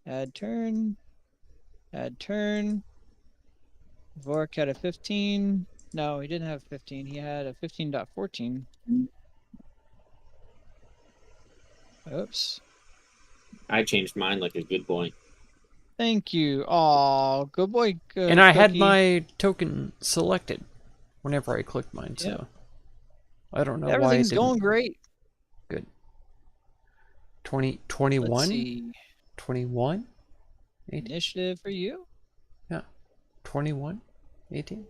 Add turn. Add turn. Vork had a 15. No, he didn't have 15. He had a 15.14. Oops. I changed mine like a good boy. Thank you. Aw, good boy. Good And I had cookie. my token selected whenever I clicked mine, Yeah. so I don't know why it Everything's didn't. going great. Good. 20, Let's 21? see. 21? 18? Initiative for you. 21? 18?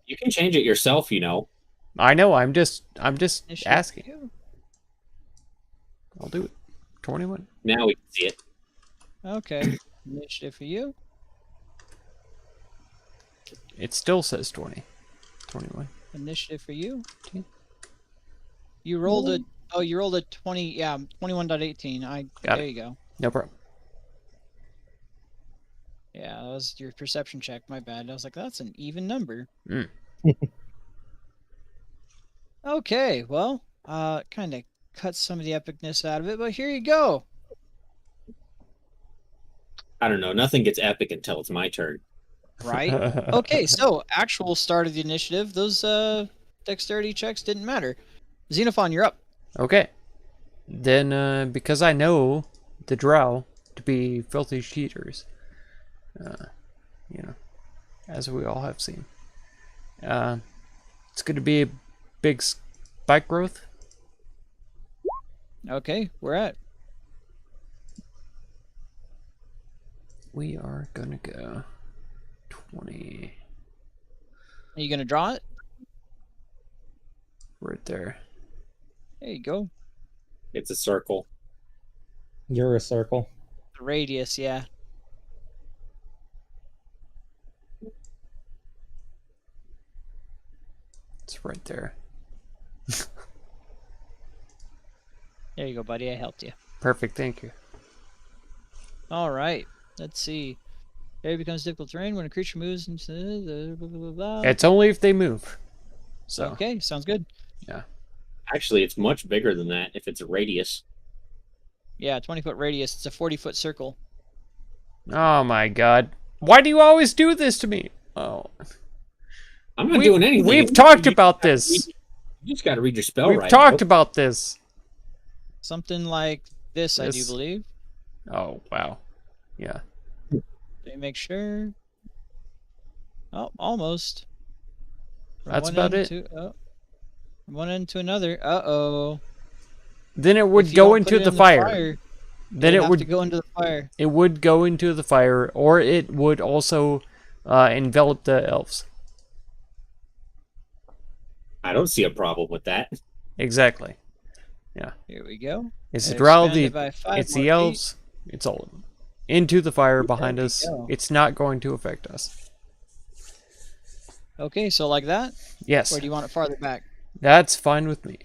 You can change it yourself, you know. I know, I'm just Initiative for asking. you. I'll do it. 21. Now we can see it. Okay. Initiative for you. It still says 20. 21. Initiative for you. 18. You rolled a. Oh, you rolled a 20. Yeah, 21.18. Got There it. you go. No problem. Yeah, that was your perception check. My bad. I was like, that's an even number. Mm. Okay, well, kind of cut some of the epicness out of it, but here you go. I don't know. Nothing gets epic until it's my turn. Right? Okay, so actual start of the initiative. Those dexterity checks didn't matter. Xenophon, you're up. Okay. Then, because I know the drow to be filthy cheaters, you know, as we all have seen, it's going to be a big spike growth. Okay, we're at. We are going to go 20 Are you gonna draw it? right there. There you go. It's a circle. You're a circle. The radius, yeah. It's right there. There you go, buddy. I helped you. Perfect, thank you. All right. Let's see. Area becomes difficult terrain when a creature moves into the blah, blah, blah, blah. It's only if they move. So, Okay, sounds good. Actually, it's much bigger than that if it's a radius. Yeah, 20-foot radius. It's a 40-foot circle. oh my god. Why do you always do this to me? Oh. I'm not doing anything. We've talked about this. You just got to read your spell We've right. talked bro. about this. Something like this, I do This. believe. Oh, wow. Yeah. Let me make sure. Oh, almost. From That's one about end it. From one end to another. Uh-oh. Then it If would you go don't into put it the in fire. Then you'll it have would to go into the fire. it would go into the fire, or it would also envelop the elves. I don't see a problem with that. Exactly. Here we go. It's the And drow, expand it by 5 it's more the feet. elves, it's all of them. Into the fire behind we us. go. It's not going to affect us. Okay, so like that? Yes, Or do you want it farther back? that's fine with me.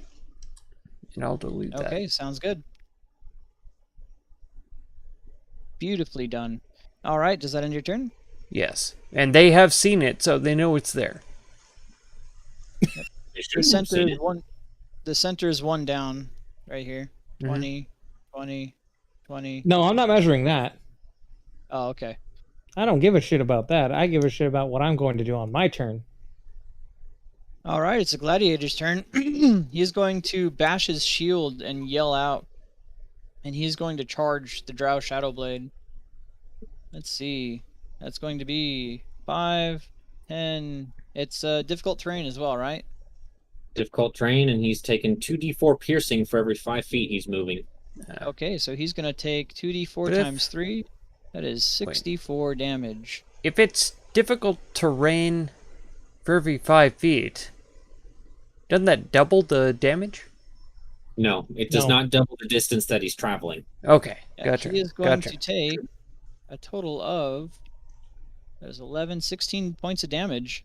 And I'll delete that. Okay, sounds good. Beautifully done. All right, does that end your turn? Yes, and they have seen it, so they know it's there. They The shouldn't have center seen is it. one. The center is one down, right here. Mhm. 20, 20, 20. No, I'm not measuring that. Oh, okay. I don't give a shit about that. I give a shit about what I'm going to do on my turn. All right, it's the gladiator's turn. He's going to bash his shield and yell out, and he's going to charge the Drow Shadowblade. Let's see. That's going to be 5, 10. It's difficult terrain as well, right? Difficult terrain, and he's taking 2d4 piercing for every 5 feet he's moving. Okay, so he's going to take 2d4 But if- times 3. That is 64 damage. If it's difficult terrain for every 5 feet, doesn't that double the damage? No, it does No. not double the distance that he's traveling. Okay, Yeah, gotcha. He is going Gotcha. to take a total of, there's 11, 16 points of damage.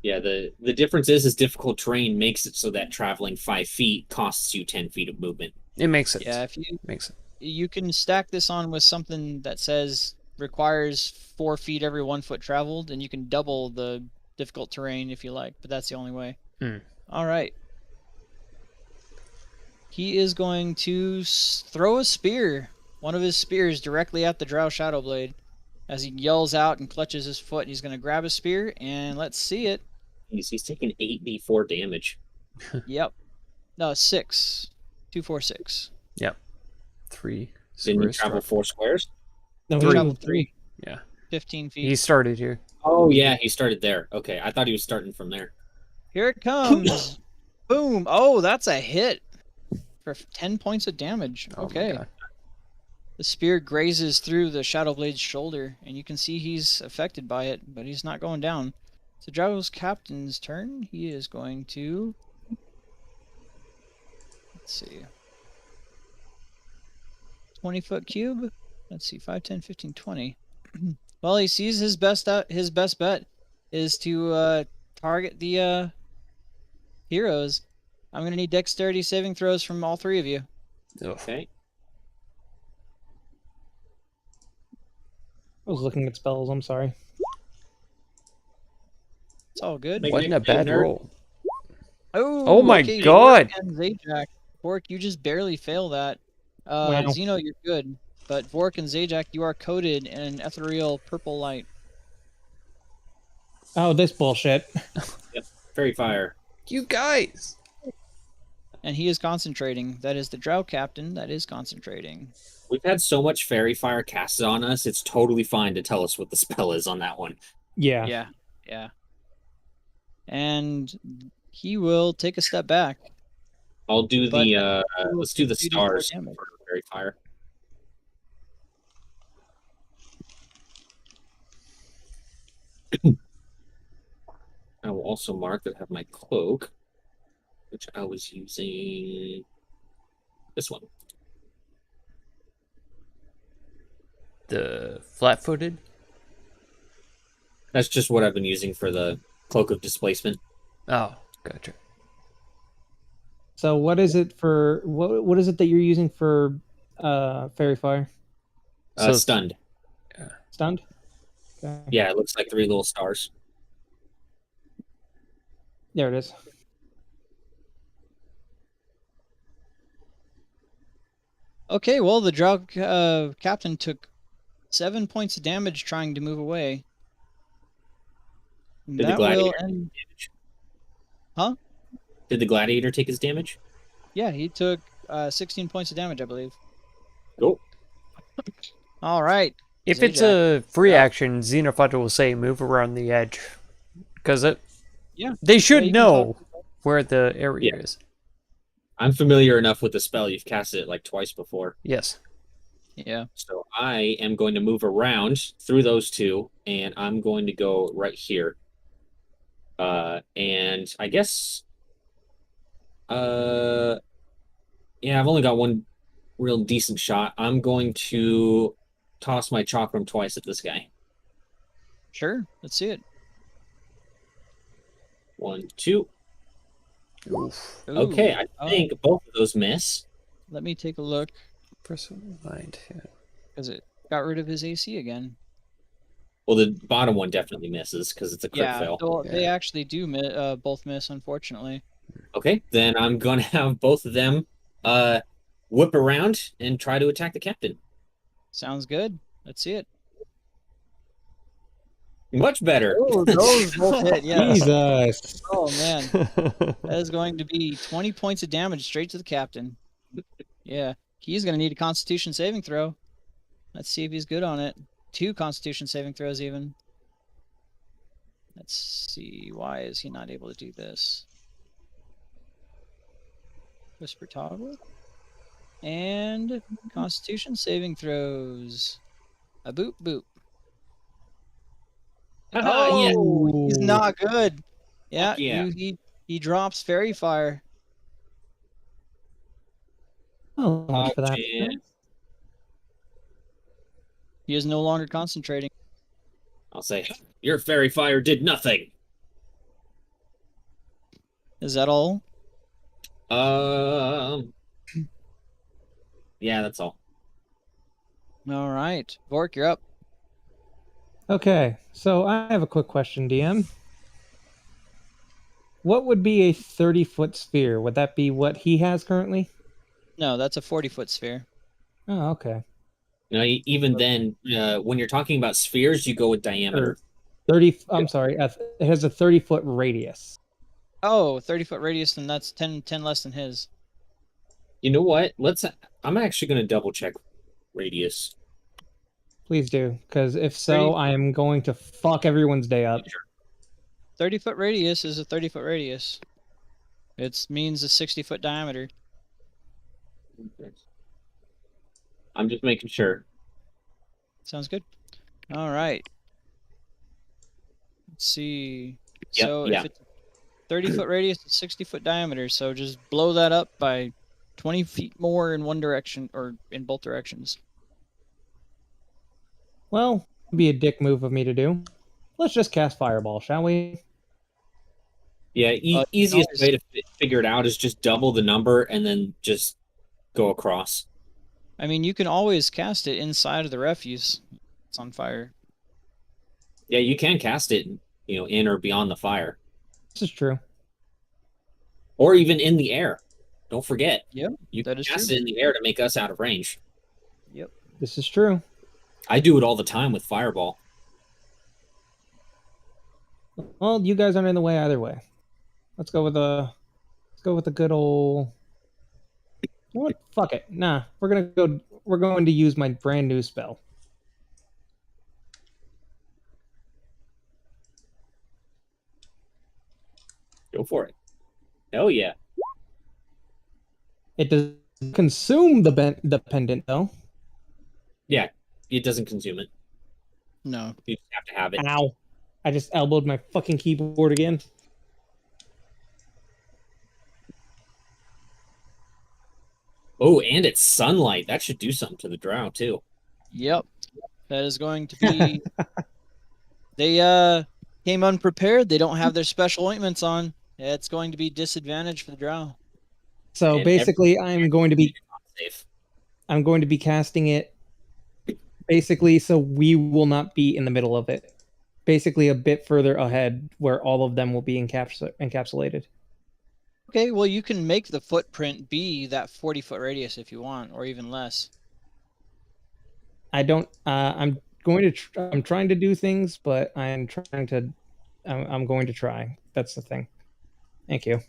Yeah, the difference is difficult terrain makes it so that traveling 5 feet costs you 10 feet of movement. It makes sense. Yeah, if you Makes sense. you can stack this on with something that says requires 4 feet every 1 foot traveled, and you can double the difficult terrain if you like, but that's the only way. Hmm. All right. He is going to throw a spear, one of his spears, directly at the Drow Shadowblade. As he yells out and clutches his foot, he's going to grab a spear, and let's see it. He's taking 8d4 damage. Yep. No, 6. 2, 4, 6. Yep. 3. Didn't you squares travel struck. 4 squares? No, He he traveled moved 3. Yeah. 15 feet. He started here. Oh, yeah, he started there. Okay, I thought he was starting from there. Here it comes. Boom. Oh, that's a hit for 10 points of damage. Oh my Okay. God. The spear grazes through the Shadowblade's shoulder, and you can see he's affected by it, but he's not going down. It's the Drow's captain's turn. He is going to... Let's see. 20-foot cube. Let's see, 5, 10, 15, 20. Well, he sees his best bet is to target the heroes. I'm going to need dexterity saving throws from all 3 of you. Ugh. Okay. I was looking at spells. I'm sorry. It's all good. Make- Wasn't a bad nerd. roll. Oh my okay, God. Vork and Zajac. Vork, you just barely fail that. Wow. Zeno, you're good. But Vork and Zajac, you are coated in an ethereal purple light. Oh, this bullshit. Fairy fire. You guys! And he is concentrating. That is the Drow captain that is concentrating. We've had so much fairy fire casted on us, it's totally fine to tell us what the spell is on that one. Yeah. Yeah. And he will take a step back. I'll do But- the let's do the 2d4 stars damage. for fairy fire. I will also mark that I have my cloak, which I was using this one. The flat-footed? That's just what I've been using for the cloak of displacement. Oh, gotcha. So what is it for? What is it that you're using for fairy fire? So- Stunned. Stunned. Okay. Yeah, it looks like 3 little stars. There it is. Okay, well, the Drow captain took 7 points of damage trying to move away. Did the That gladiator will take end. damage? Huh? Did the gladiator take his damage? Yeah, he took 16 points of damage, I believe. Cool. All right. If it's a free action, Xenophon will say move around the edge. Because they should you can know where the area Yeah. is. I'm familiar enough with the spell. You've casted it like twice before. Yes. Yeah. So I am going to move around through those 2, and I'm going to go right here. And I guess, yeah, I've only got one real decent shot. I'm going to toss my chakram twice at this guy. Sure. Let's see it. 1, 2. Oof. Ooh, Okay, I oh, think both of those miss. Let me take a look, Personal mind. Yeah. because it got rid of his AC again. Well, the bottom one definitely misses because it's a crit Yeah, fail. they actually do both miss, unfortunately. Okay, then I'm going to have both of them whip around and try to attack the captain. Sounds good. Let's see it. Much better. Oh, those both hit, yes. Jesus. Oh, man. That is going to be 20 points of damage straight to the captain. Yeah. he's going to need a Constitution saving throw. Let's see if he's good on it. 2 Constitution saving throws even. Let's see. Why is he not able to do this? Whisper toggle. And Constitution saving throws. A boop boop. Oh, he's not good. Yeah, Fuck yeah. he drops Fairy Fire. Oh, much for that. shit. He is no longer concentrating. I'll say, your fairy fire did nothing. Is that all? Yeah, that's all. All right. Vork, you're up. Okay, so I have a quick question, DM. What would be a 30-foot sphere? Would that be what he has currently? No, that's a 40-foot sphere. Oh, okay. You know, even then, when you're talking about spheres, you go with diameter. 30. I'm sorry. It has a 30-foot radius. Oh, 30-foot radius, then that's 10 less than his. You know what? I'm actually going to double check radius. Please do, because if so, I am going to fuck everyone's day up. 30-foot radius is a 30-foot radius. It means a 60-foot diameter. I'm just making sure. Sounds good. All right. Let's see. Yep, So yeah. if it's 30-foot radius, 60-foot diameter, so just blow that up by 20 feet more in one direction, or in both directions. Well, it'd be a dick move of me to do. Let's just cast Fireball, shall we? Yeah, easiest way to figure it out is just double the number and then just go across. I mean, you can always cast it inside of the refuse. It's on fire. Yeah, you can cast it, in or beyond the fire. This is true. Or even in the air. Don't forget. Yep, You that can is cast true. it in the air to make us out of range. Yep. This is true. I do it all the time with Fireball. Well, you guys aren't in the way either way. Let's go with a good old. You know what? Fuck it. Nah, we're going to use my brand new spell. Go for it. Hell yeah. It does consume the pendant though. Yeah, it doesn't consume it. No. You just have to have it. Ow! I just elbowed my fucking keyboard again. Oh, and it's sunlight. That should do something to the drow too. Yep. That is going to be... They came unprepared. They don't have their special ointments on. It's going to be disadvantage for the drow. So And basically, I'm going to be Safe. casting it. Basically, so we will not be in the middle of it. Basically, a bit further ahead, where all of them will be encapsulated. Okay, well, you can make the footprint be that 40-foot radius if you want, or even less. I don't. I'm going to. I'm trying to do things, but I'm trying to. I'm going to try. That's the thing. Thank you.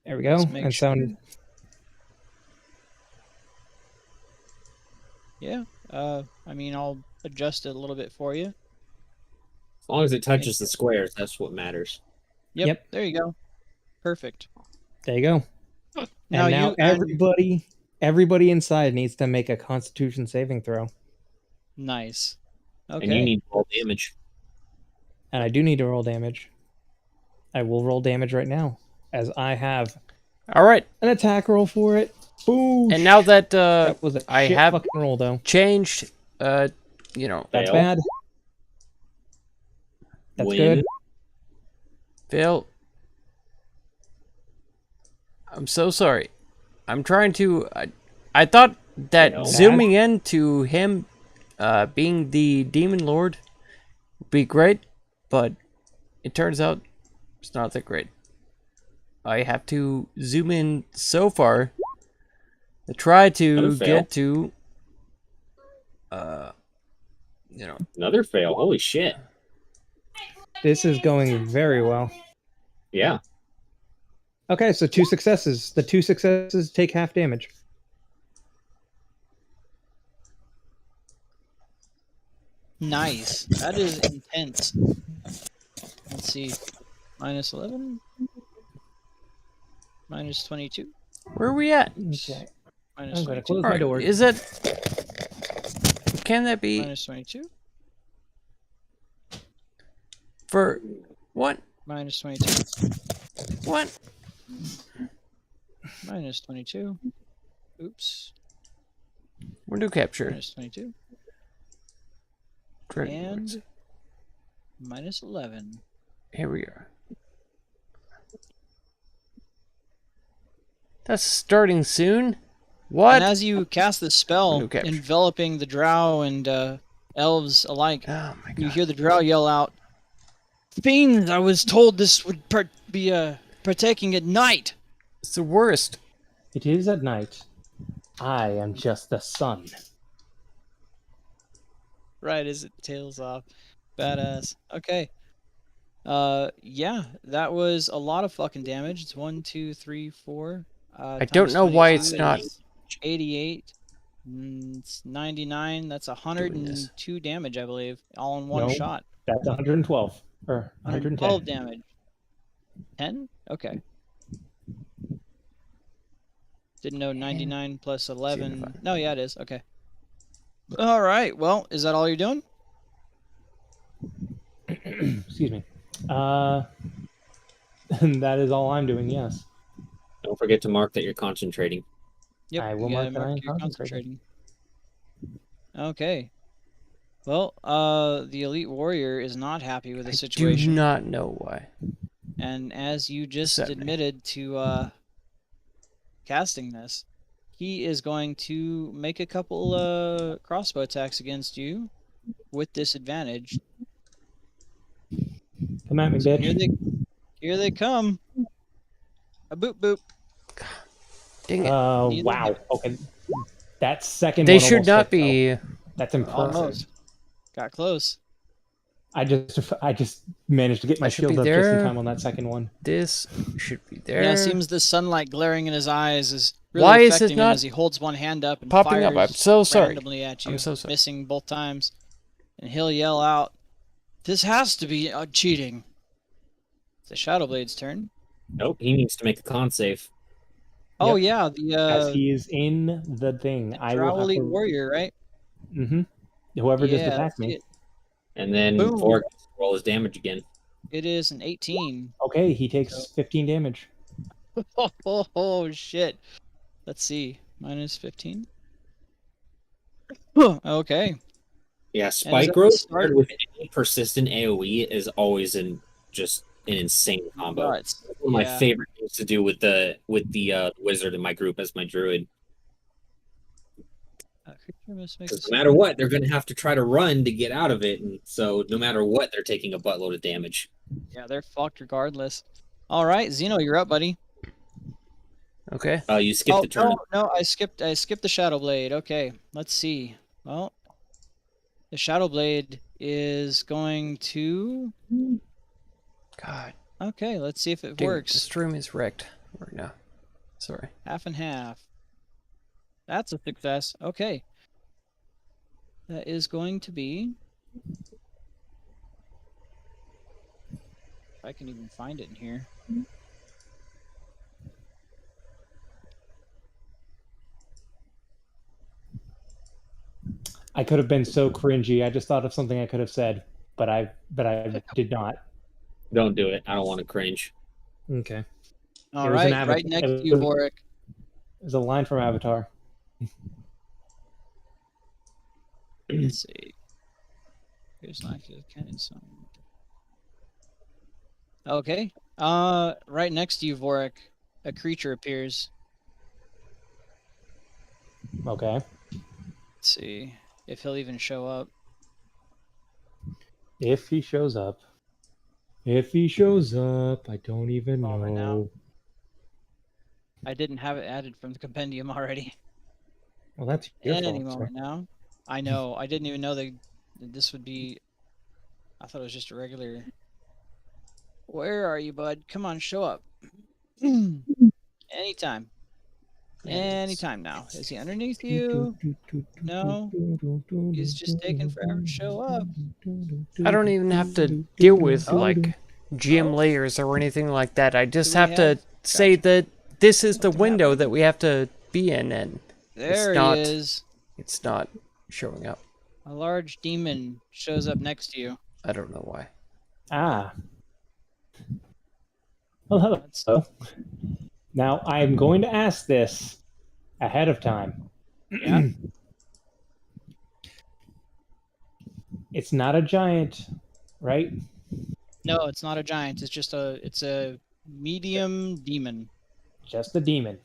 There we go. Let's make And sure. sound. Yeah. I mean, I'll adjust it a little bit for you. As long as it touches the squares, that's what matters. Yep. There you go. Perfect. There you go. Now And now you- everybody inside needs to make a Constitution saving throw. Nice. And you Okay. need to roll damage. And I do need to roll damage. I will roll damage right now, as I have All right. an attack roll for it. Boom! And now that That was a I shit have fucking roll, though. changed, That's Fail. bad. That's Win. good. Phil, I'm so sorry. I'm trying to. I thought that Fail. zooming in to him being the demon lord would be great, but it turns out it's not that great. I have to zoom in so far to try to Another fail. get to, Another fail. Holy shit. This is going very well. Yeah. Okay, so 2 successes. The 2 successes take half damage. Nice. That is intense. Let's see. Minus 11. Minus 22. Where are we at? Okay. Minus I'm going to 22. close All my right, door. is it? Can that be Minus 22. for what? Minus 22. What? Minus 22. Oops. Window capture. Minus 22. Chariot Race. And minus 11. Here we are. That's starting soon. What? And as you cast the spell, Window capture. enveloping the drow and elves alike, Oh my you god. hear the drow yell out, "Fiends! I was told this would be partaking at night." It's the worst. It is at night. I am just the sun. Right as it tails off. Badass. Okay. Yeah, that was a lot of fucking damage. It's 1, 2, 3, 4. I don't know why it's not. 88. It's 99. That's 102 damage, I believe, all in one No. shot. That's 112. Or 110. 112 damage. 10? Okay. Didn't know 99 plus 11. No, yeah, it is. Okay. All right. Well, is that all you're doing? Excuse me. That is all I'm doing, yes. Don't forget to mark that you're concentrating. Yep. I you will gotta mark that I am you're concentrating. Okay. Well, the elite warrior is not happy with the Do situation. not know why. And as you just Upset me. admitted to casting this, he is going to make a couple crossbow attacks against you with disadvantage. Come at me, So bitch. here they come. A boop boop. Dang it. Neither Wow. hit. Okay. That second They one should almost not hit, though. be. That's impressive. Almost. Got close. I just managed to get my I should shield be up just in there. time on that second one. This should be there. Yeah, it seems the sunlight glaring in his eyes is really Why is it affecting him not as he holds one hand up and popping up? fires I'm so sorry. randomly at you, I'm so sorry. missing both times. And he'll yell out, "This has to be cheating." It's the Shadowblade's turn. Nope, he needs to make a con save. Oh Yep. yeah, As the he is in the thing, I will have Drow to... warrior, right? Mm-hmm. Whoever just Yeah, attacked see me. it. And then Boom. Vork has to roll his damage again. It is an 18. Okay, he takes 15 damage. Oh shit. Let's see. Minus 15. Okay. Yeah, And is Spike that Growth the start? paired with any persistent AoE is always just an insane combo. Nuts. One of my Yeah. favorite things to do with the wizard in my group as my druid. Creature must make Because a no matter what, they're going to have to try to run to get out of it, and so no matter what, they're taking a buttload of damage. Yeah, they're fucked regardless. All right, Zeno, you're up, buddy. Okay. You skipped the turn. No, I skipped the Shadowblade. Okay, let's see. Well, the Shadowblade is going to. God. Okay, let's see if it Dude, works. this room is wrecked right now. Sorry. Half and half. That's a success. Okay. That is going to be. If I can even find it in here. I could have been so cringy. I just thought of something I could have said, but I did not. Don't do it. I don't want to cringe. Okay. All It was an right, right avatar- next it to you, was- Vorik. There's a line from Avatar. Let's see. Here's like the cannon song. Okay. Right next to you, Vorik, a creature appears. Okay. Let's see if he'll even show up. If he shows up. If he shows up, I don't even Oh, right now. know. I didn't have it added from the compendium already. Well, that's your Any fault, sir. moment now. I know. I didn't even know that this would be. I thought it was just a regular. Where are you, bud? Come on, show up. Anytime. Anytime now. Is he underneath you? No. He's just taking forever to show up. I don't even have to deal with, Oh. like, GM Oh. layers or anything like that. I just we have to have? say Gotcha. that this is the Nothing window happening. that we have to be in, and There not- he is. it's not showing up. A large demon shows up next to you. I don't know why. Ah. Well, hello. That's Now, I'm going to ask this ahead of time. Yeah. It's not a giant, right? No, it's not a giant. It's a medium demon. Just a demon.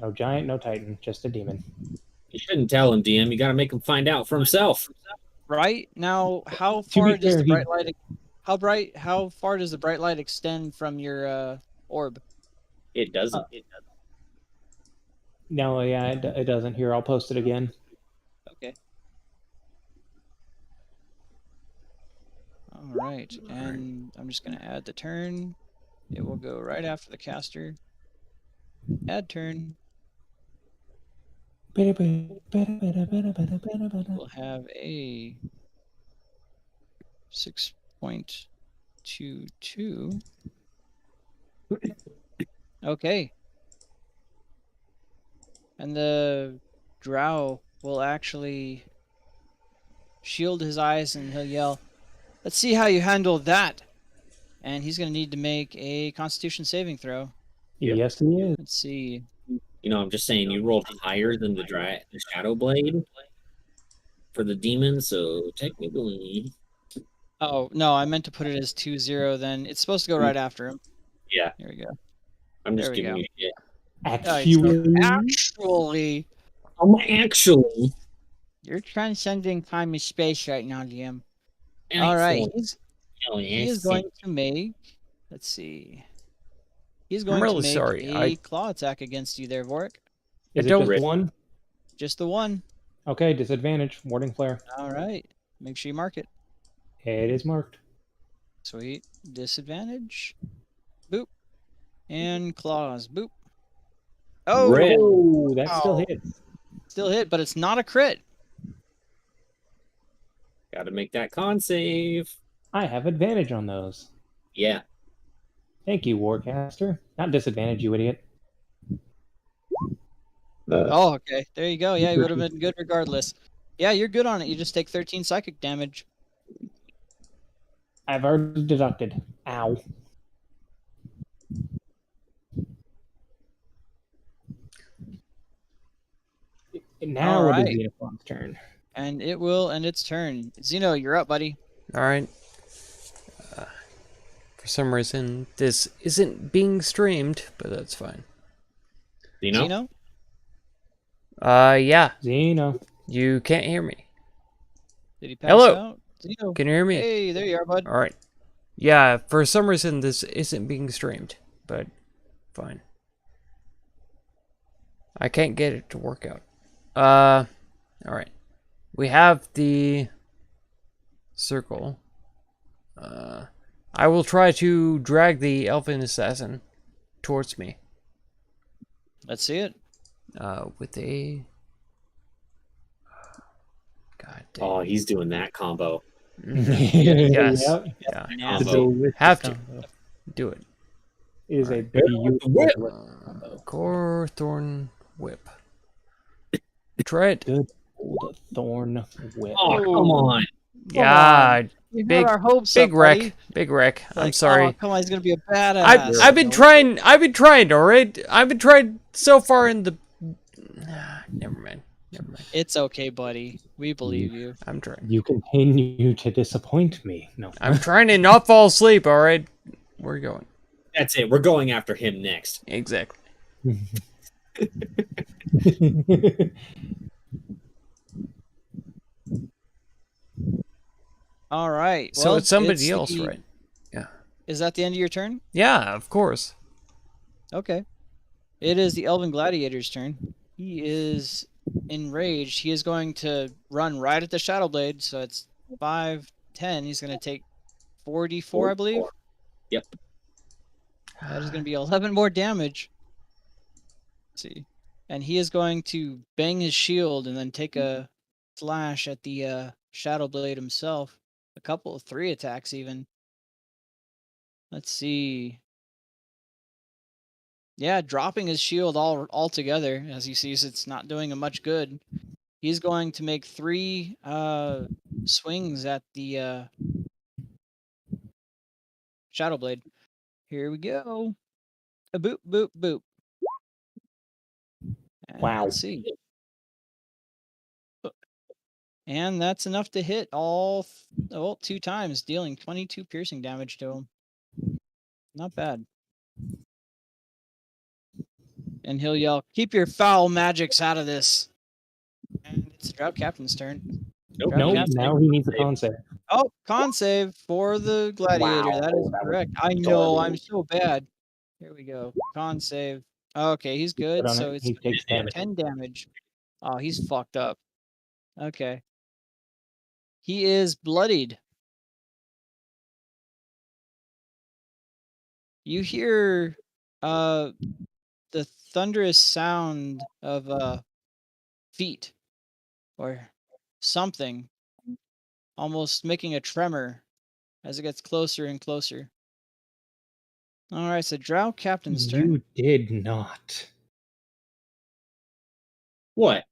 No giant, no titan, just a demon. You shouldn't tell him, DM. You got to make him find out for himself. Right? Now, how To far be does fair, the he- bright light how far does the bright light extend from your orb? It doesn't. No, yeah, it doesn't. Here, I'll post it again. Okay. All right. And I'm just going to add the turn. It will go right after the caster. Add turn. We'll have a 6.22. Okay. And the drow will actually shield his eyes and he'll yell, "Let's see how you handle that." And he's going to need to make a Constitution saving throw. Yep. Yes, he is. Let's see. You know, I'm just saying you rolled higher than the Shadow Blade for the demon, so technically. Oh, no, I meant to put it as 2-0 then. It's supposed to go right after him. Yeah. Here we go. I'm just There we giving go. you shit. Actually, Actually, You're transcending time and space right now, DM. All right. Actually, He is going to make. Let's see. He's going really to make sorry, a I- claw attack against you there, Vorik. is it don't- just one? Just the one. Okay, disadvantage. Warding flare. All right. Make sure you mark it. It is marked. Sweet. Disadvantage. Boop. And claws. Boop. Oh, Red. Oh, that still Oh. hits. still hit, but it's not a crit. Got to make that con save. I have advantage on those. Yeah. Thank you, Warcaster. Not disadvantage, you idiot. Oh, okay. There you go. Yeah, you would have been good regardless. Yeah, you're good on it. You just take 13 psychic damage. I've already deducted. Ow. Now All it right. is Xenophon's turn. And it will end its turn. Zeno, you're up, buddy. All right. For some reason, this isn't being streamed, but that's fine. You know? Zeno? Yeah. Xeno. You can't hear me. Did he pass Hello. out? Zeno. Can you hear me? Hey, there you are, bud. All right. Yeah, for some reason this isn't being streamed, but fine. I can't get it to work out. All right. We have the circle. I will try to drag the elfin assassin towards me. Let's see it. With a... God damn. Oh, he's doing that combo. Yes. Yep. Yeah. Now, The Combo. delicious Have to. combo. Do it. Is a Alright. beautiful Whip. combo. Core Thorn Whip. Try it. Good old thorn whip. Oh, come on. Yeah, we big- got our hopes big up, wreck. buddy. Big wreck. I'm Like, sorry. Oh, come on, he's gonna be a badass. I've been trying. I've been trying. All right. I've been trying so far in the. Never mind. Never mind. It's okay, buddy. We believe you. I'm trying. You continue to disappoint me. No. I'm trying to not fall asleep. All right. We're going. That's it. We're going after him next. Exactly. All right. So well, it's somebody else, the- right? Yeah. Is that the end of your turn? Yeah. Of course. Okay. It is the Elven Gladiator's turn. He is enraged. He is going to run right at the Shadow Blade, so it's 5, 10. He's going to take 44, I believe. Yep. That is going to be 11 more damage. Let's see. And he is going to bang his shield and then take a slash at the Shadow Blade himself. A couple of 3 attacks even. Let's see. Yeah, dropping his shield altogether, as he sees it's not doing him much good. He's going to make 3 swings at the Shadow Blade. Here we go. A boop, boop, boop. And Wow. let's see. And that's enough to hit all 2 times, dealing 22 piercing damage to him. Not bad. And he'll yell, "Keep your foul magics out of this." And it's the Drought Captain's turn. Nope. Drought No, Captain. now he needs a con save. Oh, con save for the Gladiator. Wow, That is that was correct. I know, garbage. I'm so bad. Here we go. Con save. Okay, he's good. Put on So it, it's he takes damage. 10 damage. Oh, he's fucked up. Okay. He is bloodied. You hear the thunderous sound of feet or something almost making a tremor as it gets closer and closer. All right, so Drow Captain's turn. You did not. What?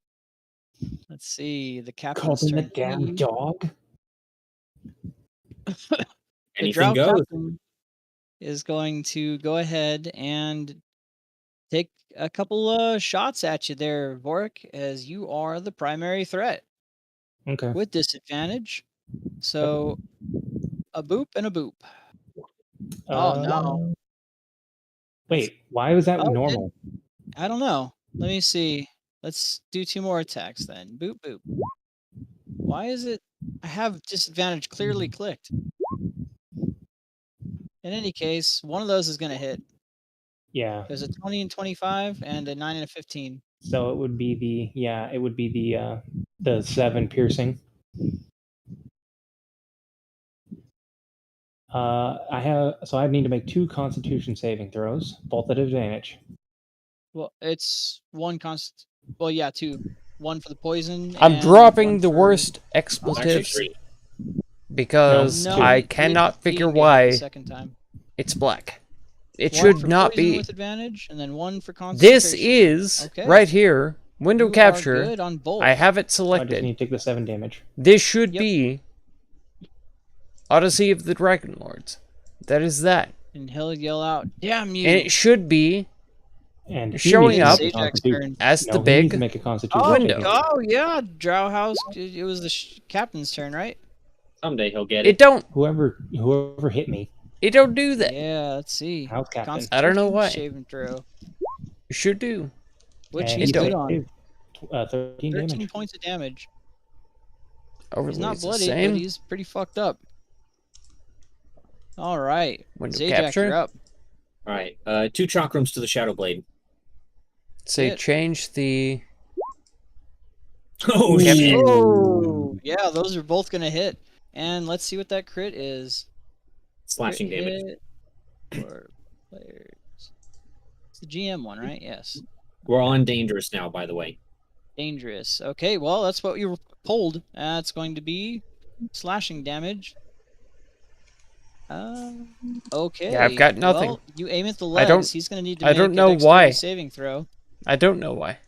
Let's see, the Call Captain's him a turn. damn dog. The Anything Drow goes. Captain is going to go ahead and take a couple shots at you there, Vorik, as you are the primary threat Okay. with disadvantage. So a boop and a boop. Oh no. Wait, why was that Oh, normal? I don't know. Let me see. Let's do 2 more attacks then. Boop boop. Why is it I have disadvantage clearly clicked? In any case, one of those is going to hit. Yeah. There's a 20 and 25 and a 9 and a 15. So it would be the 7 piercing. I need to make 2 Constitution saving throws, both at advantage. Well, it's 1 constant. Well, yeah, 2. 1 for the poison. I'm and dropping 1 the for- worst Actually, expletives 3. because No, I he cannot didn't figure get it the why second time. it's black. It 1 should for not poison be. with advantage, and then 1 for concentration. This is Okay. right here. Window You are capture. good on both. I have it So I just selected. need to take the 7 damage. This should Yep. be Odyssey of the Dragon Lords. That is that. And he'll yell out, "Damn you!" And it should be And he Showing needs to up make a Sajak's Constitution- turn. as No, the he needs big to make a Constitution Oh, window. saving. oh yeah, Drow House. It was the Captain's turn, right? Someday he'll get It it. don't Whoever hit me. it don't do that. Yeah, let's see. House Captain. I don't know why. Saving throw, It should do. which And he's he good takes on. 13 13 damage. points of damage. Overly He's not is the bloody, same. but he's pretty fucked up. All right, Window Zajac, capture. you're up. All right. 2 chakrams to the Shadow Blade. Say Hit. change the Oh Yep. shit! Oh, yeah, those are both gonna hit. And let's see what that crit is. Slashing Crit damage. hit for players. It's the GM one, right? Yes. We're on dangerous now, by the way. Dangerous. Okay, well, that's what you were pulled. That's going to be slashing damage. Okay. Yeah, I've got nothing. Well, you aim at the I legs. don't- He's going to need to I make don't a know dexterity why. saving throw. I don't know why.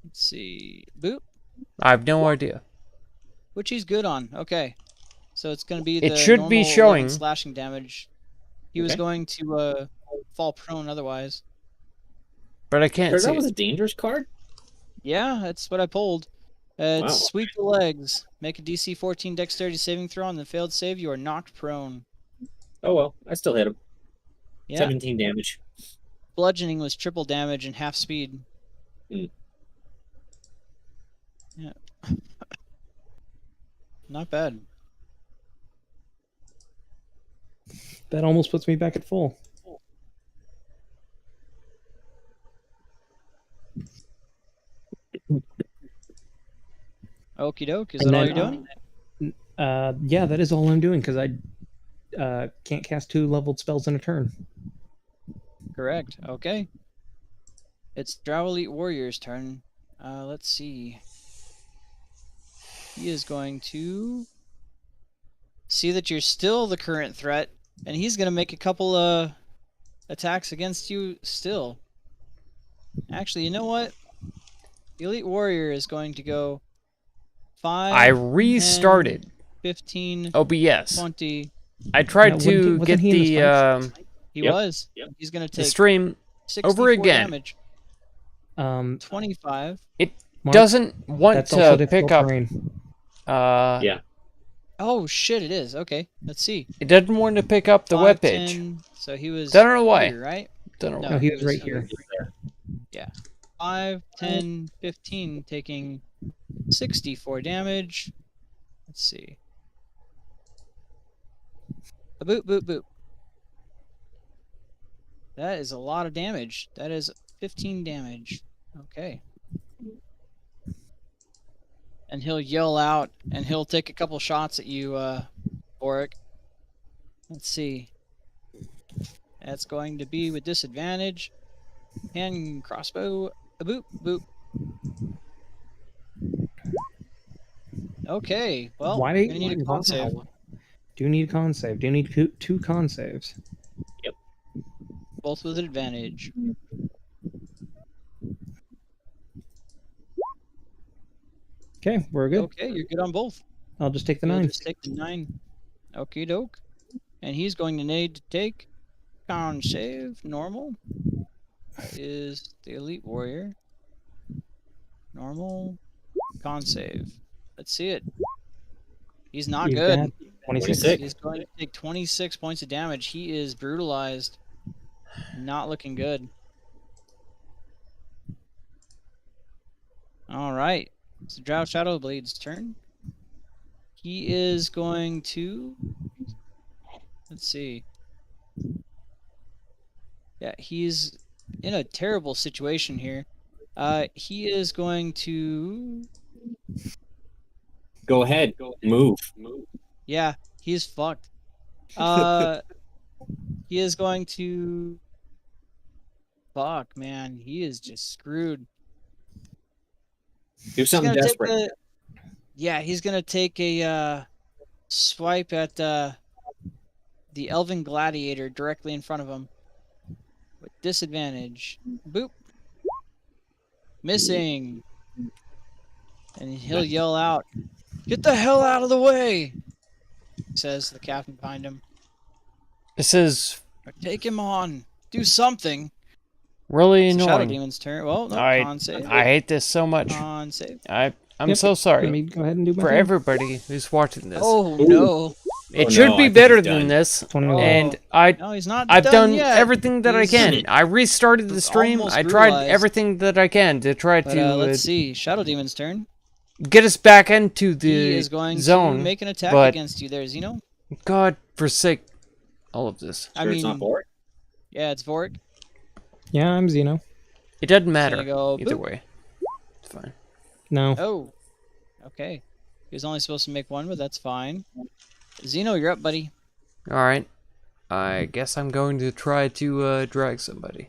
Let's see. Boop. I have no idea. Which he's good on. Okay. So it's going to be It the should be normal 11 showing- slashing damage. He was Okay. going to fall prone otherwise. But I can't Sure, see that was it. a dangerous card. Yeah, that's what I pulled. It's Wow. sweep the legs. Make a DC 14 dexterity saving throw. On the failed save, you are knocked prone. Oh well, I still hit him. Yeah. 17 damage. Bludgeoning was triple damage and half speed. Mm. Yeah. Not bad. That almost puts me back at full. Okie doke. Is And that all then, you're doing? Yeah, that is all I'm doing because I can't cast 2 leveled spells in a turn. correct. Okay. It's Drow Elite Warrior's turn. Let's see. He is going to see that you're still the current threat, and he's going to make a couple attacks against you still. Actually, you know what? The Elite Warrior is going to go 5, I restarted 10, 15, OBS. 20. I tried No, to wasn't get he in the spikes? He Yep. was. Yep. He's going to the take stream 64 over again. damage. Um, 25. It Mark, doesn't want that's also to difficult pick up. terrain. Yeah. Oh shit! It is. Okay, let's see. It doesn't want to pick up the 5, web page. 10, so he was. Don't know why. Here, right? Don't know No, why. he was right here. Yeah. 5, 10, 15, taking 64 damage. Let's see. A boop, boop, boop. That is a lot of damage. That is 15 damage. Okay. And he'll yell out, and he'll take a couple shots at you, Boric. Let's see. That's going to be with disadvantage. And crossbow. A boop, boop. Okay, well, Why we're gonna need a con wow. save. Do need a con save. Do need two con saves. Both with advantage. Okay, we're good. Okay, you're good on both. I'll just take the You'll 9. just take the 9. Okie doke. And he's going to need to take con save, normal. That is the Elite Warrior. Normal, con save. Let's see it. He's not You've good. got 26. 26. He's going to take 26 points of damage. He is brutalized. Not looking good. Alright. It's the Drow Shadowblade's turn. He is going to... Let's see. Yeah, he's in a terrible situation here. He is going to... Go ahead. Move. Yeah, he's fucked. He is going to... Fuck, man. He is just screwed. Do something He's gonna desperate. Yeah, he's gonna take a swipe at the Elven Gladiator directly in front of him with disadvantage. Boop. Missing. And he'll yell out, "Get the hell out of the way!" says the captain behind him. This is Or take him on. Do something. really It's the Shadow annoying. Demon's turn. Well, no, I con save. hate this so much. Con save. I'm Yep, so Let sorry me go ahead and do my for thing. everybody who's watching this. Oh no. It Oh, should no, I be think better he's than done. this. 21. And No, he's not I've done yet. everything that I He's- can. I restarted the He's stream. almost I tried brutalized. everything that I can to try But, to let's see. Shadow Demon's turn. get us back into He the is going zone. to make an attack but against you there, Xeno. God forsake all of this. I Sure it's mean, not bored. yeah, it's Vorik. Yeah, I'm Xeno. It doesn't matter go either boop. way. It's fine. No. Oh, okay. He was only supposed to make one, but that's fine. Xeno, you're up, buddy. All right. I guess I'm going to try to drag somebody.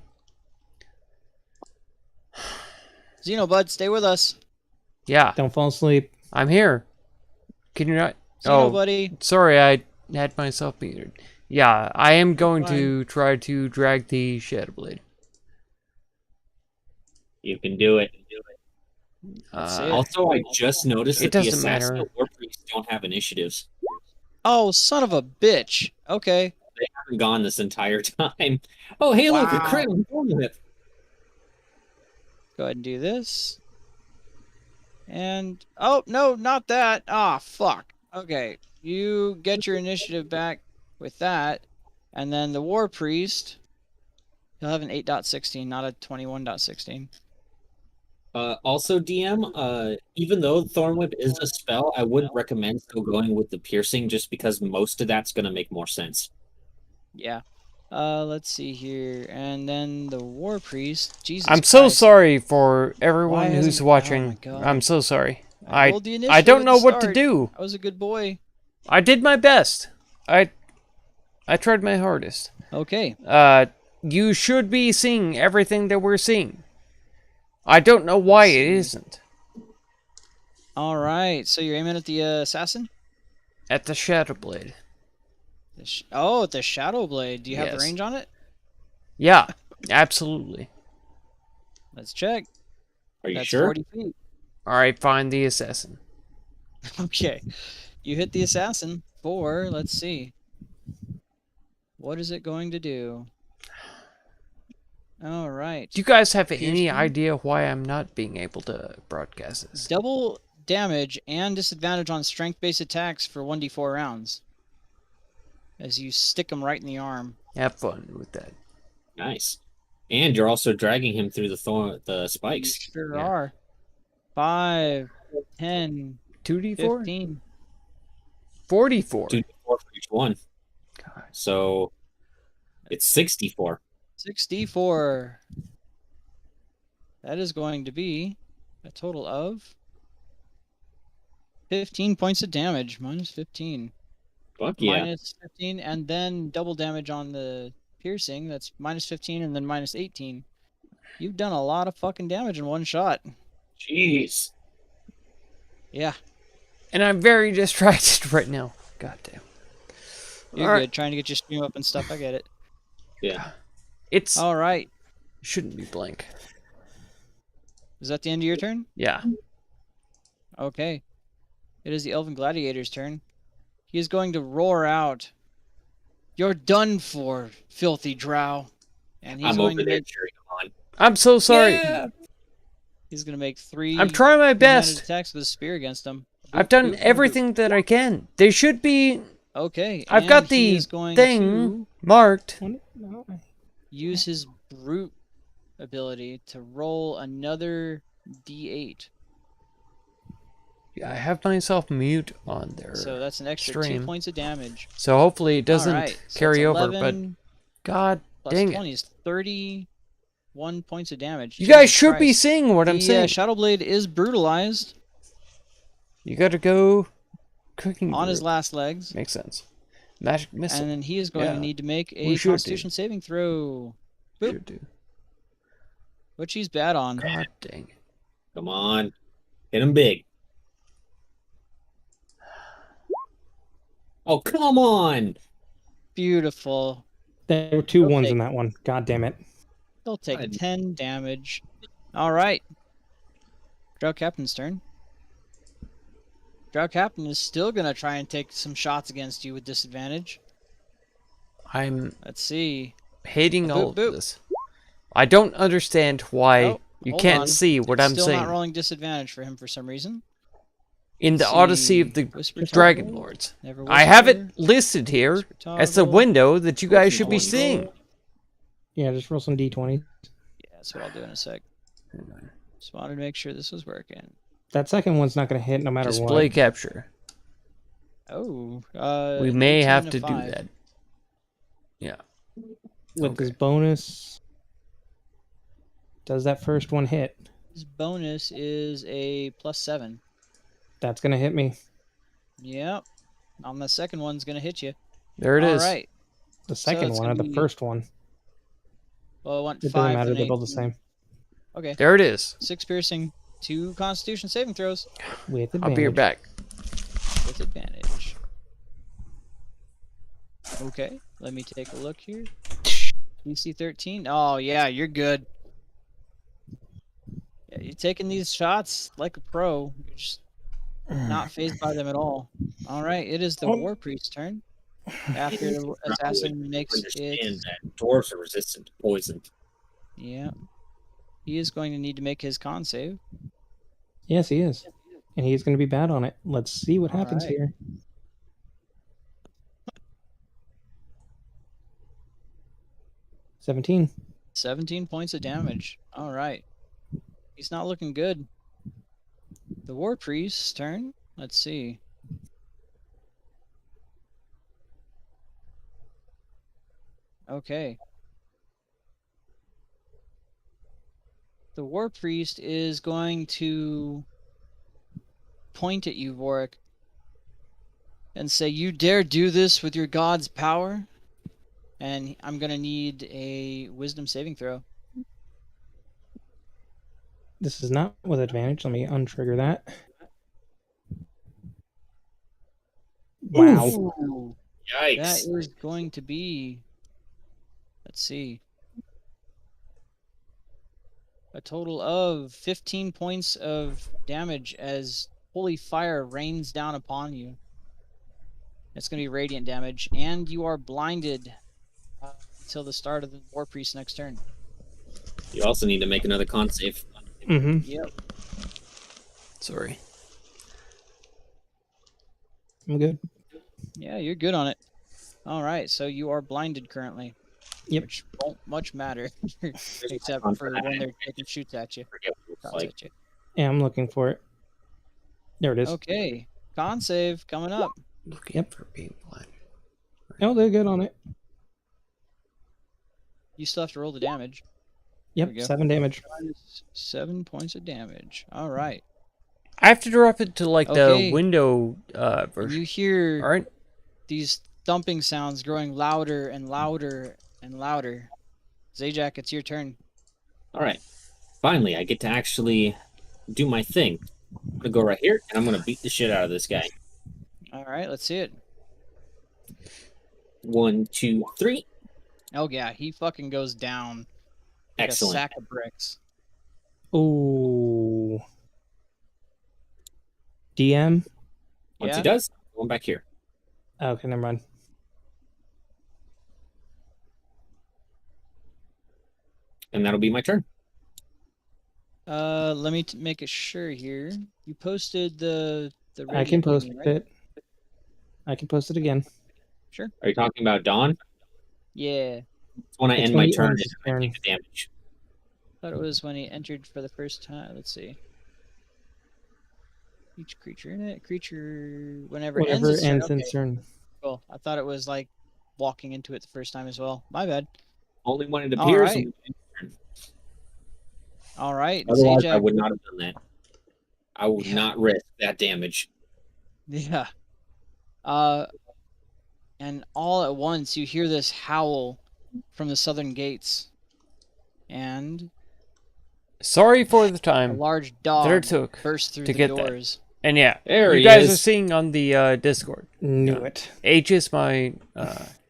Xeno, bud, stay with us. Yeah, Don't fall asleep. I'm here. Can you not? Xeno, Oh, buddy. sorry, I had myself muted. Yeah, I am going Fine. to try to drag the Shadowblade. You can do it. That's Uh, it. Also, I just noticed It that the doesn't matter. Assassin and War Priests don't have initiatives. Oh, son of a bitch. Okay. They haven't gone this entire time. Oh, hey, look, a Wow. crit. I'm going with it. Go ahead and do this. And, oh, no, not that. Ah, fuck. Okay. You get your initiative back with that. And then the War Priest, he'll have an 8.16, not a 21.16. Also, DM, even though Thorn Whip is a spell, I would recommend still going with the piercing just because most of that's going to make more sense. Yeah. Let's see here. And then the War Priest. Jesus I'm so Christ. sorry for Why everyone who's hasn't- oh watching. my God. I'm so sorry. I rolled the I initiative don't at know the what to start. do. I was a good boy. I did my best. I tried my hardest. Okay. you should be seeing everything that we're seeing. I don't know why it isn't. All right, so you're aiming at the assassin? At the Shadow Blade. Oh, the Shadow Blade. Do you have the Yes. range on it? Yeah, absolutely. Let's check. Are you That's sure? 40 feet. Alright, find the assassin. Okay. You hit the assassin for, let's see. What is it going to do? All right. Do you guys have any Piercing. idea why I'm not being able to broadcast this? Double damage and disadvantage on strength-based attacks for 1d4 rounds. As you stick him right in the arm. Have fun with that. Nice. And you're also dragging him through the spikes. You sure Yeah. are. 5, 10, 2d4? 15. 44. 2d4 for each one. God. So it's 64. 64. That is going to be a total of 15 points of damage. Minus 15. Fuck yeah. Minus 15, and then double damage on the piercing. That's minus 15 and then minus 18. You've done a lot of fucking damage in one shot. Jeez. Yeah, And I'm very distracted right now. God damn. you're Alright. good. Trying to get your stream up and stuff. I get it. Yeah. It's All right. shouldn't be blank. Is that the end of your turn? Yeah. Okay. It is the Elven Gladiator's turn. He is going to roar out, "You're done for, filthy drow." And he's I'm going over to there make cheering him on. I'm so sorry. Yeah! He's going to make 3 I'm trying my two-handed best. attacks with a spear against him. I've done Boop, boop, boop. everything that I can. They should be. Okay. I've and got he the is going thing to marked. use his brute ability to roll another d8. I have myself mute on there. So that's an extra 2 stream. points of damage. So hopefully it doesn't Alright, so carry it's over, but 11 god plus dang 20 it. is 31 points of damage. You guys Jesus should be Christ. seeing what I'm The saying. Shadow Blade is brutalized You gotta go cooking on his group. last legs. Makes sense. Magic missile. And then he is going Yeah. to need to make We a should do. Constitution saving throw. Boop. Should do. Which he's bad on. God dang it. Come on. Hit him big. Oh, come on. Beautiful. There were 2 Okay. ones in that one. God damn it. He'll take God. 10 damage. Alright. Drow Captain's turn. Drow Captain is still going to try and take some shots against you with disadvantage. I'm Let's see. hating Boop, all of boop. this. I don't understand why Oh, you hold can't on. see what I'm Still saying. not rolling disadvantage for him for some reason. In the Let's Odyssey see. of the Whisper Dragon toggle. Lords. Never I have whisper. it listed here Whisper as the toggle. window that you guys should be Whisper seeing. toggle. Yeah, just roll some d20. Yeah, that's what I'll do in a sec. Just wanted to make sure this was working. That second one's not going to hit no matter Display what. capture. Oh, We may 18 have and to a do 5. that. Yeah. With his Okay. bonus, does that first one hit? His bonus is a +7. That's going to hit me. Yep. On the second one's gonna hit you. There it is. All right. The second it's one or gonna the be- first one. Well, I want It 5. doesn't matter. and They're both the 18. same. Okay. There it is. 6 piercing, 2 Constitution saving throws With advantage. I'll be right back. with advantage. Okay. Let me take a look here. DC 13. Oh yeah, you're good. Yeah, you're taking these shots like a pro. You're just not phased by them at all. All right, it is the Oh. War Priest's turn. After the assassin makes Understand it, that dwarves are resistant to poison. yeah, he is going to need to make his con save. Yes, he is. And he's going to be bad on it. Let's see what All happens right. here. 17. 17 points of damage. All right, he's not looking good. The War Priest's turn. Let's see. Okay. The War Priest is going to point at you, Vorik, and say, "You dare do this with your god's power?" And I'm gonna need a wisdom saving throw. This is not with advantage. Let me untrigger that. Wow. Ooh, that Yikes. is going to be, let's see, a total of 15 points of damage as holy fire rains down upon you. It's going to be radiant damage, and you are blinded until the start of the War Priest's next turn. You also need to make another con save. Mm-hmm. Yep. Sorry. I'm good. Yeah, you're good on it. All right, so you are blinded currently. Yep. Which won't much matter, except con for for that. when they're taking shoots at you. Forget what it looks Shots like. at you. Yeah, I'm looking for it. There it is. Okay, con save coming up. Looking for being blind. Oh, they're good on it. You still have to roll the damage. Yep, we go. 7 damage. 7 points of damage. All right. I have to drop it to like Okay. the window And version. you hear All right. these thumping sounds growing louder and louder and louder. Zajac, it's your turn. All right. Finally, I get to actually do my thing. I'm gonna go right here, and I'm gonna beat the shit out of this guy. All right, let's see it. 1, 2, 3. Oh yeah, he fucking goes down like Excellent. a sack of bricks. Ooh. DM? Once Yeah? he does, I'm going back here. Okay, never mind. And that'll be my turn. Let me make it sure here. You posted the I can radiant post thingy, right? it. I can post it again. Sure. Are you talking about Dawn? Yeah. It's when I It's end when my he turn ends and his I turn. take the damage. Thought it was when he entered for the first time. Let's see. Each creature whenever it ends Whatever its turn. ends Okay, in turn. cool. I thought it was like walking into it the first time as well. My bad. Only when it All appears. right. All right. Otherwise, I Zajac. would not have done that. I would Yeah. not risk that damage. Yeah. And all at once you hear this howl from the southern gates. And Sorry for the a time large that dog it took bursts through to the get that. doors. And yeah, There you he guys is. are seeing on the Discord. Knew Yeah. it. H is my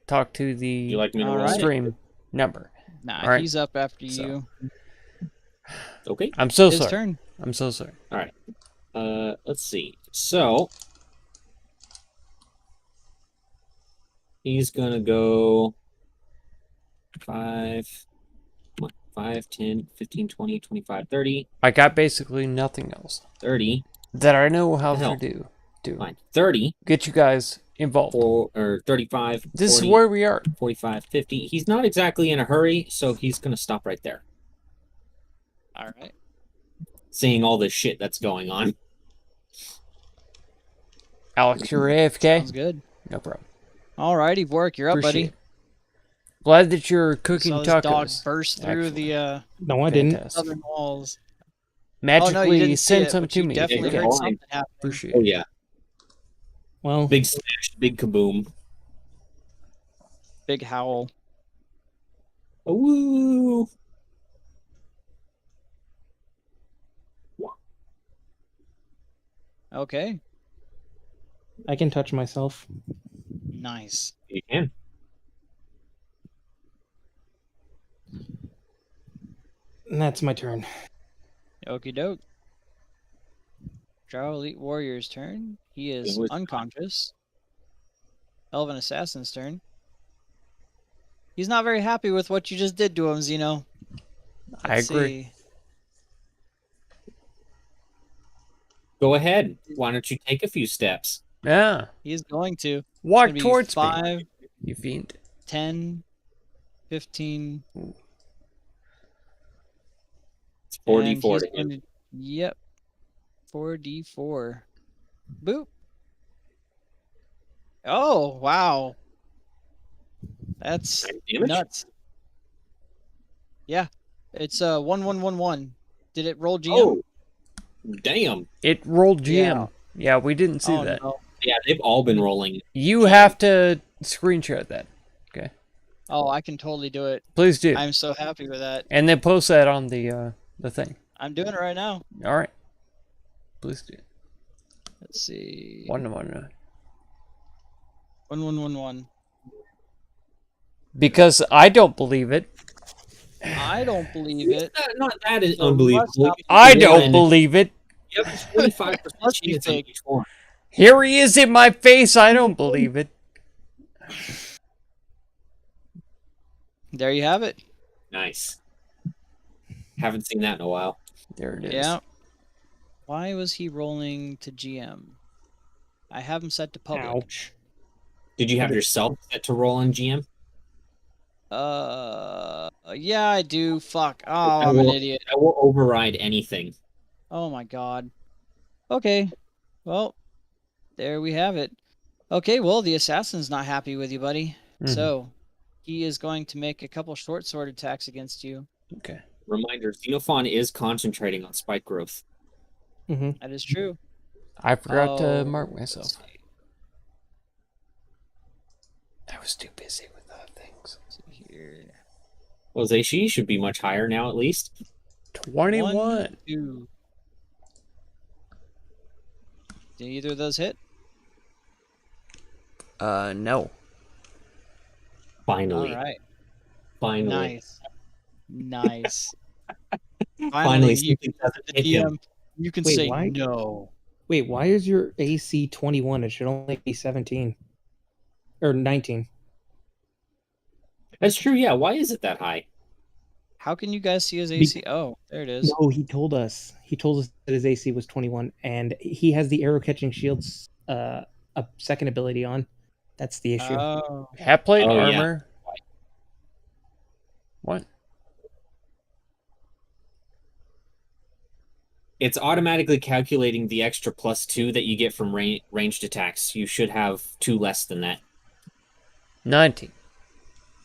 talk to You the like me to All roll? right. stream number. Nah, All right. he's up after So. you. Okay. I'm so His sorry. turn. I'm so sorry. Let's see. So he's gonna go 5, 10, 15, 20, 25, 30, I got basically nothing else 30. that I know how The hell? to do. Fine. 30, Get you guys involved. 4, or 35, This 40, is where we are. 45, 50. He's not exactly in a hurry, so he's gonna stop right there. All right. Seeing all this shit that's going on. Alex, you're AFK? Sounds good. No problem. All righty, Vork, you're up, Appreciate buddy. it. Glad that you're cooking Saw this dog tacos. burst through actually. the No, I didn't. Fantastic. southern walls. Magically oh no, you didn't see send it, some but to you me. definitely Okay. heard Hold on. something happen. Appreciate Oh it. yeah. Well, Big smash, big kaboom. Big howl. Oh, woo! Okay. I can touch myself. Nice. You can. And that's my turn. Okie doke. Drow Elite Warrior's turn. He is It was- unconscious. Elven Assassin's turn. He's not very happy with what you just did to him, Zeno. I Let's agree. see. Go ahead. Why don't you take a few steps? Yeah. He's going to. It's Walk gonna be towards 5, me, you fiend. 10, 15. It's 4d4 and he's to him. going to- Yep. 4d4. Boop. Oh, wow. That's Nine damage? nuts. Yeah. It's 1-1-1-1. Did it roll GM? Oh, damn. It rolled GM. Yeah. Yeah, we didn't see Oh, that. no. Yeah, they've all been rolling. You have to screenshot that. Okay. Oh, I can totally do it. Please do. I'm so happy with that. And then post that on the thing. I'm doing it right now. All right. Please do. Let's see. 1-1. 1111. Because I don't believe it. I don't believe it. Not that is So unbelievable. must I don't believe it. You have a 25% Must be chance on fake. each one. Here he is in my face. I don't believe it. There you have it. Nice. Haven't seen that in a while. There it is. Yeah. Why was he rolling to GM? I have him set to public. Ouch. Did you have yourself set to roll on GM? Yeah, I do. Fuck. Oh, I I'm an will- idiot. I will override anything. Oh my god. Okay. Well, there we have it. Okay, well, the assassin's not happy with you, buddy. Mhm. So, he is going to make a couple short sword attacks against you. Okay. Reminder, Xenophon is concentrating on spike growth. Mm-hmm. That is true. I forgot to Oh, mark let's myself. see. I was too busy with other things. Let's see here. Well, Zeishi should be much higher now, at least. 21. 1, 2. Did either of those hit? No. Finally. All right. Finally. Nice. Nice. Finally, you, something doesn't the hit him. DM, you can Wait, say why? no. Wait, why is your AC 21? It should only be 17 or 19. That's true, yeah. Why is it that high? How can you guys see his AC? Oh, there it is. No, he told us. He told us that his AC was 21, and he has the arrow catching shields a second ability on. That's the issue. Oh, Hat plate Oh, yeah. armor. What? It's automatically calculating the extra +2 that you get from ranged attacks. You should have 2 less than that. 19.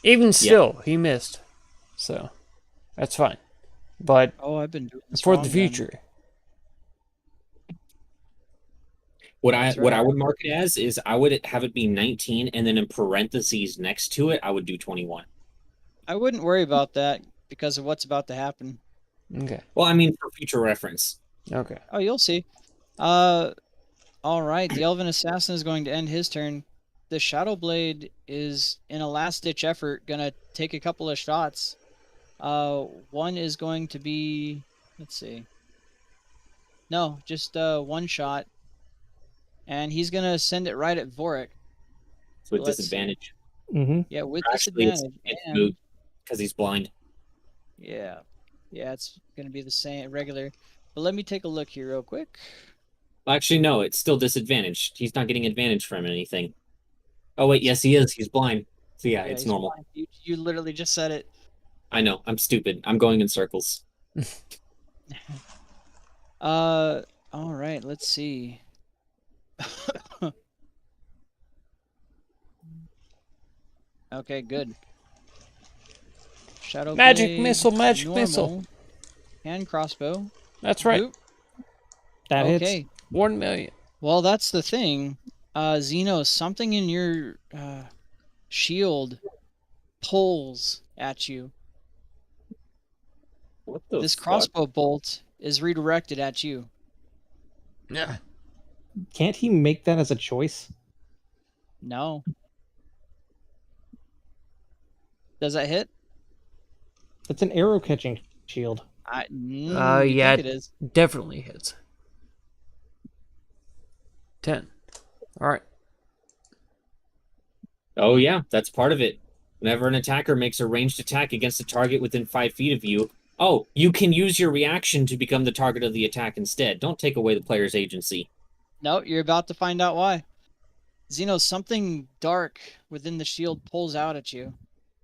Even still, he missed. So, that's fine. But oh, I've been doing this for wrong the then. future, What I That's what I right. would mark it as is I would have it be 19, and then in parentheses next to it, I would do 21. I wouldn't worry about that because of what's about to happen. okay. Well, I mean, for future reference. Okay. Oh, you'll see. All right. The Elven Assassin is going to end his turn. The Shadow Blade is, in a last-ditch effort, gonna take a couple of shots. One is going to be, let's see. No, just one shot, and he's gonna send it right at Vorik. So with Let's see. disadvantage. Mm-hmm. Yeah, with Actually, disadvantage. it's and- moot because he's blind. Yeah, it's gonna be the same regular. But let me take a look here real quick. Well, actually, no, it's still disadvantaged. He's not getting advantage from anything. Oh wait, yes, he is. He's blind. So yeah, it's he's normal. fine. You literally just said it. I know. I'm stupid. I'm going in circles. All right. Let's see. Okay, good. Shadow Magic Blade, missile, magic normal, missile. and crossbow. That's right. Boop. That Okay. hits. 1 million. Well, that's the thing. Xeno, something in your shield pulls at you. What the This fuck? crossbow bolt is redirected at you. Yeah. Can't he make that as a choice? No. Does that hit? That's an arrow catching shield. You yeah. think it is. Definitely hits. 10. All right. Oh yeah, that's part of it. Whenever an attacker makes a ranged attack against a target within 5 feet of you, you can use your reaction to become the target of the attack instead. Don't take away the player's agency. No, you're about to find out why. Xeno, something dark within the shield pulls out at you,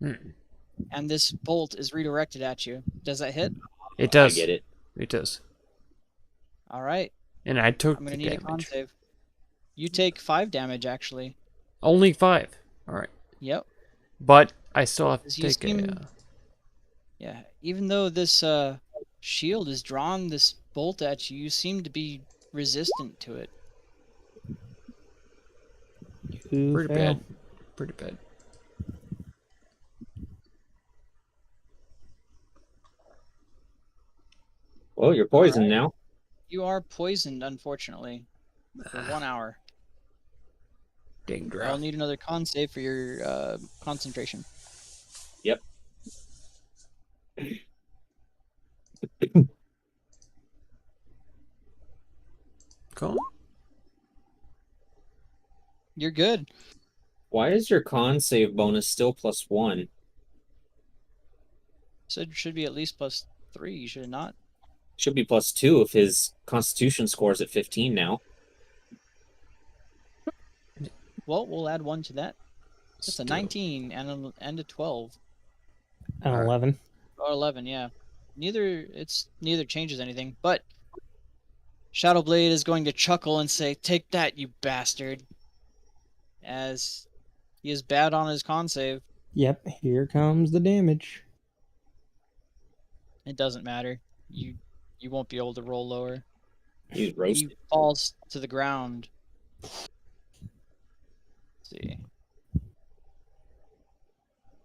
and this bolt is redirected at you. Does that hit? It does. I get it. It does. All right. And I took I'm the going to need a con damage. save. You take 5 damage, actually. Only 5. All right. Yep. But I still have to As you take seem- a... Yeah. Even though this shield is drawn this bolt at you, you seem to be resistant to it. You Pretty fail. bad. Pretty bad. Well, you're poisoned Alright. now. You are poisoned, unfortunately, for 1 hour. Dang I'll draft. need another con save for your concentration. Yep. Cool. You're good. Why is your con save bonus still +1? Said it should be at least +3, should it not? Should be +2 if his Constitution score's at 15 now. Well, we'll add 1 to that. It's a Still. 19 and a 12. An Alright. 11. Or 11, yeah. Neither changes anything, but Shadowblade is going to chuckle and say, "Take that, you bastard," as he is bad on his con save. Yep, here comes the damage. It doesn't matter. You won't be able to roll lower. He's He roasted. falls to the ground. Let's see.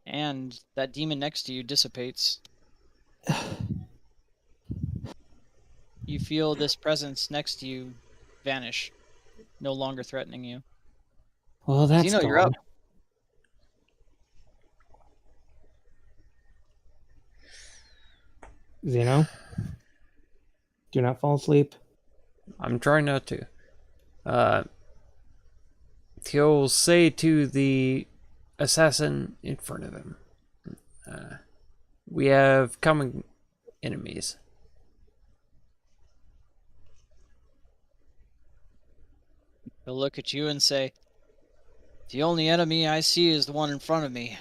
And that demon next to you dissipates. You feel this presence next to you vanish, no longer threatening you. Well, that's Zeno, gone. you're up. Zeno, do not fall asleep. I'm trying not to. He'll say to the assassin in front of him, we have common enemies. He'll look at you and say, "The only enemy I see is the one in front of me.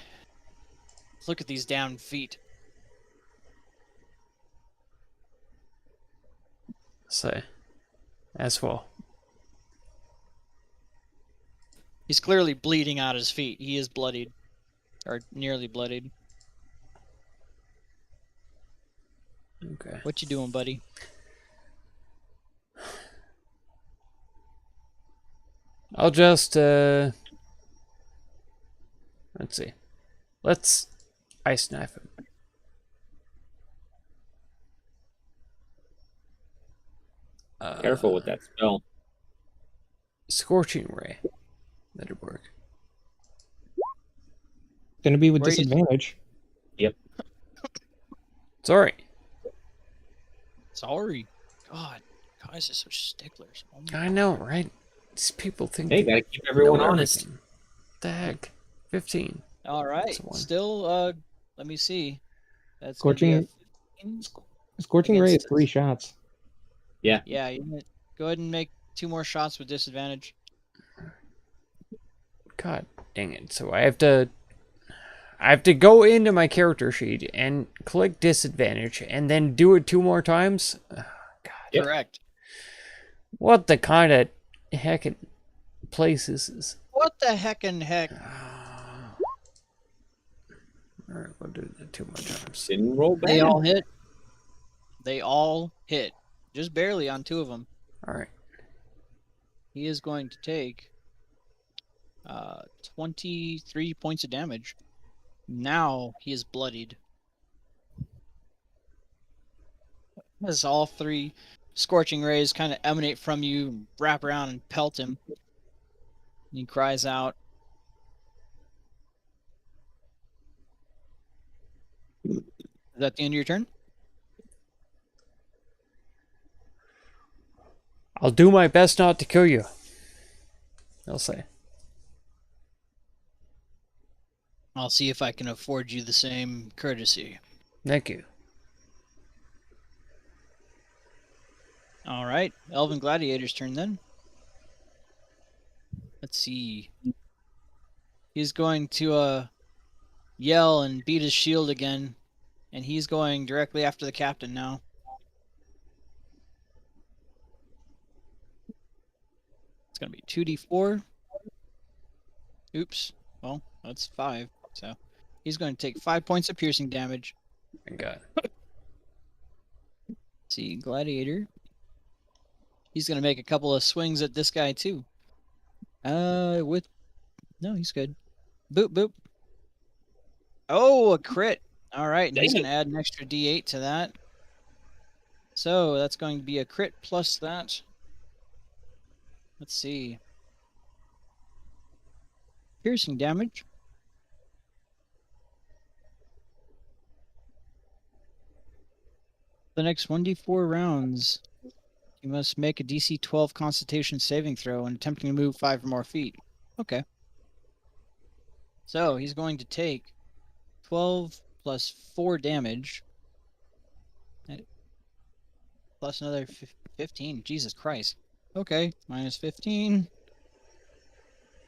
Look at these damn feet." Say, as well. He's clearly bleeding out his feet. He is bloodied. Or nearly bloodied. Okay. What you doing, buddy? I'll just, let's see. Let's ice knife him. Careful with that spell. Scorching Ray. That'd work. Gonna be with Where are you- disadvantage. Yep. Sorry. Sorry. God, guys are such sticklers. Oh my- I know, right? These people think Hey, they gotta keep everyone know honest. everything. The heck? 15. All right. That's a one. Still, let me see. That's gonna be a Scorching 15. Scorching Ray is Against- 3 shots. Yeah, go ahead and make 2 more shots with disadvantage. God dang it. So I have to go into my character sheet and click disadvantage and then do it 2 more times? Oh, God. Yep. Correct. What the kind of heckin' place is this? What the heckin' heck? Alright, we'll do that 2 more times. Didn't roll bad. They all hit. They all hit. Just barely on 2 of them. Alright. He is going to take 23 points of damage. Now he is bloodied. As all 3 scorching rays kind of emanate from you, wrap around and pelt him. He cries out. Is that the end of your turn? I'll do my best not to kill you. I'll say. I'll see if I can afford you the same courtesy. Thank you. All right, Elven Gladiator's turn then. Let's see. He's going to yell and beat his shield again, and he's going directly after the captain now. It's going to be 2d4. Oops. Well, that's 5. So he's going to take 5 points of piercing damage. Thank God. Let's see, Gladiator. He's going to make a couple of swings at this guy too. No, he's good. Boop, boop. Oh, a crit. All right, and he's Dang going to add an extra d8 to that. So that's going to be a crit plus that. Let's see. Piercing damage. The next 1d4 rounds, you must make a DC 12 Constitution saving throw when attempting to move 5 or more feet. Okay. So he's going to take 12 plus 4 damage. Plus another 15. Jesus Christ. Okay. Minus 15.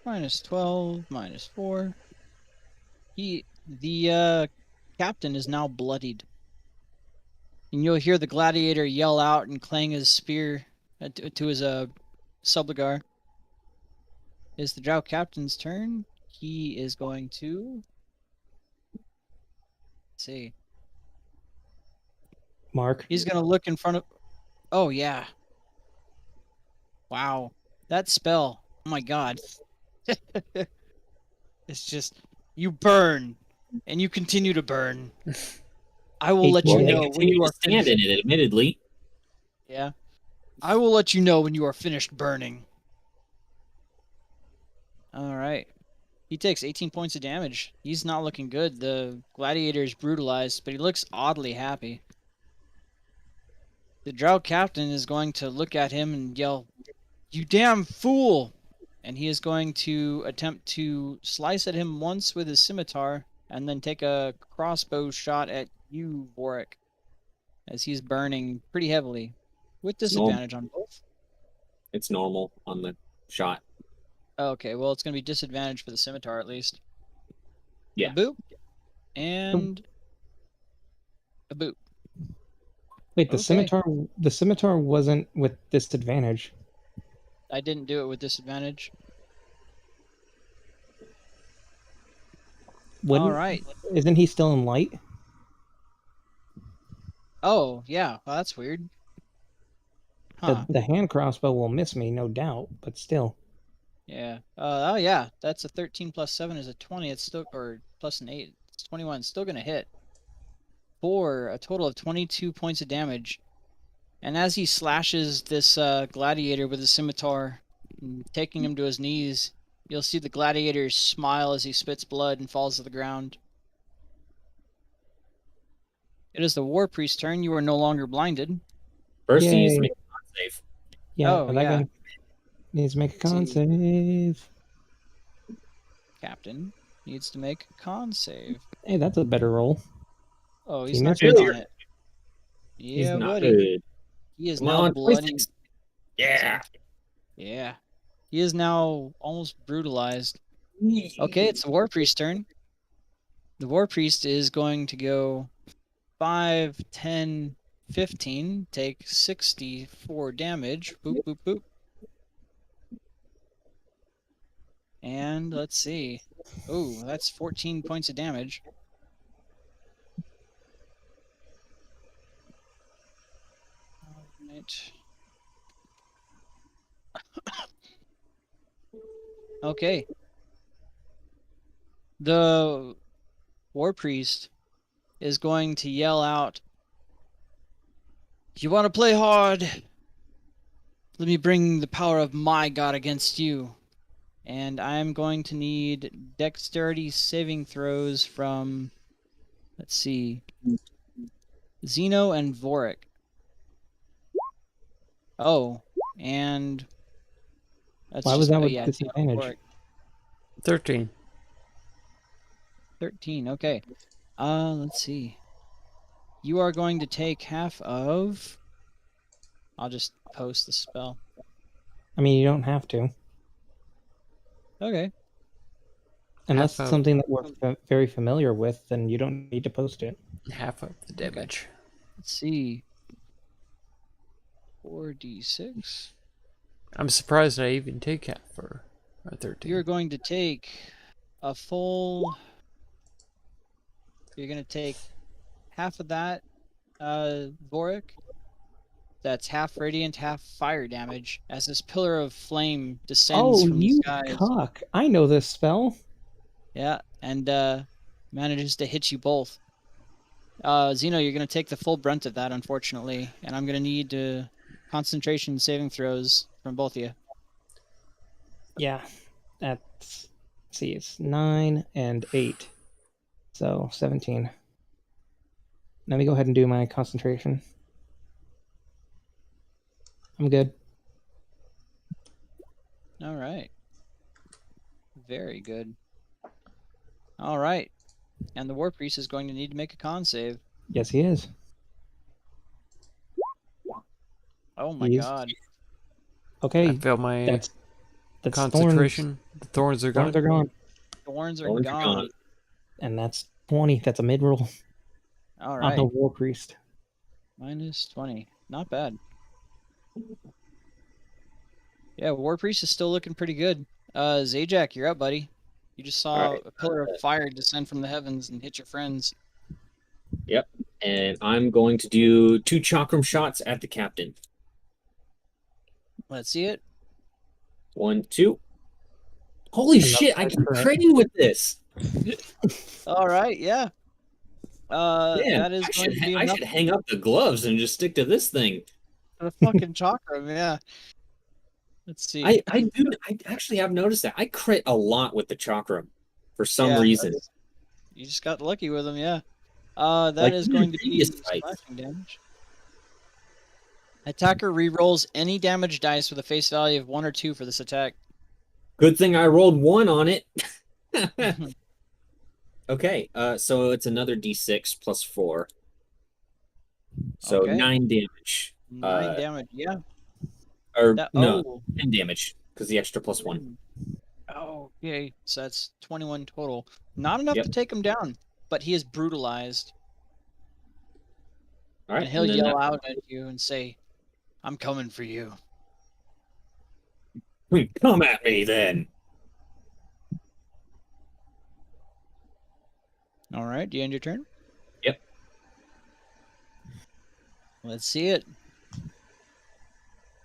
Minus 12. Minus 4. The captain is now bloodied. And you'll hear the gladiator yell out and clang his spear to his subligar. It's the drow captain's turn. He is going to... Let's see. Mark. He's going to look in front of... Oh, yeah. Wow. That spell. Oh, my God. It's just... You burn. And you continue to burn. I will let you Well, they know when continue you to are stand finished. in it, admittedly. Yeah. I will let you know when you are finished burning. All right. He takes 18 points of damage. He's not looking good. The gladiator is brutalized, but he looks oddly happy. The drow captain is going to look at him and yell, "You damn fool!" And he is going to attempt to slice at him once with his scimitar and then take a crossbow shot at you, Vorik, as he's burning pretty heavily. With disadvantage on both. It's normal on the shot. Okay, well, it's going to be disadvantage for the scimitar at least. Yeah. A boop. And a boop. Wait, the Okay. scimitar wasn't with disadvantage. I didn't do it with disadvantage. All right. Isn't he still in light? Oh, yeah. Well, that's weird. Huh. The hand crossbow will miss me, no doubt, but still. Yeah. Oh, yeah. That's a 13 plus 7 is a 20. It's still, or plus an 8. It's 21. It's still going to hit. For a total of 22 points of damage. And as he slashes this gladiator with his scimitar, taking him to his knees, you'll see the gladiator smile as he spits blood and falls to the ground. It is the war priest's turn. You are no longer blinded. First, he needs to Yay. make a con save. Yeah, Oh, that yeah. guy needs to make a con See. save. Captain needs to make a con save. Hey, that's a better roll. Oh, He he's not missed good it. on it. He's Yeah, not buddy. good. He is Come now on, bloody. 26. Yeah. Yeah. He is now almost brutalized. Okay, it's the war priest's turn. The war priest is going to go 5, 10, 15, take 64 damage. Boop, boop, boop. And let's see. Ooh, that's 14 points of damage. Right. Okay. The war priest is going to yell out, "You want to play hard? Let me bring the power of my god against you." And I'm going to need dexterity saving throws from, let's see, Zeno and Vorik. Oh, and that's Why was just, that oh, with yeah, Zeno and disadvantage? Vorik. 13. 13, okay. Let's see. You are going to take half of... I'll just post the spell. I mean, you don't have to. Okay. Unless Half it's of- something that we're very familiar with, then you don't need to post it. Half of the damage. Let's see. 4d6. I'm surprised I even take half for a 13. You're going to take a full... You're going to take half of that, Vorik. That's half radiant, half fire damage, as this pillar of flame descends Oh, from the you skies. cock. I know this spell. Yeah, and manages to hit you both. Zeno, you're going to take the full brunt of that, unfortunately, and I'm going to need concentration saving throws from both of you. Yeah, that's, see, it's 9 and 8, so 17. Let me go ahead and do my concentration. I'm good. All right. Very good. All right. And the War Priest is going to need to make a con save. Yes, he is. Oh my He's- god. Okay, I failed my that's concentration. The thorns are gone. Thorns are gone, Thorns are Thorns are gone. gone. and that's 20. That's a mid roll All on right. the War Priest. Minus 20. Not bad. Yeah, War Priest is still looking pretty good. Zajac, you're up, buddy. You just saw All right. a pillar of fire descend from the heavens and hit your friends. Yep. And I'm going to do 2 chakram shots at the captain. Let's see it. 1, 2. Holy Another shit! I keep crit. trading with this. All right, yeah. Man, that is going to be I enough should hang up the gloves and just stick to this thing. for the fucking chakra, yeah. Let's see. I actually have noticed that I crit a lot with the chakram for some Yeah, reason. You just got lucky with them, yeah. That Like is in going to be previous fights. slashing damage. Attacker rerolls any damage dice with a face value of 1 or 2 for this attack. Good thing I rolled 1 on it. Okay, so it's another d6 plus 4. So Okay. 9 damage. 9 damage, yeah. Or That, no, oh. 10 damage because the extra plus 1. Oh, okay. So that's 21 total. Not enough Yep. to take him down, but he is brutalized. All right, And he'll then yell out at you and say, I'm coming for you. come at me then. All right, do you end your turn? Yep. Let's see it.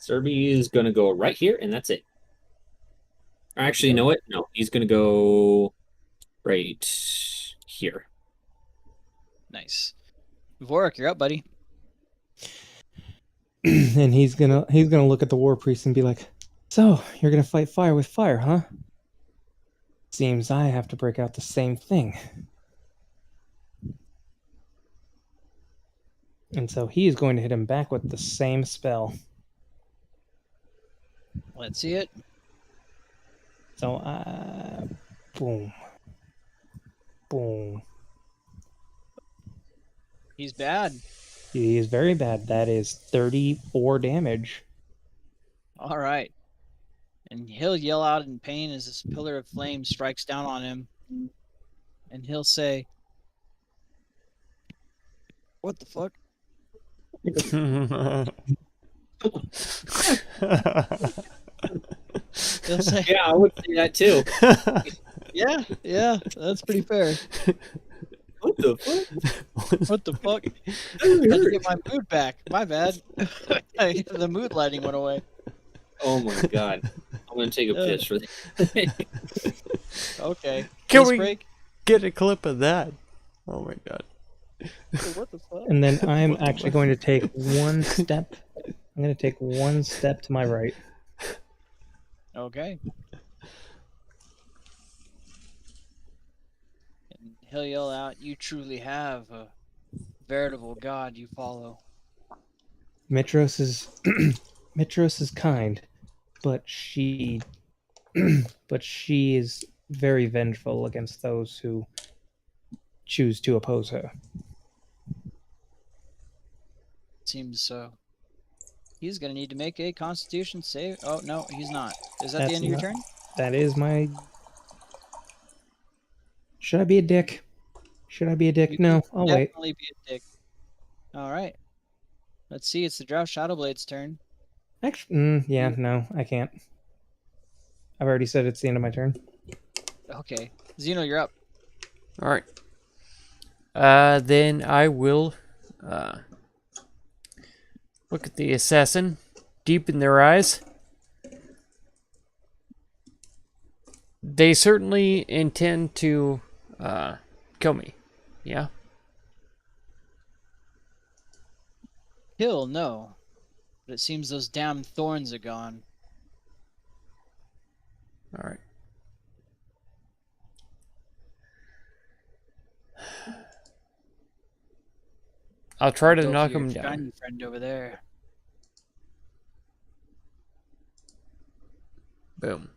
Serby is gonna go right here, and that's it. Actually, you know what? No, he's gonna go right here. Nice. Vorik, you're up, buddy. And he's gonna look at the War Priest and be like, "So you're gonna fight fire with fire, huh? Seems I have to break out the same thing." And so he is going to hit him back with the same spell. Let's see it. So, boom, boom. He's bad. He is very bad. That is 34 damage. All right. And he'll yell out in pain as this pillar of flame strikes down on him. And he'll say, what the fuck? He'll say, Yeah, I would say that too. yeah, that's pretty fair. What the fuck? What the fuck? I had to get my mood back. My bad. The mood lighting went away. Oh my god. I'm gonna take a piss for that. Okay. Can Piss we break? get a clip of that? Oh my god. What the fuck? And then I'm actually going to take one step. I'm going to take one step to my right. Okay. And he'll yell out, you truly have a veritable god you follow. Mitros is Mitros is kind, but she is very vengeful against those who choose to oppose her. Seems so. He's gonna need to make a constitution save. Oh, no, he's not. Is that That's the end of your not- turn? That is my. Should I be a dick? Should I be a dick? You No, can I'll wait. definitely be a dick. Alright. Let's see, it's the Drow Shadowblade's turn. Actually, yeah, no, I can't. I've already said it's the end of my turn. Okay. Zeno, you're up. All right. Then I will look at the assassin deep in their eyes. They certainly intend to kill me. Yeah. kill, no. But it seems those damn thorns are gone. All right. I'll try to Go knock for your him down. shiny friend over there. Boom.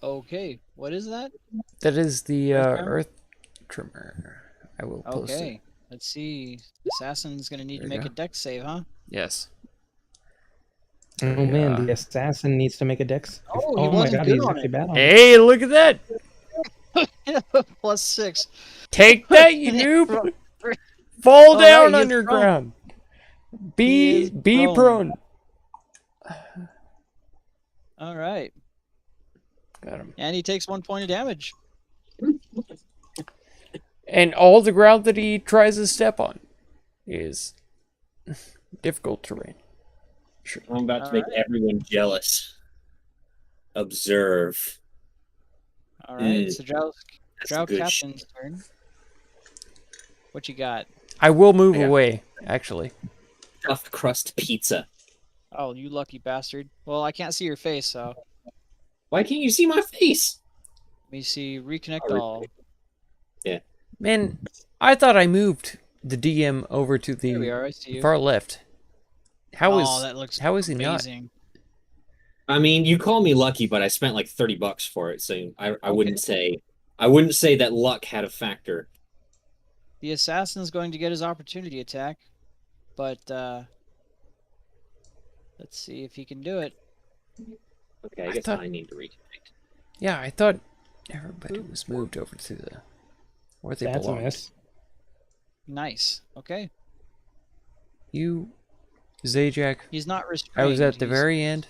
Okay, what is that? That is the Earth Tremor? Earth Trimmer. I will post it. Okay, let's see. Assassin's gonna need There to you make a go. dex save, huh? Yes. Oh man, Yeah. the assassin needs to make a dex. Oh, he my wasn't god, good he's on actually it. bad on it. Hey, look at that! +6. Take that, you noob! All Fall right, down he is underground. He is Be prone. prone. All right, Got him. and he takes 1 point of damage. And all the ground that he tries to step on is difficult terrain. Sure. I'm about to All make right. everyone jealous. Observe. All right, Mm, so Drow That's good shit. Captain's turn. What you got? I will move Yeah. away, actually. Stuffed crust pizza. Oh, you lucky bastard. Well, I can't see your face, so Why can't you see my face? let me see. Reconnect Oh, all. Man, I thought I moved the DM over to There we the are. I see you. far left. How is that looks how is he not? amazing. I mean, you call me lucky, but I spent like $30 for it, so I Okay. wouldn't say that luck had a factor. The assassin's going to get his opportunity attack, but let's see if he can do it. Okay, I I guess thought- I need to reconnect. Yeah, I thought everybody was moved over to the where they That's a belong. miss. Nice. Okay. You, Zajac, He's not restrained. I was at the He's- very end.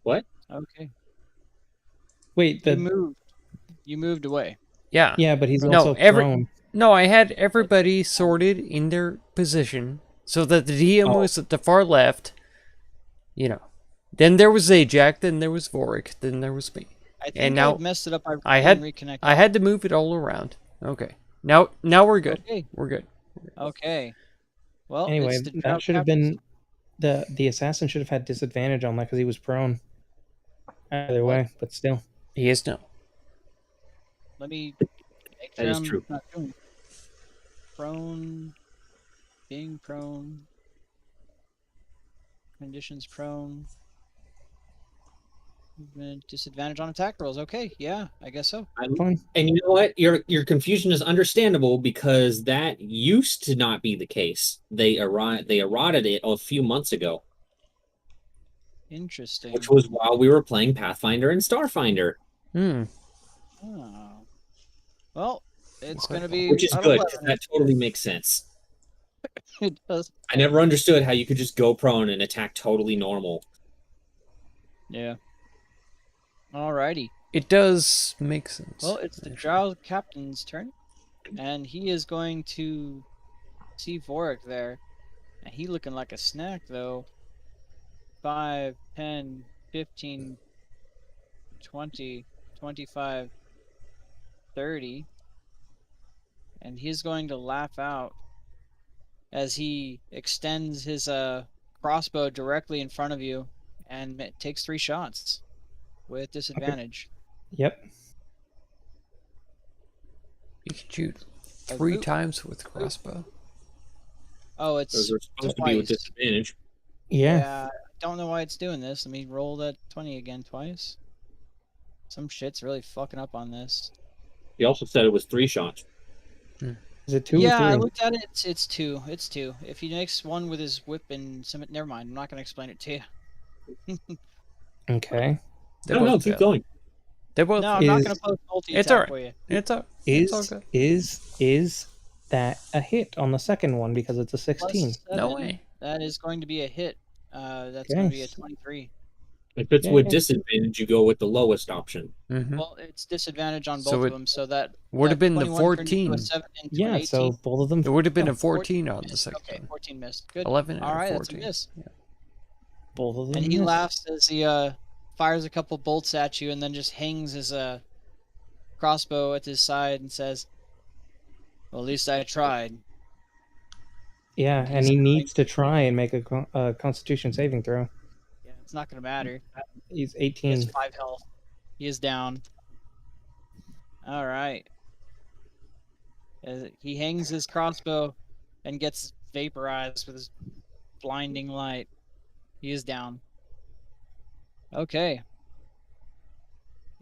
What? Okay. Wait, You moved away. Yeah. yeah, but he's No, also every- prone. No, I had everybody sorted in their position so that the DM Oh. was at the far left. You know. Then there was Zajac, then there was Vorik, then there was me. I think And now I've messed it up by I had- reconnect. I had to move it all around. Okay. Now we're good. Okay. We're good. Okay. Well, Anyway, it's the Drow that should have Captain's- been the assassin should have had disadvantage on that because he was prone. Either What? way, but still. He is now. Let me make That sure is I'm true. not doing prone. Being prone. Conditions prone. Movement, disadvantage on attack rolls. Okay, yeah, I guess so. Fine. And you know what? Your confusion is understandable because that used to not be the case. They eroded it a few months ago, Interesting. which was while we were playing Pathfinder and Starfinder, Hmm. Oh. Well, it's Okay. going to be which is an good because 11. that totally makes sense. It does. I never understood how you could just go prone and attack totally normal. Yeah. Alrighty. It does make sense. Well, it's the Drow Captain's turn, and he is going to see Vorik there, and he looking like a snack though. 5, 10, 15, 20, 25, 30, and he's going to laugh out as he extends his crossbow directly in front of you and takes 3 shots with disadvantage. Yep. You can shoot A 3 group- times with crossbow. Oh, it's Those are supposed to be with twice. disadvantage. Yeah. I don't know why it's doing this. Let me roll that 20 again twice. Some shit's really fucking up on this. He also said it was 3 shots. Is it 2 Yeah, I or 3? looked at it. It's 2. It's 2. If he makes one with his whip and some, never mind. I'm not gonna explain it to you. Okay. They I don't know. both Keep failed. going. They both No, I'm not Is- gonna post multi It's attack alright. for you. It's all good. Is that a hit on the second one because it's a Plus 16? No 7, way. That is going to be a hit. That's going to be a Okay. 23. If it's with Yeah. disadvantage, you go with the lowest option. Mm-hmm. Well, it's disadvantage on So both it of them, so that would have been the 21 turned into 14. a 7 into an Yeah, 18. so both of them. It would have been no, a 14 on the Missed. second Okay, one. 14 missed. Good. 11 and All a right, that's a 14. miss. Both of them. And he missed. laughs as he fires a couple bolts at you, and then just hangs his crossbow at his side and says, "Well, at least I tried." Yeah, and he needs to try and make a Constitution saving throw. Yeah, it's not gonna matter. He's He 18. has 5 health. He is down. All right. He hangs his crossbow and gets vaporized with his blinding light. He is down. Okay.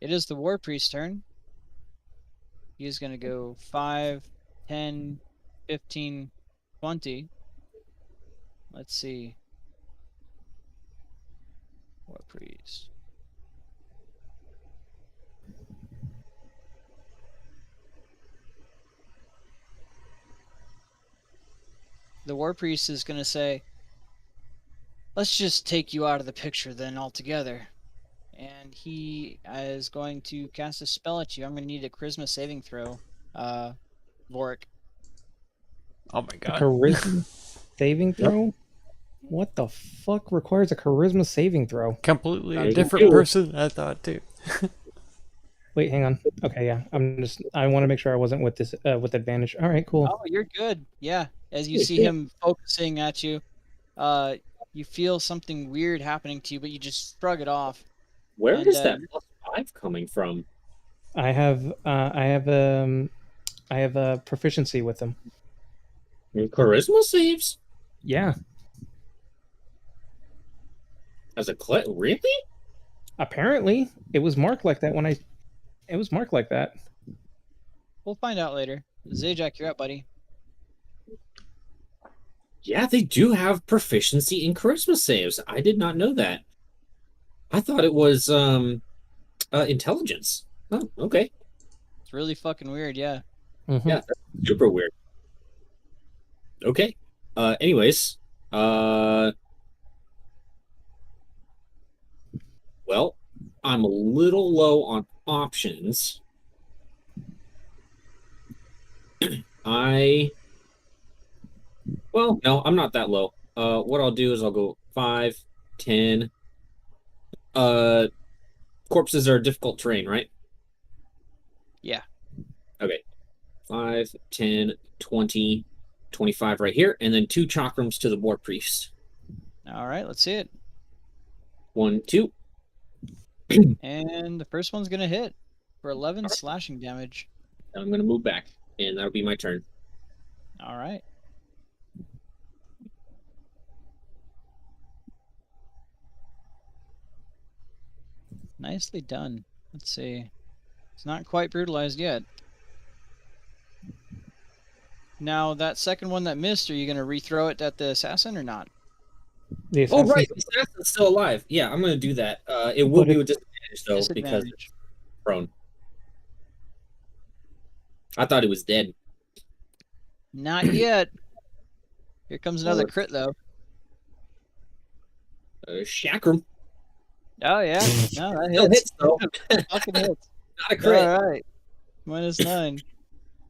It is the War Priest's turn. He is going to go 5, 10, 15, 20. Let's see. War Priest. The War Priest is going to say, let's just take you out of the picture then altogether. And he is going to cast a spell at you. I'm going to need a charisma saving throw, Vorik. Oh my A god. charisma saving throw? What the fuck requires a charisma saving throw? Completely a Thank different you. person, I thought, too. Wait, hang on. Okay, yeah. I want to make sure I wasn't with this with advantage. All right, cool. Oh, you're good. Yeah. As you Holy see shit. him focusing at you, you feel something weird happening to you, but you just shrug it off. Where And, is that +5 coming from? I have a proficiency with them. Your charisma saves Yeah. as a really? Apparently, it was marked like that when I. It was marked like that. We'll find out later. Zajac, you're up, buddy. Yeah, they do have proficiency in charisma saves. I did not know that. I thought it was intelligence. Oh, okay. It's really fucking weird, yeah. Mhm. Yeah, that's super weird. Okay. Anyways, well, I'm a little low on options. Well, no, I'm not that low. What I'll do is I'll go 5, 10. Corpses are difficult terrain, right? Yeah. Okay. 5, 10, 20, 25 right here, and then 2 chakrams to the War Priest. All right, let's see it. 1, 2. And the first one's going to hit for 11 All right. slashing damage. I'm going to move back, and that'll be my turn. All right. Nicely done. Let's see. It's not quite brutalized yet. Now, that second one that missed, are you going to rethrow it at the assassin or not? The Oh, assassin. right. The assassin's still alive. Yeah, I'm going to do that. It will But be if- with disadvantage, though, because Disadvantage. it's prone. I thought he was dead. Not yet. Here comes another Or- crit, though. Chakram. Oh, yeah. No, that Still hits. hits, though. Fucking hits. Not a crit. All right. -9.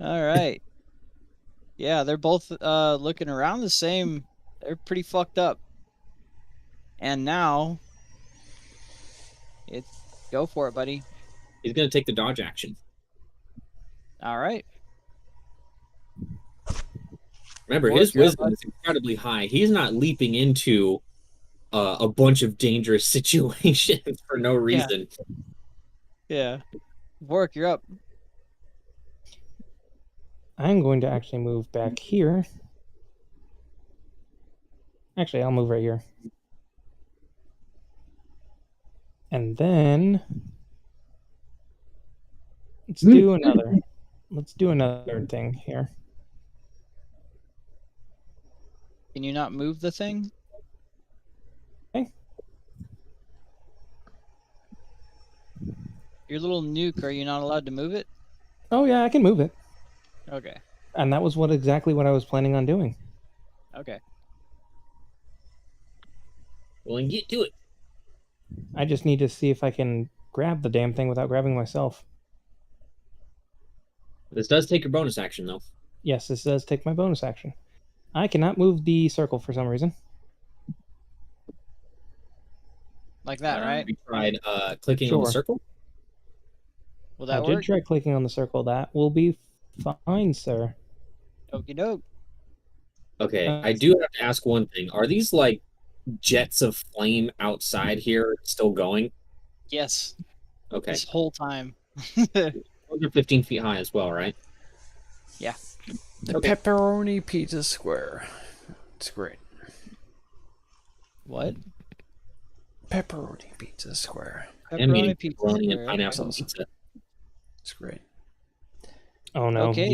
All right. Yeah, they're both looking around the same. They're pretty fucked up. And now, it's go for it, buddy. He's going to take the dodge action. All right. Remember, Or his grab wisdom is incredibly high. He's not leaping into a bunch of dangerous situations for no reason. Yeah. Vorik, you're up. I'm going to actually move back here. Actually, I'll move right here. And then let's do another. Let's do another thing here. Can you not move the thing? Okay. Your little nuke, are you not allowed to move it? Oh yeah, I can move it. Okay. And that was exactly what I was planning on doing. Okay. Well, then get to it. I just need to see if I can grab the damn thing without grabbing myself. This does take your bonus action, though. Yes, this does take my bonus action. I cannot move the circle for some reason. Like that, right? You tried clicking on the Sure. circle? Will I that did work? try clicking on the circle. That will be fine, sir. Okie doke. Okay, I do have to ask one thing. Are these like jets of flame outside here still going? Yes, Okay. this whole time. Those are 15 feet high as well, right? Yeah. The Okay. pepperoni pizza square. It's great. What? Pepperoni pizza square. And meaning Pepperoni pizza pepperoni and square. pineapple Okay. pizza. It's great. Oh no, Okay.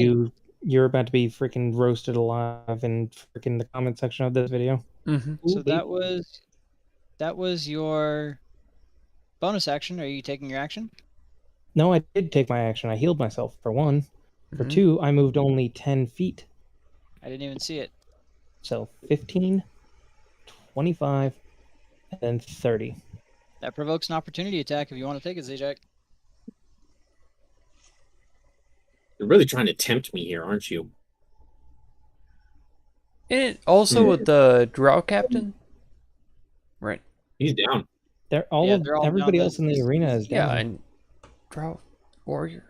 you're about to be freaking roasted alive in freaking the comment section of this video. Mm-hmm. So Ooh, that was your bonus action. Are you taking your action? No, I did take my action. I healed myself for one. For Mhm. two, I moved only 10 feet. I didn't even see it. So 15, 25, and then 30. That provokes an opportunity attack if you want to take it, Zajac. You're really trying to tempt me here, aren't you? And also with the Drow captain? Right. He's down. They're They're all everybody down. else in the arena is down. Yeah, and Drow warrior.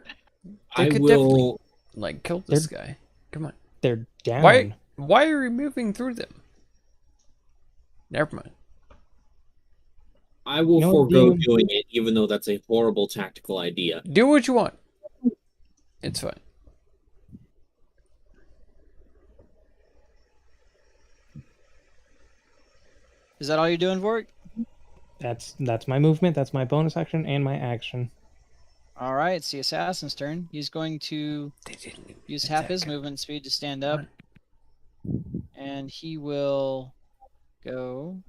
I They could definitely will. like kill this guy. Come on. They're down. Why are you moving through them? Never mind. I will You know, forego you- doing it, even though that's a horrible tactical idea. Do what you want. It's fine. Is that all you're doing, Vork? That's my movement, that's my bonus action, and my action. All right, it's the assassin's turn. He's going to They didn't even use half his attack. movement speed to stand up, and he will go.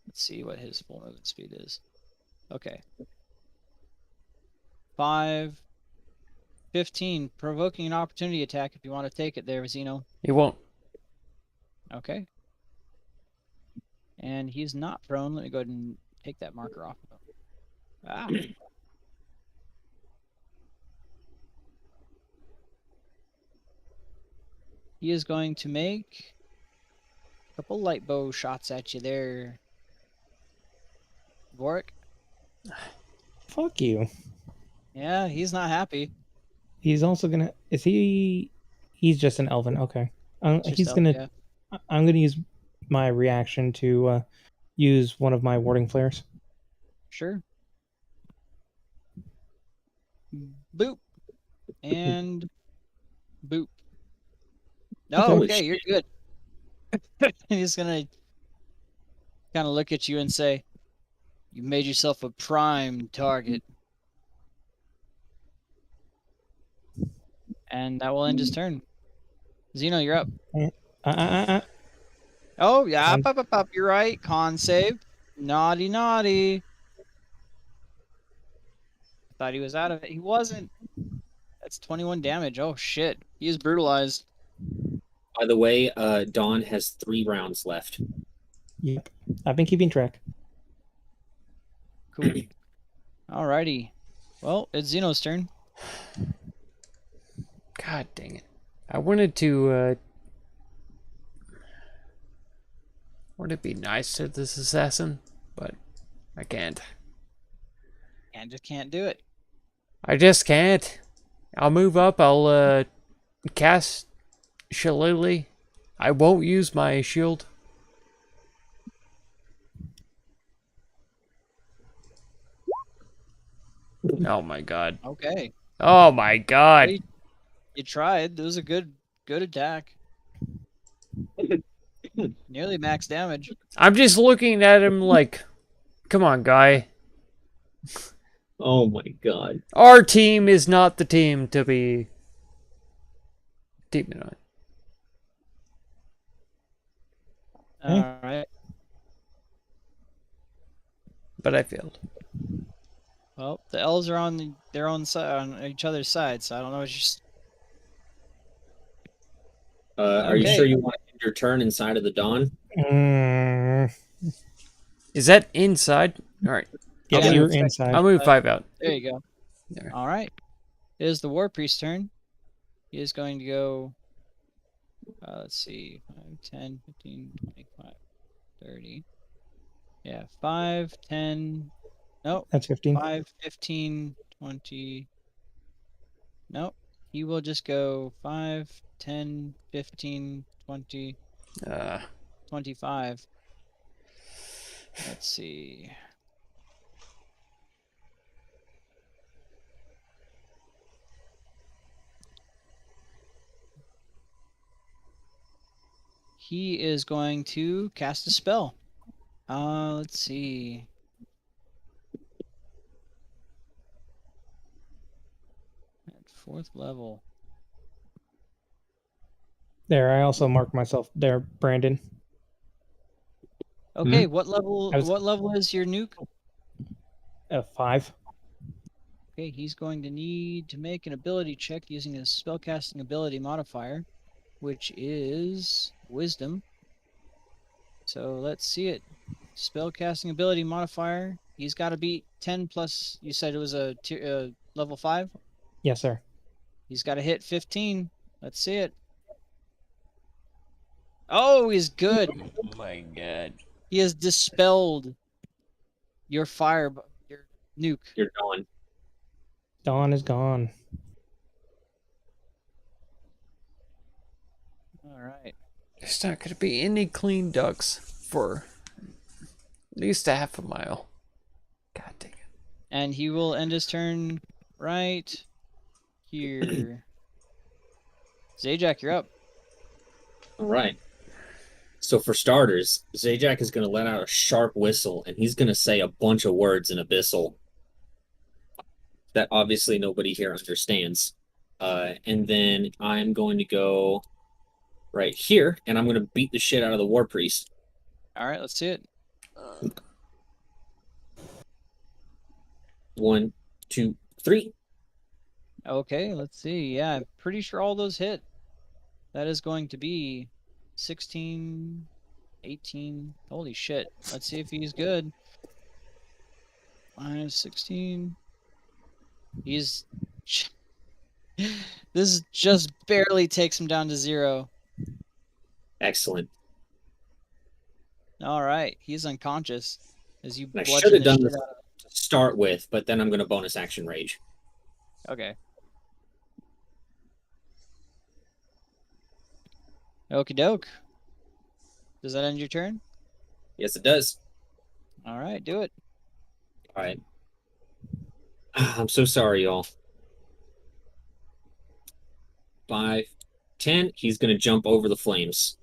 Let's see what his full movement speed is. Okay. 5, 15, provoking an opportunity attack if you want to take it there, Zeno. He won't. Okay. And he's not prone. Let me go ahead and take that marker off of him. Ah. He is going to make a couple light bow shots at you there, Vorik. Fuck you. Yeah, he's not happy. He's also gonna. Is he? He's just an elven. Okay. Just He's stealth, gonna. yeah. I'm gonna use my reaction to use one of my warding flares. Sure. Boop. And boop. No, Holy okay, you're good. And he's gonna kind of look at you and say, "You made yourself a prime target." And that will end his turn. Zeno, you're up. Oh, yeah, up. You're right. Con save. Naughty, naughty. Thought he was out of it. He wasn't. That's 21 damage. Oh, shit. He is brutalized. By the way, Dawn has 3 rounds left. Yep. I've been keeping track. Cool. Alrighty. Well, it's Zeno's turn. God dang it. I wanted to be nice to this assassin, but I can't. And just can't do it. I just can't. I'll move up, I'll cast Shillelagh. I won't use my shield. Oh my god. Okay. Oh my god. You tried. It was a good attack. Nearly max damage. I'm just looking at him like, come on, guy. Oh my god. Our team is not the team to be teaming on. Alright. But I failed. Well, the elves are on their own side, on each other's side, so I don't know what you're. Are you Okay. sure you want to end your turn inside of the Dawn? Is that inside? Alright. Yes, Yeah, you're it's inside. I'll move 5 out. There you go. There. All right. It is the War Priest's turn. He is going to go, let's see, 5, 10, 15, 25, 30. Yeah, 5, 10, no, That's 15. 5, 15, 20. Nope. He will just go 5, 10, 15, 20, Uh, 25. Let's see. He is going to cast a spell. Let's see. At 4th level. There, I also marked myself there, Brandon. Okay, what level? I was- What level is your nuke? 5. Okay, he's going to need to make an ability check using his spellcasting ability modifier, which is Wisdom. So let's see it. Spellcasting ability modifier. He's got to beat 10 plus. You said it was a level 5. Yes, sir. He's got to hit 15. Let's see it. Oh, he's good. oh my god. He has dispelled your your nuke. You're gone. Dawn is gone. All right. There's not going to be any clean ducks for at least a half a mile. God dang it. And he will end his turn right here. Zajac, you're up. All right. So for starters, Zajac is going to let out a sharp whistle, and he's going to say a bunch of words in Abyssal that obviously nobody here understands. And then I'm going to go right here, and I'm going to beat the shit out of the War Priest. All right, let's see it. 1, 2, 3. Okay, let's see. Yeah, I'm pretty sure all those hit. That is going to be 16, 18. Holy shit. Let's see if he's good. Minus 16. He's... This just barely takes him down to 0. Excellent. All right, he's unconscious as you I bludgeon should have the done shit this out of to start with, but then I'm going to bonus action rage. him. Okay. Okie doke. Does that end your turn? Yes, it does. All right, do it. All right. I'm so sorry, y'all. 5, 10. He's going to jump over the flames.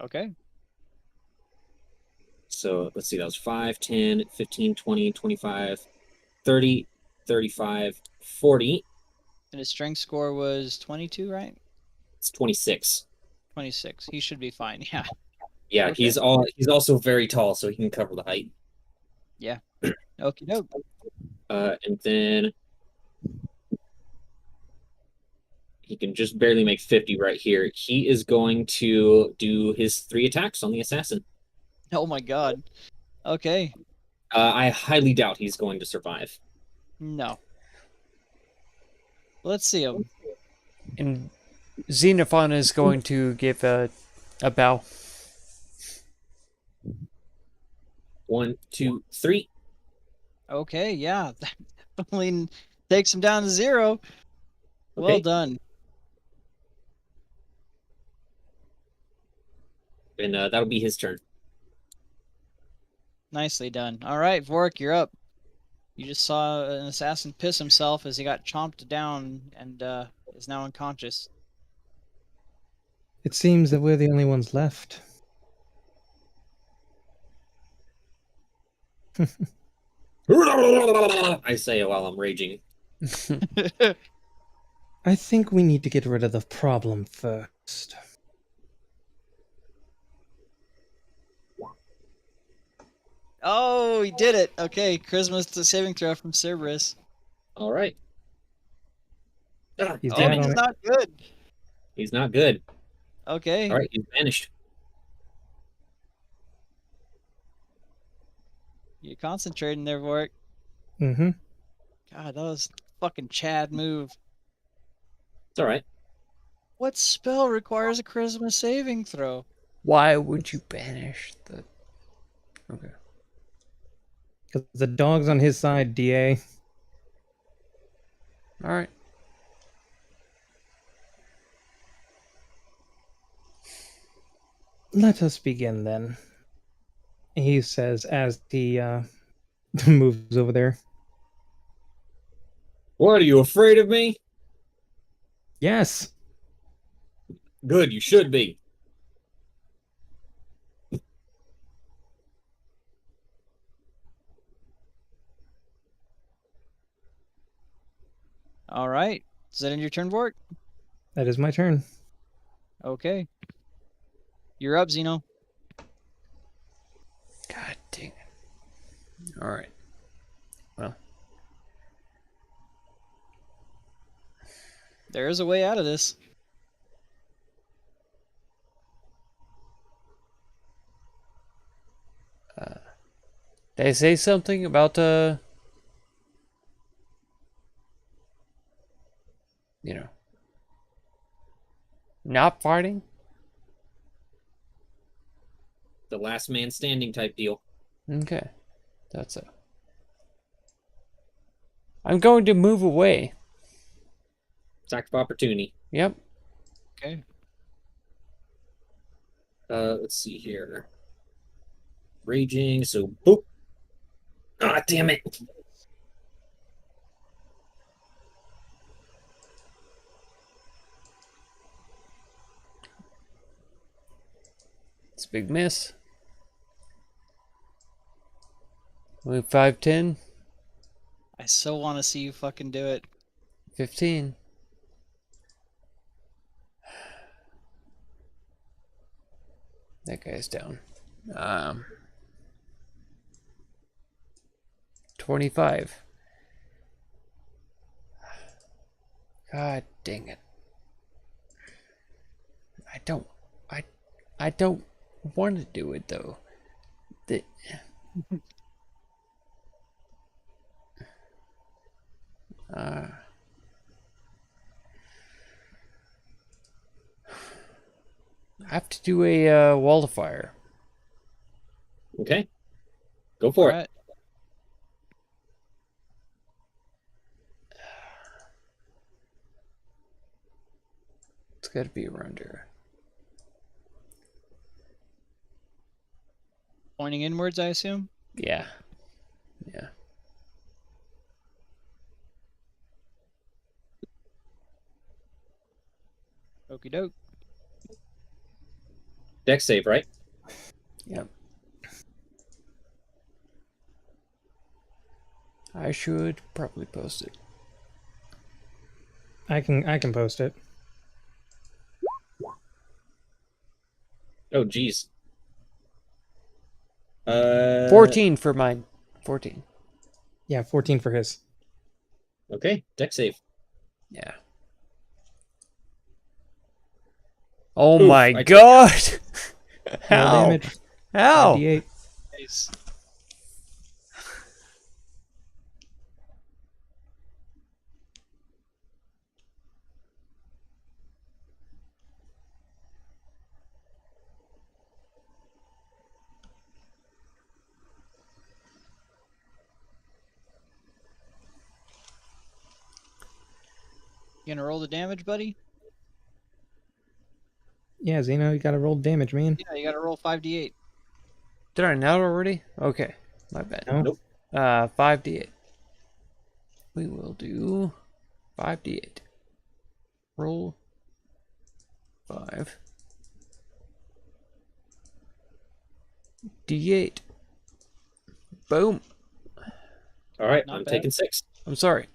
Okay. So let's see, that was 5, 10, 15, 20, 25, 30, 35, 40. And his strength score was 22, right? It's 26. 26. He should be fine. Yeah. Yeah, Okay. he's also very tall, so he can cover the height. Yeah. Okie doke. And then he can just barely make 50 right here. He is going to do his 3 attacks on the assassin. Oh my god. Okay. I highly doubt he's going to survive. No. Let's see him. And Xenophon is going to give a bow. 1, 2, 3. Okay, yeah. That definitely takes him down to 0. Well Okay. done. And that'll be his turn. Nicely done. All right, Vorik, you're up. You just saw an assassin piss himself as he got chomped down and is now unconscious. It seems that we're the only ones left. I say it while I'm raging. I think we need to get rid of the problem first. Oh, he did it. Okay, Charisma's the saving throw from Cerberus. All right. He's Oh, dead he's on it. not good. He's not good. Okay. All right, he's vanished. You're concentrating there, Vorik. Mm-hmm. God, that was fucking Chad move. It's all right. What spell requires a Charisma saving throw? Why would you banish the... Okay. Because the dog's on his side, DA. All right. Let us begin then. He says as he moves over there. What, are you afraid of me? Yes. Good, you should be. All right. Is that in your turn, Vork? That is my turn. Okay. You're up, Xeno. God dang it. All right. Well, There is a way out of this. did I say something about you know, not fighting? The last man standing type deal. Okay, that's a. I'm going to move away. Attack of opportunity. Yep. Okay. Let's see here. Raging, so boop. Ah, damn it. It's a big miss. Move 5, 10, I so want to see you fucking do it. 15. That guy's down. 25. God dang it. I don't want to do it though. The, I have to do a wall of fire. Okay. Go for it. Alright. It's got to be around here. Pointing inwards, I assume? Yeah. Yeah. Okie doke. Dex save, right? Yep. I should probably post it. I can post it. Oh, geez. 14 for mine. 14. Yeah, 14 for his. Okay, dex save. Yeah. Oh Oof, my I took- god! Roll How? damage. How? 5d8. Nice. You gonna roll the damage, buddy? Yeah, Xeno, you gotta roll damage, man. Yeah, you gotta roll 5d8. Did I not already? Okay. My bad. No? Nope. 5d8. We will do 5d8. Roll 5. D8. Boom. All right, Not I'm bad. taking 6. I'm sorry.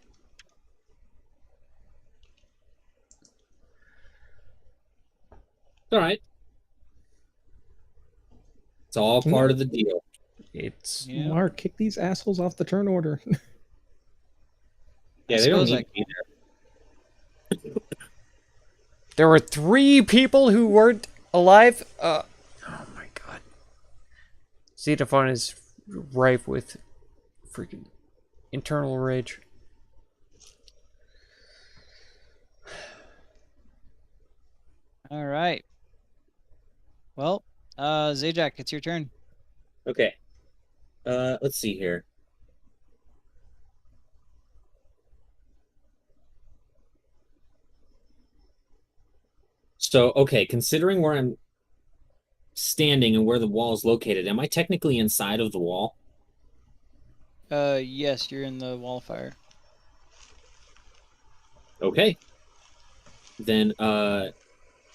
All right. It's all Can part you- of the deal. It's Yeah. Mark, kick these assholes off the turn order. Yeah, I they don't suppose need I- to be there. There were 3 people who weren't alive. Oh my god. Xenophon is rife with freaking internal rage. All right. Well, Zajac, it's your turn. Okay. Let's see here. So, okay, considering where I'm standing and where the wall is located, am I technically inside of the wall? Yes, you're in the wall of fire. Okay. Then, in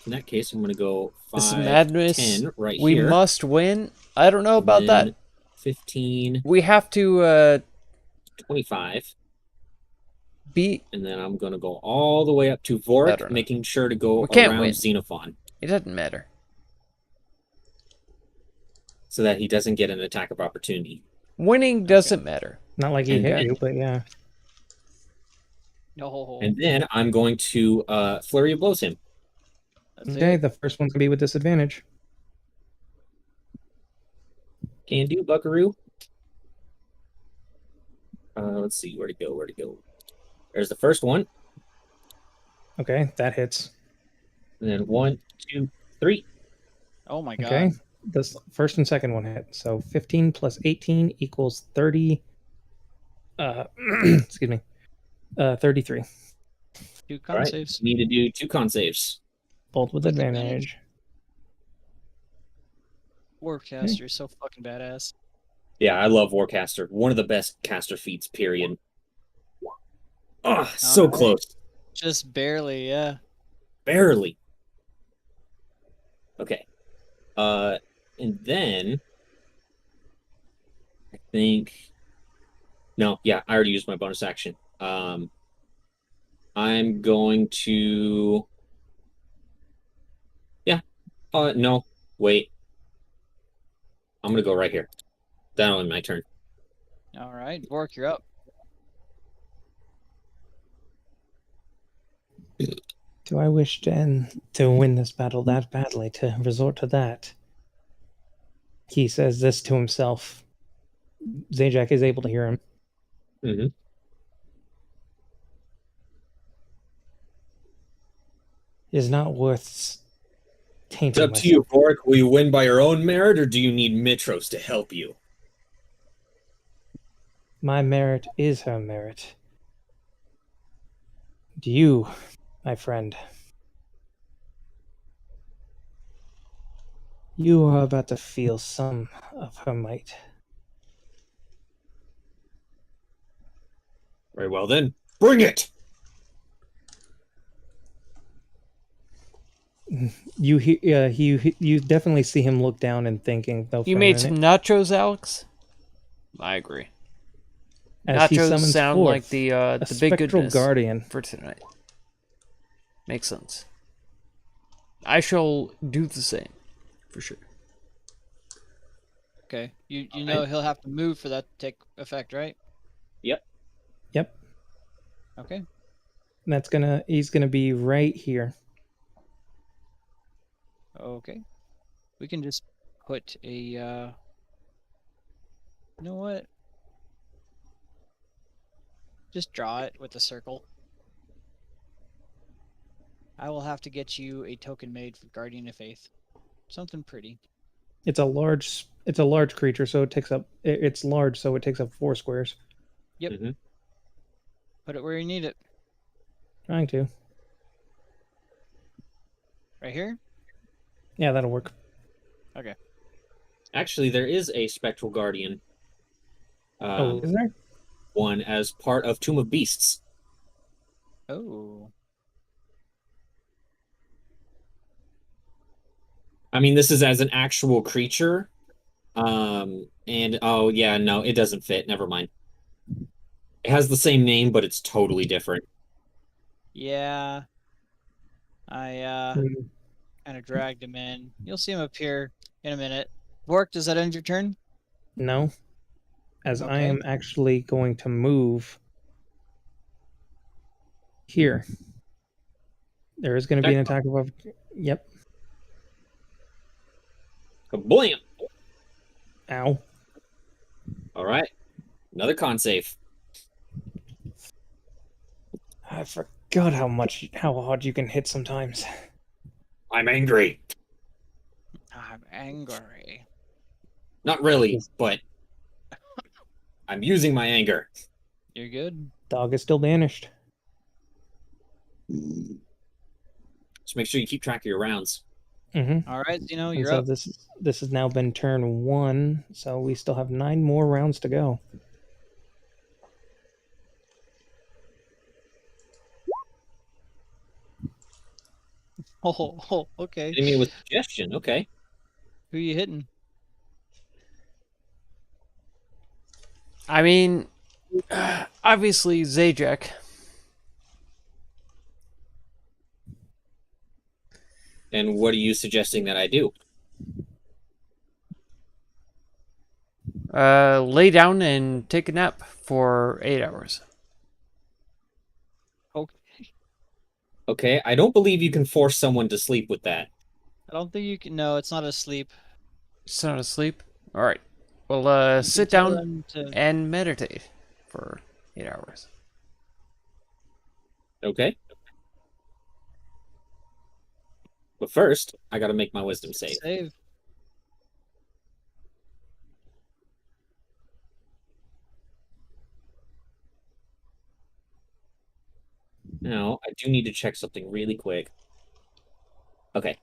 that case, I'm gonna go This is 5, madness. 10 right We here. must win. I don't know And about that. then 15, We have to 25. beat. And then I'm gonna go all the way up to I Vorik, don't know. making sure to go We can't around win. Xenophon It doesn't matter. so that he doesn't get an attack of opportunity. Winning doesn't matter. Not like he And hit then- you, but yeah. No. And then I'm going to Flurry of Blows him. That's Okay, it. the first one's gonna be with disadvantage. Can do, Buckaroo. Let's see, where'd it go? Where'd it go? There's the first one. Okay, that hits. And then 1, 2, 3. Oh my god. Okay, this first and second one hit. So 15 plus 18 equals 30. Excuse me. 33. 2 All con right, saves. need to do 2 con saves. Both with With advantage. Warcaster is so fucking badass. Yeah, I love Warcaster. One of the best caster feats, period. Ah, so Alright. close. Just barely, yeah. Barely. Okay. And then I think no, yeah, I already used my bonus action. I'm going to no, wait. I'm gonna go right here. That'll be my turn. Alright, Vork, you're up. Do I wish to win this battle that badly to resort to that? He says this to himself. Zajac is able to hear him. Mm-hmm. It is not worth tainting It's up to you, Vorik. Will you win by your own merit, or do you need Mitros to help you? My merit is her merit. Do you, my friend? You are about to feel some of her might. Very well then. Bring it! You definitely see him look down and thinking. Though, You for a made some minute, nachos, Alex? I agree. as he Nachos summons sound forth like the a big spectral goodness guardian. for tonight. Makes sense. I shall do the same, for sure. Okay. You know he'll have to move for that to take effect, right? Yep. Yep, Okay. and he's gonna be right here. Okay. We can just put a you know what? Just draw it with a circle. I will have to get you a token made for Guardian of Faith. Something pretty. It's a large creature, so it takes up. It's large, so it takes up 4 squares. Yep. Mm-hmm. Put it where you need it. Trying to. Right here? Yeah, that'll work. Okay. Actually, there is a Spectral Guardian. Is there? One as part of Tomb of Beasts. Oh. I mean, this is as an actual creature. And oh yeah, no, it doesn't fit. Never mind. It has the same name, but it's totally different. Yeah. I Hmm. kind of dragged him in. You'll see him appear in a minute. Vork, does that end your turn? No, as I Okay. am actually going to move here. There is going to be an attack of. Yep. Kablam! Ow. All right, another con save. I forgot how hard you can hit sometimes. I'm angry. I'm angry. Not really, but I'm using my anger. You're good. Dog is still banished. Just make sure you keep track of your rounds. Mm-hmm. All right, Zeno, And you're so up. this has now been turn 1, so we still have 9 more rounds to go. Okay. Hitting me with suggestion. Okay. Who you hitting? I mean, obviously Zajac. And what are you suggesting that I do? Lay down and take a nap for 8 hours. Okay. Okay, I don't believe you can force someone to sleep with that. I don't think you can. No, it's not asleep. Sound asleep? Alright. Well, You can sit tell down them to. and meditate for 8 hours. Okay. But first, I gotta make my wisdom save. Save. Now, I do need to check something really quick. Okay.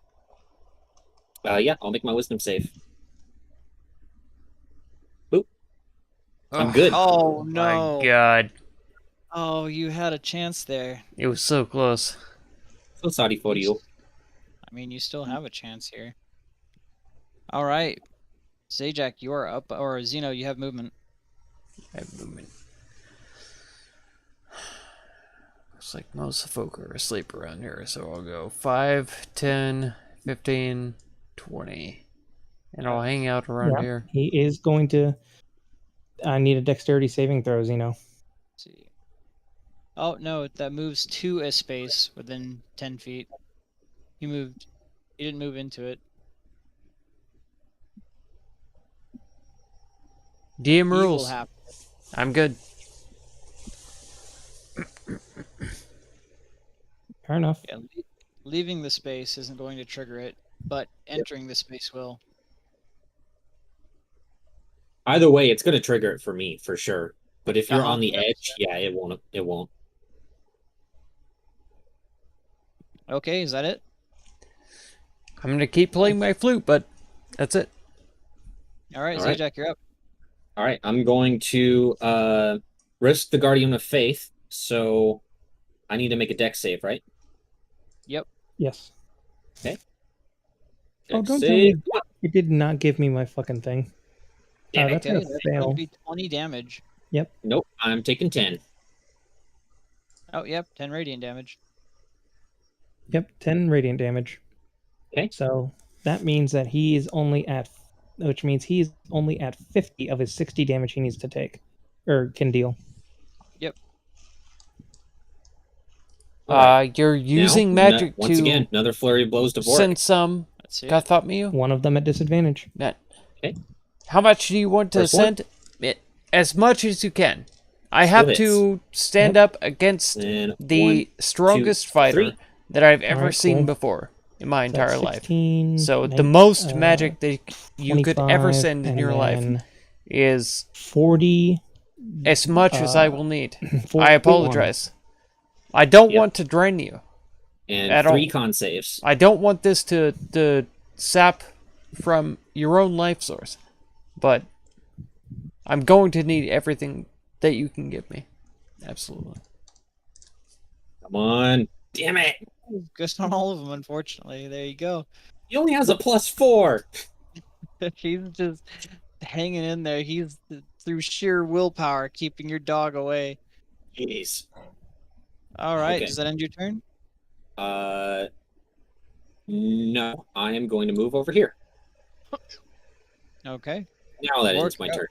Yeah, I'll make my wisdom save. Boop. I'm good. Oh My no! god. Oh, you had a chance there. It was so close. So sorry for you. I mean, you still have a chance here. All right, Zajac, you are up, or Zeno, you have movement. I have movement. Looks like most folk are asleep around here, so I'll go 5, 10, 15, 20. And I'll hang out around here. He is going to need a dexterity saving throw, Zeno. Let's see. Oh no, that moves to a space within 10 feet. He moved. He didn't move into it. DM He will rules. have. I'm good. Fair enough. Yeah, leaving the space isn't going to trigger it, but entering the space will. Either way, it's gonna trigger it for me, for sure. But if you're on the Yeah. edge, yeah, it won't. It won't. Okay, is that it? I'm gonna keep playing my flute, but that's it. All right, All right. Zajac, you're up. All right, I'm going to risk the Guardian of Faith, so I need to make a dex save, right? Yep. Yes. Okay. Oh, Dex don't tell save. me it did not give me my fucking thing. Damn it. That's Okay, gonna that's going fail. to be 20 damage. Nope, I'm taking 10. Oh, yep, 10 radiant damage. Yep, 10 radiant damage. Okay. So that means that he is only at, which means he's only at 50 of his 60 damage he needs to take, or can deal. Yep. All right. You're using magic once to again, another flurry of blows to Vork. send some Let's see. God thought me you. One of them at disadvantage. That. Okay. How much do you want to First one? send? As much as you can. I have hits. to stand up against And the 1, strongest 2, fighter 3. that I've ever Alright, seen cool. before in my So that's entire life. 16, So the nine- most magic that you could ever 25, send in and your life then is 40. as much as I will need. 41. I apologize. I don't Yep. want to drain you. And At 3 all. con saves. I don't want this to sap from your own life source. But I'm going to need everything that you can give me. Absolutely. Come on. Damn it. Just on all of them, unfortunately. There you go. He only has a +4. He's just hanging in there. He's through sheer willpower keeping your dog away. Jeez. All right, Okay. does that end your turn? No. I am going to move over here. Okay. Now that ends Vork, my go. turn.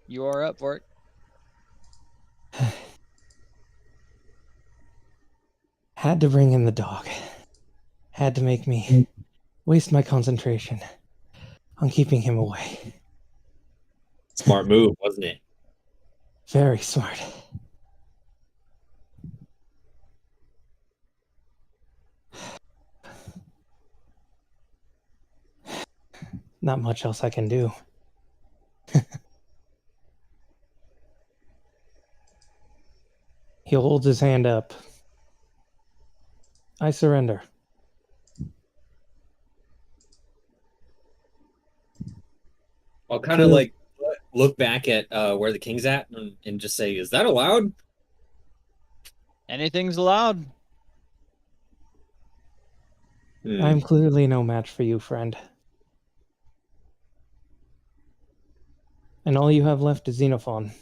You are up, Vork. Had to bring in the dog. Had to make me waste my concentration on keeping him away. Smart move, wasn't it? Very smart. Not much else I can do. He holds his hand up. I surrender. I'll kind of Cool. like look back at where the king's at and just say, "Is that allowed?" Anything's allowed. I'm clearly no match for you, friend. And all you have left is Xenophon.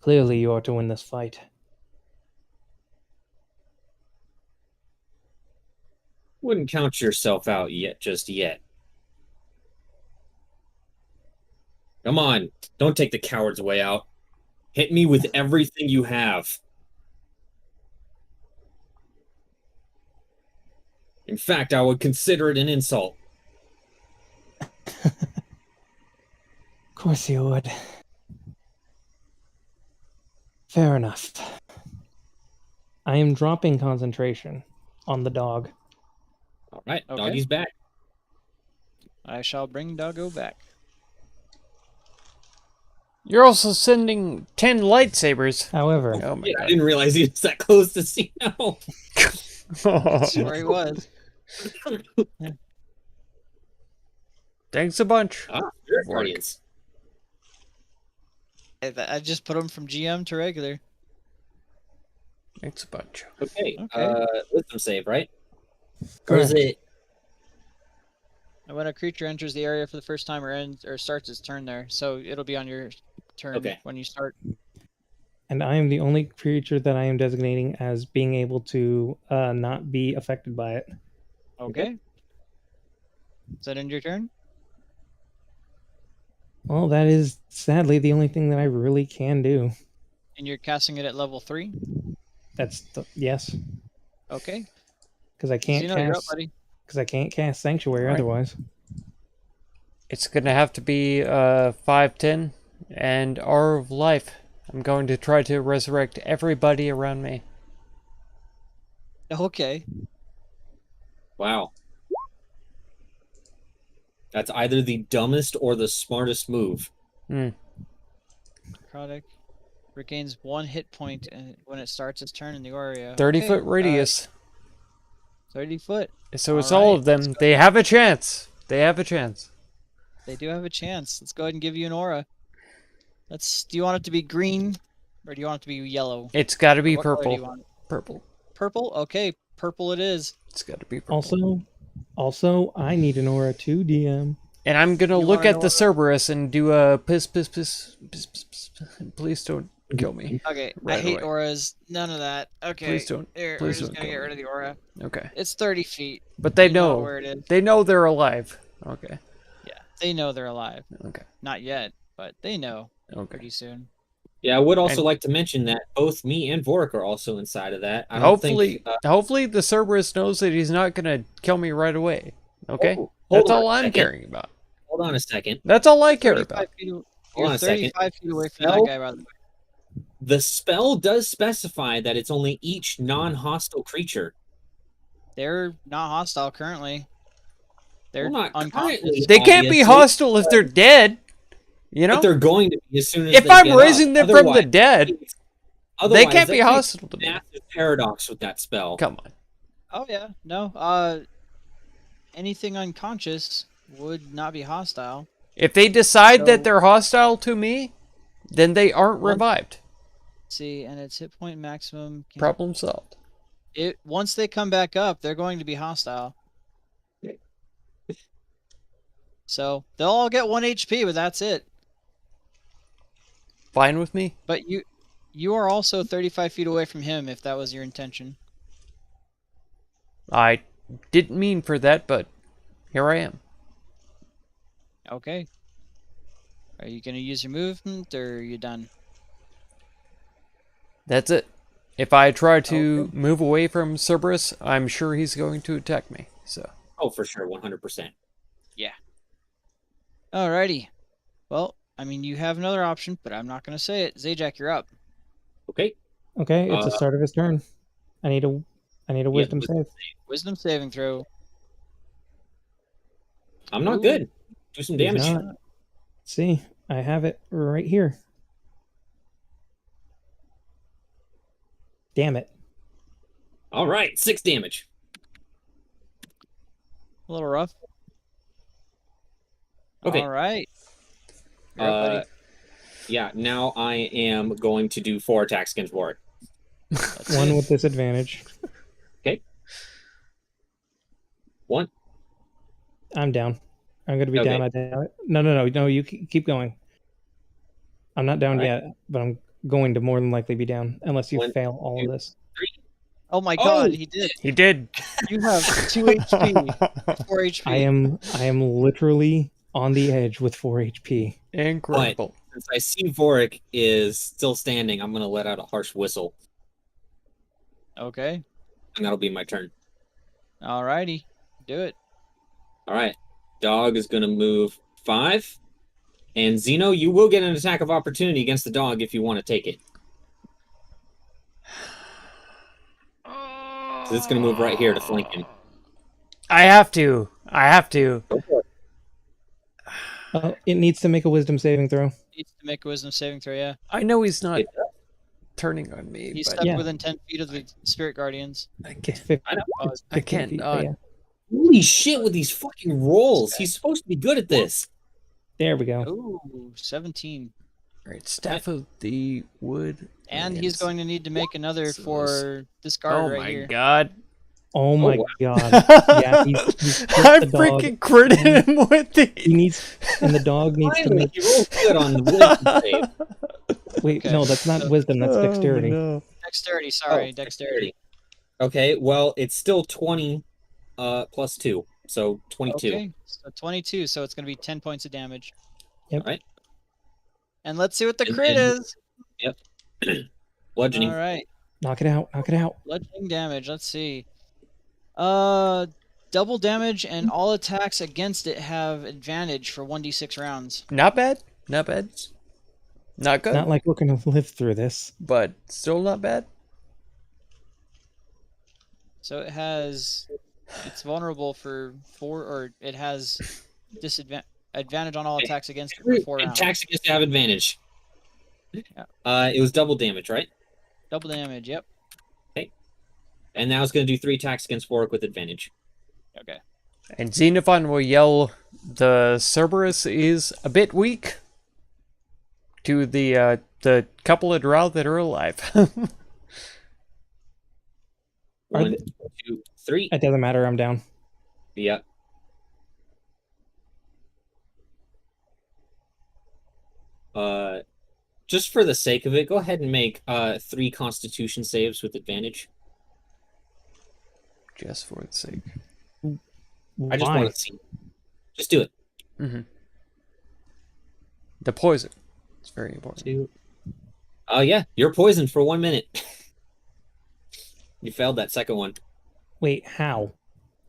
Clearly you are to win this fight. Wouldn't count yourself out yet, just yet. Come on, don't take the coward's way out. Hit me with everything you have. In fact, I would consider it an insult. Of course you would. Fair enough. I am dropping concentration on the dog. All right, Okay. doggy's back. I shall bring Doggo back. You're also sending 10 lightsabers. However, Oh my Yeah, I god. didn't realize he was that close to Sentinel. That's where he was. Thanks a bunch. Spirit Guardians. I just put him from GM to regular. Thanks a bunch. Okay, Okay. wisdom save, right? Or is it? And when a creature enters the area for the first time or starts its turn there, so it'll be on your turn Okay. when you start. and I am the only creature that I am designating as being able to not be affected by it. Okay. Is that end your turn? Well, that is sadly the only thing that I really can do. And you're casting it at level 3? Yes, Okay. because I can't Xeno, you're up, cast buddy. Sanctuary Right. otherwise. It's gonna have to be 5'10" and Hour of Life. I'm going to try to resurrect everybody around me. Okay. Wow. That's either the dumbest or the smartest move. Necrotic regains 1 hit point when it starts its turn in the area. 30-foot radius. 30 foot. So it's all of them. They have a chance. They have a chance. They do have a chance. Let's go ahead and give you an aura. Do you want it to be green or do you want it to be yellow? It's got to be What color do you purple. want? Purple. Purple? Okay, purple it is. It's got to be purple. Also, I need an aura too, DM. And I'm gonna You look wanna at know the Cerberus and do a piss. Please don't kill me. Okay, Right I hate away. auras. None of that. Okay. Please don't. Here, we're Please just don't gonna get kill rid of the aura. Okay. It's 30 feet. But they You know know. where it is. They know they're alive. Okay. Yeah, they know they're alive. Okay. Not yet, but they know Okay. pretty soon. Yeah, I would also And- like to mention that both me and Vorik are also inside of that. I don't think, Hopefully the Cerberus knows that he's not gonna kill me right away. Okay. hold That's on all a I'm second. caring about. Hold on a second. That's all I care 35 about. feet, Hold you're on a second. 35 feet away from Spell? that guy, by the way. The spell does specify that it's only each non-hostile creature. They're not hostile currently. They're Well, not unconscious. currently. They can't be Obviously, hostile if they're dead. You know? But they're going to be as soon as If they I'm get raising up. them from the Otherwise- dead, they can't be that's a hostile to me. Massive paradox with that spell. Come on. Oh yeah, no. Anything unconscious would not be hostile. If they decide So- that they're hostile to me, then they aren't Once- revived. See, and its hit point maximum. Problem solved. Once they come back up, they're going to be hostile. So they'll all get 1 HP, but that's it. Fine with me. But you are also 35 feet away from him, if that was your intention. I didn't mean for that, but here I am. Okay. Are you going to use your movement, or are you done? That's it. If I try to move away from Cerberus, I'm sure he's going to attack me. So Oh, for sure, 100%. Alrighty. Well, I mean, you have another option, but I'm not going to say it. Zajac, you're up. Okay. Okay, it's the start of his turn. I need a wisdom save. Wisdom saving throw. I'm not Ooh. good. Do some He's damage. not. See, I have it right here. Damn it. All right, 6 damage. A little rough. Okay. All right. You're up, buddy. Yeah, now I am going to do 4 attacks against Warwick. That's One it. with disadvantage. Okay. 1. I'm down. I'm going to be Okay. down. I doubt it. No. You keep going. I'm not down All right. yet, but I'm going to more than likely be down unless you 1, fail all 2, of this. 3. Oh my Oh! god, he did. He did. You have 2 HP, 4 HP. I am literally on the edge with 4 HP. Incredible. Since I see Vorik is still standing, I'm going to let out a harsh whistle, Okay. and that'll be my turn. Alrighty. Do it. All right. Dog is going to move 5. And Zeno, you will get an attack of opportunity against the dog if you want to take it. So it's going to move right here to flank him. I have to. Go for it. It needs to make a wisdom saving throw. Needs to make a wisdom saving throw, yeah. I know he's not It- turning on me, He's but stuck Yeah. within 10 feet of the spirit guardians. I It's can't. 50, I know. it's I 15 can't feet, not. but yeah. Holy shit with these fucking rolls. He's supposed to be good at this. There we go. Ooh, 17. Right, Staff of the Wood. And he's Alliance. going to need to make another So for this guard Oh right my here. god. Oh my wow. god. Yeah, he's I the dog. freaking critted him with He the. needs, and the dog needs to Finally, make. he rolled good on the wisdom save. Wait, Okay, no, that's not so- wisdom. That's dexterity. Oh, no. Dexterity, sorry, Oh, dexterity. Okay, well, it's still 20 plus 2, so 22. Okay, so 22, so it's going to be 10 points of damage. Yep. All right. And let's see what the And crit then- is. Bludgeoning. All right, Knock it out. Knock it out. bludgeoning damage. Let's see. Double damage, and all attacks against it have advantage for 1d6 rounds. Not bad. Not bad. Not good. Not like we're gonna live through this. But still not bad. So it's vulnerable for 4, or it has advantage on all attacks against it for 4 rounds. Attacks against have advantage. Yeah. It was double damage, right? Double damage, yep. And now it's going to do 3 attacks against Vorik with advantage. Okay. And Xenophon will yell, "The Cerberus is a bit weak." To the couple of drow that are alive. Are 1, they- 2, 3. It doesn't matter. I'm down. Yeah. Just for the sake of it, go ahead and make 3 Constitution saves with advantage. Just for the sake. I just Why? want to see. Just do it. Mm-hmm. The poison. It's very important. 2. Yeah, you're poisoned for 1 minute. You failed that second one. Wait, how?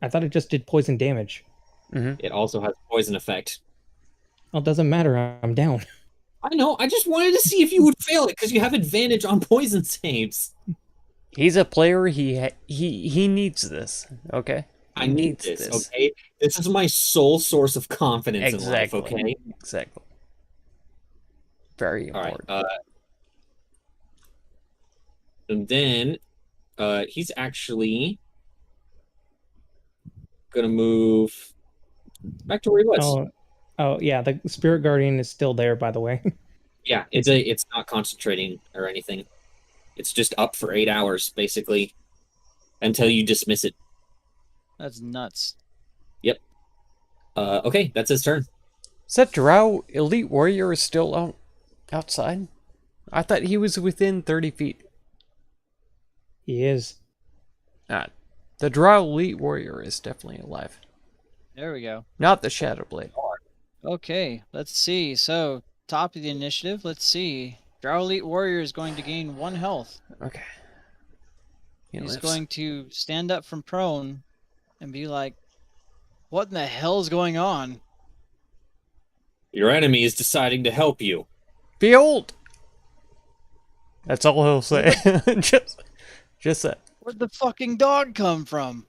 I thought it just did poison damage. Mm-hmm. It also has poison effect. Well, it doesn't matter. I'm down. I know. I just wanted to see if you would fail it because you have advantage on poison saves. He's a player. He needs this. Okay. I He need needs this. Okay, this is my sole source of confidence Exactly. in life. Okay. Exactly. Very All right. important. And then, he's actually gonna move back to where he was. Oh, yeah. The spirit guardian is still there, by the way. Yeah, it's not concentrating or anything. It's just up for 8 hours basically until you dismiss it. That's nuts. Okay, that's his turn. Is that drow elite warrior still outside? I thought he was within 30 feet. He is. The drow elite warrior is definitely alive. There we go. Not the Shadowblade. Okay, let's see. So, top of the initiative, let's see. Drow Elite Warrior is going to gain 1 health. Okay. He He's lives. going to stand up from prone and be like, what in the hell is going on? Your enemy is deciding to help you. Behold! That's all he'll say. just that. Where'd the fucking dog come from?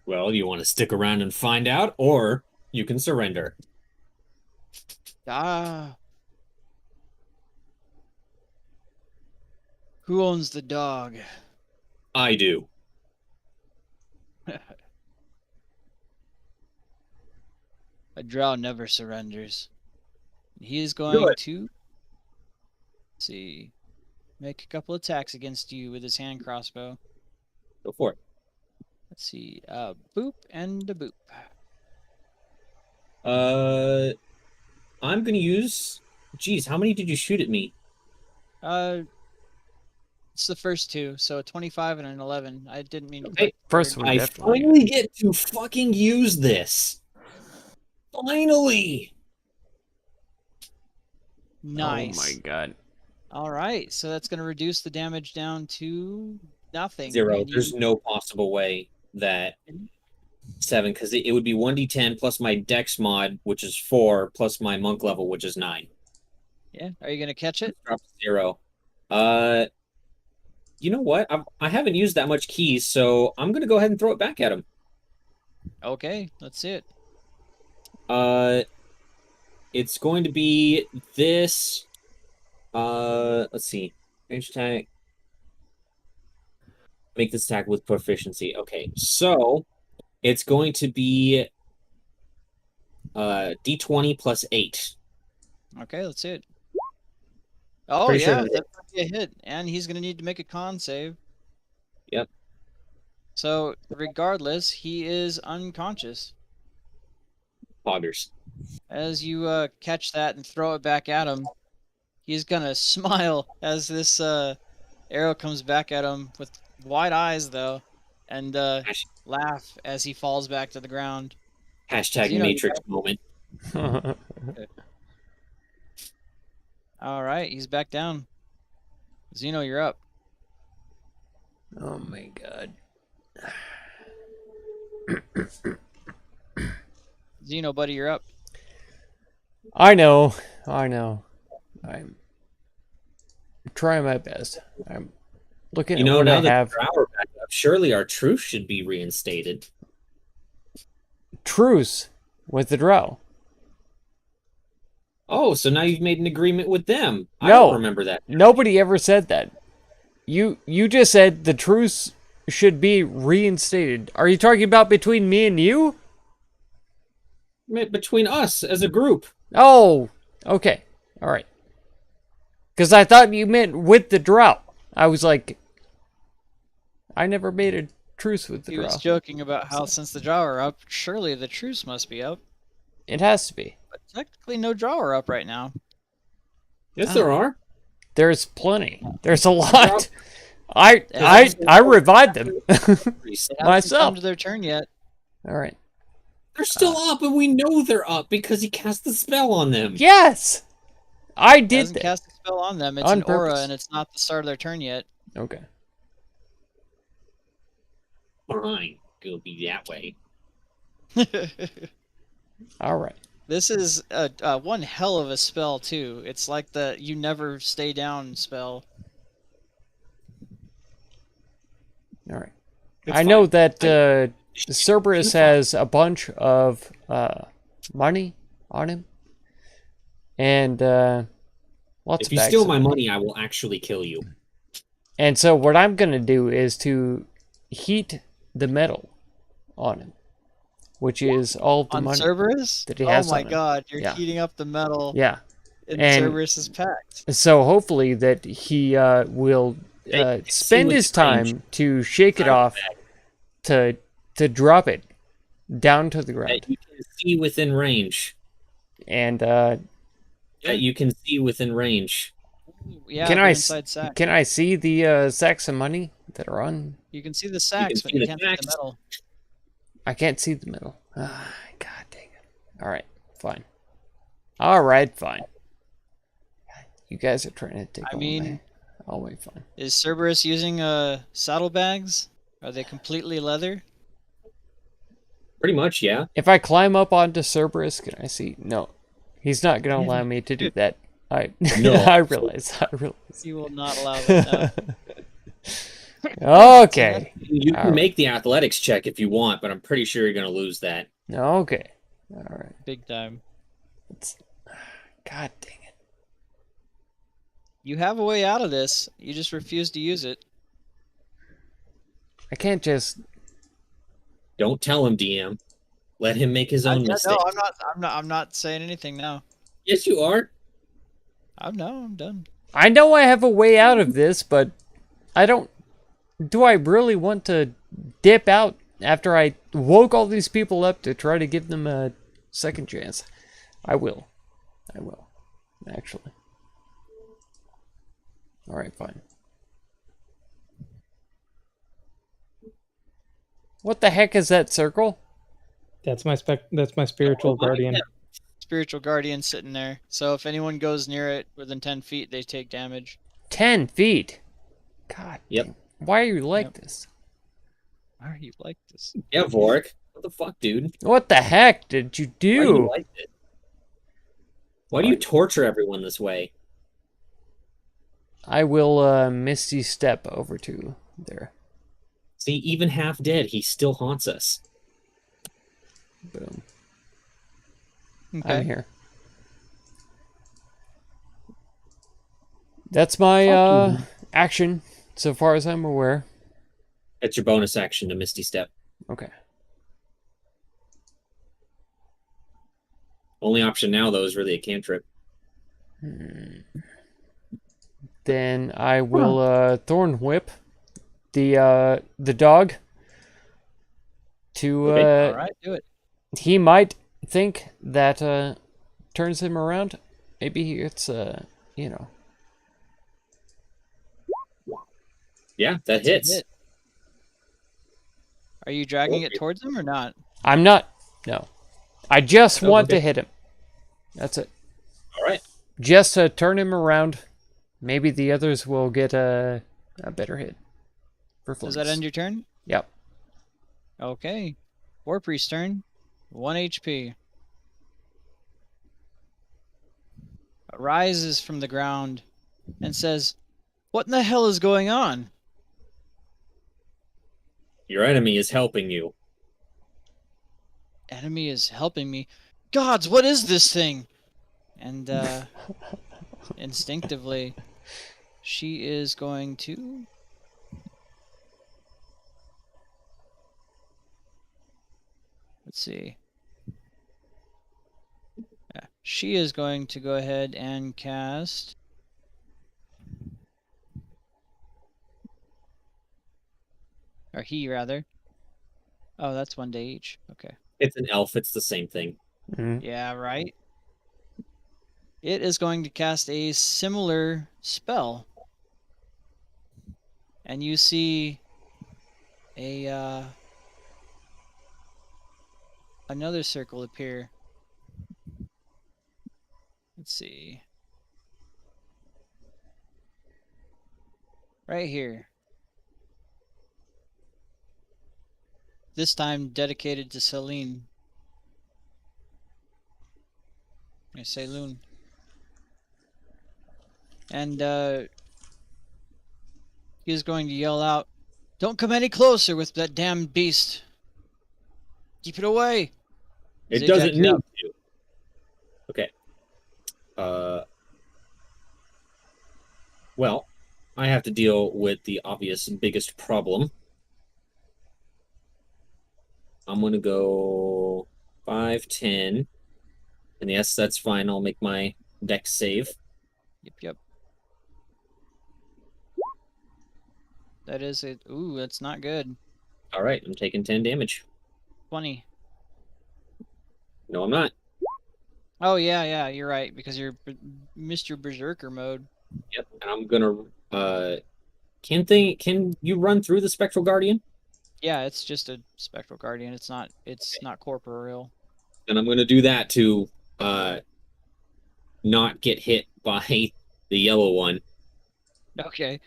Well, you want to stick around and find out, or you can surrender. Ah. Who owns the dog? I do. A drow never surrenders. He is going Good. to, let's see, make a couple attacks against you with his hand crossbow. Go for it. Let's see, boop and a boop. I'm gonna use. Geez, how many did you shoot at me? It's the first two, so a 25 and an 11. I didn't mean to Okay. click First third. one. I Definitely. finally get to fucking use this. Finally. Nice. Oh my god. All right, so that's going to reduce the damage down to nothing. 0. and There's you- no possible way that 7, because it would be 1d10 plus my dex mod, which is 4, plus my monk level, which is 9. Yeah, are you going to catch it? Drop to 0. You know what? I haven't used that much keys, so I'm gonna go ahead and throw it back at him. Okay, let's see it. It's going to be this. Let's see. Range attack. Make this attack with proficiency. Okay, so it's going to be d20 plus 8. Okay, let's see it. Oh, Pretty sure yeah, that- that's going to be a hit. And he's going to need to make a con save. Yep. So, regardless, he is unconscious. Poggers. As you catch that and throw it back at him, he's going to smile as this arrow comes back at him with wide eyes, though, and laugh as he falls back to the ground. Hashtag You know, Matrix moment. All right, he's back down. Zeno, you're up. Oh my god. Zeno, buddy, you're up. I know. I'm trying my best. I'm looking You at know, what now I that have. the hour back up, surely our truce should be reinstated. Truce with the drow. Oh, so now you've made an agreement with them. I No. don't remember that. Nobody ever said that. You just said the truce should be reinstated. Are you talking about between me and you? Between us as a group. Oh, okay. All right. Because I thought you meant with the drow. I was like, I never made a truce with the He drow. was joking about how since the drow are up, surely the truce must be up. It has to be. But technically, no drow are up right now. Yes, there are. There's plenty. There's a lot. I revived them They haven't come myself. to their turn yet. All right. They're still up, and we know they're up because he cast the spell on them. Yes, I It did hasn't that. cast a spell on them. It's On an aura, purpose. and it's not the start of their turn yet. Okay. Fine, go be that way. All right. This is one hell of a spell too. It's like the you never stay down spell. All right. It's I know fine. that Cerberus has a bunch of money on him, and lots If of you bags steal of my money, I will actually kill you. And so what I'm gonna do is to heat the metal on him, which is all of the On money Cerberus? that he Oh has my on him. god, you're Yeah. heating up the metal Yeah. in And- Cerberus's pact. So hopefully that he will Hey, spend see his what's range. time to shake it Out of off to drop it down to the That ground. you can see within range. And That you can see within range. Yeah, can they're I inside sack. can I see the sacks of money that are on? You can see the sacks, but see you the can't see the sacks. metal. I can't see the middle. Ah, God dang it. All right, fine. All right, fine. You guys are trying to take I all mean- my... I'll wait, fine. Is Cerberus using saddlebags? Are they completely leather? Pretty much, yeah. If I climb up onto Cerberus, can I see? No. He's not going to allow me to do that. No. I realize. You will not allow that. Okay. You can Alright. make the athletics check if you want, but I'm pretty sure you're going to lose that. Okay. All right. Big time. God dang it. You have a way out of this. You just refuse to use it. I can't just... Don't tell him, DM. Let him make his own No, mistake. I'm not saying anything now. Yes, you are. I'm done. I know I have a way out of this, but I don't... Do I really want to dip out after I woke all these people up to try to give them a second chance? I will. Actually. Alright, fine. What the heck is that circle? That's my spiritual guardian. Spiritual guardian sitting there. So if anyone goes near it within 10 feet, they take damage. 10 feet? God Yep. damn. Why are you like this? Why are you like this? Yeah, Vorik. What the fuck, dude? What the heck did you Why do you do? like it? Why do you torture everyone this way? I will Misty Step over to there. See, even half dead, he still haunts us. Boom. Okay. I'm here. That's my action, so far as I'm aware. That's your bonus action to Misty Step. Okay. Only option now, though, is really a cantrip. Then I will Thorn Whip the dog to All right, do it. he might think that turns him around. Maybe it's you know. Yeah, that That's a hits. hit. Are you dragging it towards him or not? I'm not. No. I just Oh, want okay. to hit him. That's it. All right. Just to turn him around. Maybe the others will get a better hit. Does that end your turn? Yep. Okay. War Priest turn. 1 HP. Rises from the ground and says, "What in the hell is going on?" Your enemy is helping you. Enemy is helping me. Gods, what is this thing? And instinctively, she is going to... Let's see. Yeah, she is going to go ahead and cast... Or he, rather. Oh, that's 1 day each. Okay. It's an elf. It's the same thing. Mhm. Yeah, right. It is going to cast a similar spell. And you see a another circle appear. Let's see. Right here. This time dedicated to Celine. I say Loon. And he is going to yell out, "Don't come any closer with that damn beast. Keep it away." It Zajac, doesn't you're need up. to. Okay. Well, I have to deal with the obvious biggest problem. I'm going to go 5, 10. And yes, that's fine. I'll make my dex save. Yep. That is it. Ooh, that's not good. All right, I'm taking 10 damage. 20. No, I'm not. Oh, yeah, you're right, because you're Mr. Berserker mode. Yep, and I'm gonna can you run through the Spectral Guardian? Yeah, it's just a Spectral Guardian. It's not corporeal. And I'm gonna do that to not get hit by the yellow one. Okay.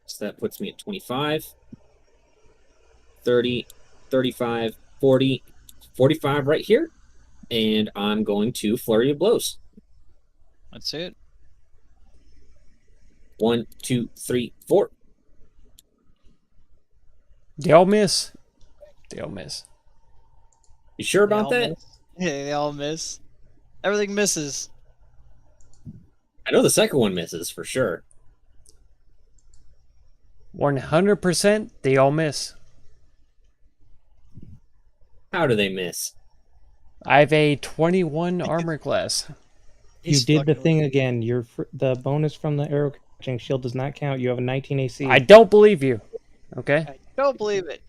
So that puts me at 25, 30, 35, 40, 45 right here. And I'm going to Flurry of Blows. That's it. 1, 2, 3, 4. They all miss. They all miss. You sure They about all that? miss. Yeah, they all miss. Everything misses. I know the second one misses for sure. 100%, they all miss. How do they miss? I have a 21 armor class. You He's did the fucking thing with me. again. The bonus from the arrow catching shield does not count. You have a 19 AC. I don't believe you. Okay? I don't believe it.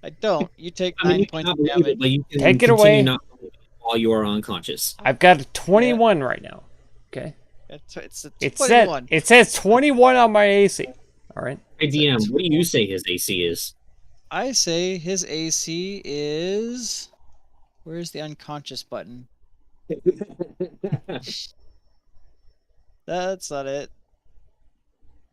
I don't. You take I mean, 9 you points cannot of believe damage. it, but you can Take it continue away. not believing it while you are unconscious. I've got a 21 right now. Okay? It's a It 21. says 21 on my AC. All right? Hey, DM, what do you say his AC is? I say his AC is. Where's the unconscious button? That's not it.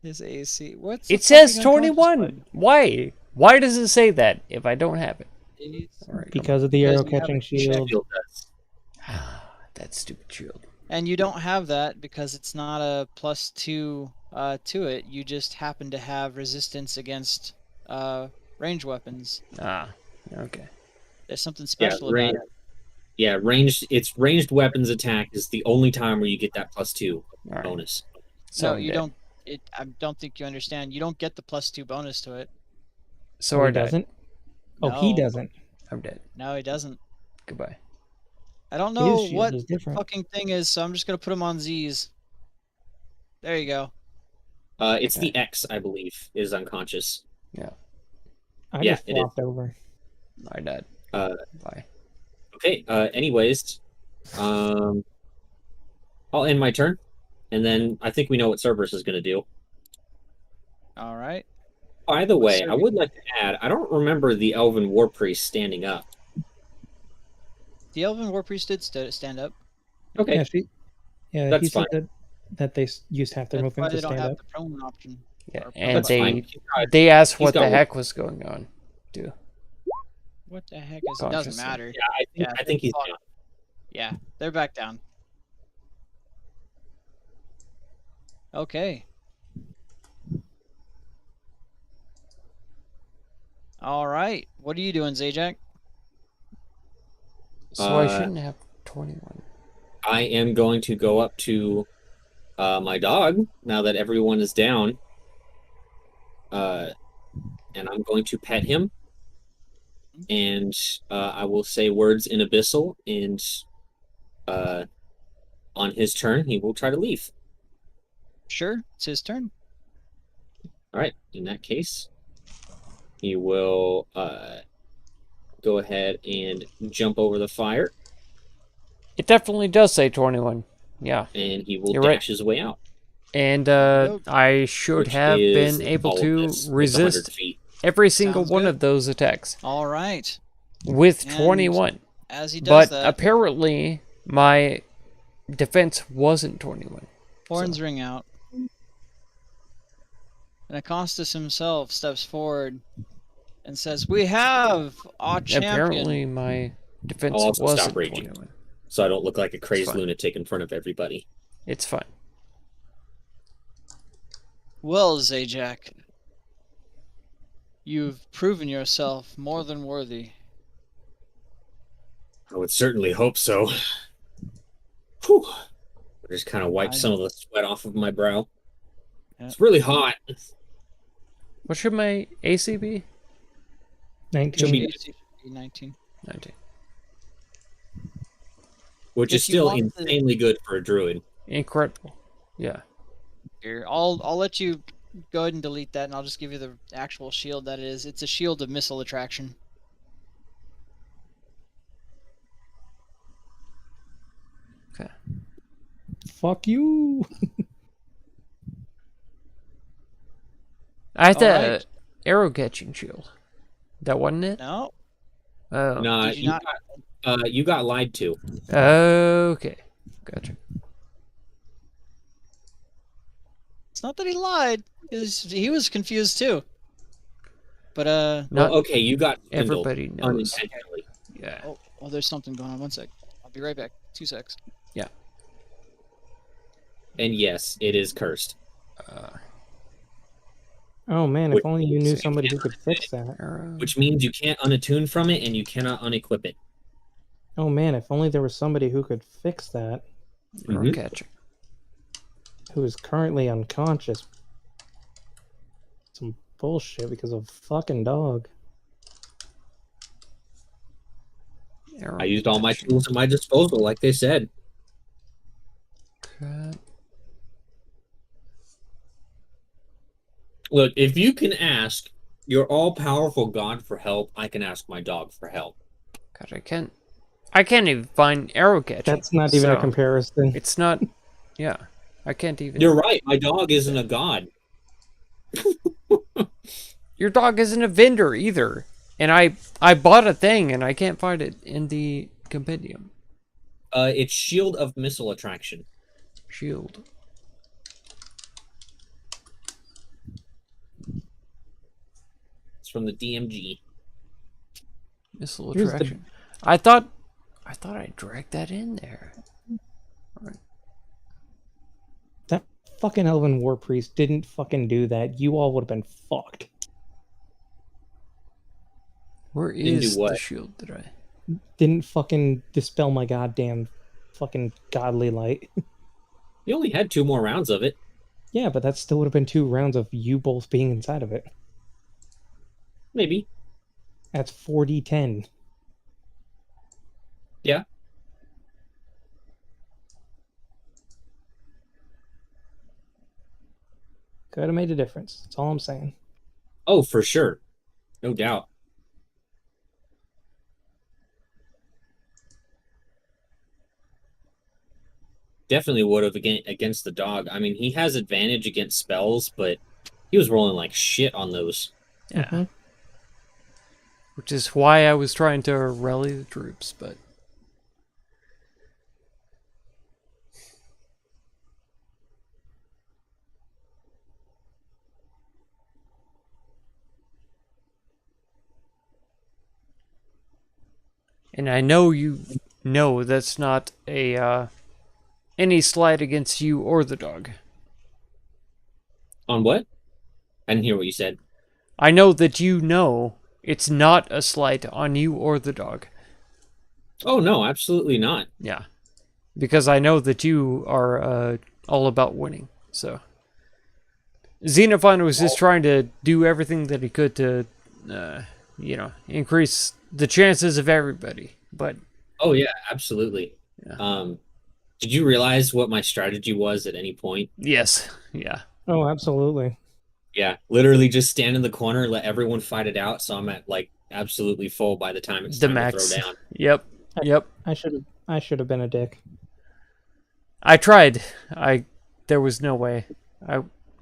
His AC. What's the It says fucking unconscious 21. button? Why? Why does it say that if I don't have it? It's- All right. because of the Because arrow you have catching a check. shield. Shield does. That stupid shield. And you don't have that because it's not a +2 to it. You just happen to have resistance against range weapons. Ah, okay. There's something special about range, it. yeah, it's ranged weapons attack is the only time where you get that +2 All right. bonus. So No, I'm you dead. don't. I don't think you understand. You don't get the +2 bonus to it. So Oh, I he died. doesn't? Oh, he No. doesn't. I'm dead. No, he doesn't. Goodbye. I don't know His shield what is the different. fucking thing is, so I'm just gonna put him on Z's. There you go. It's Okay. the X, I believe, is unconscious. I Yeah, just it is. flopped over. I died. Bye. Okay, anyways, I'll end my turn, and then I think we know what Cerberus is going to do. All right. By the What's way, I Cerberus? would like to add, I don't remember the Elven War Priest standing up. The Elven War Priest did stand up. Okay, Yeah, That's he said fine. that they used half their That's movement why to they don't stand have up. the prone option. Yeah, Or and that's prone fine. they asked he's what got the one. heck was going on. Too. What the heck is? It doesn't Consciously. matter. Yeah, I think he's fuck. down. Yeah, they're back down. Okay. All right. What are you doing, Zajac? So I Uh, shouldn't have 21. I am going to go up to my dog now that everyone is down, and I'm going to pet him, and I will say words in Abyssal, and on his turn, he will try to leave. Sure, it's his turn. All right, in that case, he will go ahead and jump over the fire, It definitely does say 21. Yeah. and he will You're right. dash his way out. And Nope. I should which have is been able all of to this with 100 resist feet. every single Sounds one good. of those attacks All right. with And 21. As he does But that, apparently my defense wasn't 21. horns ring out. And Acostus himself steps forward and says, "We have our champion." Apparently my defense I'll also wasn't stop raging. 21. So I don't look like a crazed fine. lunatic in front of everybody. It's fine. Well, Zajac, you've proven yourself more than worthy. I would certainly hope so. Whew. I just kind of wipe I- some of the sweat off of my brow. Yeah. It's really hot. What should my AC be? 19. Should be- AC should be 19. 19. Which If is you still want to- insanely good for a druid. Incredible. Yeah. Here, I'll let you go ahead and delete that, and I'll just give you the actual shield that it is. It's a shield of missile attraction. Okay. Fuck you. I had the Alright. arrow catching shield. That wasn't it? No, Oh. Nah, Did you not- you got lied to. Okay. Gotcha. it's not that he lied. He was confused too. But Not Well, okay, you got swindled everybody knows. unintentionally. Yeah. oh, there's something going on. 1 sec. I'll be right back. 2 secs. And yes, it is cursed. Oh man, Which if only you knew means you somebody who can't could fix that. Arrow. Which means you can't unattune from it and you cannot unequip it. Oh man, if only there was somebody who could fix that. Arrow Mhm. catcher. who is currently unconscious. Some bullshit because of fucking dog. I used all my tools at my disposal, like they said. Okay. Look, if you can ask your all-powerful God for help, I can ask my dog for help. God, I can't even find arrow catching. That's not even a so comparison. It's not, yeah, I can't even. You're right, my dog isn't a god. Your dog isn't a vendor either. And I bought a thing and I can't find it in the compendium. It's Shield of Missile Attraction. Shield. It's from the DMG. Missile Here's the- attraction. I thought I dragged that in there. That fucking Elven War Priest didn't fucking do that. You all would have been fucked. Where Didn't do is what? the shield that I... Didn't fucking dispel my goddamn fucking godly light. You only had 2 more rounds of it. Yeah, but that still would have been 2 rounds of you both being inside of it. Maybe. That's 4d10. Yeah. Could have made a difference. That's all I'm saying. Oh, for sure. No doubt. Definitely would have against the dog. I mean, he has advantage against spells, but he was rolling like shit on those. Yeah. Mhm. Which is why I was trying to rally the troops, but... And I know you know that's not a, any slight against you or the dog. On what? I didn't hear what you said. I know that you know it's not a slight on you or the dog. Oh, no, absolutely not. Yeah. Because I know that you are all about winning, so... Xenophon was just trying to do everything that he could to, you know, increase the chances of everybody, but... Oh, yeah, absolutely. Yeah. Did you realize what my strategy was at any point? Yes, yeah. Oh, absolutely. Yeah, literally just stand in the corner, let everyone fight it out, so I'm at, like, absolutely full by the time it's The time max. to throw down. Yep. I should have been a dick. I tried. There was no way.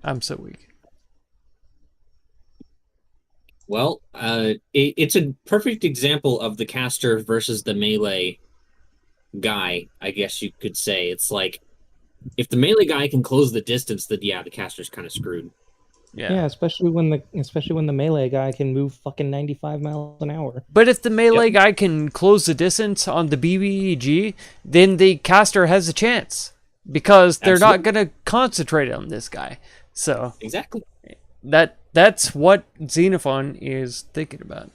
I'm so weak. Well, it's a perfect example of the caster versus the melee guy, I guess you could say. It's like, if the melee guy can close the distance, then yeah, the caster's kind of screwed. Yeah, especially when the melee guy can move fucking 95 miles an hour. But if the melee guy can close the distance on the BBEG, then the caster has a chance. Because they're not going to concentrate on this guy. So Exactly. that's what Xenophon is thinking about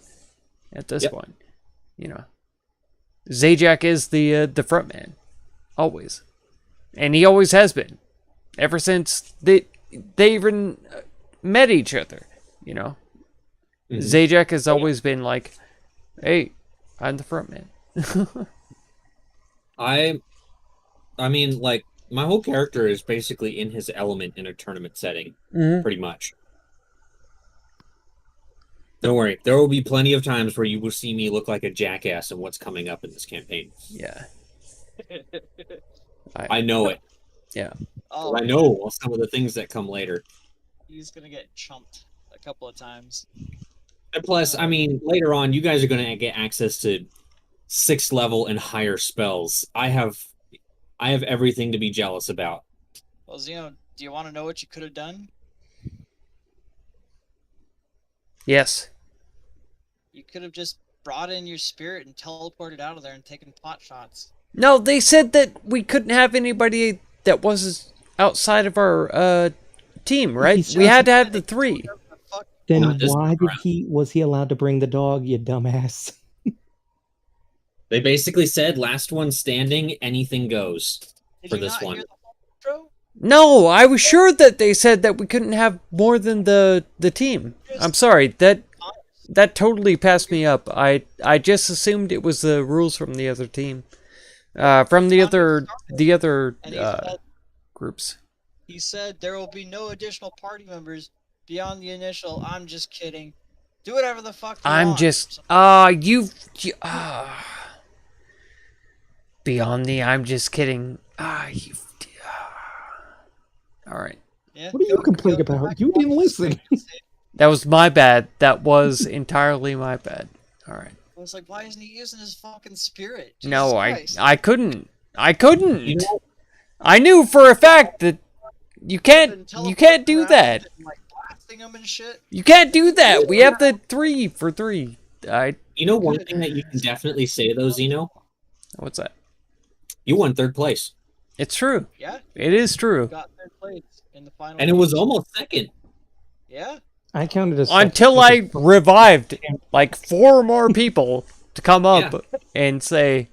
at this point. You know, Zajac is the front man, always, and he always has been, ever since they even met each other. You know, Zajac has always been like, "Hey, I'm the front man." I mean, like, my whole character is basically in his element in a tournament setting, pretty much. Don't worry, there will be plenty of times where you will see me look like a jackass in what's coming up in this campaign. Yeah. I know it. Yeah. Oh, I know some of the things that come later. he's gonna get chumped a couple of times. And plus, I mean, later on, you guys are going to get access to 6th level and higher spells. I have everything to be jealous about. Well, Zeno, do you want to know what you could have done? Yes. You could have just brought in your spirit and teleported out of there and taken pot shots. No, they said that we couldn't have anybody that was outside of our team, right? We had to have the 3. Then Not this why time was he allowed to bring the dog, you dumbass? They basically said, last one standing, anything goes Did for you this not one. hear the whole intro? No, I was sure that they said that we couldn't have more than the team. I'm sorry, that totally passed me up. I just assumed it was the rules from the other team. From the other And he said, groups. he said there will be no additional party members beyond the initial. I'm just kidding. Do whatever the fuck you I'm want. just beyond the I'm just kidding. All right. Yeah, What are you complaining go about? back You and didn't watch the listen. stream and say- That was my bad. That was entirely my bad. All right. I was like, why isn't he using his fucking spirit? No, Jesus Christ. I couldn't. I couldn't. You know, I knew for a fact that you Been can't do teleporting around that. and, like, blasting him and shit. You can't do that. We have the 3 for 3. you know one thing that you can definitely say though, Zeno? What's that? You won third place. It's true. Yeah, It is true. got third place in the final. And it was almost second. Yeah. I counted as Until I revived like 4 more people to come up Yeah. and say,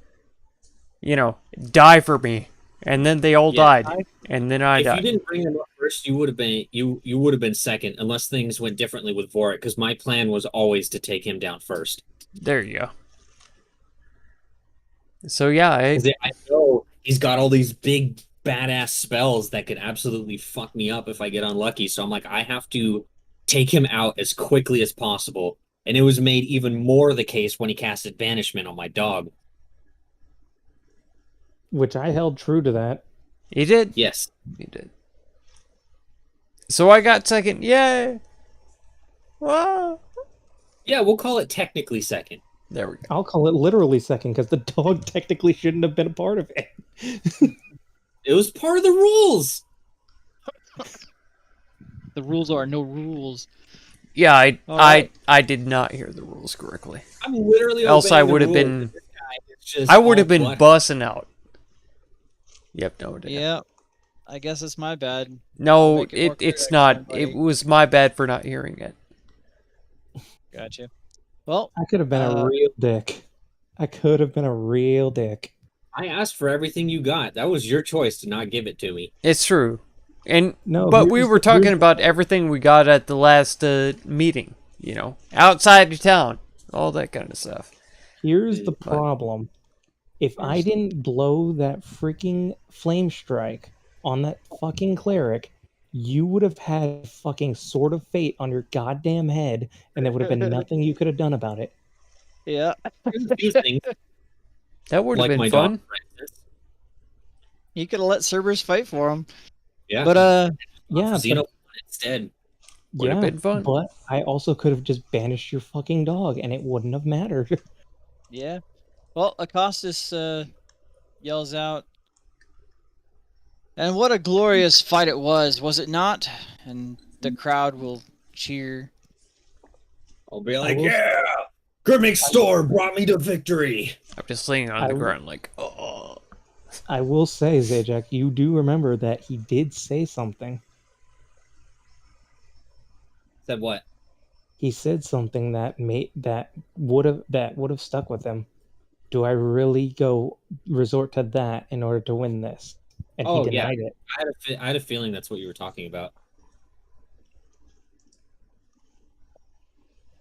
die for me. And then they all Yeah, died. And then I If you died. didn't bring them up first, you would have been you would have been second, unless things went differently with Vorik, because my plan was always to take him down first. There you go. So yeah, 'Cause I know he's got all these big badass spells that could absolutely fuck me up if I get unlucky. So I'm like, I have to take him out as quickly as possible. And it was made even more the case when he casted Banishment on my dog. which I held true to that. he did. Yes. He did. So I got second. Yay! Wow. Yeah, we'll call it technically second. There we go. I'll call it literally second because the dog technically shouldn't have been a part of it. It was part of the rules. The rules are no rules. Yeah, All right. I did not hear the rules correctly. I'm literally Else I obeying the would have rules, been. but this guy is just I would have all been black. bussing out. Yep, no idea. Yeah. I guess it's my bad. No, Make it more clear it's next not. time, buddy. It was my bad for not hearing it. Gotcha. Well, I could have been a real dick. I could have been a real dick. I asked for everything you got. That was your choice to not give it to me. It's true. And No, but we here's were the- talking here's- about everything we got at the last meeting, outside of town, all that kind of stuff. Here's the But- problem. If I didn't blow that freaking flame strike on that fucking cleric, you would have had fucking Sword of Fate on your goddamn head, and there would have been nothing you could have done about it. yeah. There's a few things, That would have like been my fun. dog, for instance. You could have let Cerberus fight for him. Yeah, But Yeah, Xeno but, instead. Would have been fun. but I also could have just banished your fucking dog, and it wouldn't have mattered. yeah. Well, Acostus yells out, "And what a glorious fight it was it not?" And the crowd will cheer. I'll be like, will- yeah, Grimmick Storm brought me to victory. I'm just laying on I the will- ground like, oh. I will say, Zajac, you do remember that he did say something. Said what? He said something that would have stuck with him. Do I really go resort to that in order to win this? And Oh, he yeah. denied it. I had a feeling that's what you were talking about.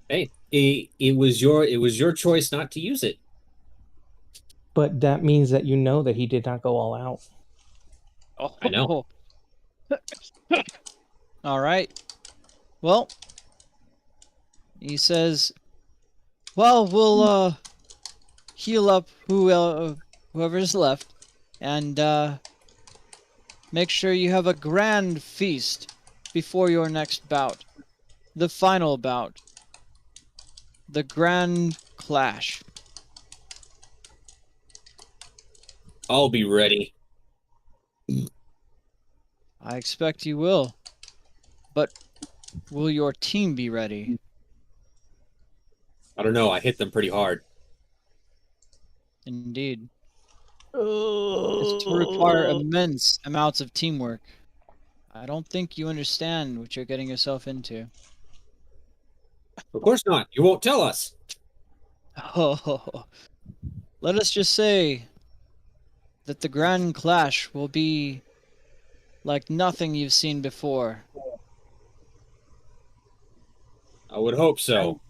Hey, it was your choice not to use it. But that means that you know that he did not go all out. Oh, I know. All right. Well, he says, "Well, we'll heal up whoever's left, and make sure you have a grand feast before your next bout, the final bout, the Grand Clash." I'll be ready. I expect you will. But will your team be ready? I don't know. I hit them pretty hard. Indeed. This will require immense amounts of teamwork. I don't think you understand what you're getting yourself into. Of course not. You won't tell us. Oh, let us just say that the Grand Clash will be like nothing you've seen before. I would hope so.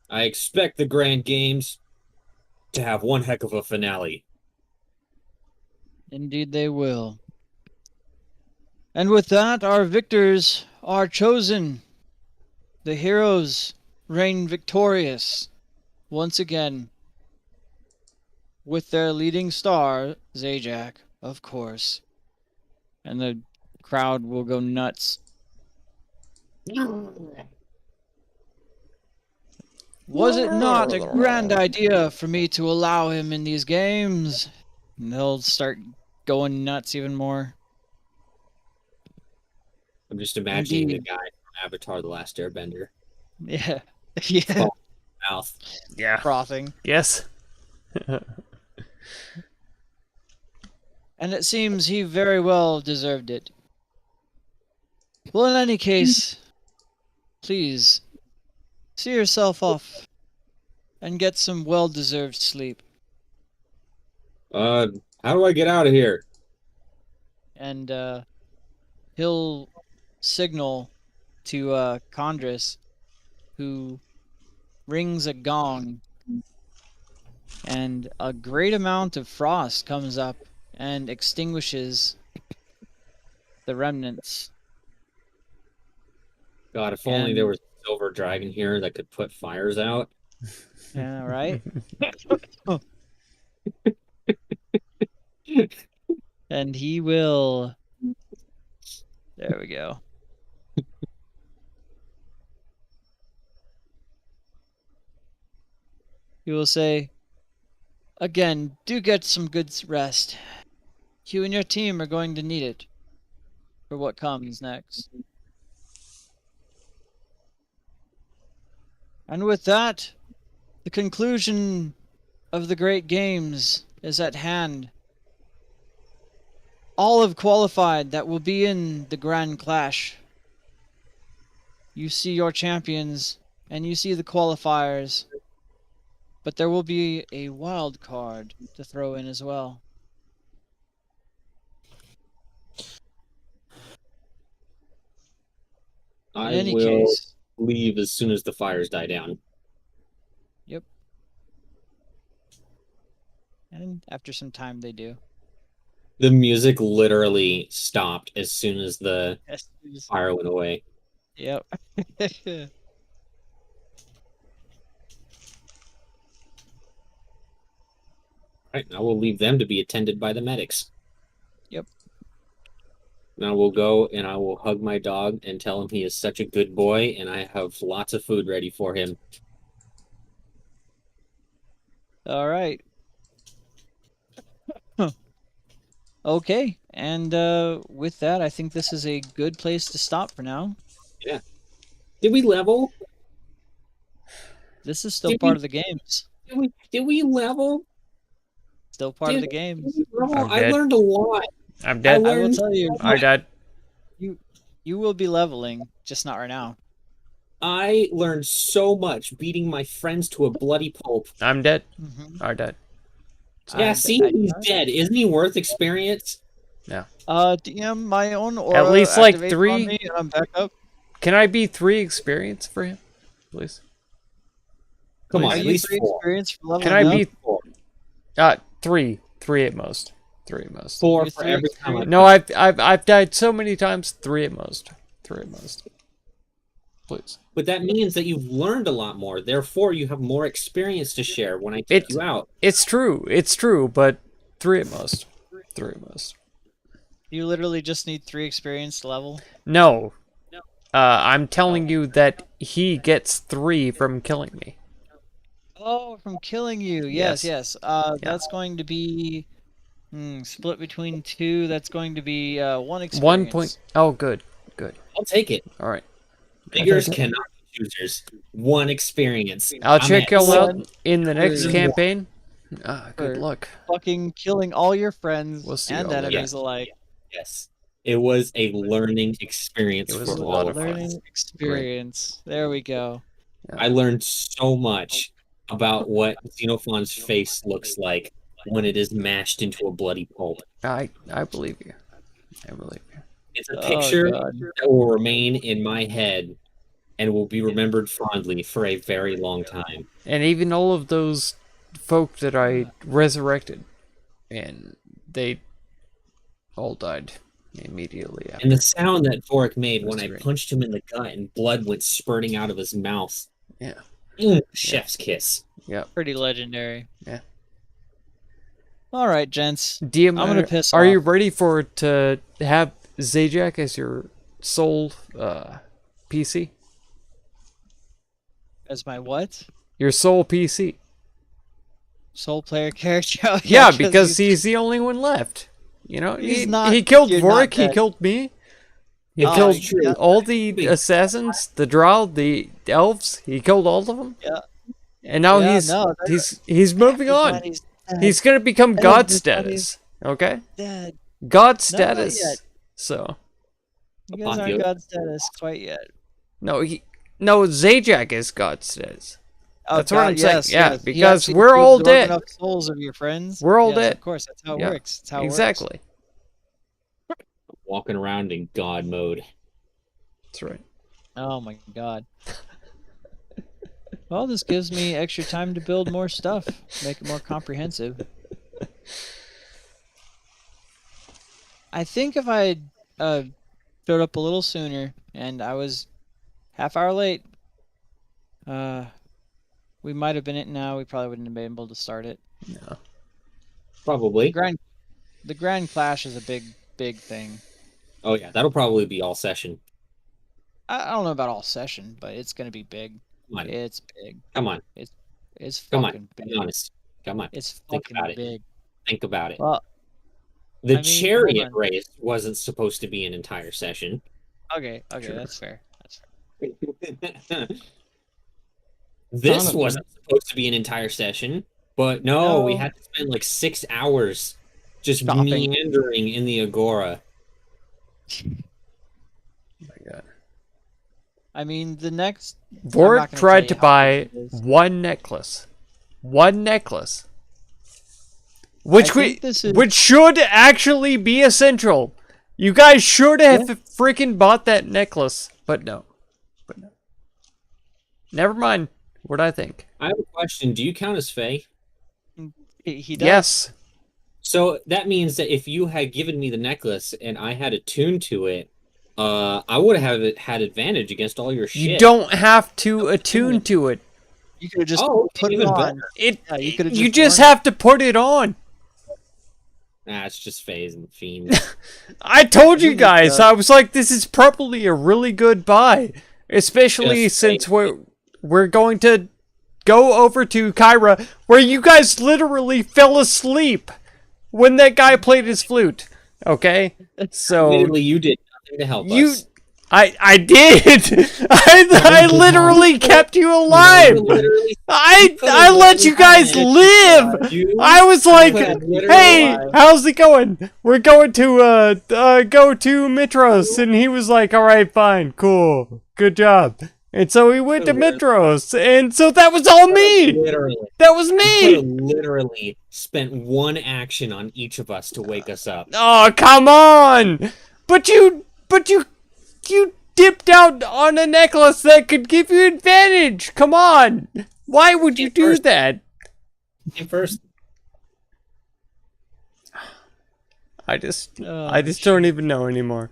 I expect the Grand Games to have one heck of a finale. Indeed they will. And with that, our victors are chosen. The heroes reign victorious once again, with their leading star, Zajac, of course. And the crowd will go nuts. Was it not a grand idea for me to allow him in these games? And they'll start going nuts even more. I'm just imagining Indeed. the guy from Avatar: The Last Airbender. Yeah. Yeah. Mouth. Yeah. Frothing. Yes. And it seems he very well deserved it. Well, in any case, please, see yourself off and get some well-deserved sleep. How do I get out of here? And he'll signal to Condris, who rings a gong, and a great amount of frost comes up and extinguishes the remnants. God, if only there And- was a silver dragon here that could put fires out. Yeah, right? And he will... There we go. He will say, again, do get some good rest. You and your team are going to need it for what comes next. And with that, the conclusion of the Great Games is at hand. All have qualified that will be in the Grand Clash. You see your champions, and you see the qualifiers. But there will be a wild card to throw in as well. In I any will case, leave as soon as the fires die down. yep. And after some time, they do. The music literally stopped as soon as the Yes. fire went away. Yep. Right, now we'll leave them to be attended by the medics. Yep. Now we'll go and I will hug my dog and tell him he is such a good boy and I have lots of food ready for him. All right. Okay, and with that, I think this is a good place to stop for now. Did we level? This is still Did part we- of the games. Did we level? Still part of the Did games. we level? I'm I dead. learned a lot. I'm I dead. I will learned tell you, I died. you will be leveling, just not right now. I learned so much beating my friends to a bloody pulp. I'm dead. Mm-hmm. I died. Yeah, see, he's dead. Isn't he worth experience? DM, my own aura At least, like, activates 3? on me, and I'm back up. Can I be 3 experience for him, please? Come Please. on, Are at you least 3 four. experience for leveling Can I up? be Four. 3? 3 at most. 3 at most. Four You're for three every time. I- No, I've died so many times. 3 at most. 3 at most. Please. But that means that you've learned a lot more. Therefore, you have more experience to share when I take you out. It's true. It's true. But 3 at most. 3 at most. You literally just need 3 experience to level. No. I'm telling you that he gets 3 from killing me. Oh, from killing you. Yes, Yes. yes. That's going to be split between 2. That's going to be 1 experience. 1 point. Oh, good. Good. I'll take it. All right. Figures cannot be choosers. 1 experience. I'll I'm check at y'all out one, in the next two, campaign. Good or- luck. Fucking killing all your friends We'll see and all later. enemies alike. Yes. It was a learning experience It was for a all lot of of fun. us. Learning experience. There we go. I learned so much about what Xenophon's face looks like when it is mashed into a bloody pulp. I believe you. I believe you. It's a Oh, picture God. that will remain in my head and will be remembered fondly for a very long time. And even all of those folk that I resurrected, and they all died immediately after. And the sound that Vorik made when I Resurrect. punched him in the gut and blood went spurting out of his mouth. Yeah. Chef's kiss. Yeah. Pretty legendary. Yeah. All right, gents. DM, I'm gonna piss Are off. you ready to have Zajac as your sole PC? As my what? Your sole PC? Sole player character? Oh, Yeah, because he's the only one left. You know, He's not- he killed you're not Vorik, he dead. killed me. He Oh, killed yeah. all the assassins, the drow, the elves. He killed all of them. Yeah. And now Yeah, he's no, he's moving on. Everybody's He's gonna become god Everybody's status. Okay, dead. god not status. yet. So You guys aren't god status quite yet. no, Zajac is god status. Oh, That's what I'm saying. yes, Yeah, yes. You because actually we're all absorb dead. enough souls of your friends. We're all Yes, dead. Of course, that's how it Yeah, works. That's how it works. exactly. Walking around in God mode. That's right. Oh my god. Well, this gives me extra time to build more stuff, make it more comprehensive. I think if I showed up a little sooner and I was half hour late, we might have been it now. We probably wouldn't have been able to start it. No. Probably. The Grand Clash is a big thing. Oh yeah, that'll probably be all session. I don't know about all session, but it's gonna be big. Come on. It's big. Come on. It's Come fucking on. big. Be honest. Come on. It's Think fucking about it. big. Think about it. Well, The I mean, Chariot hold on. Race wasn't supposed to be an entire session. okay, Sure. that's fair. That's fair. This Jonathan. wasn't supposed to be an entire session, but no, we No. had to spend like 6 hours just Stopping. meandering in the Agora. Oh my god. I mean, the next. I'm not Vorik gonna tried to tell you how buy much it is. one necklace. One necklace. Which I think this is- which should actually be essential. You guys should have freaking bought that necklace. But no. Never mind what I think. I have a question. Do you count as Fae? He does. Yes. So that means that if you had given me the necklace and I had attuned to it, I would have had advantage against all your shit. You don't have to attune to it. You could have just Oh, put it even on. better. Yeah, you could've You just just worn it. have to put it on. Nah, it's just Faes and Fiends. I told you Who needs guys, that? I was like, this is probably a really good buy. Especially Just since saying. we're going to go over to Kyra, where you guys literally fell asleep when that guy played his flute. Okay? So Admittedly, you did nothing to help you us. I did. I literally kept you alive. Literally, I let you guys live. I was like, "Hey, how's it going? We're going to go to Mitros," and he was like, "All right, fine, cool, good job." And so we went to Mitros, and so that was all me. Literally. That was You me. could have literally spent one action on each of us to wake us up. Oh, come on! But you dipped out on a necklace that could give you advantage. Come on! Why would you do that? Came first. I just Oh, don't even know anymore.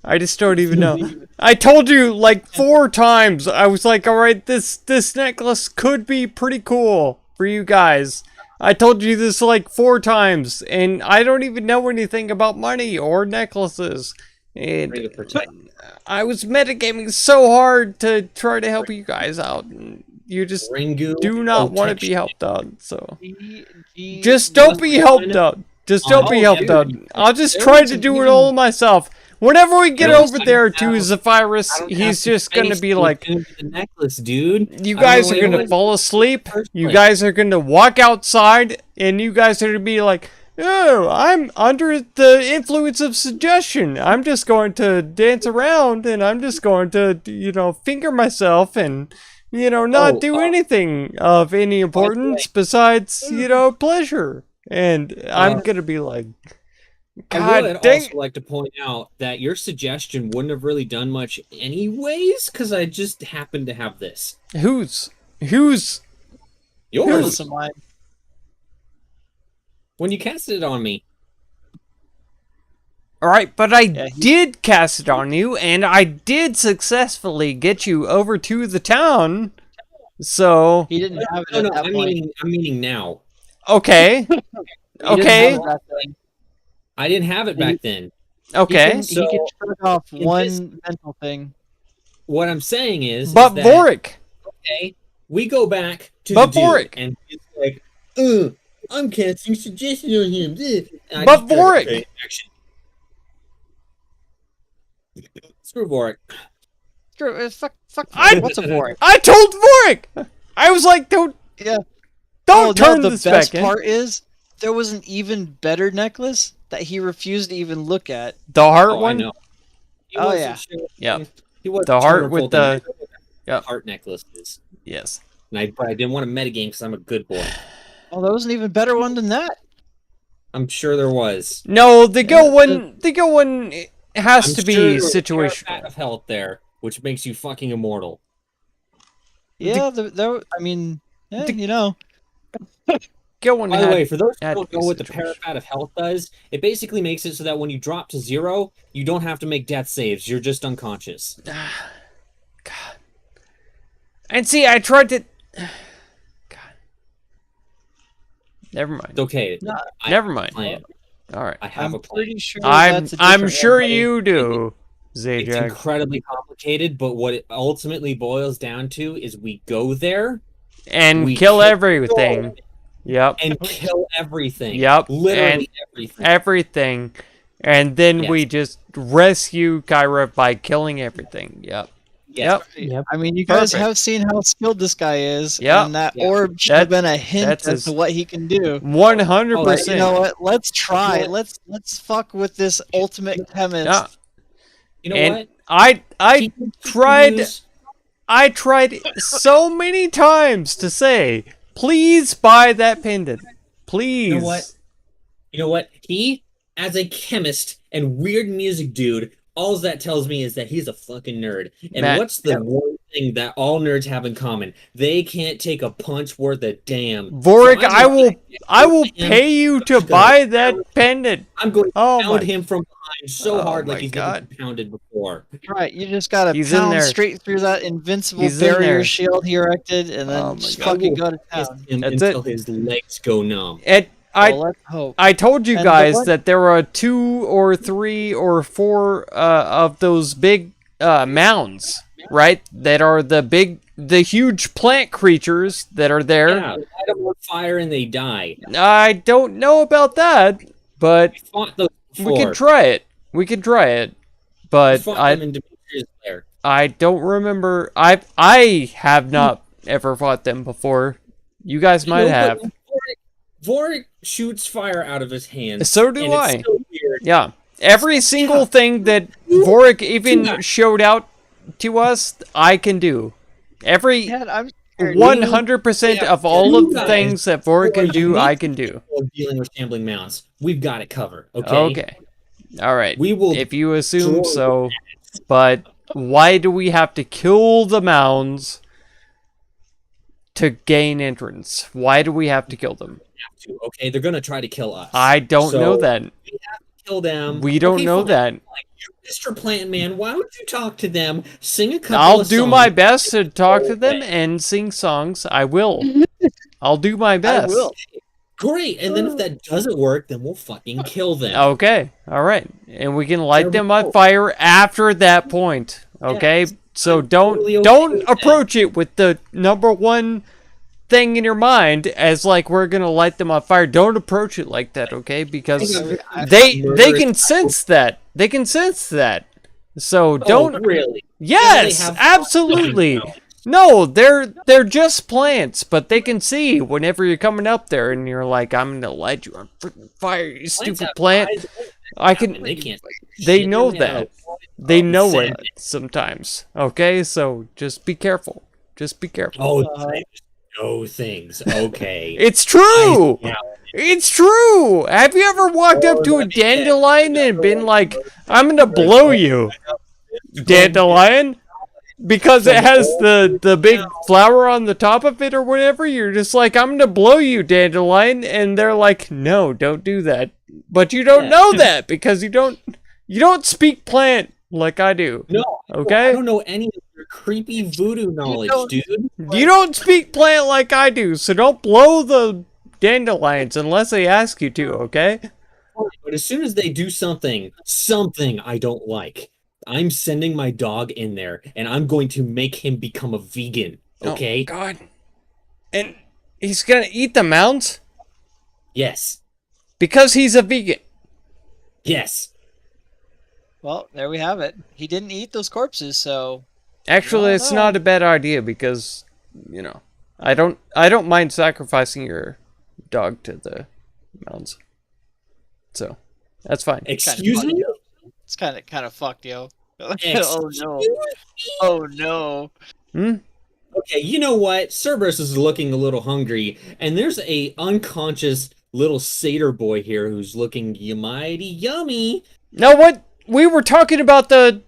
I just don't even know. I told you like 4 times. I was like, all right, this necklace could be pretty cool for you guys. I told you this like 4 times, and I don't even know anything about money or necklaces. And Ready to protect. I was metagaming so hard to try to help you guys out. And you just Ringu do not want to be protection. helped out. So G- just don't be helped out. Just don't be Oh, helped dude. out. I'll just There try was to an do it even- all myself. Whenever we get There was over like there a to thousand- Zephyrus, I don't have he's to just gonna face be the like, attuned to the necklace, dude. you I guys don't are know gonna what- fall asleep. first You place. guys are gonna walk outside, and you guys are gonna be like, oh, I'm under the influence of suggestion. I'm just going to dance around, and I'm just going to, finger myself and, not Oh, do anything of any importance besides, pleasure. And I'm gonna be like, I God would dang. also like to point out that your suggestion wouldn't have really done much anyways, because I just happened to have this. Who's Yours. Listen, mine. When you casted it on me. All right, but I Yeah, did cast it on you, and I did successfully get you over to the town. So He didn't have it No, at no, that point. I'm meaning now. okay, He didn't okay, have it back then. I didn't have it back then. okay. He can check off in one this- mental thing. What I'm saying is But that, Vorik, okay, we go back to But the dude, Vorik. and he's like, I'm casting suggestion on him. And I But just go, Vorik. okay, action. Screw Vorik. Screw, fuck. I- What's a Vorik? I told Vorik. I was like, don't Yeah. turn the this best back in. part is there was an even better necklace that he refused to even look at. The heart Oh, I one. know. He Oh, wasn't yeah. sure- Yep. He was The heart with the- Yep. heart necklaces. Yes. But I didn't want to metagame because I'm a good boy. Oh, there was an even better one than that. I'm sure there was. No, the go one. The go one has I'm to sure be there was a situational. Chariot of health there, which makes you fucking immortal. Yeah, I mean, yeah, The- you know. Go one By the had- way, for those who had don't to be know what the situational. Parapet of Health does, it basically makes it so that when you drop to 0, you don't have to make death saves. You're just unconscious. God. And see, I tried to. God. Never mind. It's okay. No, I Never have a mind. plan. All right. I have I'm a plan. pretty sure I'm that's a I'm different sure one, you do, It's Zajac. incredibly complicated, but what it ultimately boils down to is we go there And we kill kill everything. Yep. and kill everything. Yep, Literally everything. Everything. And then Yes. we just rescue Kyra by killing everything. Yep. Yes. Yep. Yep. I mean, you guys Perfect. have seen how skilled this guy is, Yeah. and that Yeah. orb should have been a hint that's as to his- what he can do. 100%. But you know what? Let's try. You know Let's fuck with this ultimate chemist. Yeah. You know And what? I He can tried use- I tried so many times to say, please buy that pendant. Please. You know what? You know what? He, as a chemist and weird music dude, all that tells me is that he's a fucking nerd. And Matt, what's the one thing that all nerds have in common? They can't take a punch worth a damn. Vorik, So I'm I gonna- will pay you to buy that pendant. I'm going to Oh pound my him from behind so Oh hard my like he's God. never been pounded before. Right, you just gotta He's in pound there. straight through that invincible He's in barrier there. shield he erected, and then Oh my just God. fucking go to Kiss town. him That's until it. his legs go numb. And Well, let's hope. I told you And the guys one- that there are 2 or 3 or 4 of those big mounds, right? That are the huge plant creatures that are there. Yeah, light them on fire and they die. I don't know about that, but We fought those before. we could try it. We could try it. We But fought I them in Demetrius' lair. I don't remember. I have not ever fought them before. You guys might No, have. but Vorik shoots fire out of his hands. So do and I. It's so weird. Yeah. Every single thing that Vorik even showed out to us, I can do. Every Yeah, I'm scared. 100% Yeah, of all of you the guys things that Vorik can do, I can do. Of dealing with shambling mounts. We've got it covered. Okay. Okay. All right. We will. If you assume destroy so. But why do we have to kill the mounds to gain entrance? Why do we have to kill them? Okay, they're gonna try to kill us. I don't So, know that. Kill them. We don't Okay, know fine. that. Like, you, Mr. Plant Man, why don't you talk to them? Sing a couple I'll of do songs. my best to talk to them and sing songs. I will. I'll do my best. I will. Great, and then if that doesn't work, then we'll fucking kill them. Okay. All right. And we can light There we them on go. fire after that point. Okay? So totally okay don't with that. approach it with the number one thing in your mind as like we're going to light them on fire. Don't approach it like that, okay? Because they can sense that. They can sense that. So don't Oh, really? Yes, have absolutely. fun. No, they're just plants, but they can see whenever you're coming up there and you're like, I'm gonna light you on freaking fire, you Plants stupid have plant. eyes. I And can. They can't. They shit, know they that. know. They know Send it sometimes. Okay, so just be careful. Just be careful. Oh, know things. Okay. It's true! Yeah. It's true! Have you ever walked up to a dandelion and been like, I'm gonna blow you, dandelion? Because it has the big flower on the top of it or whatever, you're just like, I'm gonna blow you, dandelion, and they're like, no, don't do that. But you don't know that because you don't speak plant like I do. No. Okay? I don't know any of your creepy voodoo knowledge, dude. You don't speak plant like I do, so don't blow the dandelions unless they ask you to, okay? But as soon as they do something I don't like, I'm sending my dog in there, and I'm going to make him become a vegan, okay? Oh, God. And he's gonna eat the mounds? Yes. Because he's a vegan. Yes. Well, there we have it. He didn't eat those corpses, so Actually, it's not a bad idea because, you know, I don't mind sacrificing your dog to the mounds. So, that's fine. Excuse me? it's kind of fucked, yo. Oh Excuse no! me? Oh no! Okay, you know what? Cerberus is looking a little hungry, and there's a unconscious little satyr boy here who's looking mighty yummy. Now what? We were talking about the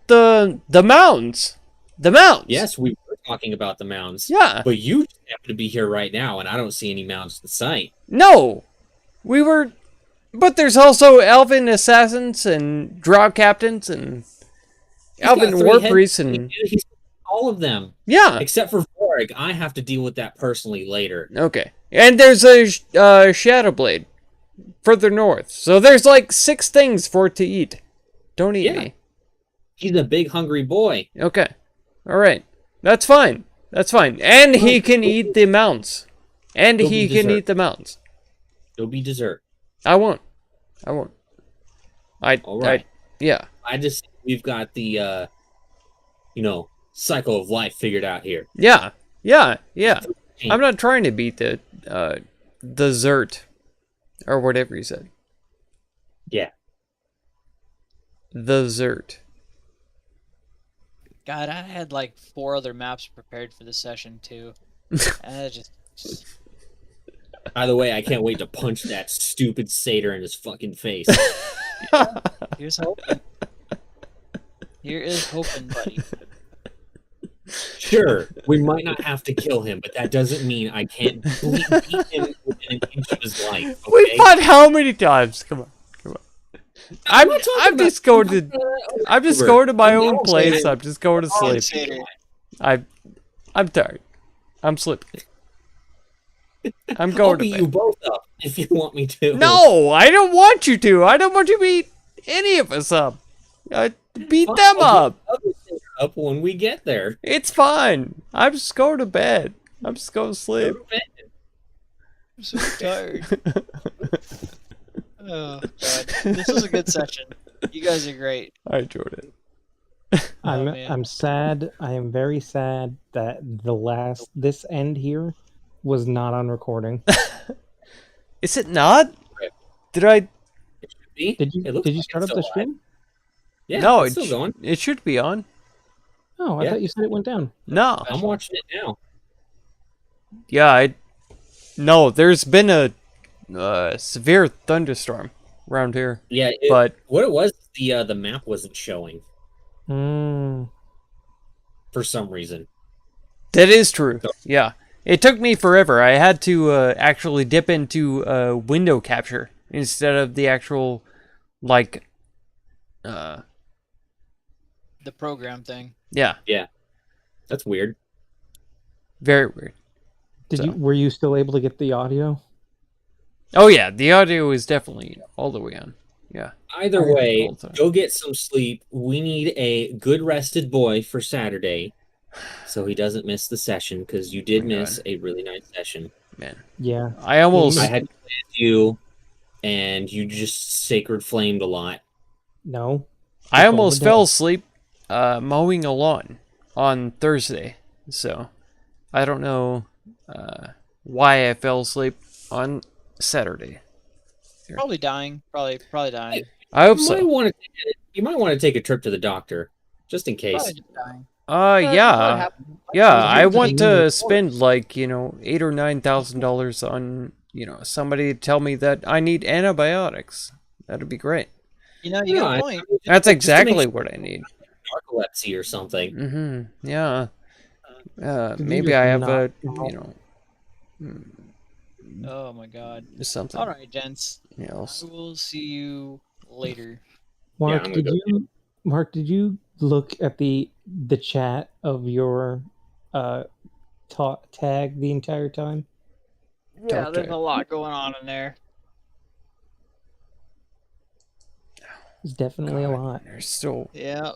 mounds. The mounds. Yes, we were talking about the mounds. Yeah. But you just happen to be here right now, and I don't see any mounds in sight. No. We were... But there's also elven assassins and drow captains and elven He's got war 3 priests heads. and... He's all of them. Yeah. Except for Vorg. I have to deal with that personally later. Okay. And there's a shadow blade further north. So there's like 6 things for it to eat. Don't eat me. He's a big hungry boy. Okay. Alright. That's fine. That's fine. And he can eat the mounts. And It'll he be can dessert. eat the mounts. It'll be dessert. I won't. I won't. All right. Yeah. I just we've got the cycle of life figured out here. Yeah. Yeah. Yeah. I'm not trying to beat the Zert. Or whatever you said. Yeah. The Zert. God, I had like 4 other maps prepared for this session too. And I just By the way, I can't wait to punch that stupid satyr in his fucking face. here's hoping. Here is hoping, buddy. Sure, we might not have to kill him, but that doesn't mean I can't beat him within an inch of his life. Okay? We fought how many times? Come on. Come on. I'm just going to my own place. I'm just going to sleep. Satyr. I'm tired. I'm sleeping. I'm I'll going to beat bed. you both up if you want me to. No, I don't want you to. I don't want you to beat any of us up. Beat Fine, them I'll up. beat the other satyr up when we get there. It's fine. I'm just going to bed. I'm just going to sleep. I'm so tired. Oh god, this was a good session. You guys are great. I enjoyed it. man. I'm sad. I am very sad that this end here was not on recording. Is it not? Did I? See? Did you It looks did you like start it's up the still stream? live. Yeah, No, it's still going. it should be on. Oh, I Yeah. thought you said it went down. No. I'm watching it now. Yeah, no, there's been a severe thunderstorm around here. Yeah, But what it was, the map wasn't showing Mm. for some reason. that is true. Yeah. It took me forever. I had to actually dip into window capture instead of the actual, like, The program thing. yeah, That's weird. very weird. Were you still able to get the audio? Oh yeah, the audio is definitely all the way on. Yeah. Either Okay. way, All the time. go get some sleep. We need a good rested boy for Saturday, so he doesn't miss the session, because you did Oh my miss God. a really nice session. Man. Yeah. I almost I had to play with you, and you just sacred flamed a lot. No. I That's all almost we're fell doing. asleep mowing a lawn on Thursday. So I don't know why I fell asleep on Saturday. Probably dying. Probably dying. I hope You might so. want to take a trip to the doctor, just in case. Probably just dying. What Yeah. happened? Yeah, was I doing want something to spend like, $8 or $9,000 on, somebody to tell me that I need antibiotics. That'd be great. You know, you No, got a point. That's just to make exactly sure what I need. narcolepsy or something. Mm-hmm. Yeah. Did you Maybe just I have not a, roll? Oh my god. something All right, gents. else. I will see you later. Yeah, Mark, I'm gonna did go. you look at the chat of your tag the entire time? Yeah, Talk there's to a lot going on in there. It's definitely a God, lot. Yeah,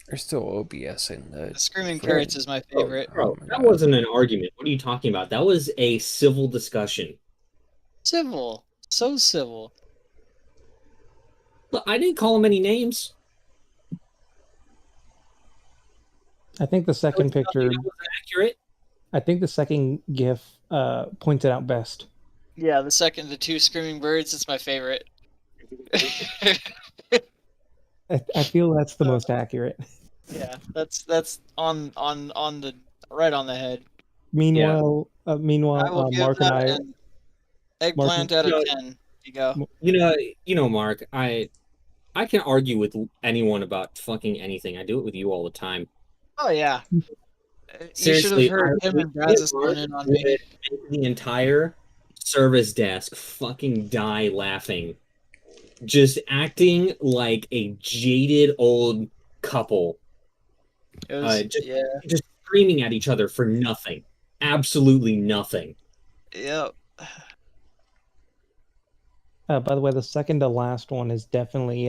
there's still OBS in the the screaming frame. carrots is my favorite. Bro, my that God. wasn't an argument. What are you talking about? That was a civil discussion. Civil, so civil. Look, I didn't call him any names. I think the There was second nothing picture, that wasn't accurate. I think the second GIF points it out best. Yeah, the two screaming birds is my favorite. I feel that's the most accurate. Yeah, that's on the right on the head. Meanwhile, I will give Mark and that I, an eggplant out of No, 10. You go. Mark, I can argue with anyone about fucking anything. I do it with you all the time. Oh yeah. You should have Seriously, heard him and Brazos going in on would me. make the entire service desk fucking die laughing, just acting like a jaded old couple, It was just yeah. just screaming at each other for nothing, absolutely nothing. Yep. by the way, the second to last one is definitely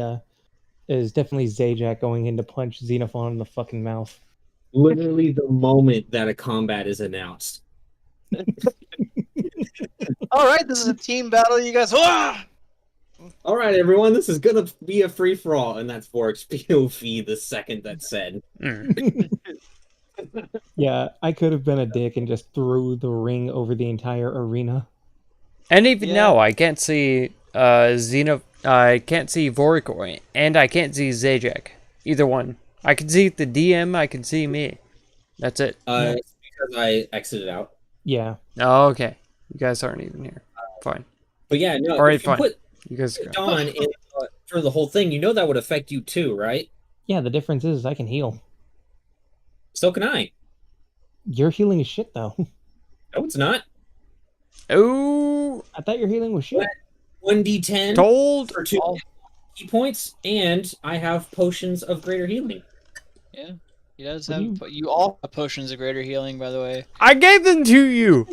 Zajac going in to punch Xenophon in the fucking mouth. Literally the moment that a combat is announced. All right, this is a team battle. You guys. Ah! All right, everyone, this is gonna be a free for all, and that's Vork's POV the second that's said. Yeah, I could have been a dick and just threw the ring over the entire arena. And even Yeah. now, I can't see I can't see Vorik, and I can't see Zajac. Either one. I can see the DM. I can see me. That's it. It's because I exited out. Yeah. Oh, okay. You guys aren't even here. Fine. But yeah, no. All right, if you fine. put You guys go. Dawn in for the whole thing, that would affect you too, right? Yeah, the difference is I can heal. So can I. Your healing is shit, though. No, it's not. Oh, I thought your healing was shit. 1d10 told. for 2 key points, and I have potions of greater healing. Yeah. He does What have. do You all have potions of greater healing, by the way. I gave them to you.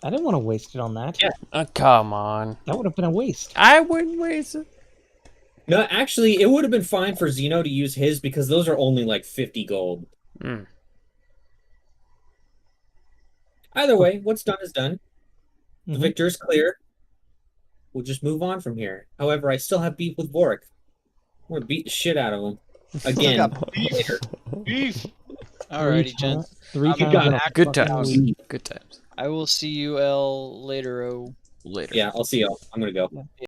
I didn't want to waste it on that. Yeah. Come on. That would have been a waste. I wouldn't waste it. No, actually, it would have been fine for Zeno to use his because those are only like 50 gold. Mm. Either way, what's done is done. The Mhm. victor is clear. We'll just move on from here. However, I still have beef with Vorik. I'm gonna beat the shit out of him again later. Beef. Alrighty, gents. Three I'm times got in a Good fucking times. week. Good times. I will see you L later. Later. Yeah, I'll see y'all. I'm gonna go.